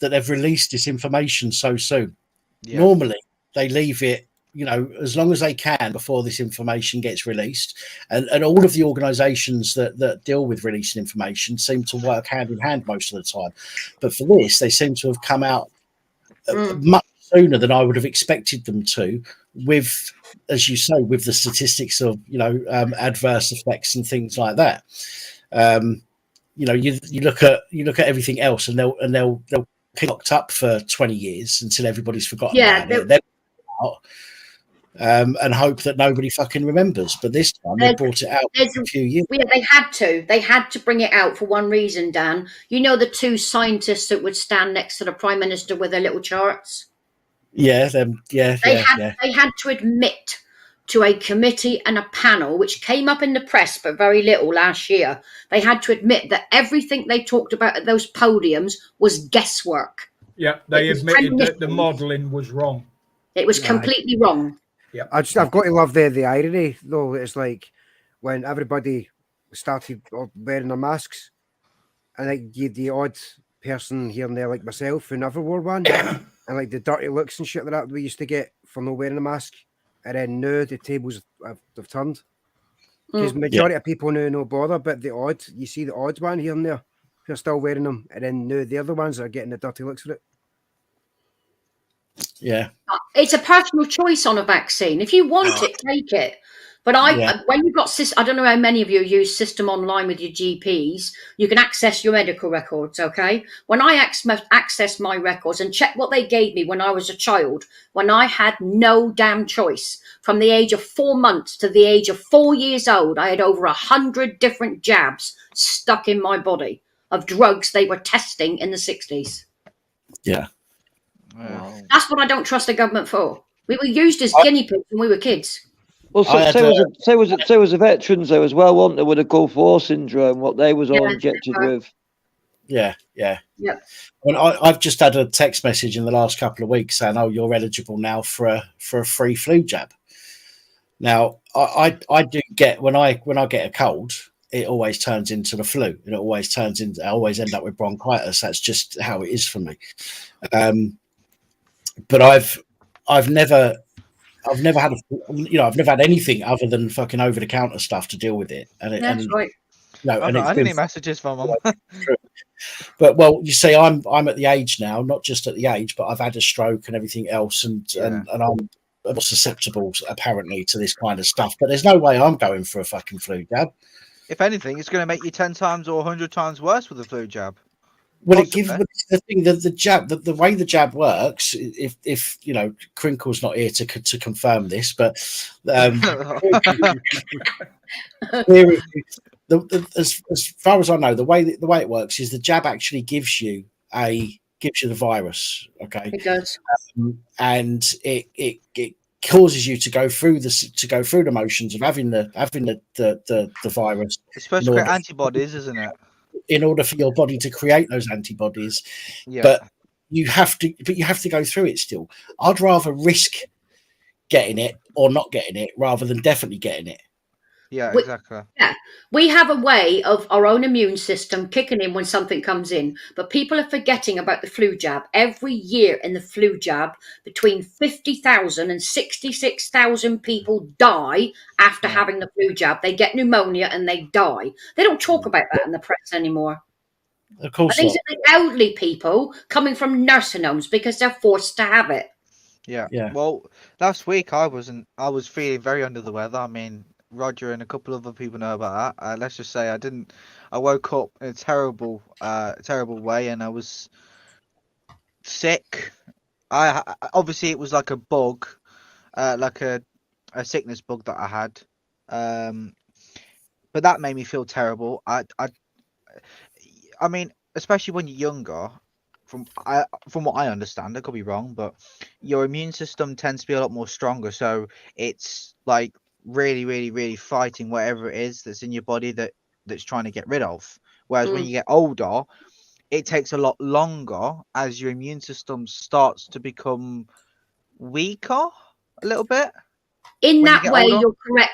they've released this information so soon. Yeah. Normally, they leave it, as long as they can before this information gets released. And all of the organisations that deal with releasing information seem to work hand in hand most of the time. But for this, they seem to have come out much sooner than I would have expected them to, with, as you say, with the statistics of, adverse effects and things like that. You look at everything else, and they'll keep locked up for 20 years until everybody's forgotten about it. They'll out, and hope that nobody fucking remembers. But this time they brought it out for a few years. Yeah, they had to bring it out for one reason, Dan. You know the two scientists that would stand next to the Prime Minister with their little charts? Yeah, them. Yeah, they had to admit to a committee and a panel, which came up in the press, but very little last year. They had to admit that everything they talked about at those podiums was guesswork. Yeah, they admitted that the modelling was wrong. It was completely wrong. Yeah, I've got to love the irony, though. It's like when everybody started wearing their masks, and like the odd person here and there, like myself, who never wore one, and like the dirty looks and shit like that we used to get from not wearing a mask. And then now the tables have turned. Because majority of people now no bother, but you see the odd one here and there who are still wearing them, and then now the other ones are getting the dirty looks with it. Yeah. It's a personal choice on a vaccine. If you want it, take it. But when you've got, I don't know how many of you use System Online with your GPs, you can access your medical records, okay? When I access my records and check what they gave me when I was a child, when I had no damn choice, from the age of 4 months to the age of 4 years old, I had over 100 different jabs stuck in my body of drugs they were testing in the 60s. Yeah. Wow. That's what I don't trust the government for. We were used as guinea pigs when we were kids. Well, so was the veterans though as well, weren't they, with the Gulf War syndrome, what they was all injected with. Yeah. Yep. Well, I've just had a text message in the last couple of weeks saying, "Oh, you're eligible now for a free flu jab." Now, I do get when I get a cold, it always turns into the flu. I always end up with bronchitis. That's just how it is for me. But I've never had I've never had anything other than fucking over the counter stuff to deal with it. That's right. No, I've not had any messages from them. But you see, I'm at the age now, not just at the age, but I've had a stroke and everything else, and I'm susceptible apparently to this kind of stuff. But there's no way I'm going for a fucking flu jab. If anything, it's going to make you 10 times or 100 times worse with the flu jab. Well, it gives the thing that the jab, the way the jab works. If you know, Crinkle's not here to confirm this, but as far as I know, the way it works is the jab actually gives you the virus. Okay, It does, and it causes you to go through the motions of having the virus. It's supposed to create antibodies, isn't it? In order for your body to create those antibodies, Yeah. but you have to go through it still. I'd rather risk getting it or not getting it rather than definitely getting it. Yeah, exactly. Yeah, we have a way of our own immune system kicking in when something comes in, but people are forgetting about the flu jab. Every year in the flu jab, between 50,000 and 66,000 people die after having the flu jab. They get pneumonia and they die. They don't talk about that in the press anymore. Of course But these not. are the elderly people coming from nursing homes because they're forced to have it. Yeah. Yeah. Well, last week I was feeling very under the weather. I mean, Roger and a couple of other people know about that. Let's just say I woke up in a terrible way, and I was sick. I obviously it was like a bug, like a sickness bug that I had. But that made me feel terrible. I mean, especially when you're younger. From what I understand, I could be wrong, but your immune system tends to be a lot more stronger. So it's like really, really, really fighting whatever it is that's in your body that's trying to get rid of. Whereas when you get older, it takes a lot longer as your immune system starts to become weaker a little bit. In when you that get way, older.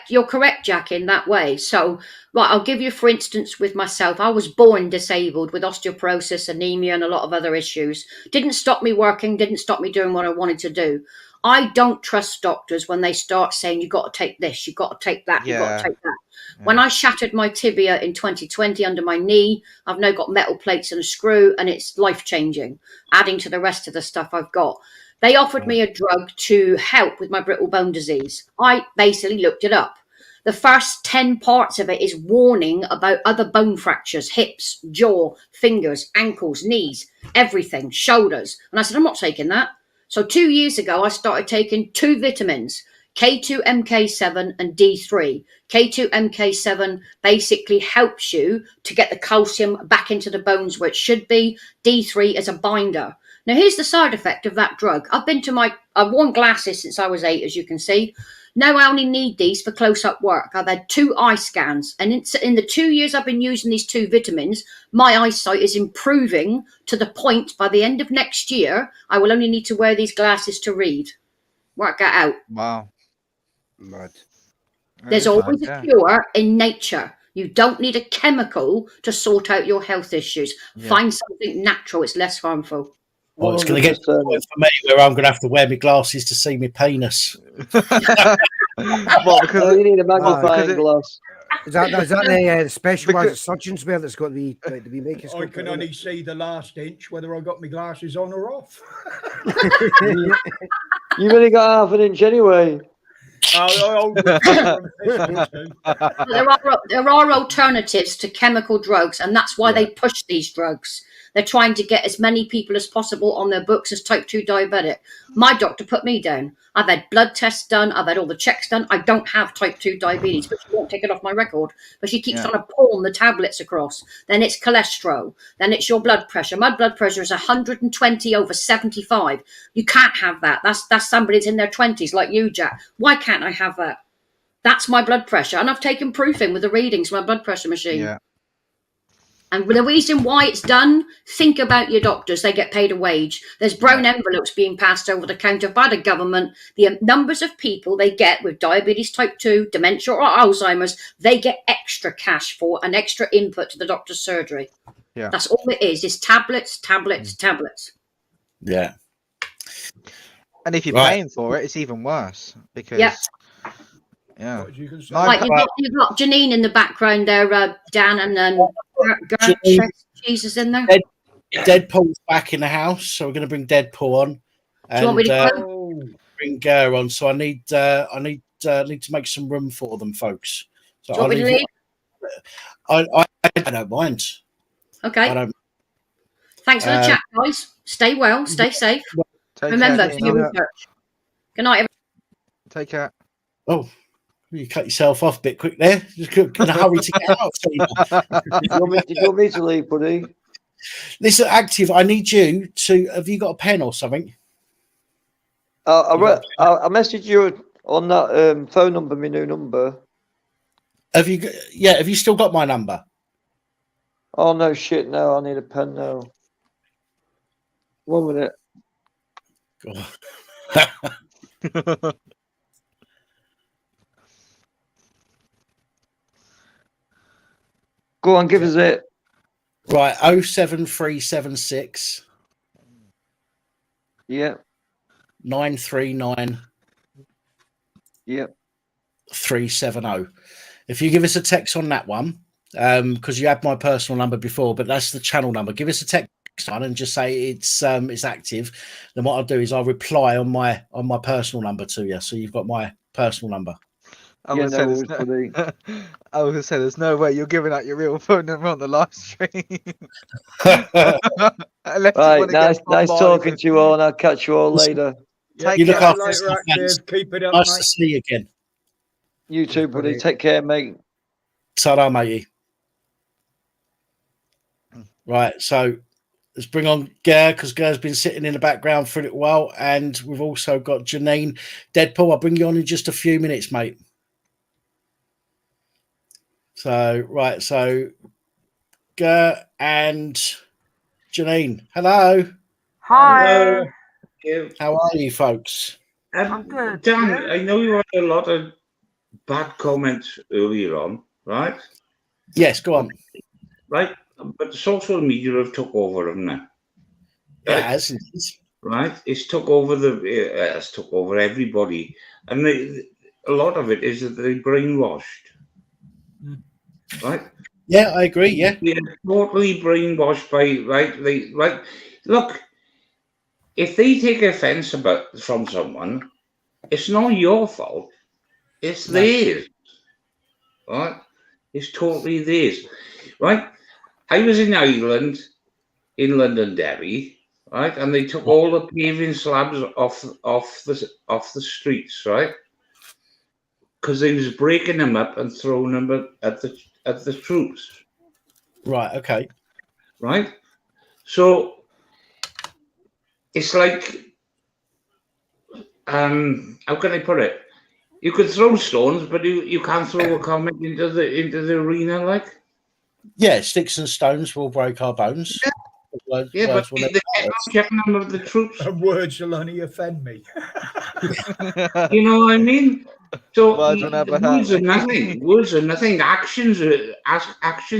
you're correct, Jack, in that way. So, right, I'll give you, for instance, with myself, I was born disabled with osteoporosis, anemia, and a lot of other issues. Didn't stop me working, didn't stop me doing what I wanted to do. I don't trust doctors when they start saying, you've got to take this, you've got to take that, you've got to take that. When I shattered my tibia in 2020 under my knee, I've now got metal plates and a screw, and it's life-changing, adding to the rest of the stuff I've got. They offered me a drug to help with my brittle bone disease. I basically looked it up. The first 10 parts of it is warning about other bone fractures, hips, jaw, fingers, ankles, knees, everything, shoulders. And I said, I'm not taking that. So 2 years ago, I started taking 2 vitamins, K2 MK7 and D3. K2 MK7 basically helps you to get the calcium back into the bones where it should be. D3 is a binder. Now, here's the side effect of that drug. I've worn glasses since I was 8, as you can see. Now I only need these for close-up work. I've had 2 eye scans. And in the 2 years I've been using these 2 vitamins, my eyesight is improving to the point by the end of next year, I will only need to wear these glasses to read. Work that out. Wow. Mad. There's always a cure in nature. You don't need a chemical to sort out your health issues. Find something natural. It's less harmful. Well, it's going to get to the point for me where I'm going to have to wear my glasses to see my penis. Well, because you need a magnifying glass. Is that the specialised surgeons wear that's got to be making? I can only see the last inch, whether I got my glasses on or off. You've only got half an inch anyway. There are alternatives to chemical drugs, and that's why they push these drugs. They're trying to get as many people as possible on their books as type 2 diabetic. My doctor put me down. I've had blood tests done. I've had all the checks done. I don't have type 2 diabetes, but she won't take it off my record. But she keeps trying to pawn the tablets across. Then it's cholesterol. Then it's your blood pressure. My blood pressure is 120/75. You can't have that. That's somebody that's in their 20s like you, Jack. Why can't I have that? That's my blood pressure. And I've taken proof in with the readings from my blood pressure machine. Yeah. And the reason why it's done, think about your doctors. They get paid a wage. There's brown envelopes being passed over the counter by the government. The numbers of people they get with diabetes type 2, dementia or Alzheimer's, they get extra cash for an extra input to the doctor's surgery. Yeah. That's all it is tablets, tablets, tablets. Yeah. And if you're paying for it, it's even worse because yeah. Like you've got Janine in the background there, Dan, and then Jesus in there. Deadpool's back in the house, so we're going to bring Deadpool on. And, Do you want me to bring Ger on? So I need to make some room for them, folks. So Do you want me to leave? I don't mind. Okay. I don't. Thanks for the chat, guys. Stay well, stay safe. Remember, do your research. Good night, everyone. Take care. Oh, you cut yourself off a bit quick there. Just in a hurry to get out. Did you want me to leave, buddy? Listen, Active, I need you to. Have you got a pen or something? I messaged you on that phone number, my new number. Have you? Yeah. Have you still got my number? Oh no, shit! No, I need a pen now. 1 minute. Go on, give us it. Right, 07376. Yeah. 939. Yeah. 370. If you give us a text on that one, because you had my personal number before, but that's the channel number. Give us a text on and just say it's active. Then what I'll do is I'll reply on my personal number to you, so you've got my personal number. I was gonna say there's no way you're giving out your real phone number on the live stream. Right, nice talking to you all, and I'll catch you all later. Yeah, you look after later, Active. Keep it up, nice mate. to see you again. You too, buddy. Take care, mate. Ta-ra, matey. Right, so let's bring on Ger, because Ger's been sitting in the background for a little while, and we've also got Janine. Deadpool, I'll bring you on in just a few minutes, mate. So, right, so Ger and Janine, hello. Hi. How are you, folks? I'm good. Dan, I know you had a lot of bad comments earlier on, right? Yes, go on. Right, but social media have took over, haven't they? It has. Right, it's took over it's took over everybody, and a lot of it is that they're brainwashed. Right? Yeah, I agree. Yeah, they're totally brainwashed by look. If they take offence from someone, it's not your fault. It's theirs. Right? It's totally theirs. Right? I was in Ireland, in Londonderry, right, and they took all the paving slabs off the streets, right, because they was breaking them up and throwing them at the troops. Right. Okay. Right. So it's like, how can I put it? You could throw stones, but you can't throw a comment into the arena, like. Yeah, sticks and stones will break our bones. Words but will they never kept hurt on us. checking them of the troops. And words will only offend me. You know what I mean? So Words will never hurt words are me. nothing. Words are nothing. Actions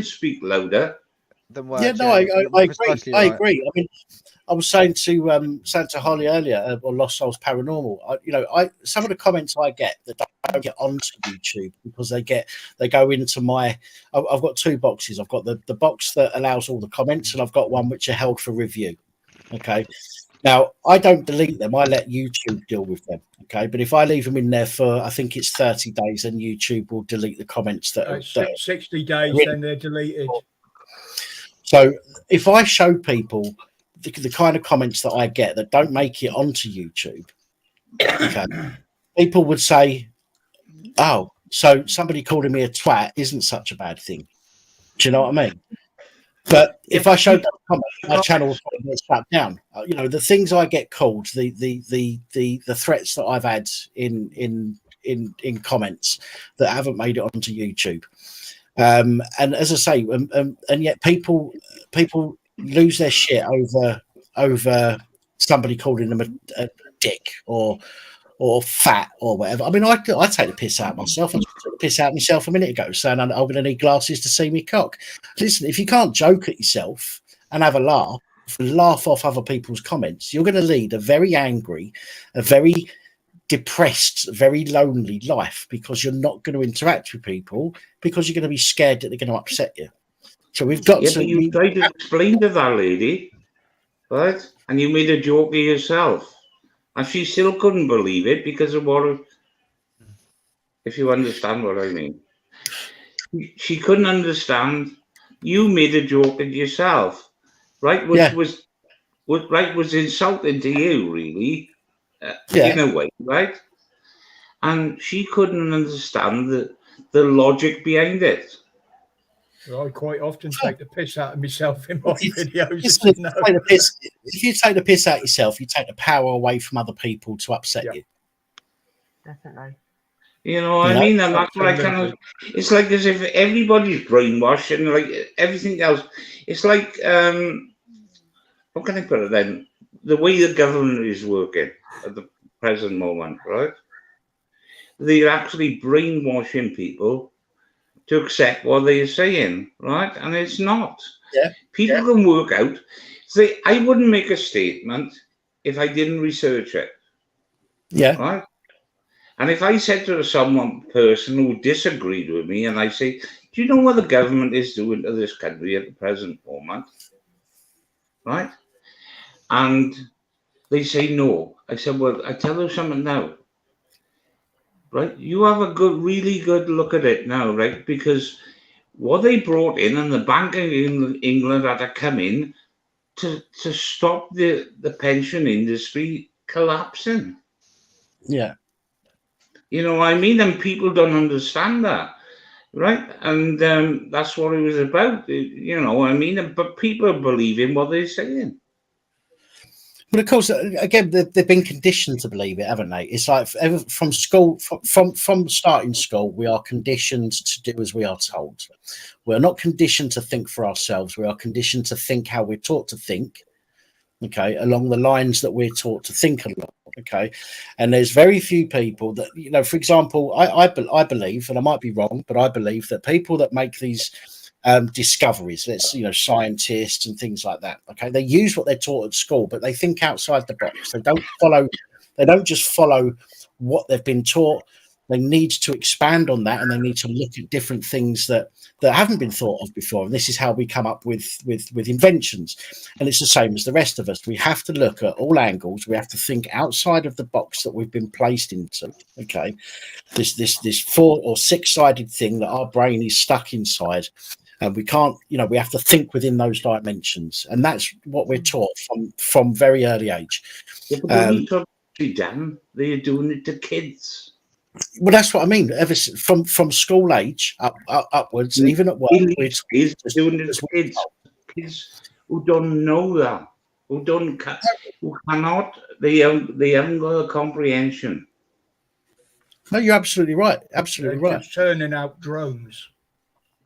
speak louder than words. Yeah, no, I agree. precisely I right. agree. I mean, I was saying to Santa Holly earlier, or Lost Souls Paranormal. Some of the comments I get that don't get onto YouTube because they go into my. I've got two boxes. I've got the box that allows all the comments, and I've got one which are held for review. Okay. Now I don't delete them. I let YouTube deal with them. Okay, but if I leave them in there for, I think it's 30 days, then YouTube will delete the comments that are 60 days, then they're deleted. So if I show people the kind of comments that I get that don't make it onto YouTube, okay, people would say, "Oh, so somebody calling me a twat isn't such a bad thing." Do you know what I mean? But if I showed that comment, my channel will probably get shut down. The things I get called, the threats that I've had in comments that haven't made it onto YouTube. And as I say, and yet people lose their shit over somebody calling them a dick or fat or whatever. I mean, I take the piss out of myself. I took the piss out of myself a minute ago, saying I'm going to need glasses to see me cock. Listen, if you can't joke at yourself and have a laugh off other people's comments, you're going to lead a very angry, a very depressed, very lonely life, because you're not going to interact with people because you're going to be scared that they're going to upset you. So we've got to. But you tried to explain to that lady, right? And you made a joke of yourself, and she still couldn't believe it because of what. If you understand what I mean, she couldn't understand. You made a joke of yourself, right? Which was insulting to you, really, in a way, right? And she couldn't understand the logic behind it. I quite often take the piss out of myself in my videos. Listen, if you take the piss out yourself, you take the power away from other people to upset you. Definitely. You know what I mean? And that's what I kind of. It's like as if everybody's brainwashed and like everything else. It's like how can I put it then? The way the government is working at the present moment, right? They're actually brainwashing people to accept what they're saying, right? And it's not. Yeah. People can work out. See, I wouldn't make a statement if I didn't research it. Yeah. Right. And if I said to some person who disagreed with me, and I say, "Do you know what the government is doing to this country at the present moment?" Right? And they say no. I said, "Well, I tell you something now. Right? You have a really good look at it now, right? Because what they brought in and the Bank of England had to come in to stop the pension industry collapsing." Yeah. You know what I mean? And people don't understand that, right? And that's what it was about. You know what I mean? But people believe in what they're saying. But of course, again, they've been conditioned to believe it, haven't they? It's like from school, from starting school, we are conditioned to do as we are told. We're not conditioned to think for ourselves. We are conditioned to think how we're taught to think, okay, along the lines that we're taught to think along, okay. And there's very few people that, you know, for example, I believe, and I might be wrong, but I believe that people that make these discoveries, scientists and things like that, okay, they use what they're taught at school, but they think outside the box. They don't just follow what they've been taught. They need to expand on that, and they need to look at different things that haven't been thought of before. And this is how we come up with inventions. And it's the same as the rest of us. We have to look at all angles. We have to think outside of the box that we've been placed into. Okay, this 4 or 6 sided thing that our brain is stuck inside, and we can't. We have to think within those dimensions, and that's what we're taught from very early age. Yeah, but they're doing it to kids. Well, that's what I mean. Ever from school age upwards, even at work, kids doing it to kids who don't know that, who cannot, they haven't got a comprehension. No, you're absolutely right. Absolutely right. Just turning out drones.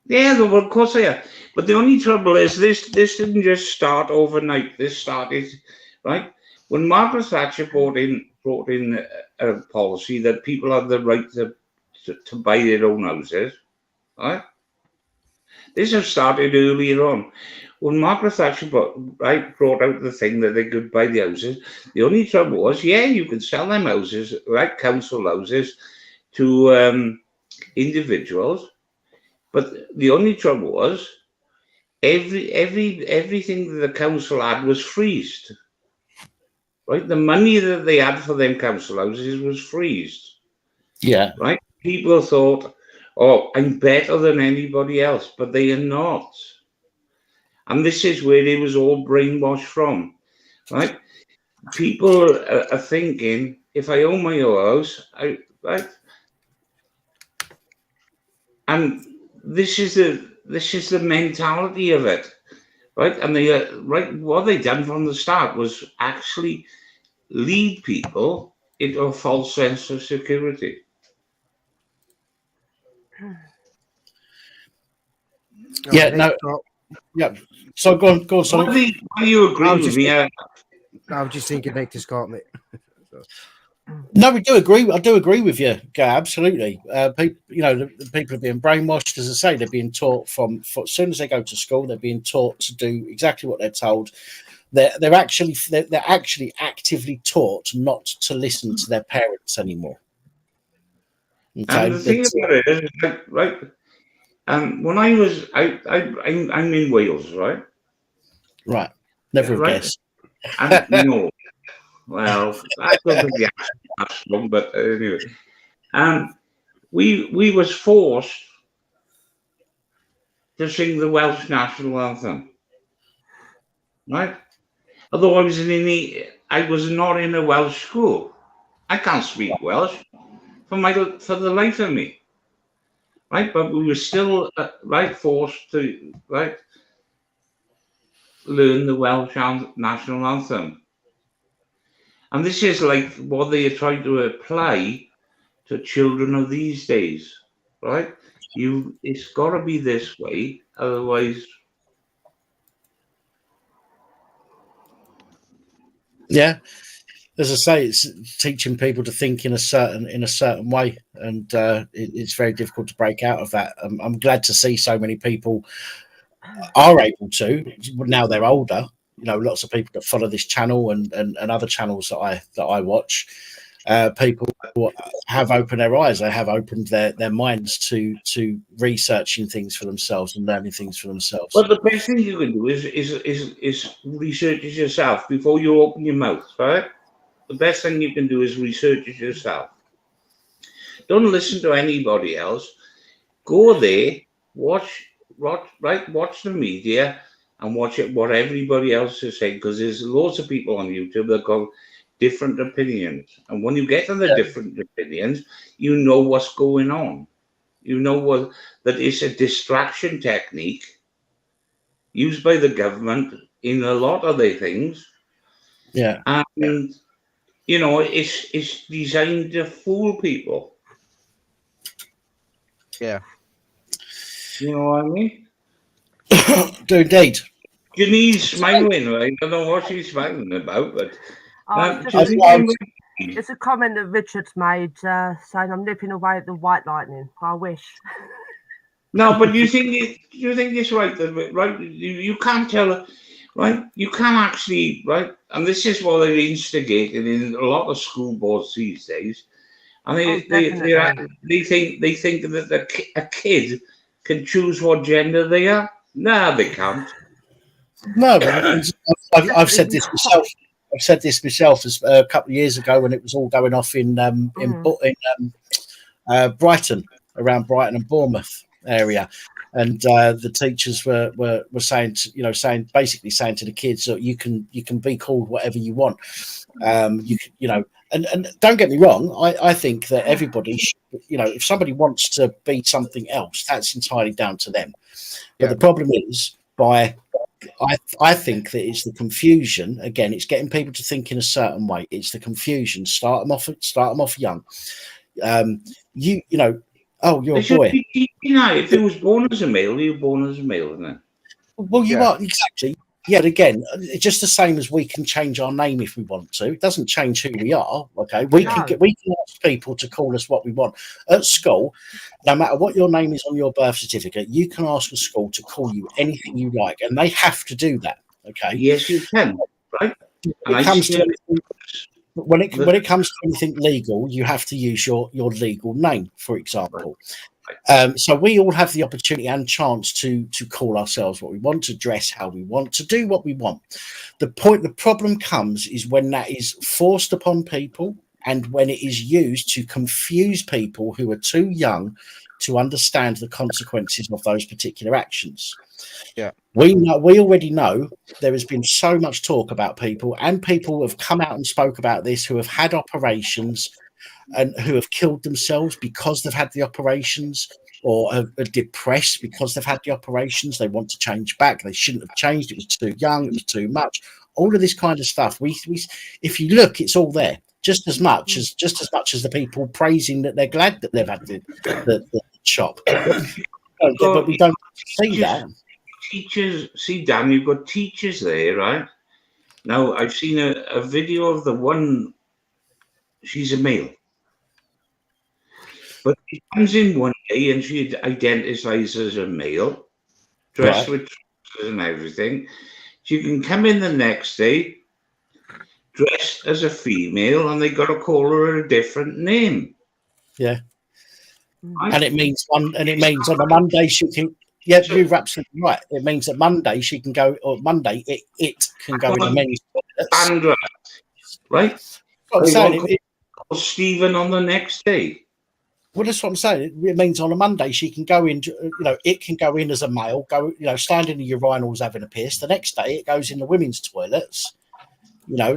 Yeah, well, of course they are. But the only trouble is this didn't just start overnight. This started right when Margaret Thatcher brought in a policy that people have the right to buy their own houses, right? This has started earlier on. When Margaret Thatcher brought out the thing that they could buy the houses, the only trouble was, you could sell them houses, right, council houses, to individuals, but the only trouble was everything that the council had was freezed. Right, the money that they had for them council houses was freezed. Yeah. Right. People thought, "Oh, I'm better than anybody else," but they are not. And this is where it was all brainwashed from. Right. People are thinking, if I own my own house, right. And this is the mentality of it. Right, and what they done from the start was actually lead people into a false sense of security. Yeah, no, yeah. So go on, Sonny. Do you agree with me? I was just saying good night to Scott, mate. No, we do agree. I do agree with you, Gab. Absolutely. People, the people are being brainwashed. As I say, they're being taught as soon as they go to school, they're being taught to do exactly what they're told. They're actually actively taught not to listen to their parents anymore. Okay? And the thing about it is, right? When I was, I'm in Wales, right? Right. Never have guessed. And no. Well, I don't think the accent that's wrong, but anyway. We was forced to sing the Welsh national anthem. right? Although I was not in a Welsh school. I can't speak Welsh for the life of me, right? But we were still forced to learn the Welsh national anthem, and this is like what they are trying to apply to children of these days, right? It's got to be this way, otherwise. Yeah, as I say, it's teaching people to think in a certain way, and it's very difficult to break out of that. I'm glad to see so many people are able to now they're older. You know, lots of people that follow this channel and other channels that I watch. People have opened their eyes. They have opened their minds to researching things for themselves and learning things for themselves. Well, the best thing you can do is research it yourself before you open your mouth, right? The best thing you can do is research it yourself. Don't listen to anybody else. Go there, watch the media, and watch what everybody else is saying, because there's lots of people on YouTube that got different opinions, and when you get to the different opinions, you know what's going on. You know that it's a distraction technique used by the government in a lot of their things. Yeah. And you know, it's designed to fool people. Yeah. You know what I mean? Do indeed. Janine's smiling, right? I don't know what she's smiling about, but it's a comment that Richard's made, saying I'm nipping away at the white lightning. I wish. No, but you think it's right, right? You can't tell, right? You can't actually, right? And this is what they're instigating in a lot of school boards these days. And they think that a kid can choose what gender they are. No, they can't. No, I've said this myself. I've said this myself as a couple of years ago when it was all going off in Brighton, around Brighton and Bournemouth area, and the teachers were saying, basically saying to the kids that you can be called whatever you want. And don't get me wrong, I think that everybody should, if somebody wants to be something else, that's entirely down to them. But the problem is I think that it's the confusion. Again, it's getting people to think in a certain way. It's the confusion. Start them off young. Oh, you're a boy. If it was born as a male, you're born as a male, isn't it? Well, you are exactly. Yeah, but again, it's just the same as we can change our name if we want to. It doesn't change who we are. Okay, we can ask people to call us what we want at school. No matter what your name is on your birth certificate, you can ask a school to call you anything you like, and they have to do that. Okay. Yes, you can. Right. When it comes to anything legal, you have to use your legal name, for example. So we all have the opportunity and chance to call ourselves what we want, to dress how we want, to do what we want. The problem comes is when that is forced upon people and when it is used to confuse people who are too young to understand the consequences of those particular actions. Yeah. We already know there has been so much talk about people, and people have come out and spoke about this who have had operations and who have killed themselves because they've had the operations, or are depressed because they've had the operations. They want to change back. They shouldn't have changed. It was too young. It was too much. All of this kind of stuff. If you look, it's all there. Just as much as the people praising that they're glad that they've had the chop. But we don't see that. Teachers, see, Dan, you've got teachers there, right? Now, I've seen a video of the one. She's a male. But she comes in one day and she identifies as a male, dressed with trousers and everything. She can come in the next day dressed as a female, and they got to call her a different name. Yeah, and it means on a Monday she can. Yeah, you're absolutely right. It means that Monday she can go, or Monday it can go in a men's toilets. Sandra, right? Stephen on the next day. Well, that's what I'm saying. It means on a Monday she can go in. It can go in as a male. Stand in the urinals having a piss. The next day it goes in the women's toilets.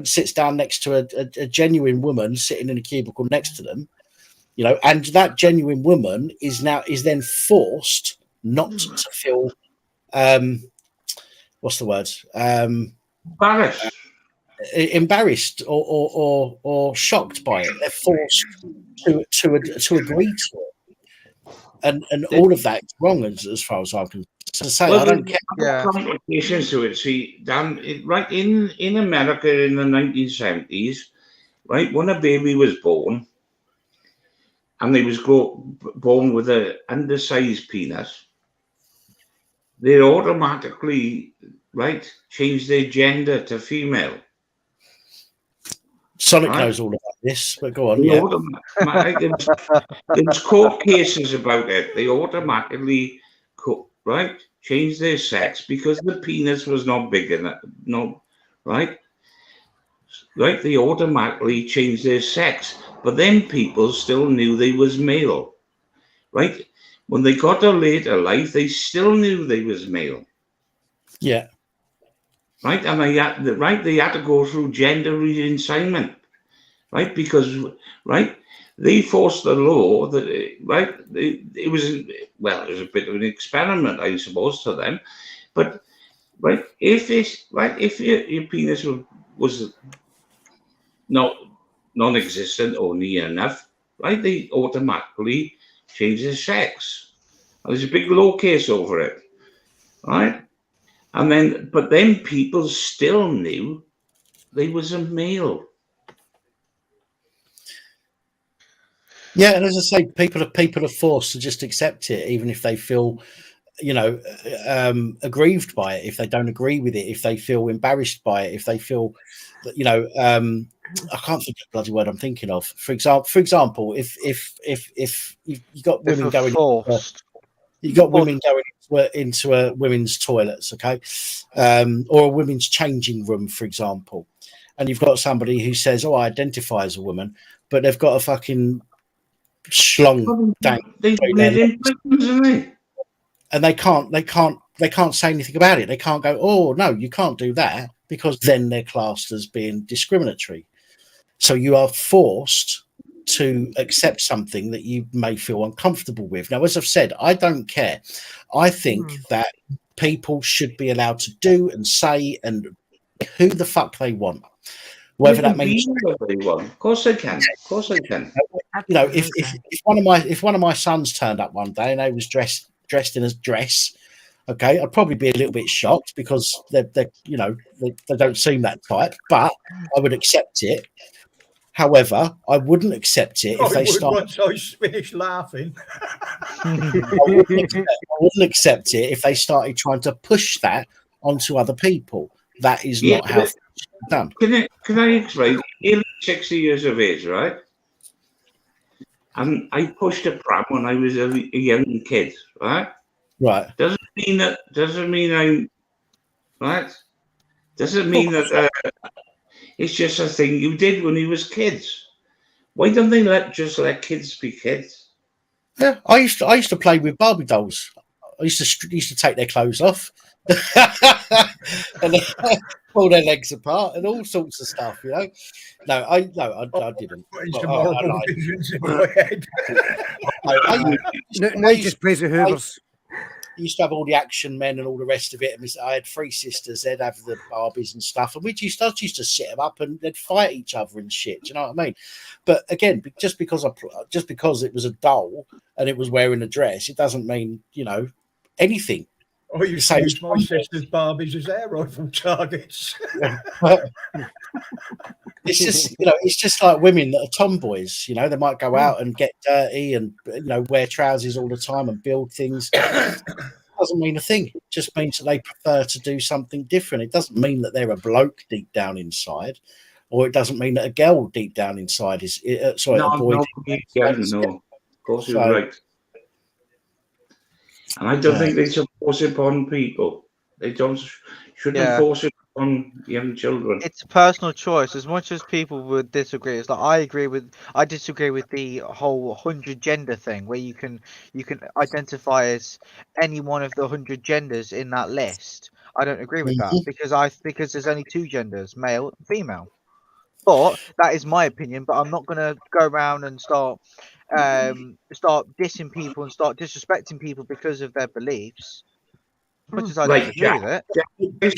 Sits down next to a genuine woman sitting in a cubicle next to them. And that genuine woman is then forced not to feel what's the word? Embarrassed or shocked by it. They're forced to agree to it, and all of that is wrong as far as I'm concerned. To say, I don't care. Complications to it. See, Dan, right in America in the 1970s, right when a baby was born, and they was born with an undersized penis, they automatically change their gender to female. Sonic knows all about this, but go on. There was court cases about it. They automatically changed their sex because the penis was not big enough. They automatically changed their sex, but then people still knew they was male. When they got to later life, they still knew they was male. Yeah. And they had to go through gender reassignment, because they forced the law that it was a bit of an experiment, I suppose, to them, but if your penis was not non-existent or near enough, they automatically change their sex. And there's a big law case over it, but then people still knew they was a male. Yeah, and as I say, people are forced to just accept it, even if they feel, aggrieved by it. If they don't agree with it, if they feel embarrassed by it, if they feel, I can't think of the bloody word I'm thinking of. For example, if you got women going, women going into a women's toilets, okay, or a women's changing room, for example, and you've got somebody who says, "Oh, I identify as a woman," but they've got a fucking schlong down, and they can't say anything about it. They can't go, "Oh no, you can't do that," because then they're classed as being discriminatory. So you are forced to accept something that you may feel uncomfortable with. Now, as I've said, I don't care. I think that people should be allowed to do and say and who the fuck they want. Whether that means they want. Of course they can. Of course they can. If one of my sons turned up one day and they was dressed in a dress, okay, I'd probably be a little bit shocked because they don't seem that type, but I would accept it. However, I wouldn't accept it if they started. Once I finished laughing, I wouldn't accept it if they started trying to push that onto other people. That is not how it's done. Can I explain? I'm 60 years of age, right? And I pushed a pram when I was a young kid, right? Right. Doesn't mean I'm right. Doesn't mean that it's just a thing you did when you was kids. Why don't they just let kids be kids? Yeah, I used to play with Barbie dolls. I used to take their clothes off and pull their legs apart and all sorts of stuff. No, I didn't. No, just plays with Hoovers. I used to have all the action men and all the rest of it. And I had three sisters. They'd have the Barbies and stuff, and I used to set them up and they'd fight each other and shit. Do you know what I mean? But again, just because it was a doll and it was wearing a dress, it doesn't mean anything. I used to use my sister's Barbies as air rifle targets. It's just like women that are tomboys. They might go out and get dirty and wear trousers all the time and build things. Doesn't mean a thing. It just means that they prefer to do something different. It doesn't mean that they're a bloke deep down inside, or it doesn't mean that a girl deep down inside is a boy. No. Of course, you're right. And I don't think they should force it upon people. They shouldn't force it on young children. It's a personal choice. As much as people would disagree, it's like I disagree with the whole 100 gender thing, where you can identify as any one of the 100 genders in that list. I don't agree with that because there's only 2 genders, male and female. But that is my opinion. But I'm not gonna go around and start dissing people and start disrespecting people because of their beliefs. As much as I Right, disagree with it.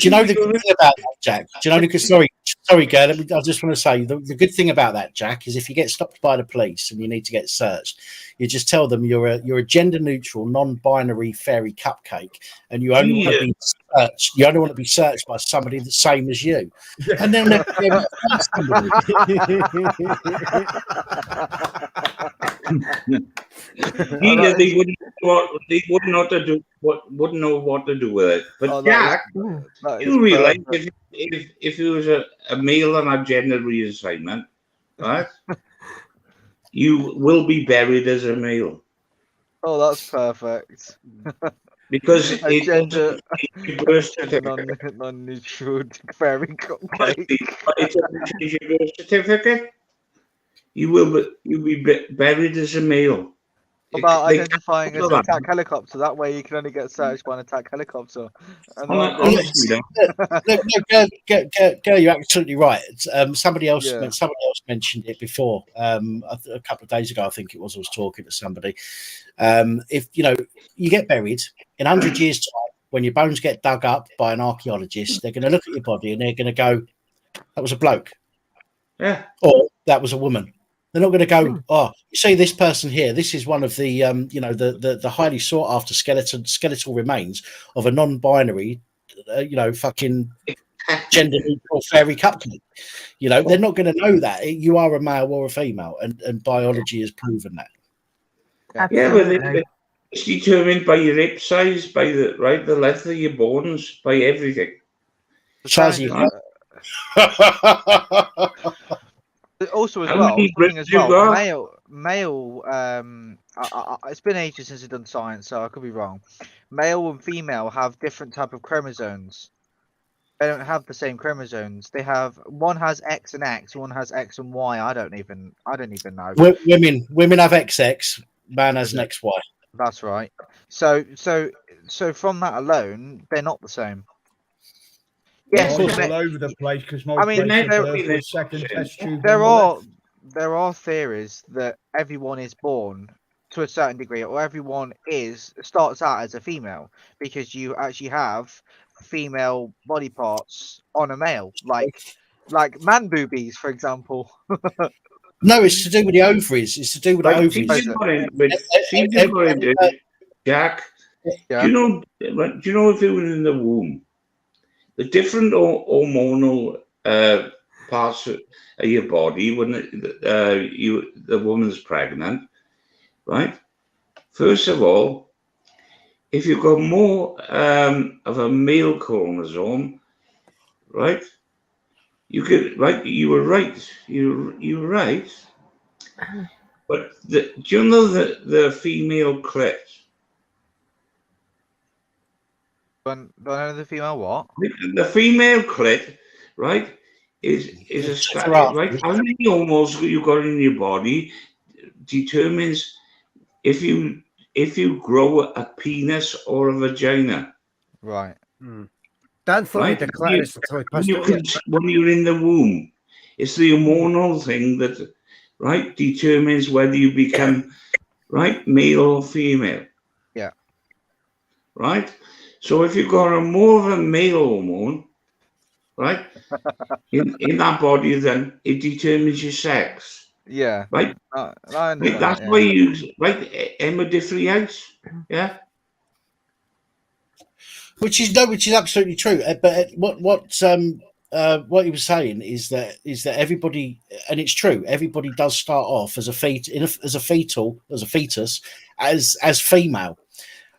Do you know the good thing about that, Jack? Do you know because sorry, girl. I just want to say the good thing about that, Jack, is if you get stopped by the police and you need to get searched, you just tell them you're a gender neutral, non-binary fairy cupcake, and you only want to be searched. You only want to be searched by somebody the same as you, and then they'll find somebody. Yeah, they wouldn't know what to do with it. But Jack, you realise if you was a male on a gender reassignment, right? You will be buried as a male. Oh, that's perfect. Because a gender birth certificate. non-neutral fairy cupcake. It's your birth certificate. You'll be buried as a male. What about identifying as an attack helicopter? That way you can only get searched by an attack helicopter. Honestly, no, you're absolutely right. Somebody else mentioned it before. A couple of days ago, I think it was. I was talking to somebody. If you get buried in 100 years' time, when your bones get dug up by an archaeologist, they're going to look at your body and they're going to go, "That was a bloke," or "That was a woman." They're not going to go, "Oh, you see this person here? This is one of the the highly sought after skeletal remains of a non-binary, fucking gender neutral fairy cupcake." They're not going to know that you are a male or a female, and biology has proven that. Yeah, but it's determined by your hip size, by the length of your bones, by everything. Size of your Also, male. It's been ages since I've done science, so I could be wrong. Male and female have different type of chromosomes. They don't have the same chromosomes. One has X and X, one has X and Y. I don't even know. Women have XX, man has an XY. That's right. So from that alone, they're not the same. Yes, all over the place because second test tube. There are theories that everyone is born to a certain degree, or everyone starts out as a female, because you actually have female body parts on a male, like man boobies, for example. No, it's to do with the ovaries. It's to do with the ovaries. Jack, do you know if it was in the womb? The different hormonal parts of your body when the woman's pregnant, right? First of all, if you've got more of a male chromosome, right? You were right. You were right. But do you know the female clit? Do I know the female what? The female clit, right, is a strategy, right? How many hormones you got in your body determines if you grow a penis or a vagina. Right. Dan thought the clitoris when you're in the womb, it's the hormonal thing that determines whether you become male or female. Yeah. Right. So if you've got more of a male hormone, right, in that body, then it determines your sex. Yeah. Right. That's why you use Emma differentiates. Yeah. Which is absolutely true. But what he was saying is that everybody, and it's true, everybody does start off as a fetus, as female.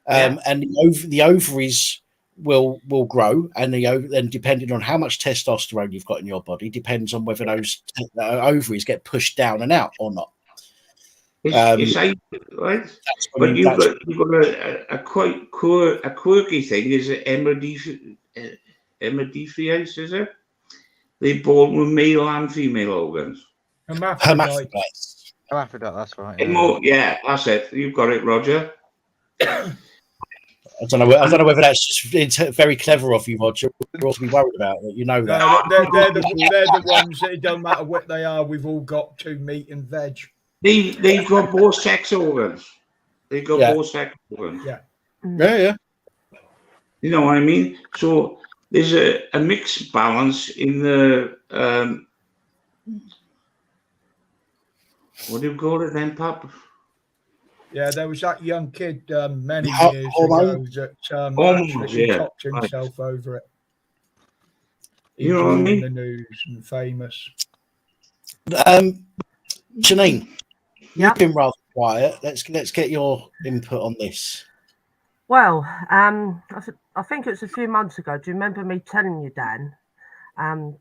And the ovaries will grow, and then depending on how much testosterone you've got in your body depends on whether those ovaries get pushed down and out or not. It's right, but you've got a quite quirky thing is Hemodiaphytes, is it? They're born with male and female organs. Hermaphrodites. Hermaphrodite, that's right. Yeah, that's it. You've got it, Roger. I don't know whether that's just very clever of you, Roger. You ought to be worried about it. You know that. No, they're the ones that it don't matter what they are. We've all got to meat and veg. They've got both sex organs. They've got both sex organs. Yeah. Yeah. You know what I mean? So there's a mixed balance in the what do you call it then, Pap? Yeah, there was that young kid many years hormone? ago that Hormones, actually yeah. topped himself over it. He You know was what I all mean? in the news and famous. Janine, you've been rather quiet. Let's get your input on this. Well, I think it was a few months ago. Do you remember me telling you, Dan,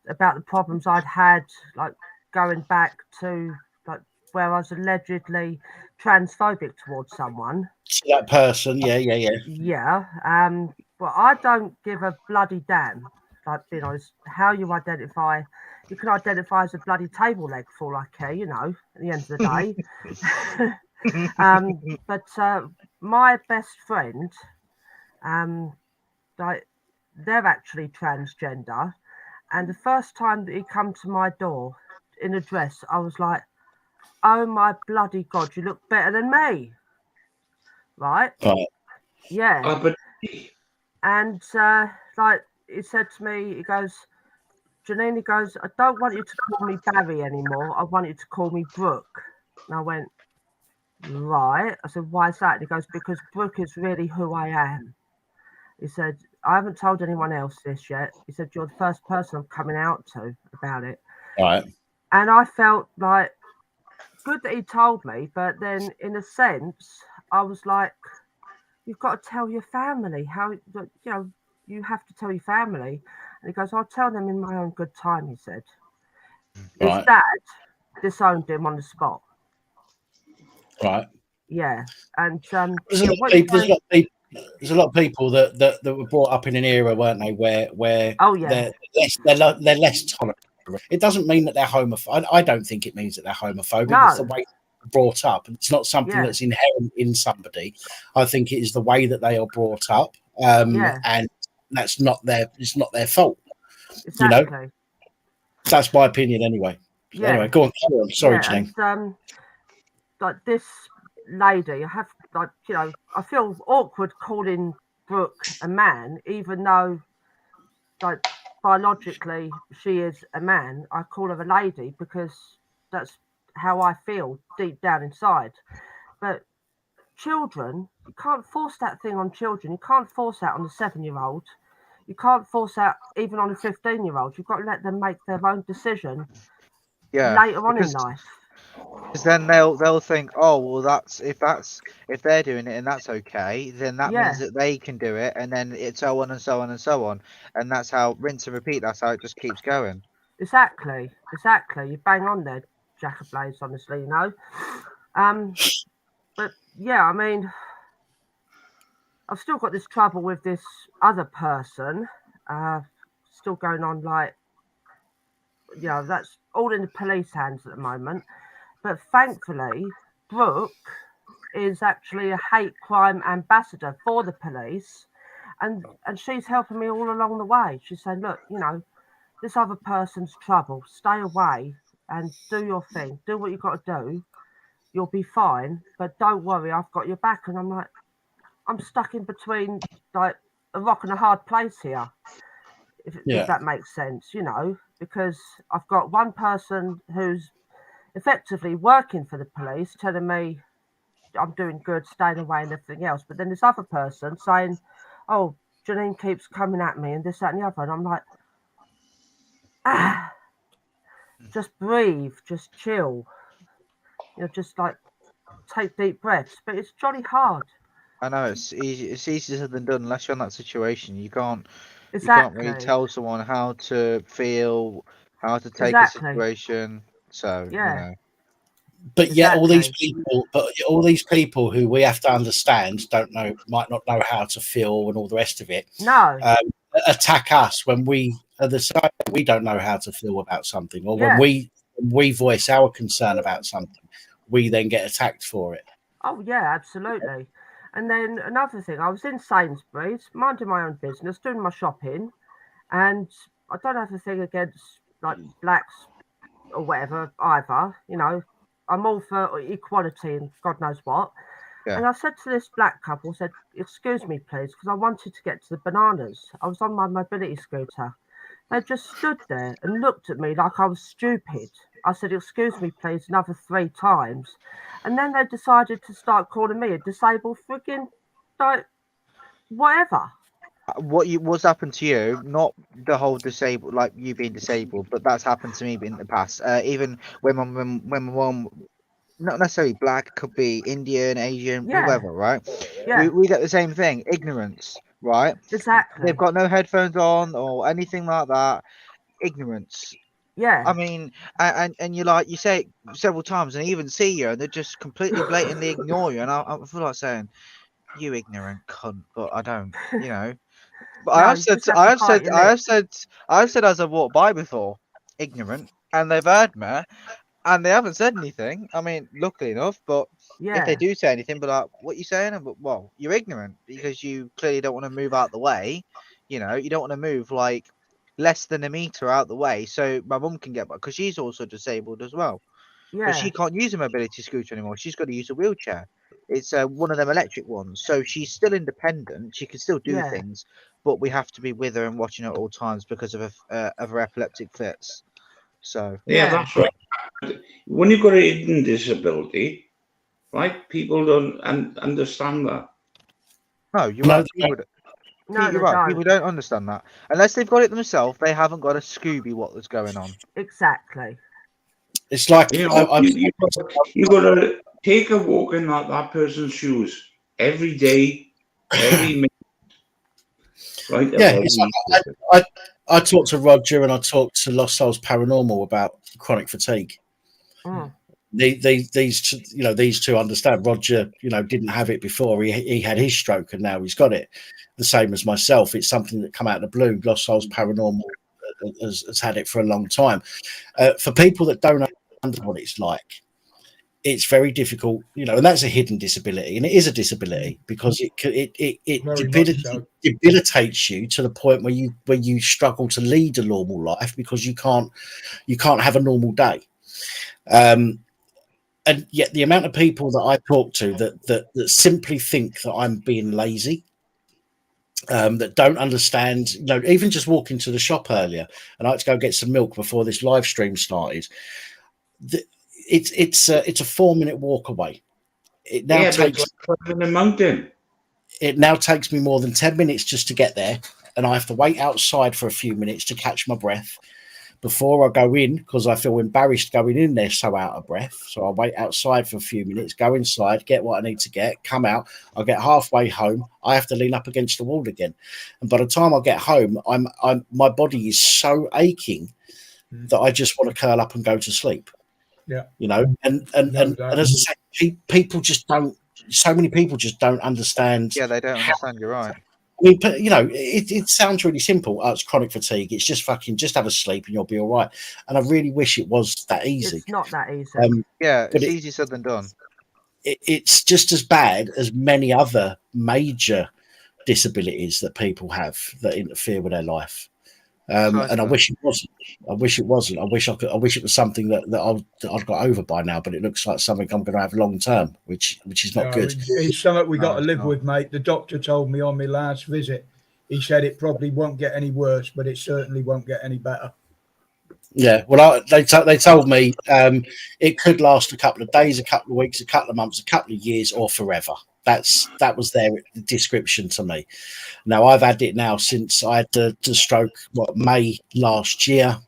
about the problems I'd had, like going back to like where I was allegedly transphobic towards someone? That person, yeah. Yeah. Well, I don't give a bloody damn. Like, you know, how you identify. You can identify as a bloody table leg for all I care, you know, at the end of the day. But my best friend, like, they're actually transgender. And the first time that he come to my door in a dress, I was like, oh my bloody God, you look better than me. Right? Yeah. And like he said to me, he goes, Janine, he goes, I don't want you to call me Barry anymore. I want you to call me Brooke. And I went, right. I said, why is that? And he goes, because Brooke is really who I am. He said, I haven't told anyone else this yet. He said, you're the first person I'm coming out to about it. Right. And I felt like, good that he told me, but then in a sense, I was like, you've got to tell your family how, you know, you have to tell your family. And he goes, I'll tell them in my own good time, he said. Right. His dad disowned him on the spot. Right. Yeah. And There's a lot of people that were brought up in an era, weren't they, where oh, yeah. they're less tolerant. It doesn't mean that they're homophobic. I don't think it means that they're homophobic. No. It's the way they're brought up. It's not something that's inherent in somebody. I think it is the way that they are brought up, and that's not it's not their fault. Exactly. You know, that's my opinion anyway. So anyway, go on. Sorry, Janine. And, like this lady, I have, like, you know, I feel awkward calling Brooke a man, even though, like, biologically she is a man. I call her a lady because that's how I feel deep down inside. But children, you can't force that thing on children. You can't force that on a 7-year-old. You can't force that even on a 15-year-old. You've got to let them make their own decision later on in life. Because then they'll think, oh well, if they're doing it and that's okay, then that means that they can do it, and then it's so on and so on and so on, and that's how rinse and repeat. That's how it just keeps going. Exactly. You bang on there, Jack of Blades. Honestly, you know. But yeah, I mean, I've still got this trouble with this other person. Still going on, like, you know, that's all in the police hands at the moment. But thankfully, Brooke is actually a hate crime ambassador for the police. And she's helping me all along the way. She's saying, look, you know, this other person's trouble. Stay away and do your thing. Do what you've got to do. You'll be fine. But don't worry, I've got your back. And I'm like, I'm stuck in between, like, a rock and a hard place here. If that makes sense, you know, because I've got one person who's effectively working for the police telling me I'm doing good, staying away and everything else. But then this other person saying, oh, Janine keeps coming at me and this, that and the other. And I'm like, just breathe, just chill. You know, just like take deep breaths. But it's jolly hard. I know it's easy. It's easier than done. Unless you're in that situation, you can't really tell someone how to feel, how to take a situation. So you know. But yet, all these people who we have to understand might not know how to feel and all the rest of it. No. attack us when we are the same. We don't know how to feel about something, or Yeah. when we voice our concern about something, we then get attacked for it. Oh yeah, absolutely. And then another thing, I was in Sainsbury's, minding my own business, doing my shopping, and I don't have a thing against like blacks or whatever either. You know, I'm all for equality and God knows what. Yeah. And I said to this black couple, said, "Excuse me, please," because I wanted to get to the bananas. I was on my mobility scooter. They just stood there and looked at me like I was stupid. I said, "Excuse me, please," another 3 times. And then they decided to start calling me a disabled frigging, like, whatever. What's happened to you? Not the whole disabled, like you being disabled, but that's happened to me in the past. Even when my mom, not necessarily black, could be Indian, Asian, Yeah. whoever, right? Yeah. We get the same thing, ignorance, right? Exactly. They've got no headphones on or anything like that. Ignorance. Yeah. I mean, and you like you say it several times, and they even see you, and they just completely blatantly ignore you. And I feel like saying, "You ignorant cunt," but I don't, you know. But No, I have you said, just have to bite your lip. I have said as I've walked by before, ignorant, and they've heard me, and they haven't said anything. I mean, luckily enough, but if they Yeah. do say anything, but like, what you saying? But well, you're ignorant because you clearly don't want to move out the way. You know, you don't want to move like less than a meter out the way, so my mum can get back because she's also disabled as well. But she Yeah. can't use a mobility scooter anymore. She's got to use a wheelchair. It's one of them electric ones, so she's still independent. She can still do Yeah. things, but we have to be with her and watching her at all times because of her epileptic fits. So Yeah, that's right. When you've got a hidden disability, right? People don't understand that. no, you're right. You're right. People don't understand that unless they've got it themselves. They haven't got a Scooby what was going on. Exactly. It's like you got to take a walk in that person's shoes every day, every minute. Right? Yeah, it's like I talked to Roger and I talked to Lost Souls Paranormal about chronic fatigue. Mm. These two understand. Roger, didn't have it before. He had his stroke and now he's got it. The same as myself. It's something that come out of the blue. Lost Souls Paranormal has had it for a long time. For people that don't understand what it's like, it's very difficult, and that's a hidden disability, and it is a disability because it debilitates you to the point where you struggle to lead a normal life because you can't have a normal day. And yet the amount of people that I talk to that simply think that I'm being lazy, that don't understand, even just walking to the shop earlier, and I had to go get some milk before this live stream started. It's a 4-minute walk away. It now takes in a mountain. It now takes me more than 10 minutes just to get there, and I have to wait outside for a few minutes to catch my breath before I go in because I feel embarrassed going in there so out of breath. So I wait outside for a few minutes, go inside, get what I need to get, come out. I get halfway home. I have to lean up against the wall again, and by the time I get home, my body is so aching that I just want to curl up and go to sleep. Yeah, and as I say, people just don't. So many people just don't understand. Yeah, they don't understand. You're right. I mean, it sounds really simple. Oh, it's chronic fatigue. It's just just have a sleep and you'll be all right. And I really wish it was that easy. It's not that easy. Yeah, it's easier said than done. It's just as bad as many other major disabilities that people have that interfere with their life. And I wish it wasn't. I wish it wasn't. I wish it was something that I'd got over by now. But it looks like something I'm going to have long term, which is not good. It's something we got to live with, mate. The doctor told me on my last visit. He said it probably won't get any worse, but it certainly won't get any better. Yeah, well, they told me it could last a couple of days, a couple of weeks, a couple of months, a couple of years, or forever. That was their description to me. Now I've had it now since I had the stroke May last year,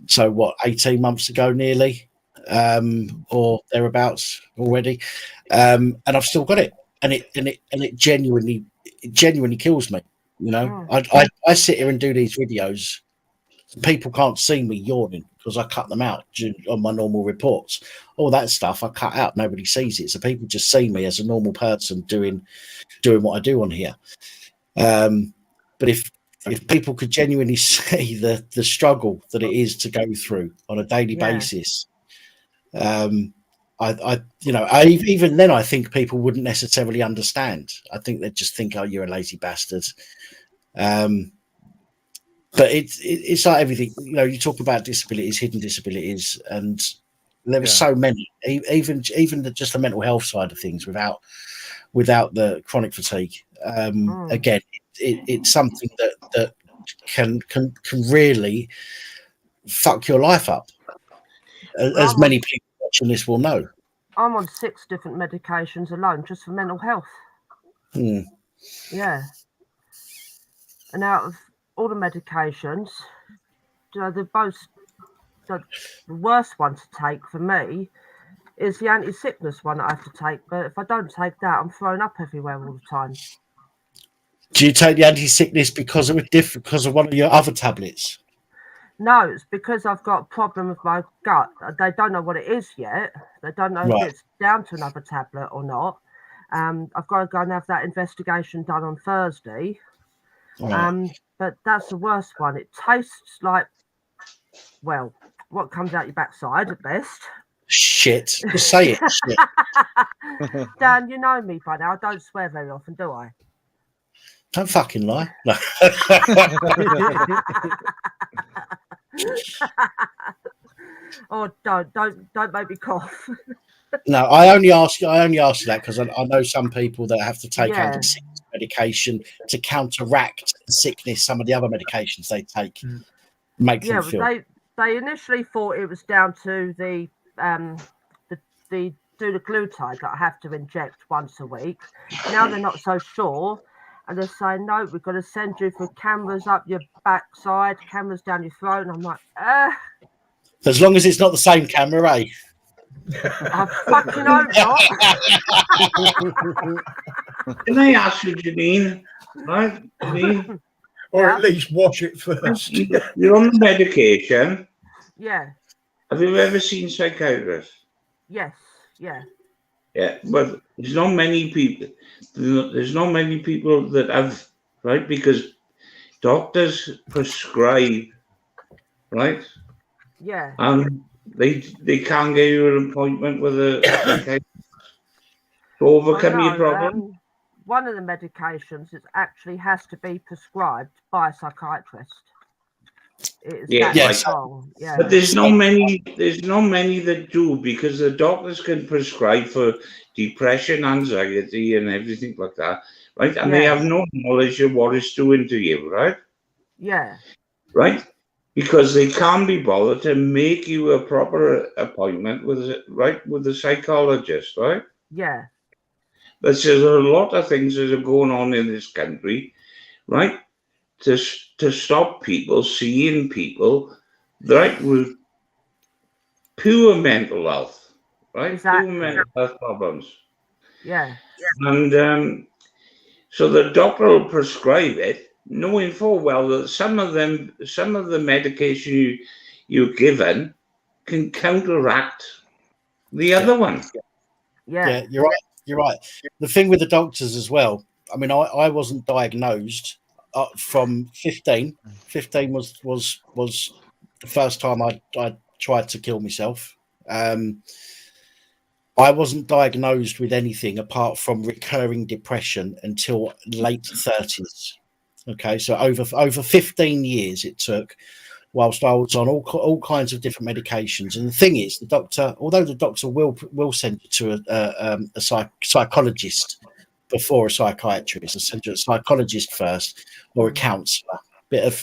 so 18 months ago nearly, or thereabouts already, and I've still got it, and it genuinely kills me. I sit here and do these videos. People can't see me yawning because I cut them out on my normal reports. All that stuff I cut out. Nobody sees it. So people just see me as a normal person doing what I do on here. But if if people could genuinely see the struggle that it is to go through on a daily basis, even then, I think people wouldn't necessarily understand. I think they'd just think, "Oh, you're a lazy bastard." But it's like everything. You talk about disabilities, hidden disabilities, and there are so many. Even just the mental health side of things, without the chronic fatigue. Again, it's something that can really fuck your life up, as many people watching this will know. I'm on 6 different medications alone just for mental health. Yeah. And out of all the medications, the worst one to take for me is the anti-sickness one that I have to take. But if I don't take that, I'm thrown up everywhere all the time. Do you take the anti-sickness because of one of your other tablets? No, it's because I've got a problem with my gut. They don't know what it is yet. They don't know if it's down to another tablet or not. I've got to go and have that investigation done on Thursday. But that's the worst one. It tastes like, well, what comes out your backside at best. Shit. Just say it. Shit. Dan, you know me by now. I don't swear very often, do I? Don't fucking lie. No. Oh, don't make me cough. No, I only ask you that because I know some people that have to take anti-sickness medication to counteract the sickness. Some of the other medications they take make them feel. They initially thought it was down to the dulaglutide that I have to inject once a week. Now they're not so sure. And they're saying, no, we've got to send you for cameras up your backside, cameras down your throat. And I'm like, As long as it's not the same camera, eh? I fucking hope not. Can I ask you, Janine? Right, Janine? Or at least watch it first. You're on the medication. Yeah. Have you ever seen psychiatrists? Yes, yeah. Yeah, but there's not many people. There's not many people that have, right? Because doctors prescribe, right? Yeah. And they can't get you an appointment with a psychiatrist to overcome your problem. One of the medications actually has to be prescribed by a psychiatrist. But there's not many that do, because the doctors can prescribe for depression, anxiety, and everything like that, right? And they have no knowledge of what it's doing to you, right? Yeah. Right? Because they can't be bothered to make you a proper appointment with a psychologist, right? Yeah. There's a lot of things that are going on in this country, right? To stop people seeing people, right, with pure mental health, right? Exactly. Pure mental health problems. Yeah. And so the doctor will prescribe it, knowing full well that some of the medication you're given can counteract the other one. Yeah, you're right. You're right. The thing with the doctors as well. I mean, I wasn't diagnosed from 15. 15 was the first time I tried to kill myself. I wasn't diagnosed with anything apart from recurring depression until late 30s. Okay, so over 15 years it took whilst I was on all kinds of different medications. And the thing is, the doctor, although the doctor will send you to a psychologist before a psychiatrist, and send you a psychologist first or a counsellor, bit of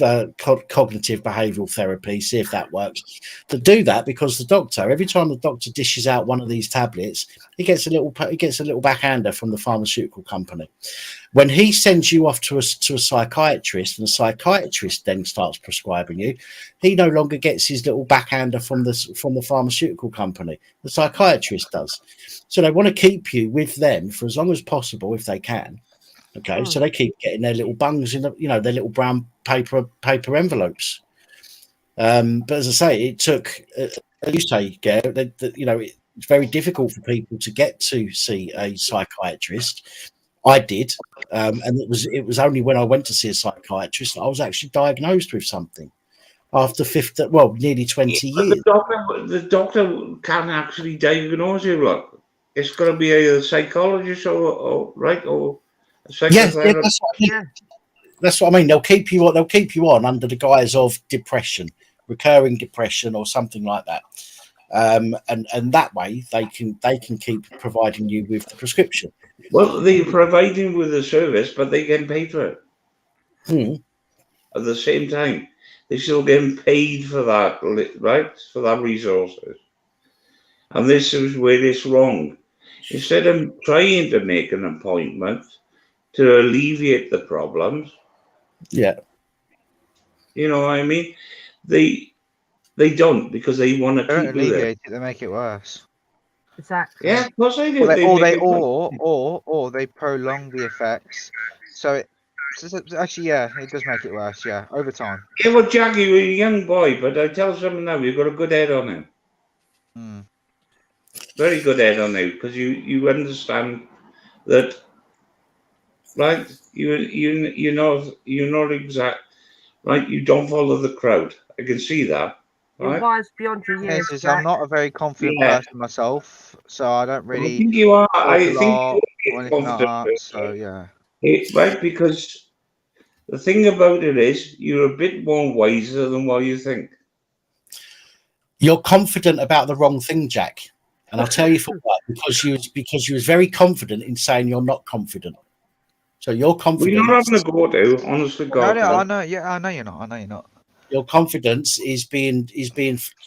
cognitive behavioural therapy, see if that works. To do that, because the doctor, every time the doctor dishes out one of these tablets, he gets a little backhander from the pharmaceutical company. When he sends you off to a psychiatrist, and the psychiatrist then starts prescribing you, he no longer gets his little backhander from the pharmaceutical company. The psychiatrist does. So they want to keep you with them for as long as possible if they can. Okay, so they keep getting their little bungs in their little brown paper envelopes. But as I say, it took, as you say, Gareth, it's very difficult for people to get to see a psychiatrist. I did, and it was only when I went to see a psychiatrist that I was actually diagnosed with something after nearly 20 But years. the doctor can't actually diagnose you. Look, it's got to be a psychologist or a Yeah, psychotherapist. that's what I mean. That's what I mean. They'll keep you on under the guise of depression, recurring depression, or something like that. And that way they can keep providing you with the prescription. Well, they provide him with a service, but they get paid for it. At the same time, they're still getting paid for that, right? For that resources. And this is where it's wrong. Instead of trying to make an appointment to alleviate the problems, yeah, you know what I mean? They don't, because they want to They don't keep you there. alleviate it; they make it worse. Exactly. Yeah, of course they do. Or they prolong the effects. So actually, yeah, it does make it worse. Yeah, over time. Yeah, well, Jack, you're a young boy, but I tell something now, you've got a good head on him. Very good head on you, because you understand that, right? You know exact, right? You don't follow the crowd. I can see that. You're Right? wise beyond your years, Yes, Jack. I'm not a very confident Yeah. person myself, so I don't really. I think you are. talk I a think you lot are or a anything like confident that. person. So yeah. Right, because the thing about it is, you're a bit more wiser than what you think. You're confident about the wrong thing, Jack, and I'll tell you for what. Because you was very confident in saying you're not confident. So you're confident. We're not having a go to, honestly, God. No, I know. Yeah, I know you're not. I know you're not. Your confidence is being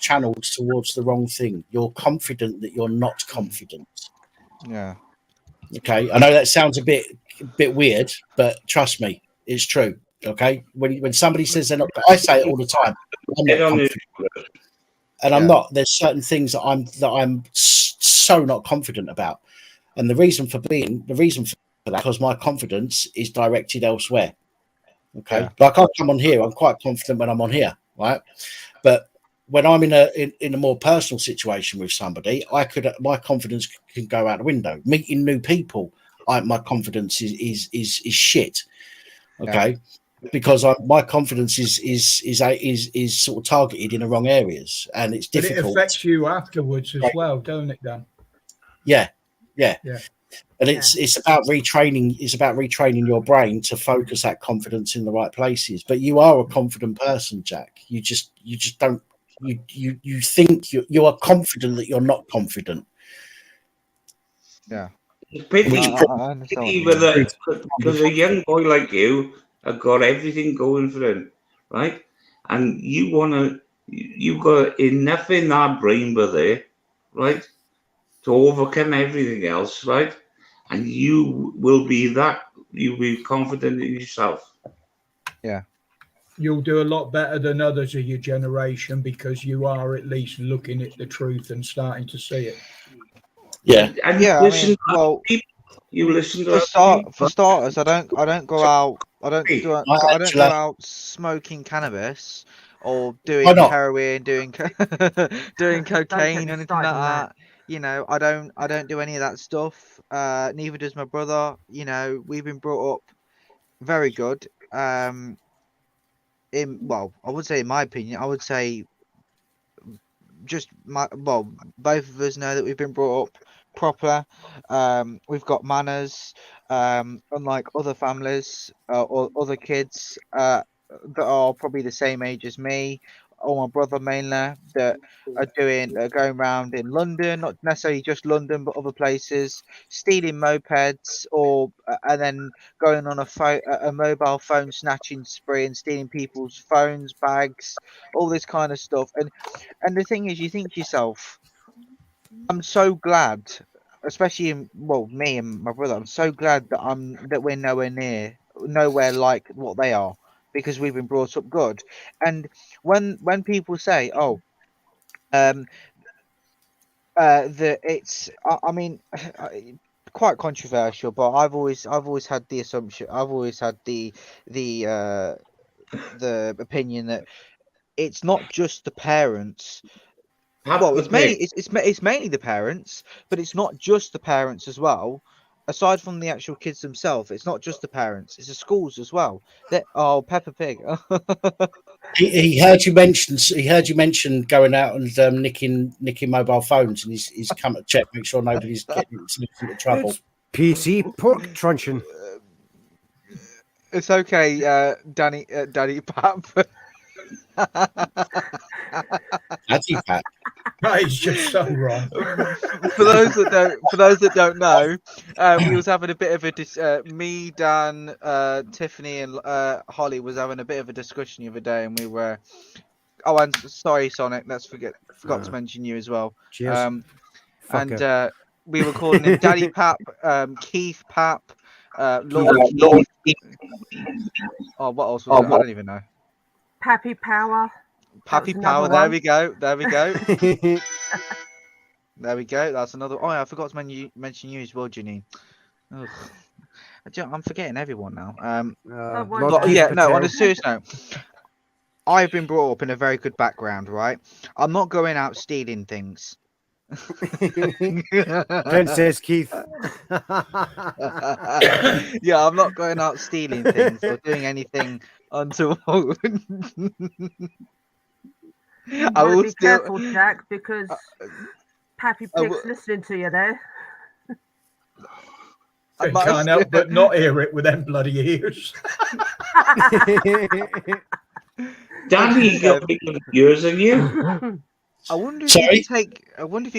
channeled towards the wrong thing. You're confident that you're not confident. Yeah. Okay, I know that sounds a bit weird, but trust me, it's true. Okay, when somebody says they're not, I say it all the time. I'm not confident, and I'm not. There's certain things that I'm so not confident about, and the reason for that because my confidence is directed elsewhere. Okay, like I come on here, I'm quite confident when I'm on here, right? But when I'm in a more personal situation with somebody, my confidence can go out the window. Meeting new people, my confidence is shit. Okay, because my confidence is sort of targeted in the wrong areas, and it's difficult. But it affects you afterwards as well, don't it, Dan? Yeah. And it's about retraining. It's about retraining your brain to focus that confidence in the right places. But you are a confident person, Jack. You just don't. You think you are confident that you're not confident. Yeah. Because a young boy like you has got everything going for him, right? And you've got enough in that brain there, right, to overcome everything else, right? And you'll be confident in yourself. Yeah. You'll do a lot better than others of your generation because you are at least looking at the truth and starting to see it. Yeah. And yeah, listen, you listen to for starters, I don't go out. I don't go out smoking cannabis or doing heroin, doing doing cocaine, or anything like that. You know, I don't do any of that stuff. Neither does my brother. You know, we've been brought up very good. I would say, in my opinion, I would say both of us know that we've been brought up proper. We've got manners, unlike other families or other kids that are probably the same age as me or my brother mainly, that are going around in London, not necessarily just London but other places, stealing mopeds and then going on a mobile phone snatching spree and stealing people's phones, bags, all this kind of stuff. And the thing is, you think to yourself, I'm so glad, especially me and my brother, I'm so glad that we're nowhere like what they are, because we've been brought up good. And when people say, that it's, I mean, quite controversial, but I've always had the assumption, I've always had the opinion that it's not just the parents. It's mainly the parents, but it's not just the parents as well. aside from the actual kids themselves, it's not just the parents; it's the schools as well. Oh, Peppa Pig. He heard you mention. He heard you mention going out and nicking mobile phones, and he's come to check, make sure nobody's getting into trouble. It's PC pork truncheon. It's okay, Danny Pap. Daddy Pat. That is just so wrong. For those that don't know, we was having a bit of a me, Dan, Tiffany, and Holly was having a bit of a discussion the other day, and we were. Oh, and sorry, Sonic. Forgot to mention you as well. Cheers. We were calling him Daddy Pap, Keith Pap, Lord Keith. Oh, what else was it? I don't even know. Pappy Power. Pappy Power. There we go. There we go. There we go. That's another. Oh, yeah, I forgot to mention you as well, Janine. Ugh. I'm forgetting everyone now. On a serious note, I've been brought up in a very good background, right? I'm not going out stealing things. Princess Keith. Yeah, I'm not going out stealing things or doing anything untoward. I will be careful, Jack, because Pappy Pig's listening to you there. I can't help but not hear it with them bloody ears. Danny got bigger ears than you. I wonder if you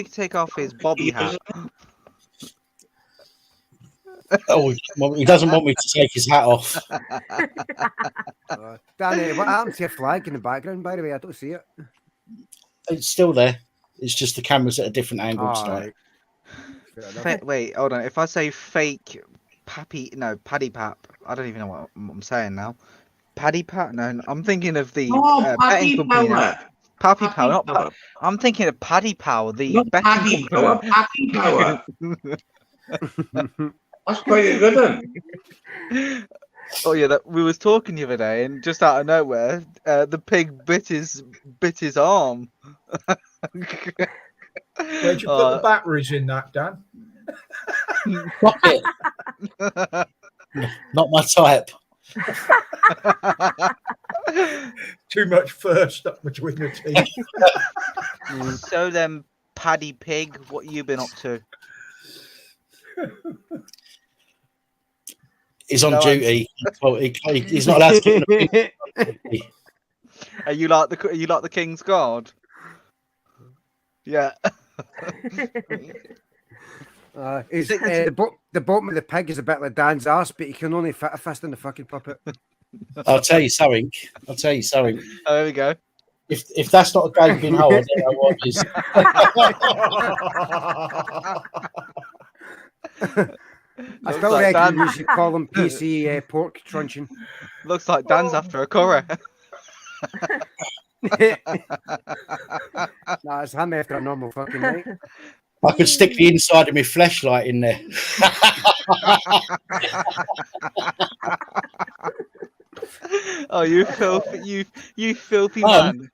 could take off his bobby hat. Oh, he doesn't want me to take his hat off. Danny, what happened to your flag in the background, by the way? I don't see it. It's still there. It's just the camera's at a different angle tonight. Wait, hold on. If I say fake Paddy Pap, I don't even know what I'm saying now. Paddy Pap? No, I'm thinking of the betting company now. Pappy Power, not I'm thinking of Paddy Power, the betting company. Pappy Power. That's quite a good one. Oh yeah, we was talking the other day, and just out of nowhere, the pig bit his arm. Where'd you put the batteries in that, Dan? Pocket. Not my type. Too much fur stuck between the teeth. So then, Paddy Pig, what you been up to? He's on duty. Well, he's not allowed to get Are you like the King's Guard? Yeah. The bottom of the pig is a bit like Dan's ass, but he can only fit a fist in the fucking puppet. I'll tell you something. Oh, there we go. If that's not a gaping hole, I don't know what is. I still reckon you should call him PC pork truncheon. Looks like Dan's after a curry. Nah, it's him after a normal fucking night. I could stick the inside of my fleshlight in there. Oh, you filthy man.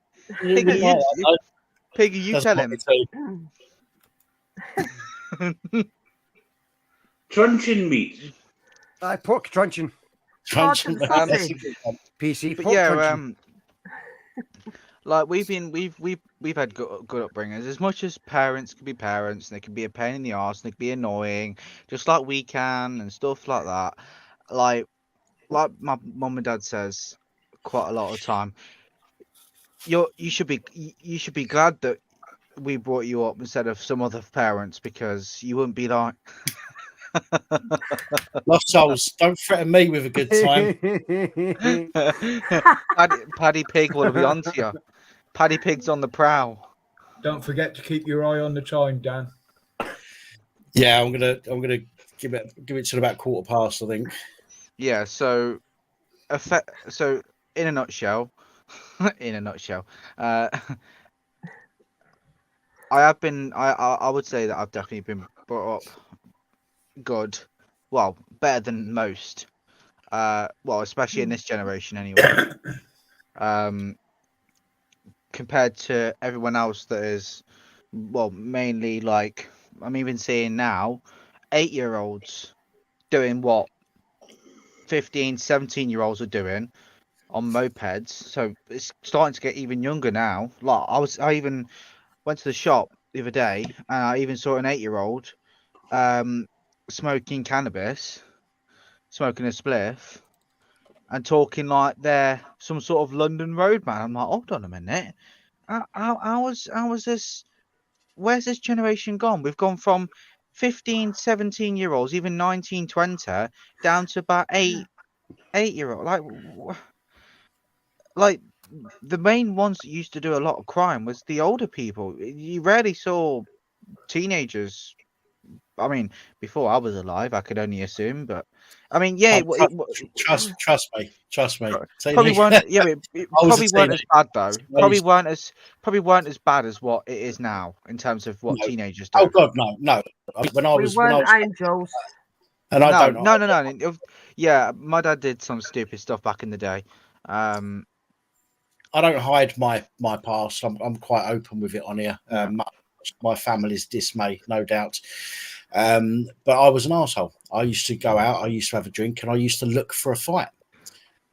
Piggy, you tell him. Truncheon meat. Pork truncheon. Truncheon. PC But pork yeah, truncheon. like we've had good upbringings. As much as parents can be parents, and they can be a pain in the arse, and they can be annoying, just like we can, and stuff like that. Like my mum and dad says quite a lot of the time, you should be glad that we brought you up instead of some other parents, because you wouldn't be like. Lost souls, don't threaten me with a good time. Paddy Pig will be on to you. Paddy Pig's on the prowl. Don't forget to keep your eye on the time, Dan. Yeah, I'm gonna give it till about 15:15, I think. Yeah. So in a nutshell, I would say that I've definitely been brought up good, well, better than most, well, especially in this generation anyway, compared to everyone else that is, well, mainly like I'm even seeing now 8-year-olds doing what 15, 17-year-olds are doing on mopeds. So it's starting to get even younger now. Like I even went to the shop the other day and I even saw an 8-year-old smoking cannabis, smoking a spliff, and talking like they're some sort of London roadman. I'm like, hold on a minute. How was this? Where's this generation gone? We've gone from 15, 17-year-olds, even 19, 20, down to about 8-year-old. Like the main ones that used to do a lot of crime was the older people. You rarely saw teenagers. I mean, before I was alive, I could only assume, but I mean, yeah, Trust me. probably weren't. Yeah, but it I was probably a weren't as bad though. teenager. Probably weren't as bad as what it is now in terms of what teenagers do. Oh God, no. When I We was weren't angels. and I don't know. No. Yeah, my dad did some stupid stuff back in the day. I don't hide my past. I'm quite open with it on here. My family's dismay, no doubt. But I was an arsehole. I used to go out, I used to have a drink, and I used to look for a fight.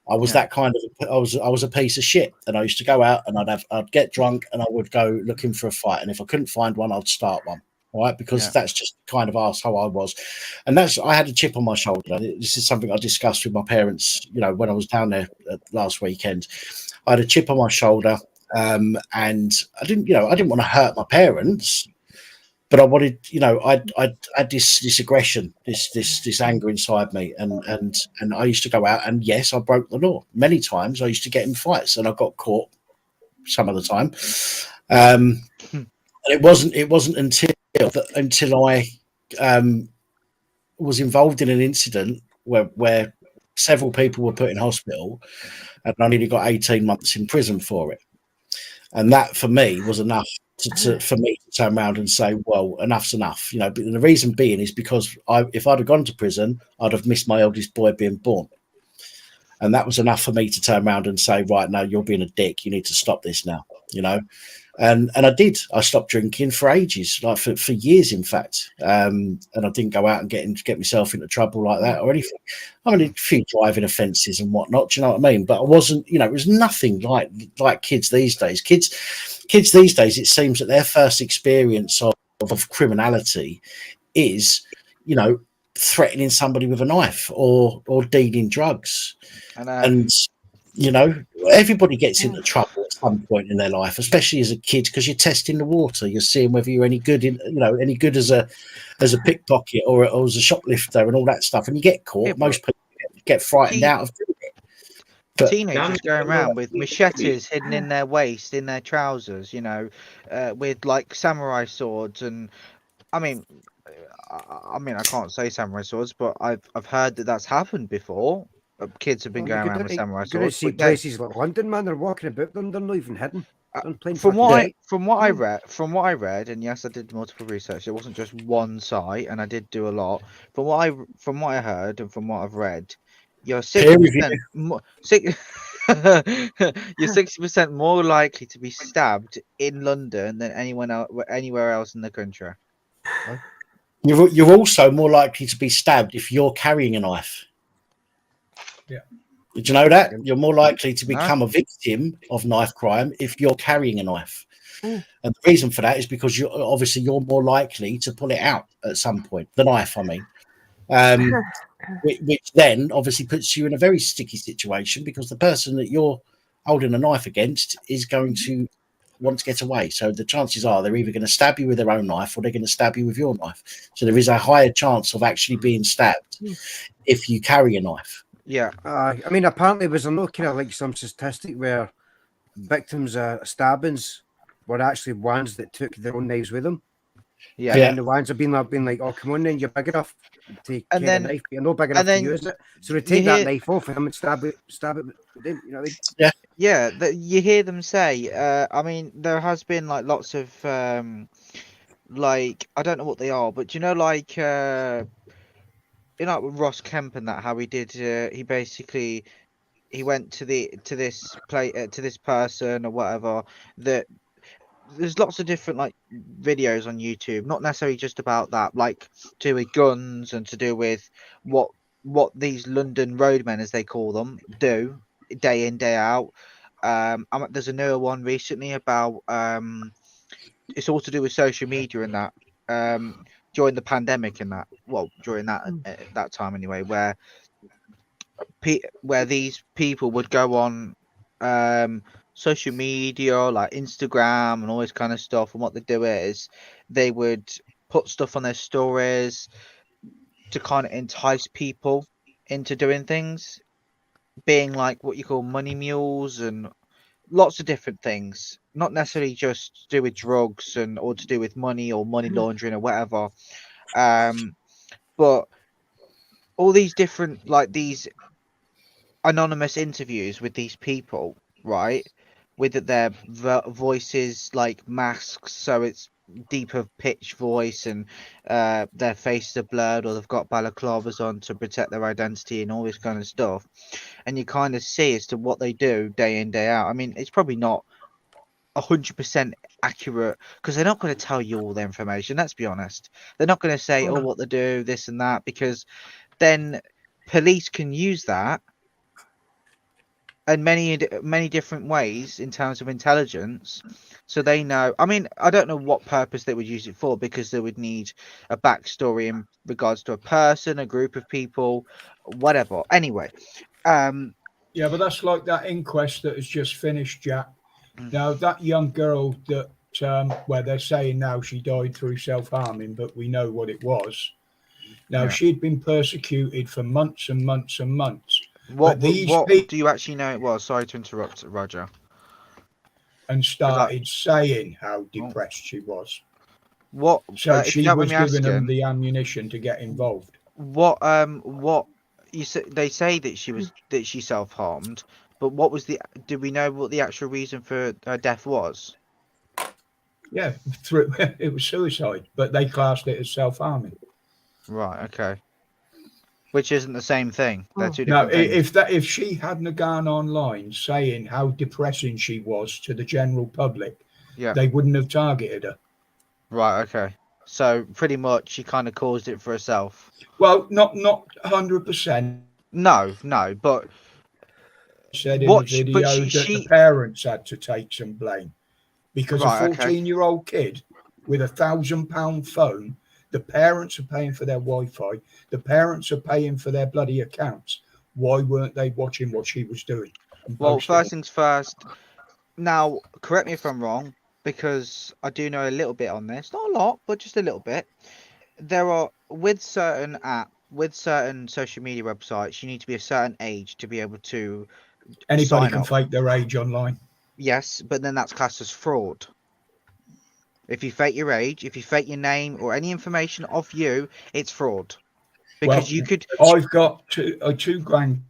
I was that kind of. I was a piece of shit, and I used to go out and I'd get drunk and I would go looking for a fight, and if I couldn't find one, I'd start one. Right, because that's just the kind of arsehole I was, and I had a chip on my shoulder. This is something I discussed with my parents. You know, when I was down there last weekend, I had a chip on my shoulder, and I didn't want to hurt my parents, but I wanted, I had this aggression, this anger inside me, and I used to go out, and yes, I broke the law many times. I used to get in fights, and I got caught some of the time. And it wasn't until I was involved in an incident where several people were put in hospital, and I nearly got 18 months in prison for it. And that for me was enough for me to turn around and say, well, enough's enough. But the reason being is because if I'd have gone to prison, I'd have missed my eldest boy being born. And that was enough for me to turn around and say, right, no, you're being a dick. You need to stop this now, And I did. I stopped drinking for ages, like for years, in fact. And I didn't go out and get myself into trouble like that or anything. I mean, a few driving offences and whatnot. Do you know what I mean? But I wasn't. It was nothing like kids these days. Kids these days, it seems that their first experience of criminality is, threatening somebody with a knife or dealing drugs. And everybody gets into trouble at some point in their life, especially as a kid, because you're testing the water. You're seeing whether you're any good as a pickpocket or as a shoplifter and all that stuff. And you get caught. Most people get frightened out of doing it. But teenagers going around with machetes hidden in their waist, in their trousers, with like samurai swords. And I mean, I can't say samurai swords, but I've heard that that's happened before. Kids have been going around with samurai swords. See places like London, man, they're walking about them. They're not even hidden. From what I read, and yes, I did multiple research. It wasn't just one site, and I did do a lot. From what I heard and from what I've read, you're 60% more, you're 60% more likely to be stabbed in London than anywhere else in the country. You're also more likely to be stabbed if you're carrying a knife. Yeah. Did you know that? You're more likely to become a victim of knife crime if you're carrying a knife. And the reason for that is because you're more likely to pull it out at some point. The knife, I mean. Which then obviously puts you in a very sticky situation because the person that you're holding a knife against is going to want to get away. So the chances are they're either going to stab you with their own knife or they're going to stab you with your knife. So there is a higher chance of actually being stabbed if you carry a knife. Yeah. I mean, apparently was no kind of like some statistic where victims of stabbings were actually ones that took their own knives with them. Yeah. And the ones have been like, oh, come on then, you're big enough to carry a knife, but you're not big enough to use it. So they take that knife off him and stab it with them, Yeah. You hear them say, I mean, there has been like lots of like, I don't know what they are, but like with Ross Kemp and that, how he did, he went to this place, to this person or whatever, that there's lots of different like videos on YouTube, not necessarily just about that, like to do with guns and to do with what these London roadmen, as they call them, do day in day out. There's a newer one recently about it's all to do with social media and that during the pandemic and that, well, during that time anyway, where these people would go on social media like Instagram and all this kind of stuff, and what they do is they would put stuff on their stories to kind of entice people into doing things, being like what you call money mules and lots of different things, not necessarily just to do with drugs and or to do with money or money laundering or whatever, but all these different like these anonymous interviews with these people, right? With their voices like masks, so it's deeper pitch voice, and their faces are blurred, or they've got balaclavas on to protect their identity and all this kind of stuff. And you kind of see as to what they do day in day out. I mean, it's probably not 100% accurate because they're not going to tell you all the information. Let's be honest. They're not going to say, oh, what they do, this and that, because then police can use that in many different ways in terms of intelligence, so they know. I mean, I don't know what purpose they would use it for, because they would need a backstory in regards to a person, a group of people, whatever. Anyway, yeah, but that's like that inquest that has just finished, Jack. Now that young girl that where they're saying now she died through self-harming, but we know what it was. Now she'd been persecuted for months and months and months. What do you actually know it was? Sorry to interrupt, Roger. And started saying how depressed she was. What? So she was giving them the ammunition to get involved. What you say? They say that she self-harmed, but what was the? Did we know what the actual reason for her death was? Yeah, it was suicide, but they classed it as self-harming. Right. Okay. Which isn't the same thing. They're two different things. Now, if she hadn't gone online saying how depressing she was to the general public, they wouldn't have targeted her. Right. Okay. So pretty much she kind of caused it for herself. Well, not 100%. No, but said in the video that the parents had to take some blame because a 14-year-old kid with £1,000 phone. The parents are paying for their Wi-Fi. The parents are paying for their bloody accounts. Why weren't they watching what she was doing? Well, first things first. Now, correct me if I'm wrong, because I do know a little bit on this. Not a lot, but just a little bit. There are, with certain social media websites, you need to be a certain age to be able to Anybody can fake their age online. Yes, but then that's classed as fraud. If you fake your age, if you fake your name or any information of you, it's fraud. Because you could. I've got two grand.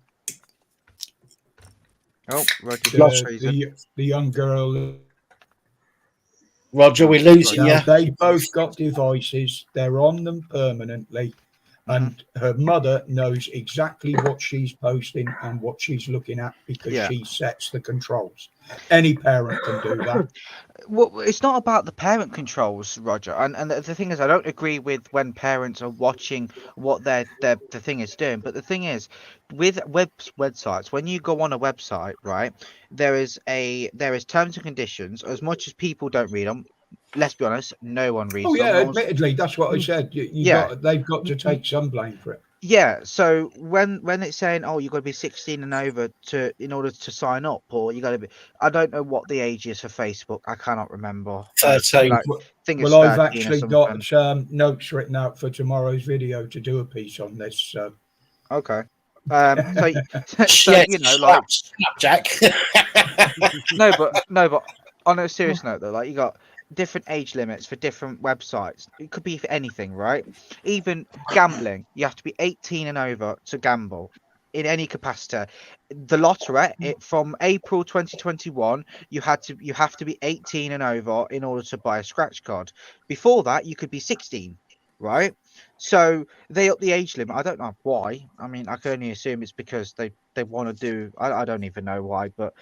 Oh, Roger, the young girl. Roger, we're losing you. They both got devices. They're on them permanently. And her mother knows exactly what she's posting and what she's looking at because she sets the controls. Any parent can do that. Well, it's not about the parent controls, Roger. And the thing is, I don't agree with when parents are watching what the thing is doing. But the thing is, with websites, when you go on a website, right, there is terms and conditions. As much as people don't read them, let's be honest, no one reads them. Admittedly, that's what I said. They've got to take some blame for it. Yeah, so when it's saying, oh, you've got to be 16 and over in order to sign up, or you got to be, I don't know what the age is for Facebook. I cannot remember. 13. I've actually got notes written out for tomorrow's video to do a piece on this. So. Okay. So you know, like Jack. no, but on a serious note though, like you got different age limits for different websites. It could be for anything, right? Even gambling, you have to be 18 and over to gamble in any capacity. The lottery, from April 2021, you have to be 18 and over in order to buy a scratch card. Before that, you could be 16. right? So they up the age limit. I don't know why. I mean, I can only assume it's because they want to do. I don't even know why, but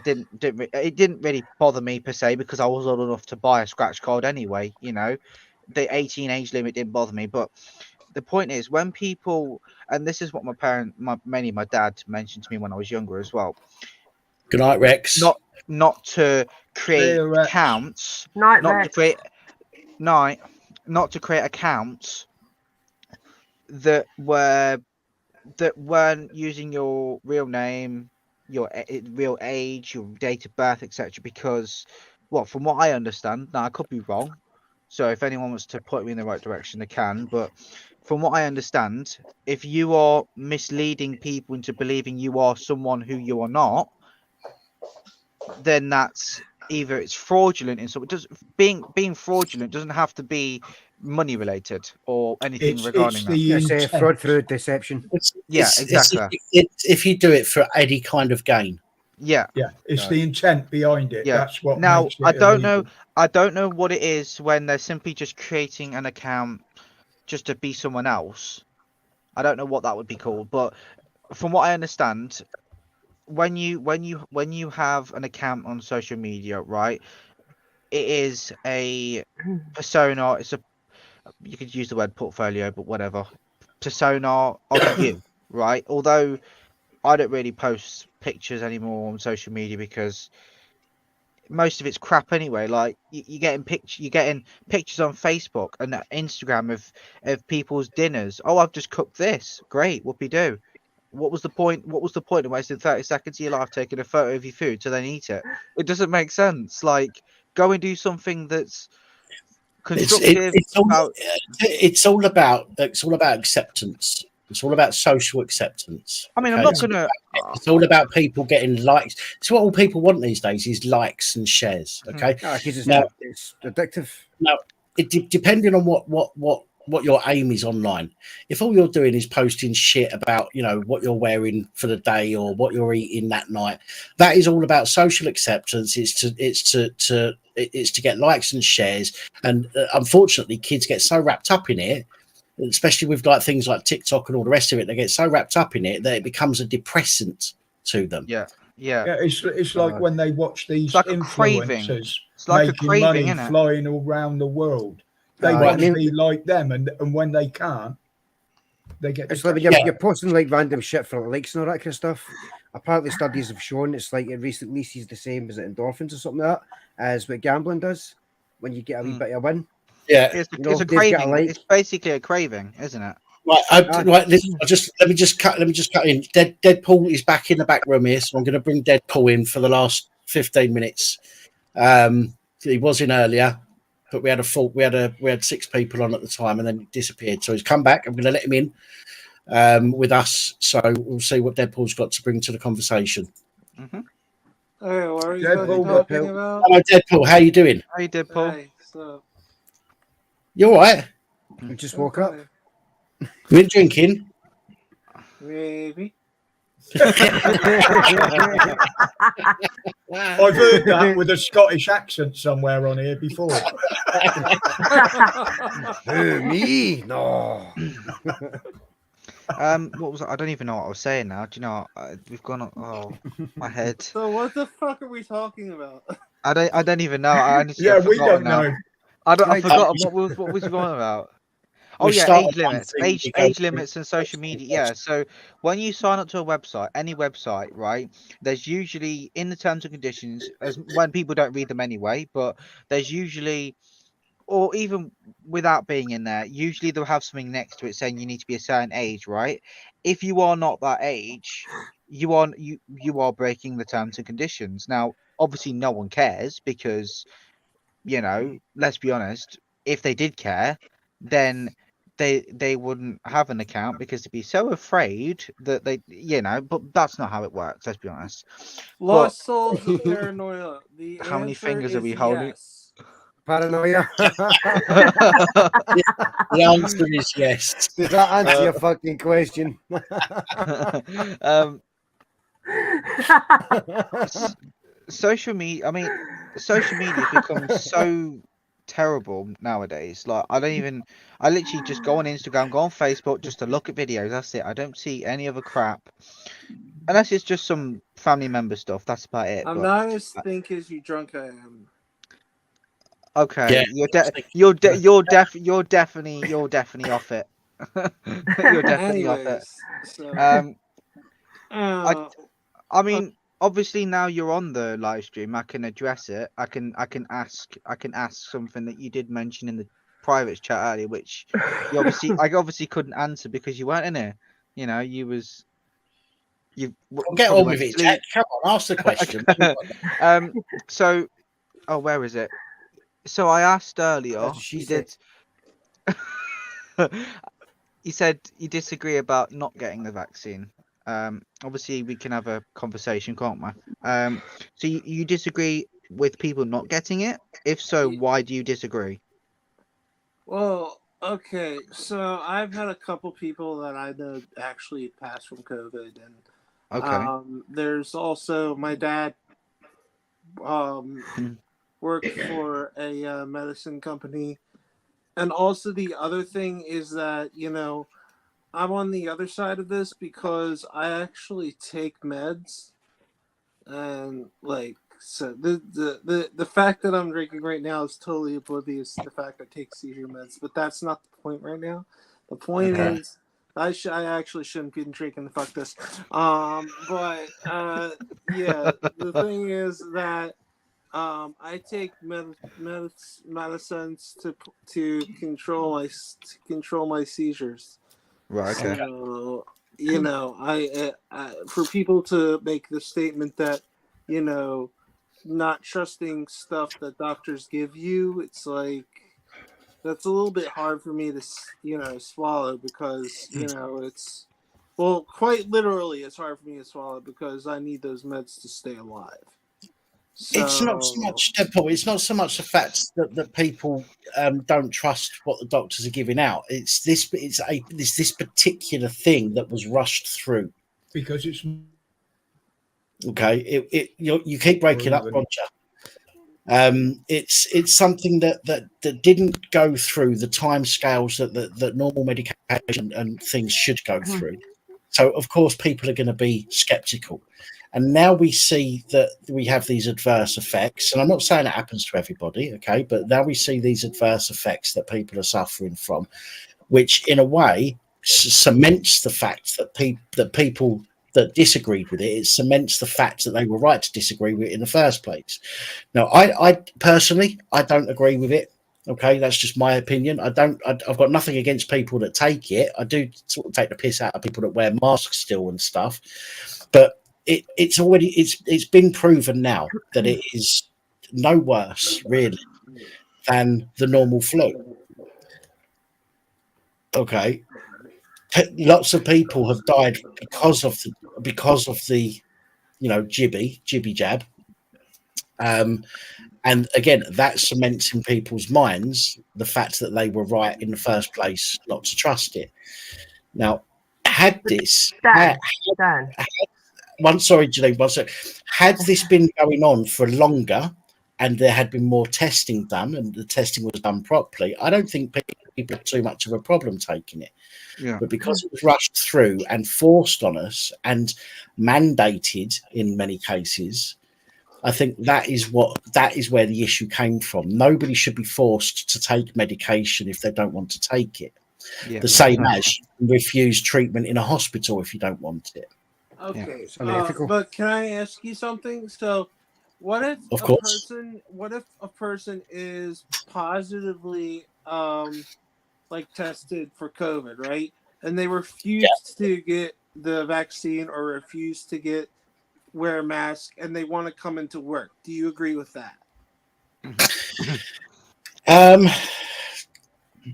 it didn't really bother me per se because I was old enough to buy a scratch card anyway. You know, the 18 age limit didn't bother me. But the point is, when people, and this is what mainly my dad mentioned to me when I was younger as well. Good night, Rex. Not to create Hey, Rex. accounts. Night, not Rex. to create not to create accounts that weren't using your real name, your real age, your date of birth, etc. Because, well, from what I understand, now I could be wrong, so if anyone wants to point me in the right direction, they can. But from what I understand, if you are misleading people into believing you are someone who you are not, then that's either it's fraudulent in some. Being fraudulent doesn't have to be money related or anything regarding that. It's fraud through deception. Exactly. If you do it for any kind of gain. Yeah. It's the intent behind it. Yeah. That's what Now makes it I don't illegal. know. I don't know what it is when they're simply just creating an account just to be someone else. I don't know what that would be called, but from what I understand, when you have an account on social media, right? It is a persona. You could use the word portfolio, but whatever. Persona of you, right? Although I don't really post pictures anymore on social media because most of it's crap anyway. Like you're getting pictures on Facebook and Instagram of people's dinners. Oh, I've just cooked this. Great, whoopie do. What was the point? What was the point of wasting 30 seconds of your life taking a photo of your food to then eat it? It doesn't make sense. Like, go and do something that's constructive. It's all about acceptance. It's all about social acceptance. I mean, I'm okay? not gonna. It's all about people getting likes. It's what all people want these days is likes and shares. Okay. It's addictive. Now, depending on what your aim is online. If all you're doing is posting shit about, what you're wearing for the day or what you're eating that night, that is all about social acceptance. It's to get likes and shares. And unfortunately, kids get so wrapped up in it, especially with like things like TikTok and all the rest of it. They get so wrapped up in it that it becomes a depressant to them. Yeah. It's like when they watch these like influencers like making money flying all around the world. They want to be like them, and when they can't, they get. It's like when you're posting like random shit for likes and all that kind of stuff. Apparently, studies have shown it's like it releases the same as endorphins or something like that as what gambling does when you get a wee bit of a win. Yeah, it's a craving. It's basically a craving, isn't it? Right, listen, let me just cut in. Deadpool is back in the back room here, so I'm going to bring Deadpool in for the last 15 minutes. He was in earlier, but we had 6 people on at the time, and then he disappeared. So he's come back. I'm going to let him in with us, so we'll see what Deadpool's got to bring to the conversation. Mm-hmm. Hey, what are you guys talking about? Hello, Deadpool. How you doing? Hey, Deadpool. Hey, so You all right? We just woke up. You been drinking? Maybe. I've heard that with a Scottish accent somewhere on here before. Me? No. What was I don't even know what I was saying now. Do you know we've gone on? Oh, my head. So what the fuck are we talking about? I don't even know. I honestly we don't know. I forgot what was going on about. Oh yeah, age limits and social media. Yeah, so when you sign up to a website, any website, right? There's usually in the terms and conditions, when people don't read them anyway, but there's usually, or even without being in there, usually they'll have something next to it saying you need to be a certain age, right? If you are not that age, you are breaking the terms and conditions. Now, obviously, no one cares because, let's be honest, if they did care, then they wouldn't have an account because they'd be so afraid that they, but that's not how it works. Let's be honest. Lost souls of paranoia. The How many answer fingers are is we holding? yes. Paranoia. The answer is yes. Does that answer your fucking question? Social media. I mean, social media becomes so terrible nowadays. Like I literally just go on Instagram, go on Facebook just to look at videos. That's it. I don't see any other crap. Unless it's just some family member stuff. That's about it. I'm But not as think as you drunk I am. okay, Yeah, you're definitely off it. You're definitely off it. Anyways, so I mean, obviously now you're on the live stream, I can address it. I can ask something that you did mention in the private chat earlier, which I obviously couldn't answer because you weren't in here. You know, you get probably on went with to it, sleep. Jack. Come on, ask the question. So, where is it? So I asked earlier. She You said. did. You said you disagree about not getting the vaccine. Obviously we can have a conversation, can't we? So you disagree with people not getting it? If so, why do you disagree? Well, okay, so I've had a couple people that I know actually pass from COVID, and Okay. there's also my dad worked for a medicine company, and also the other thing is that I'm on the other side of this because I actually take meds, and so the fact that I'm drinking right now is totally oblivious to the fact I take seizure meds, but that's not the point right now. The point is I actually shouldn't be drinking the fuck this. But yeah, the thing is that I take medicines to control my seizures. Right. Okay. So I for people to make the statement that not trusting stuff that doctors give you, it's like that's a little bit hard for me to swallow because it's quite literally it's hard for me to swallow because I need those meds to stay alive. It's not so much, Paul. It's not so much the fact that people don't trust what the doctors are giving out. It's this particular thing that was rushed through because it's okay. You keep breaking up, Roger. It's something that didn't go through the time scales that normal medication and things should go through. So of course people are going to be skeptical. And now we see that we have these adverse effects. And I'm not saying it happens to everybody, okay? But now we see these adverse effects that people are suffering from, which in a way cements the fact that people that disagreed with it, it cements the fact that they were right to disagree with it in the first place. Now, I personally, I don't agree with it. Okay, that's just my opinion. I've got nothing against people that take it. I do sort of take the piss out of people that wear masks still and stuff. But it's been proven now that it is no worse really than the normal flu. Okay, lots of people have died because of the jibby jab, and again that cements in people's minds the fact that they were right in the first place not to trust it. Now, had this Janine, had this been going on for longer and there had been more testing done and the testing was done properly, I don't think people had too much of a problem taking it. Yeah. But because it was rushed through and forced on us and mandated in many cases, I think that is where the issue came from. Nobody should be forced to take medication if they don't want to take it. Yeah. The same as you refuse treatment in a hospital if you don't want it. Okay, Yeah. but can I ask you something? So, what if a person is positively tested for COVID, right? And they refuse to get the vaccine or refuse to wear a mask, and they want to come into work. Do you agree with that?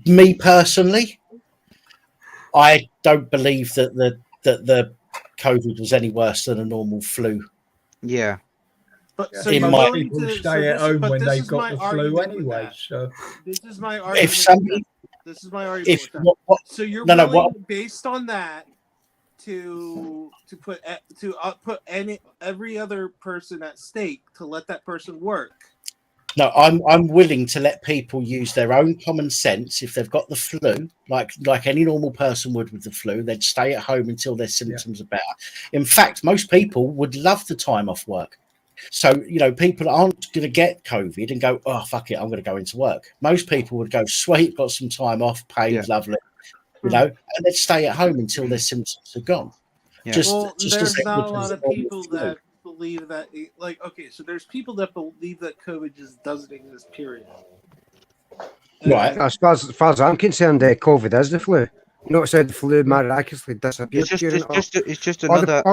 Me personally, I don't believe that the COVID was any worse than a normal flu. Yeah. But so most people stay at home when they've got the flu anyway. So this is my argument. This is my argument. So you're willing, based on that, to put every other person at stake to let that person work. No, I'm willing to let people use their own common sense. If they've got the flu, like any normal person would with the flu, they'd stay at home until their symptoms are better. In fact, most people would love the time off work. So, people aren't going to get COVID and go, oh, fuck it, I'm going to go into work. Most people would go, sweet, got some time off, paid, lovely, and they'd stay at home until their symptoms are gone. Yeah. Well, Just there's as not a lot of people flu. that believe that, okay, so there's people that believe that COVID just doesn't exist, period. Right. As far as I'm concerned, COVID is the flu. Notice how the flu miraculously disappeared. It's just another.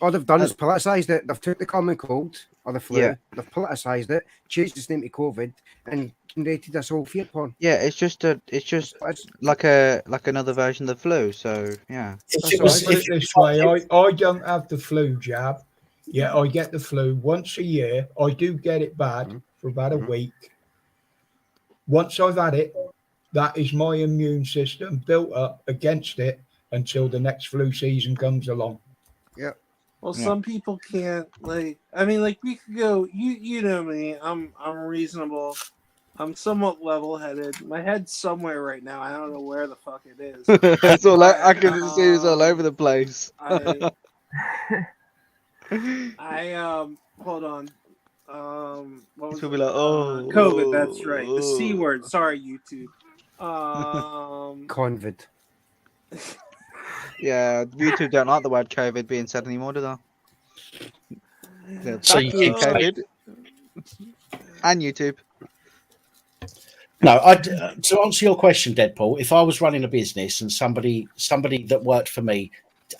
All they've done is politicised it. They've took the common cold or the flu, Yeah. they've politicised it, changed its name to COVID, and created this whole fear porn. Yeah, it's just like another version of the flu. So yeah. Put it this way, I don't have the flu jab. Yeah, I get the flu once a year. I do get it bad for about a week. Once I've had it, that is my immune system built up against it until the next flu season comes along. Yeah. Well, some people can't, we could go, you know me, I'm reasonable. I'm somewhat level-headed. My head's somewhere right now. I don't know where the fuck it is. It's all I can see it's all over the place. I hold on. What was It's gonna be like, oh, COVID, that's right. The C word. Sorry, YouTube. Convid. Yeah, YouTube don't like the word COVID being said anymore, do they? Yeah, So thank you you, keep COVID. And YouTube. No, to answer your question, Deadpool, if I was running a business and somebody that worked for me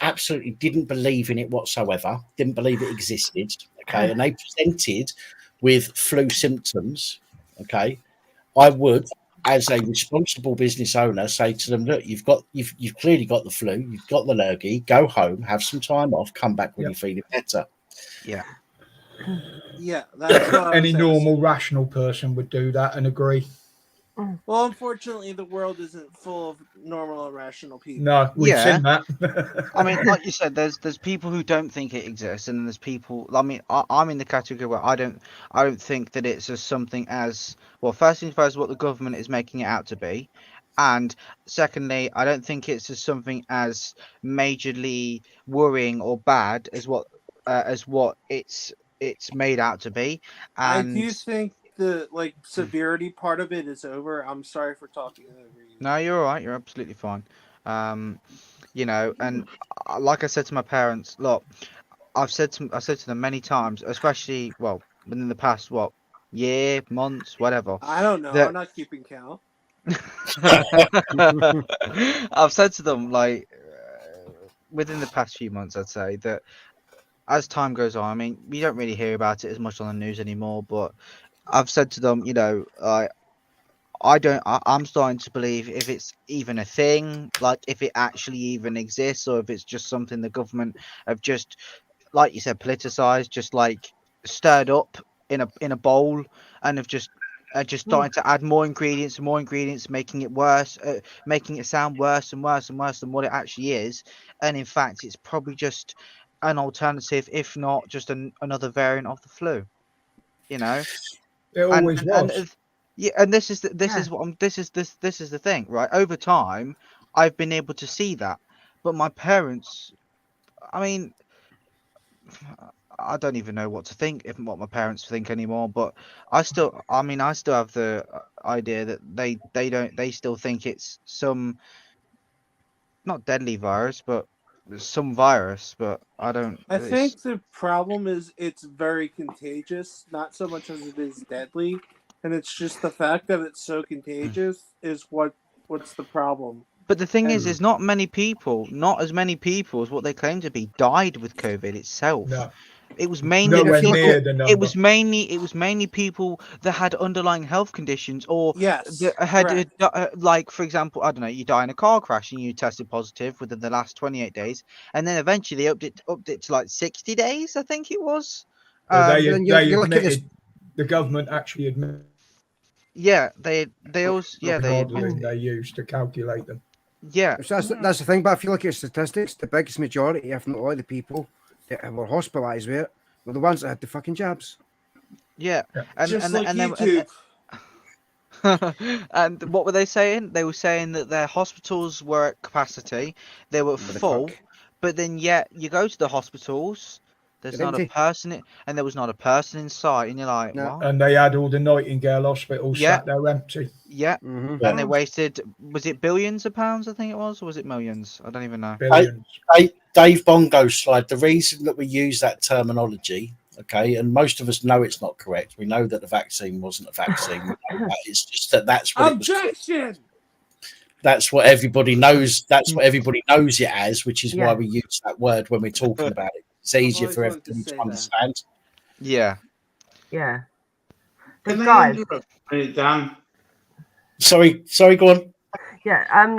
absolutely didn't believe in it whatsoever, didn't believe it existed, okay, and they presented with flu symptoms, okay, I would, as a responsible business owner, say to them, look, you've clearly got the flu, you've got the lurgy, go home, have some time off, come back when you're feeling better. Yeah. Yeah, that's what Any normal, rational person would do that and agree. Well, unfortunately, the world isn't full of normal and rational people. No, we've seen that. I mean, like you said, there's people who don't think it exists, and then there's people. I mean, I'm in the category where I don't think that it's as something as well. First things first, what the government is making it out to be, and secondly, I don't think it's as something as majorly worrying or bad as what it's made out to be. And I do think the severity part of it is over. I'm sorry for talking over you. No, you're all right. You're absolutely fine. And like I said to my parents, look, I've said to them many times, especially within the past year, months, whatever. I don't know. I'm not keeping count. I've said to them within the past few months, I'd say that as time goes on, I mean, we don't really hear about it as much on the news anymore, but I've said to them, I'm starting to believe if it's even a thing, if it actually even exists, or if it's just something the government have just, like you said, politicized, just stirred up in a bowl, and have just starting to add more ingredients, making it worse, making it sound worse and worse and worse than what it actually is. And in fact, it's probably just an alternative, if not just another variant of the flu. It always was. Yeah, and this is the thing, right? Over time, I've been able to see that, but my parents, I mean, I don't even know what to think, what my parents think anymore. But I still have the idea that they still think it's some not deadly virus, but some virus. But I don't. I think the problem is it's very contagious, not so much as it is deadly. And it's just the fact that it's so contagious is what's the problem. But the thing is, not as many people as what they claim to be died with COVID itself. No. It was mainly it was mainly people that had underlying health conditions, or that had for example, I don't know, you die in a car crash and you tested positive within the last 28 days, and then eventually they upped it to 60 days, I think it was. They admitted, the government actually admitted. Yeah, they used to calculate them. Yeah, so that's the thing. But if you look at statistics, the biggest majority, if not all the people that were hospitalised with it, were the ones that had the fucking jabs. Yeah, and Just like and then YouTube. and what were they saying? They were saying that their hospitals were at capacity, they were full, but then yet you go to the hospitals, there's They're not a empty. person, and there was not a person in sight, and you're like, what? And they had all the Nightingale hospitals Yeah. sat there empty. Yeah, Mm-hmm. and they wasted, was it billions of pounds? I think it was, or was it millions? I don't even know. Billions. Dave Bongo slide. The reason that we use that terminology, okay, and most of us know it's not correct. We know that the vaccine wasn't a vaccine. We know that. It's just that that's what Objection. that's what everybody knows. That's what everybody knows it as, which is why Yeah. we use that word when we're talking about it. It's easier always for wanted to everybody say to that. understand. Yeah. Yeah. Can But I guys, interrupt a minute, Dan? Sorry, go on. yeah,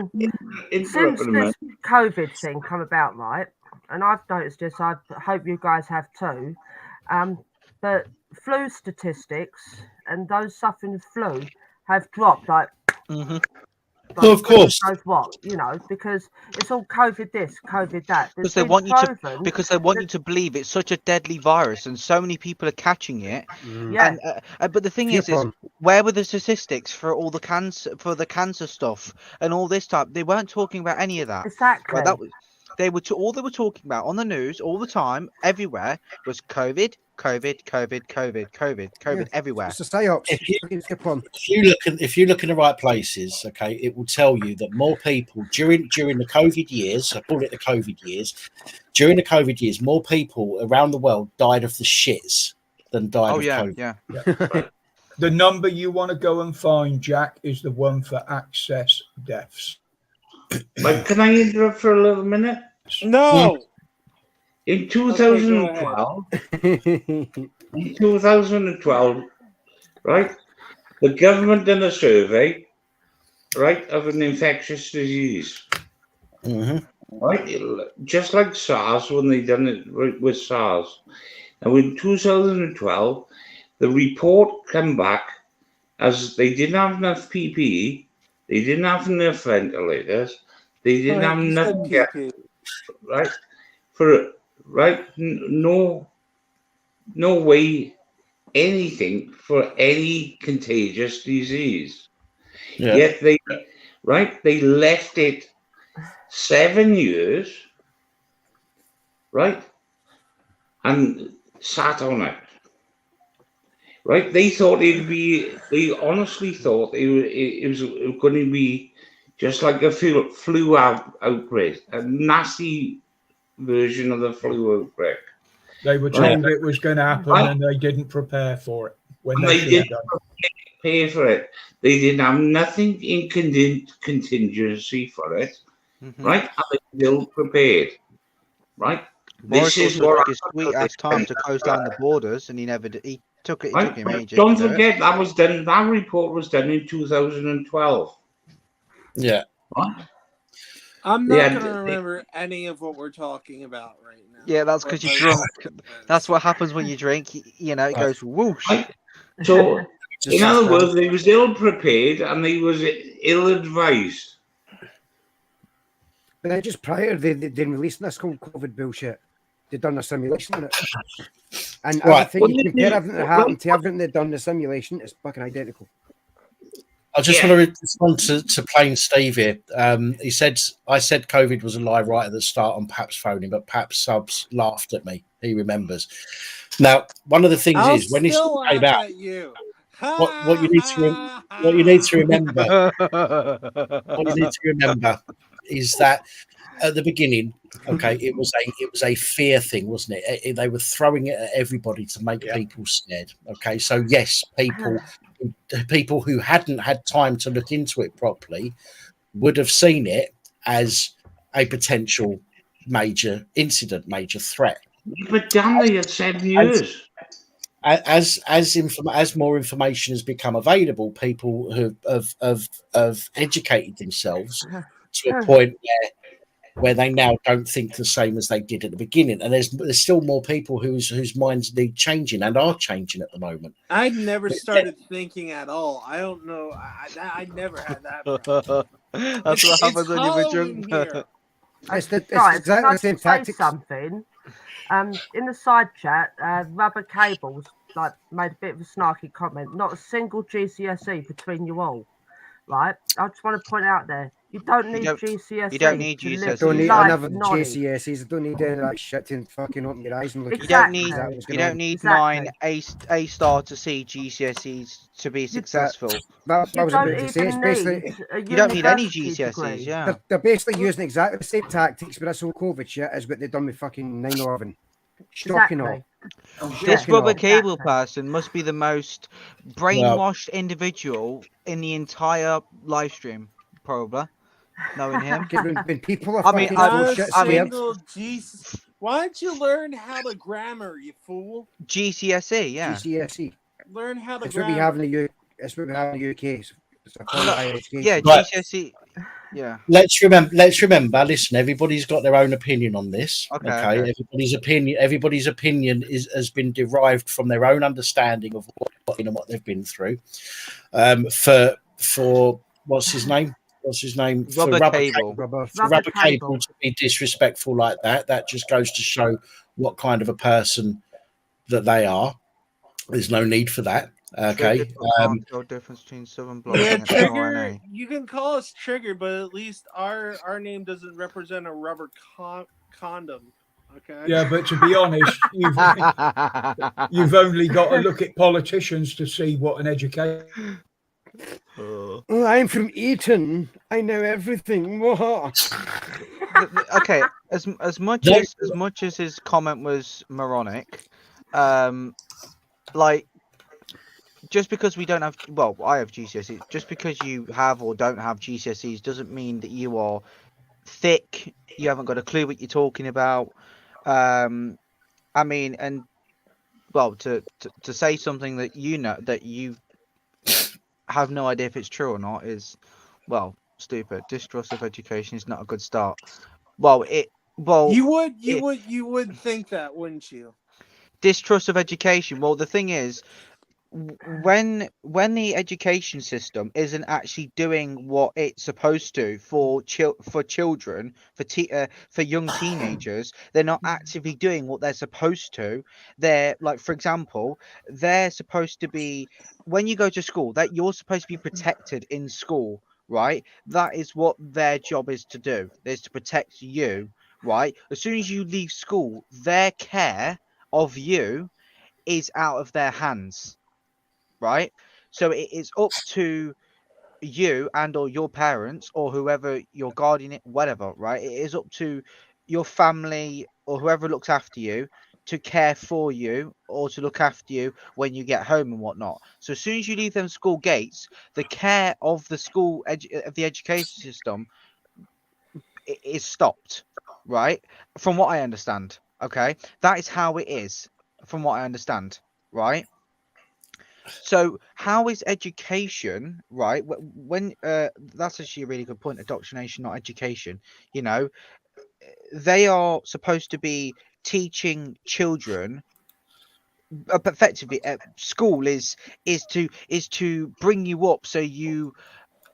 Interrupt since a this minute. COVID thing come about, right, and I've noticed this, I hope you guys have too, but flu statistics and those suffering with flu have dropped like Oh, of course. Knows what, you know, because it's all COVID this, COVID that. Because they want you to believe it's such a deadly virus, and so many people are catching it. Yeah. And but the thing is where were the statistics for all the cancer stuff and all this type? They weren't talking about any of that. Exactly. Right, all they were talking about on the news all the time, everywhere, was COVID everywhere. It's a psyops. If you look in the right places, okay, it will tell you that more people during the COVID years, I call it the COVID years, during the COVID years, more people around the world died of the shits than died of COVID. Yeah. The number you want to go and find, Jack, is the one for access deaths. Like, can I interrupt for a little minute? No. In 2012, right, the government done a survey, right, of an infectious disease. Right, just like SARS when they done it with SARS. Now in 2012, the report came back as they didn't have enough PPE, they didn't have enough ventilators, they didn't have nothing else, right? No way anything for any contagious disease. Yeah. Yet they left it 7 years, right, and sat on it. Right, they honestly thought it was going to be just like a flu outbreak, a nasty version of the flu outbreak. They were told it was going to happen and they didn't prepare for it. When they didn't prepare for it. They didn't have nothing in contingency for it, right? And they still prepared, right? Boris also took his sweet ass time to close down the borders, and he never did. He took him ages. Don't forget that was done. That report was done in 2012. Yeah. What? I'm not going to remember any of what we're talking about right now. Yeah, that's because you're drunk. That's what happens when you drink. You know, it goes whoosh. So, in other words, they was ill prepared and they was ill advised. But then just prior, they releasing this whole COVID bullshit. They'd done a simulation on it. And everything, you compare everything that happened to everything they'd done in the simulation, it's fucking identical. I just want to respond to Plain Steve here. He said, I said COVID was a lie right at the start on Pap's phoning, but Pap's subs laughed at me. He remembers. Now, one of the things is when this came out, what you need to remember is that at the beginning, okay, it was a fear thing, wasn't it? They were throwing it at everybody to make people scared. Okay, so yes, people who hadn't had time to look into it properly would have seen it as a potential major incident, major threat. But damn, they had 7 years. As more information has become available, people have educated themselves to a point where they now don't think the same as they did at the beginning, and there's still more people whose minds need changing and are changing at the moment. I never started thinking at all. I don't know. I never had that problem. That's what happens when you're drunk. Guys, exactly the same tactics. Something. In the side chat, rubber cables like made a bit of a snarky comment. Not a single GCSE between you all, right? I just want to point out there. You don't need GCSE. You don't need to GCSEs. live Don't need life another knowledge. GCSEs. I don't need any of that shit to fucking open your eyes and look You don't need exactly what's you going don't on. need 9 A star to C GCSEs to be successful. That You was about don't to say. It's even basically need a You don't need any university GCSEs, degree. yeah. they're basically using exactly the same tactics with this whole COVID shit as what they've done with fucking 9/11. Shocking all. This Shocking rubber all. cable person must be the most brainwashed individual in the entire live stream, probably. Knowing him, when people are I mean, fucking Not so a shit scared. single Jesus. Why don't you learn how to grammar, you fool? GCSE, yeah. GCSE. Learn how to It's what we grammar. have in the UK. It's what we have in the UK. It's a form of higher education. Yeah, Right. GCSE. Yeah. Let's remember. Listen, everybody's got their own opinion on this. Okay. Everybody's opinion has been derived from their own understanding of what they've been through. For what's his name? For Rubber cable. Rubber cable to be disrespectful like that just goes to show what kind of a person that they are. There's no need for that. Okay. Can't tell difference between Southern Bloc Yeah, and Trigger. mRNA. You can call us Trigger, but at least our name doesn't represent a rubber condom. Okay. Yeah, but to be honest, you've only got to look at politicians to see what an education. I'm from Eton. I know everything. Okay, as much as his comment was moronic, like, just because we don't have, well, I have GCSEs, just because you have or don't have GCSEs doesn't mean that you are thick, you haven't got a clue what you're talking about. I mean, and well, to say something that you know that you have no idea if it's true or not is, well, stupid. Distrust of education is not a good start. You would think that, wouldn't you? Distrust of education. Well, the thing is, when the education system isn't actually doing what it's supposed to for children, for young teenagers, they're not actively doing what they're supposed to. They're like, for example, they're supposed to be, when you go to school, that you're supposed to be protected in school, right? That is what their job is to do. Is to protect you, right? As soon as you leave school, their care of you is out of their hands. Right, so it is up to you and or your parents or whoever your guardian, whatever, right? It is up to your family or whoever looks after you to care for you or to look after you when you get home and whatnot. So as soon as you leave them school gates, the care of the school of the education system is stopped, right? From what I understand, okay, that is how it is. From what I understand, right? So how is education, right? When that's actually a really good point. Indoctrination, not education. You know, they are supposed to be teaching children. But effectively, school is to bring you up so you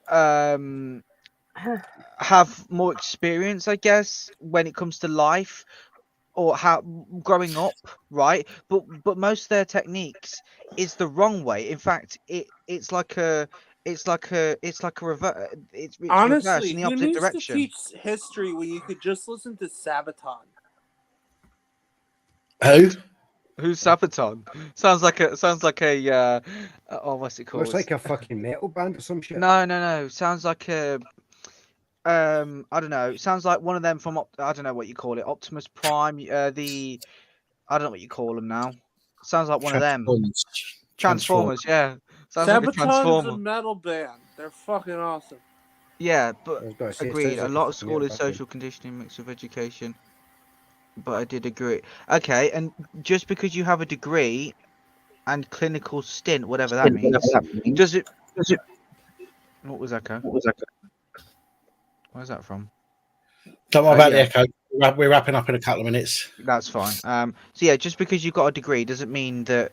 have more experience, I guess, when it comes to life or how growing up, right? But most of their techniques is the wrong way. In fact, it's like a reverse. It's reverse Honestly, in the who opposite needs direction. to teach history when you could just listen to Sabaton? Who's Sabaton? Sounds like a oh, what's it called? Looks like a fucking metal band or some shit. No. Sounds like a I don't know. Sounds like one of them from I don't know what you call it. Optimus Prime. I don't know what you call them now. Sounds like one of them. Transformers. Yeah. Sounds like a Sabaton's transformer. a metal band. They're fucking awesome. Yeah, but say, agreed. sounds A like lot a of school is fucking social conditioning mixed with education. But I did agree. Okay, and just because you have a degree and clinical stint, whatever that means, does it? What was echo? Where's that from? Don't worry about the echo. We're wrapping up in a couple of minutes. That's fine. So yeah, just because you've got a degree doesn't mean that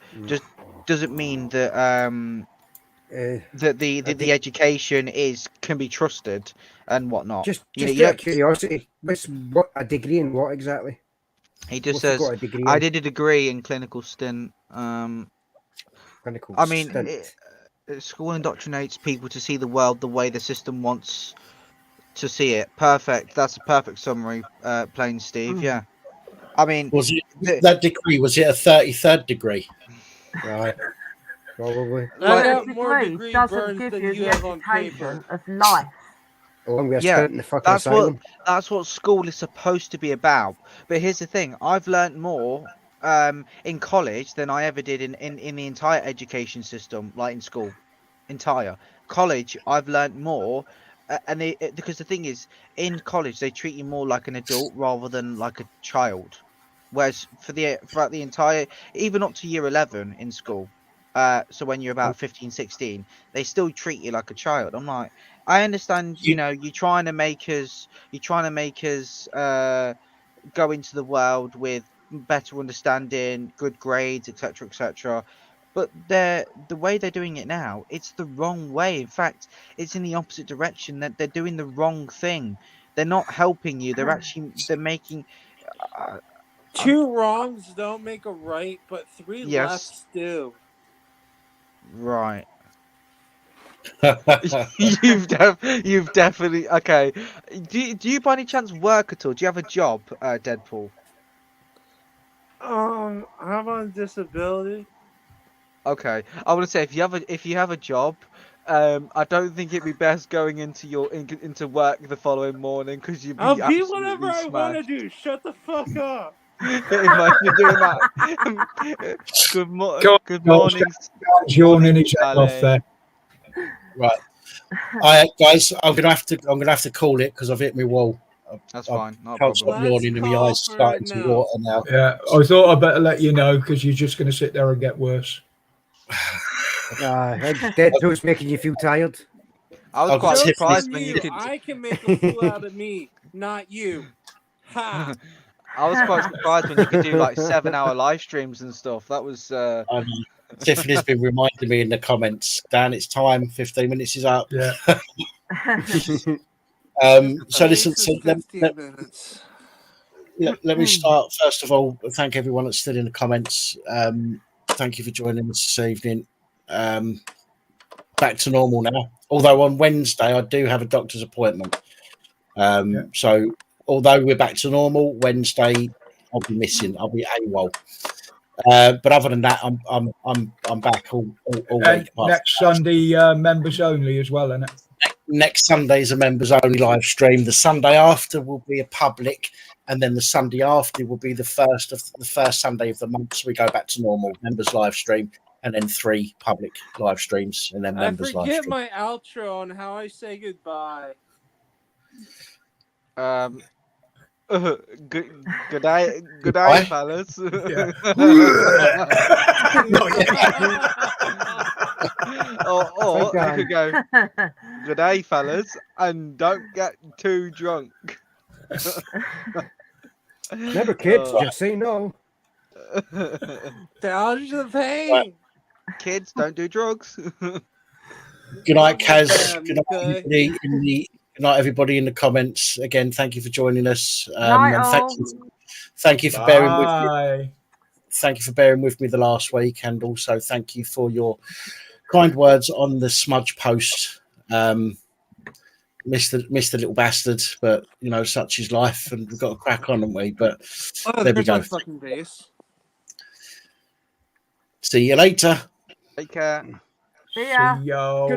that the education can be trusted and whatnot. Just you out of curiosity, what a degree in what exactly? He just says, I did a degree in clinical stint. clinical I mean, stint. school indoctrinates people to see the world the way the system wants to see it. Perfect. That's a perfect summary, plain Steve. Yeah. I mean, Was it that degree? Was it a 33rd degree? Right. Probably. I A got more degree degree doesn't burns give than you you the have on paper. education of life. Along with a yeah, stint in the fucking that's asylum. what school is supposed to be about. But here's the thing: I've learnt more in college than I ever did in the entire education system, like in school. Entire college, I've learnt more, because the thing is, in college they treat you more like an adult rather than like a child. Whereas throughout the entire, even up to year 11 in school, so when you're about 15, 16, they still treat you like a child. I'm like, I understand, you're trying to make us go into the world with better understanding, good grades, etc., etc. But the way they're doing it now, it's the wrong way. In fact, it's in the opposite direction. That they're doing the wrong thing. They're not helping you. They're making. Two wrongs don't make a right, but three Yes. lefts do. Right. You've definitely okay. Do you by any chance work at all? Do you have a job, Deadpool? I'm on disability. Okay, I want to say if you have a job, I don't think it'd be best going into work the following morning because you'd I'll be be whatever absolutely I want to smashed. do. Shut the fuck up. Imagine doing that. Good God's morning. Good yawning morning, his head off Sally. there. Right. Guys, I'm gonna have to call it because I've hit my wall. That's I fine. Not a can't stop problem. yawning and my eyes starting to water now. Yeah, I thought I'd better let you know because you're just going to sit there and get worse. Deadpool's making you feel tired. I was quite Jokes surprised on when you you. could. I can make a fool out of me, not you. Ha! I was quite surprised when you could do like 7-hour live streams and stuff. That was. Tiffany's been reminding me in the comments, Dan, it's time. 15 minutes is up. Yeah. So listen, so 15 minutes. let me start. First of all, thank everyone that's still in the comments. Thank you for joining us this evening. Back to normal now. Although on Wednesday I do have a doctor's appointment. So although we're back to normal, Wednesday I'll be missing. I'll be AWOL. But other than that, I'm back all week. Next Sunday, members only as well, isn't it? Next Sunday is a members only live stream. The Sunday after will be a public, and then the Sunday after will be the first Sunday of the month. So we go back to normal members live stream, and then 3 public live streams, and then I members live forget stream. my outro on how I say goodbye. Good day, fellas. Yeah. or you could go, good day, fellas, and don't get too drunk. Never kids, just say no. Dodge the pain. Kids, don't do drugs. Good night, Kaz. Good night, everybody good night, everybody in the comments. Again, thank you for joining us. And thank you for bearing with me. Thank you for bearing with me the last week, and also thank you for your kind words on the smudge post. Missed the little bastard, but such is life, and we've got to crack on, haven't we? But there we go. Fucking base. See you later. Take care. See ya. See ya. Good night.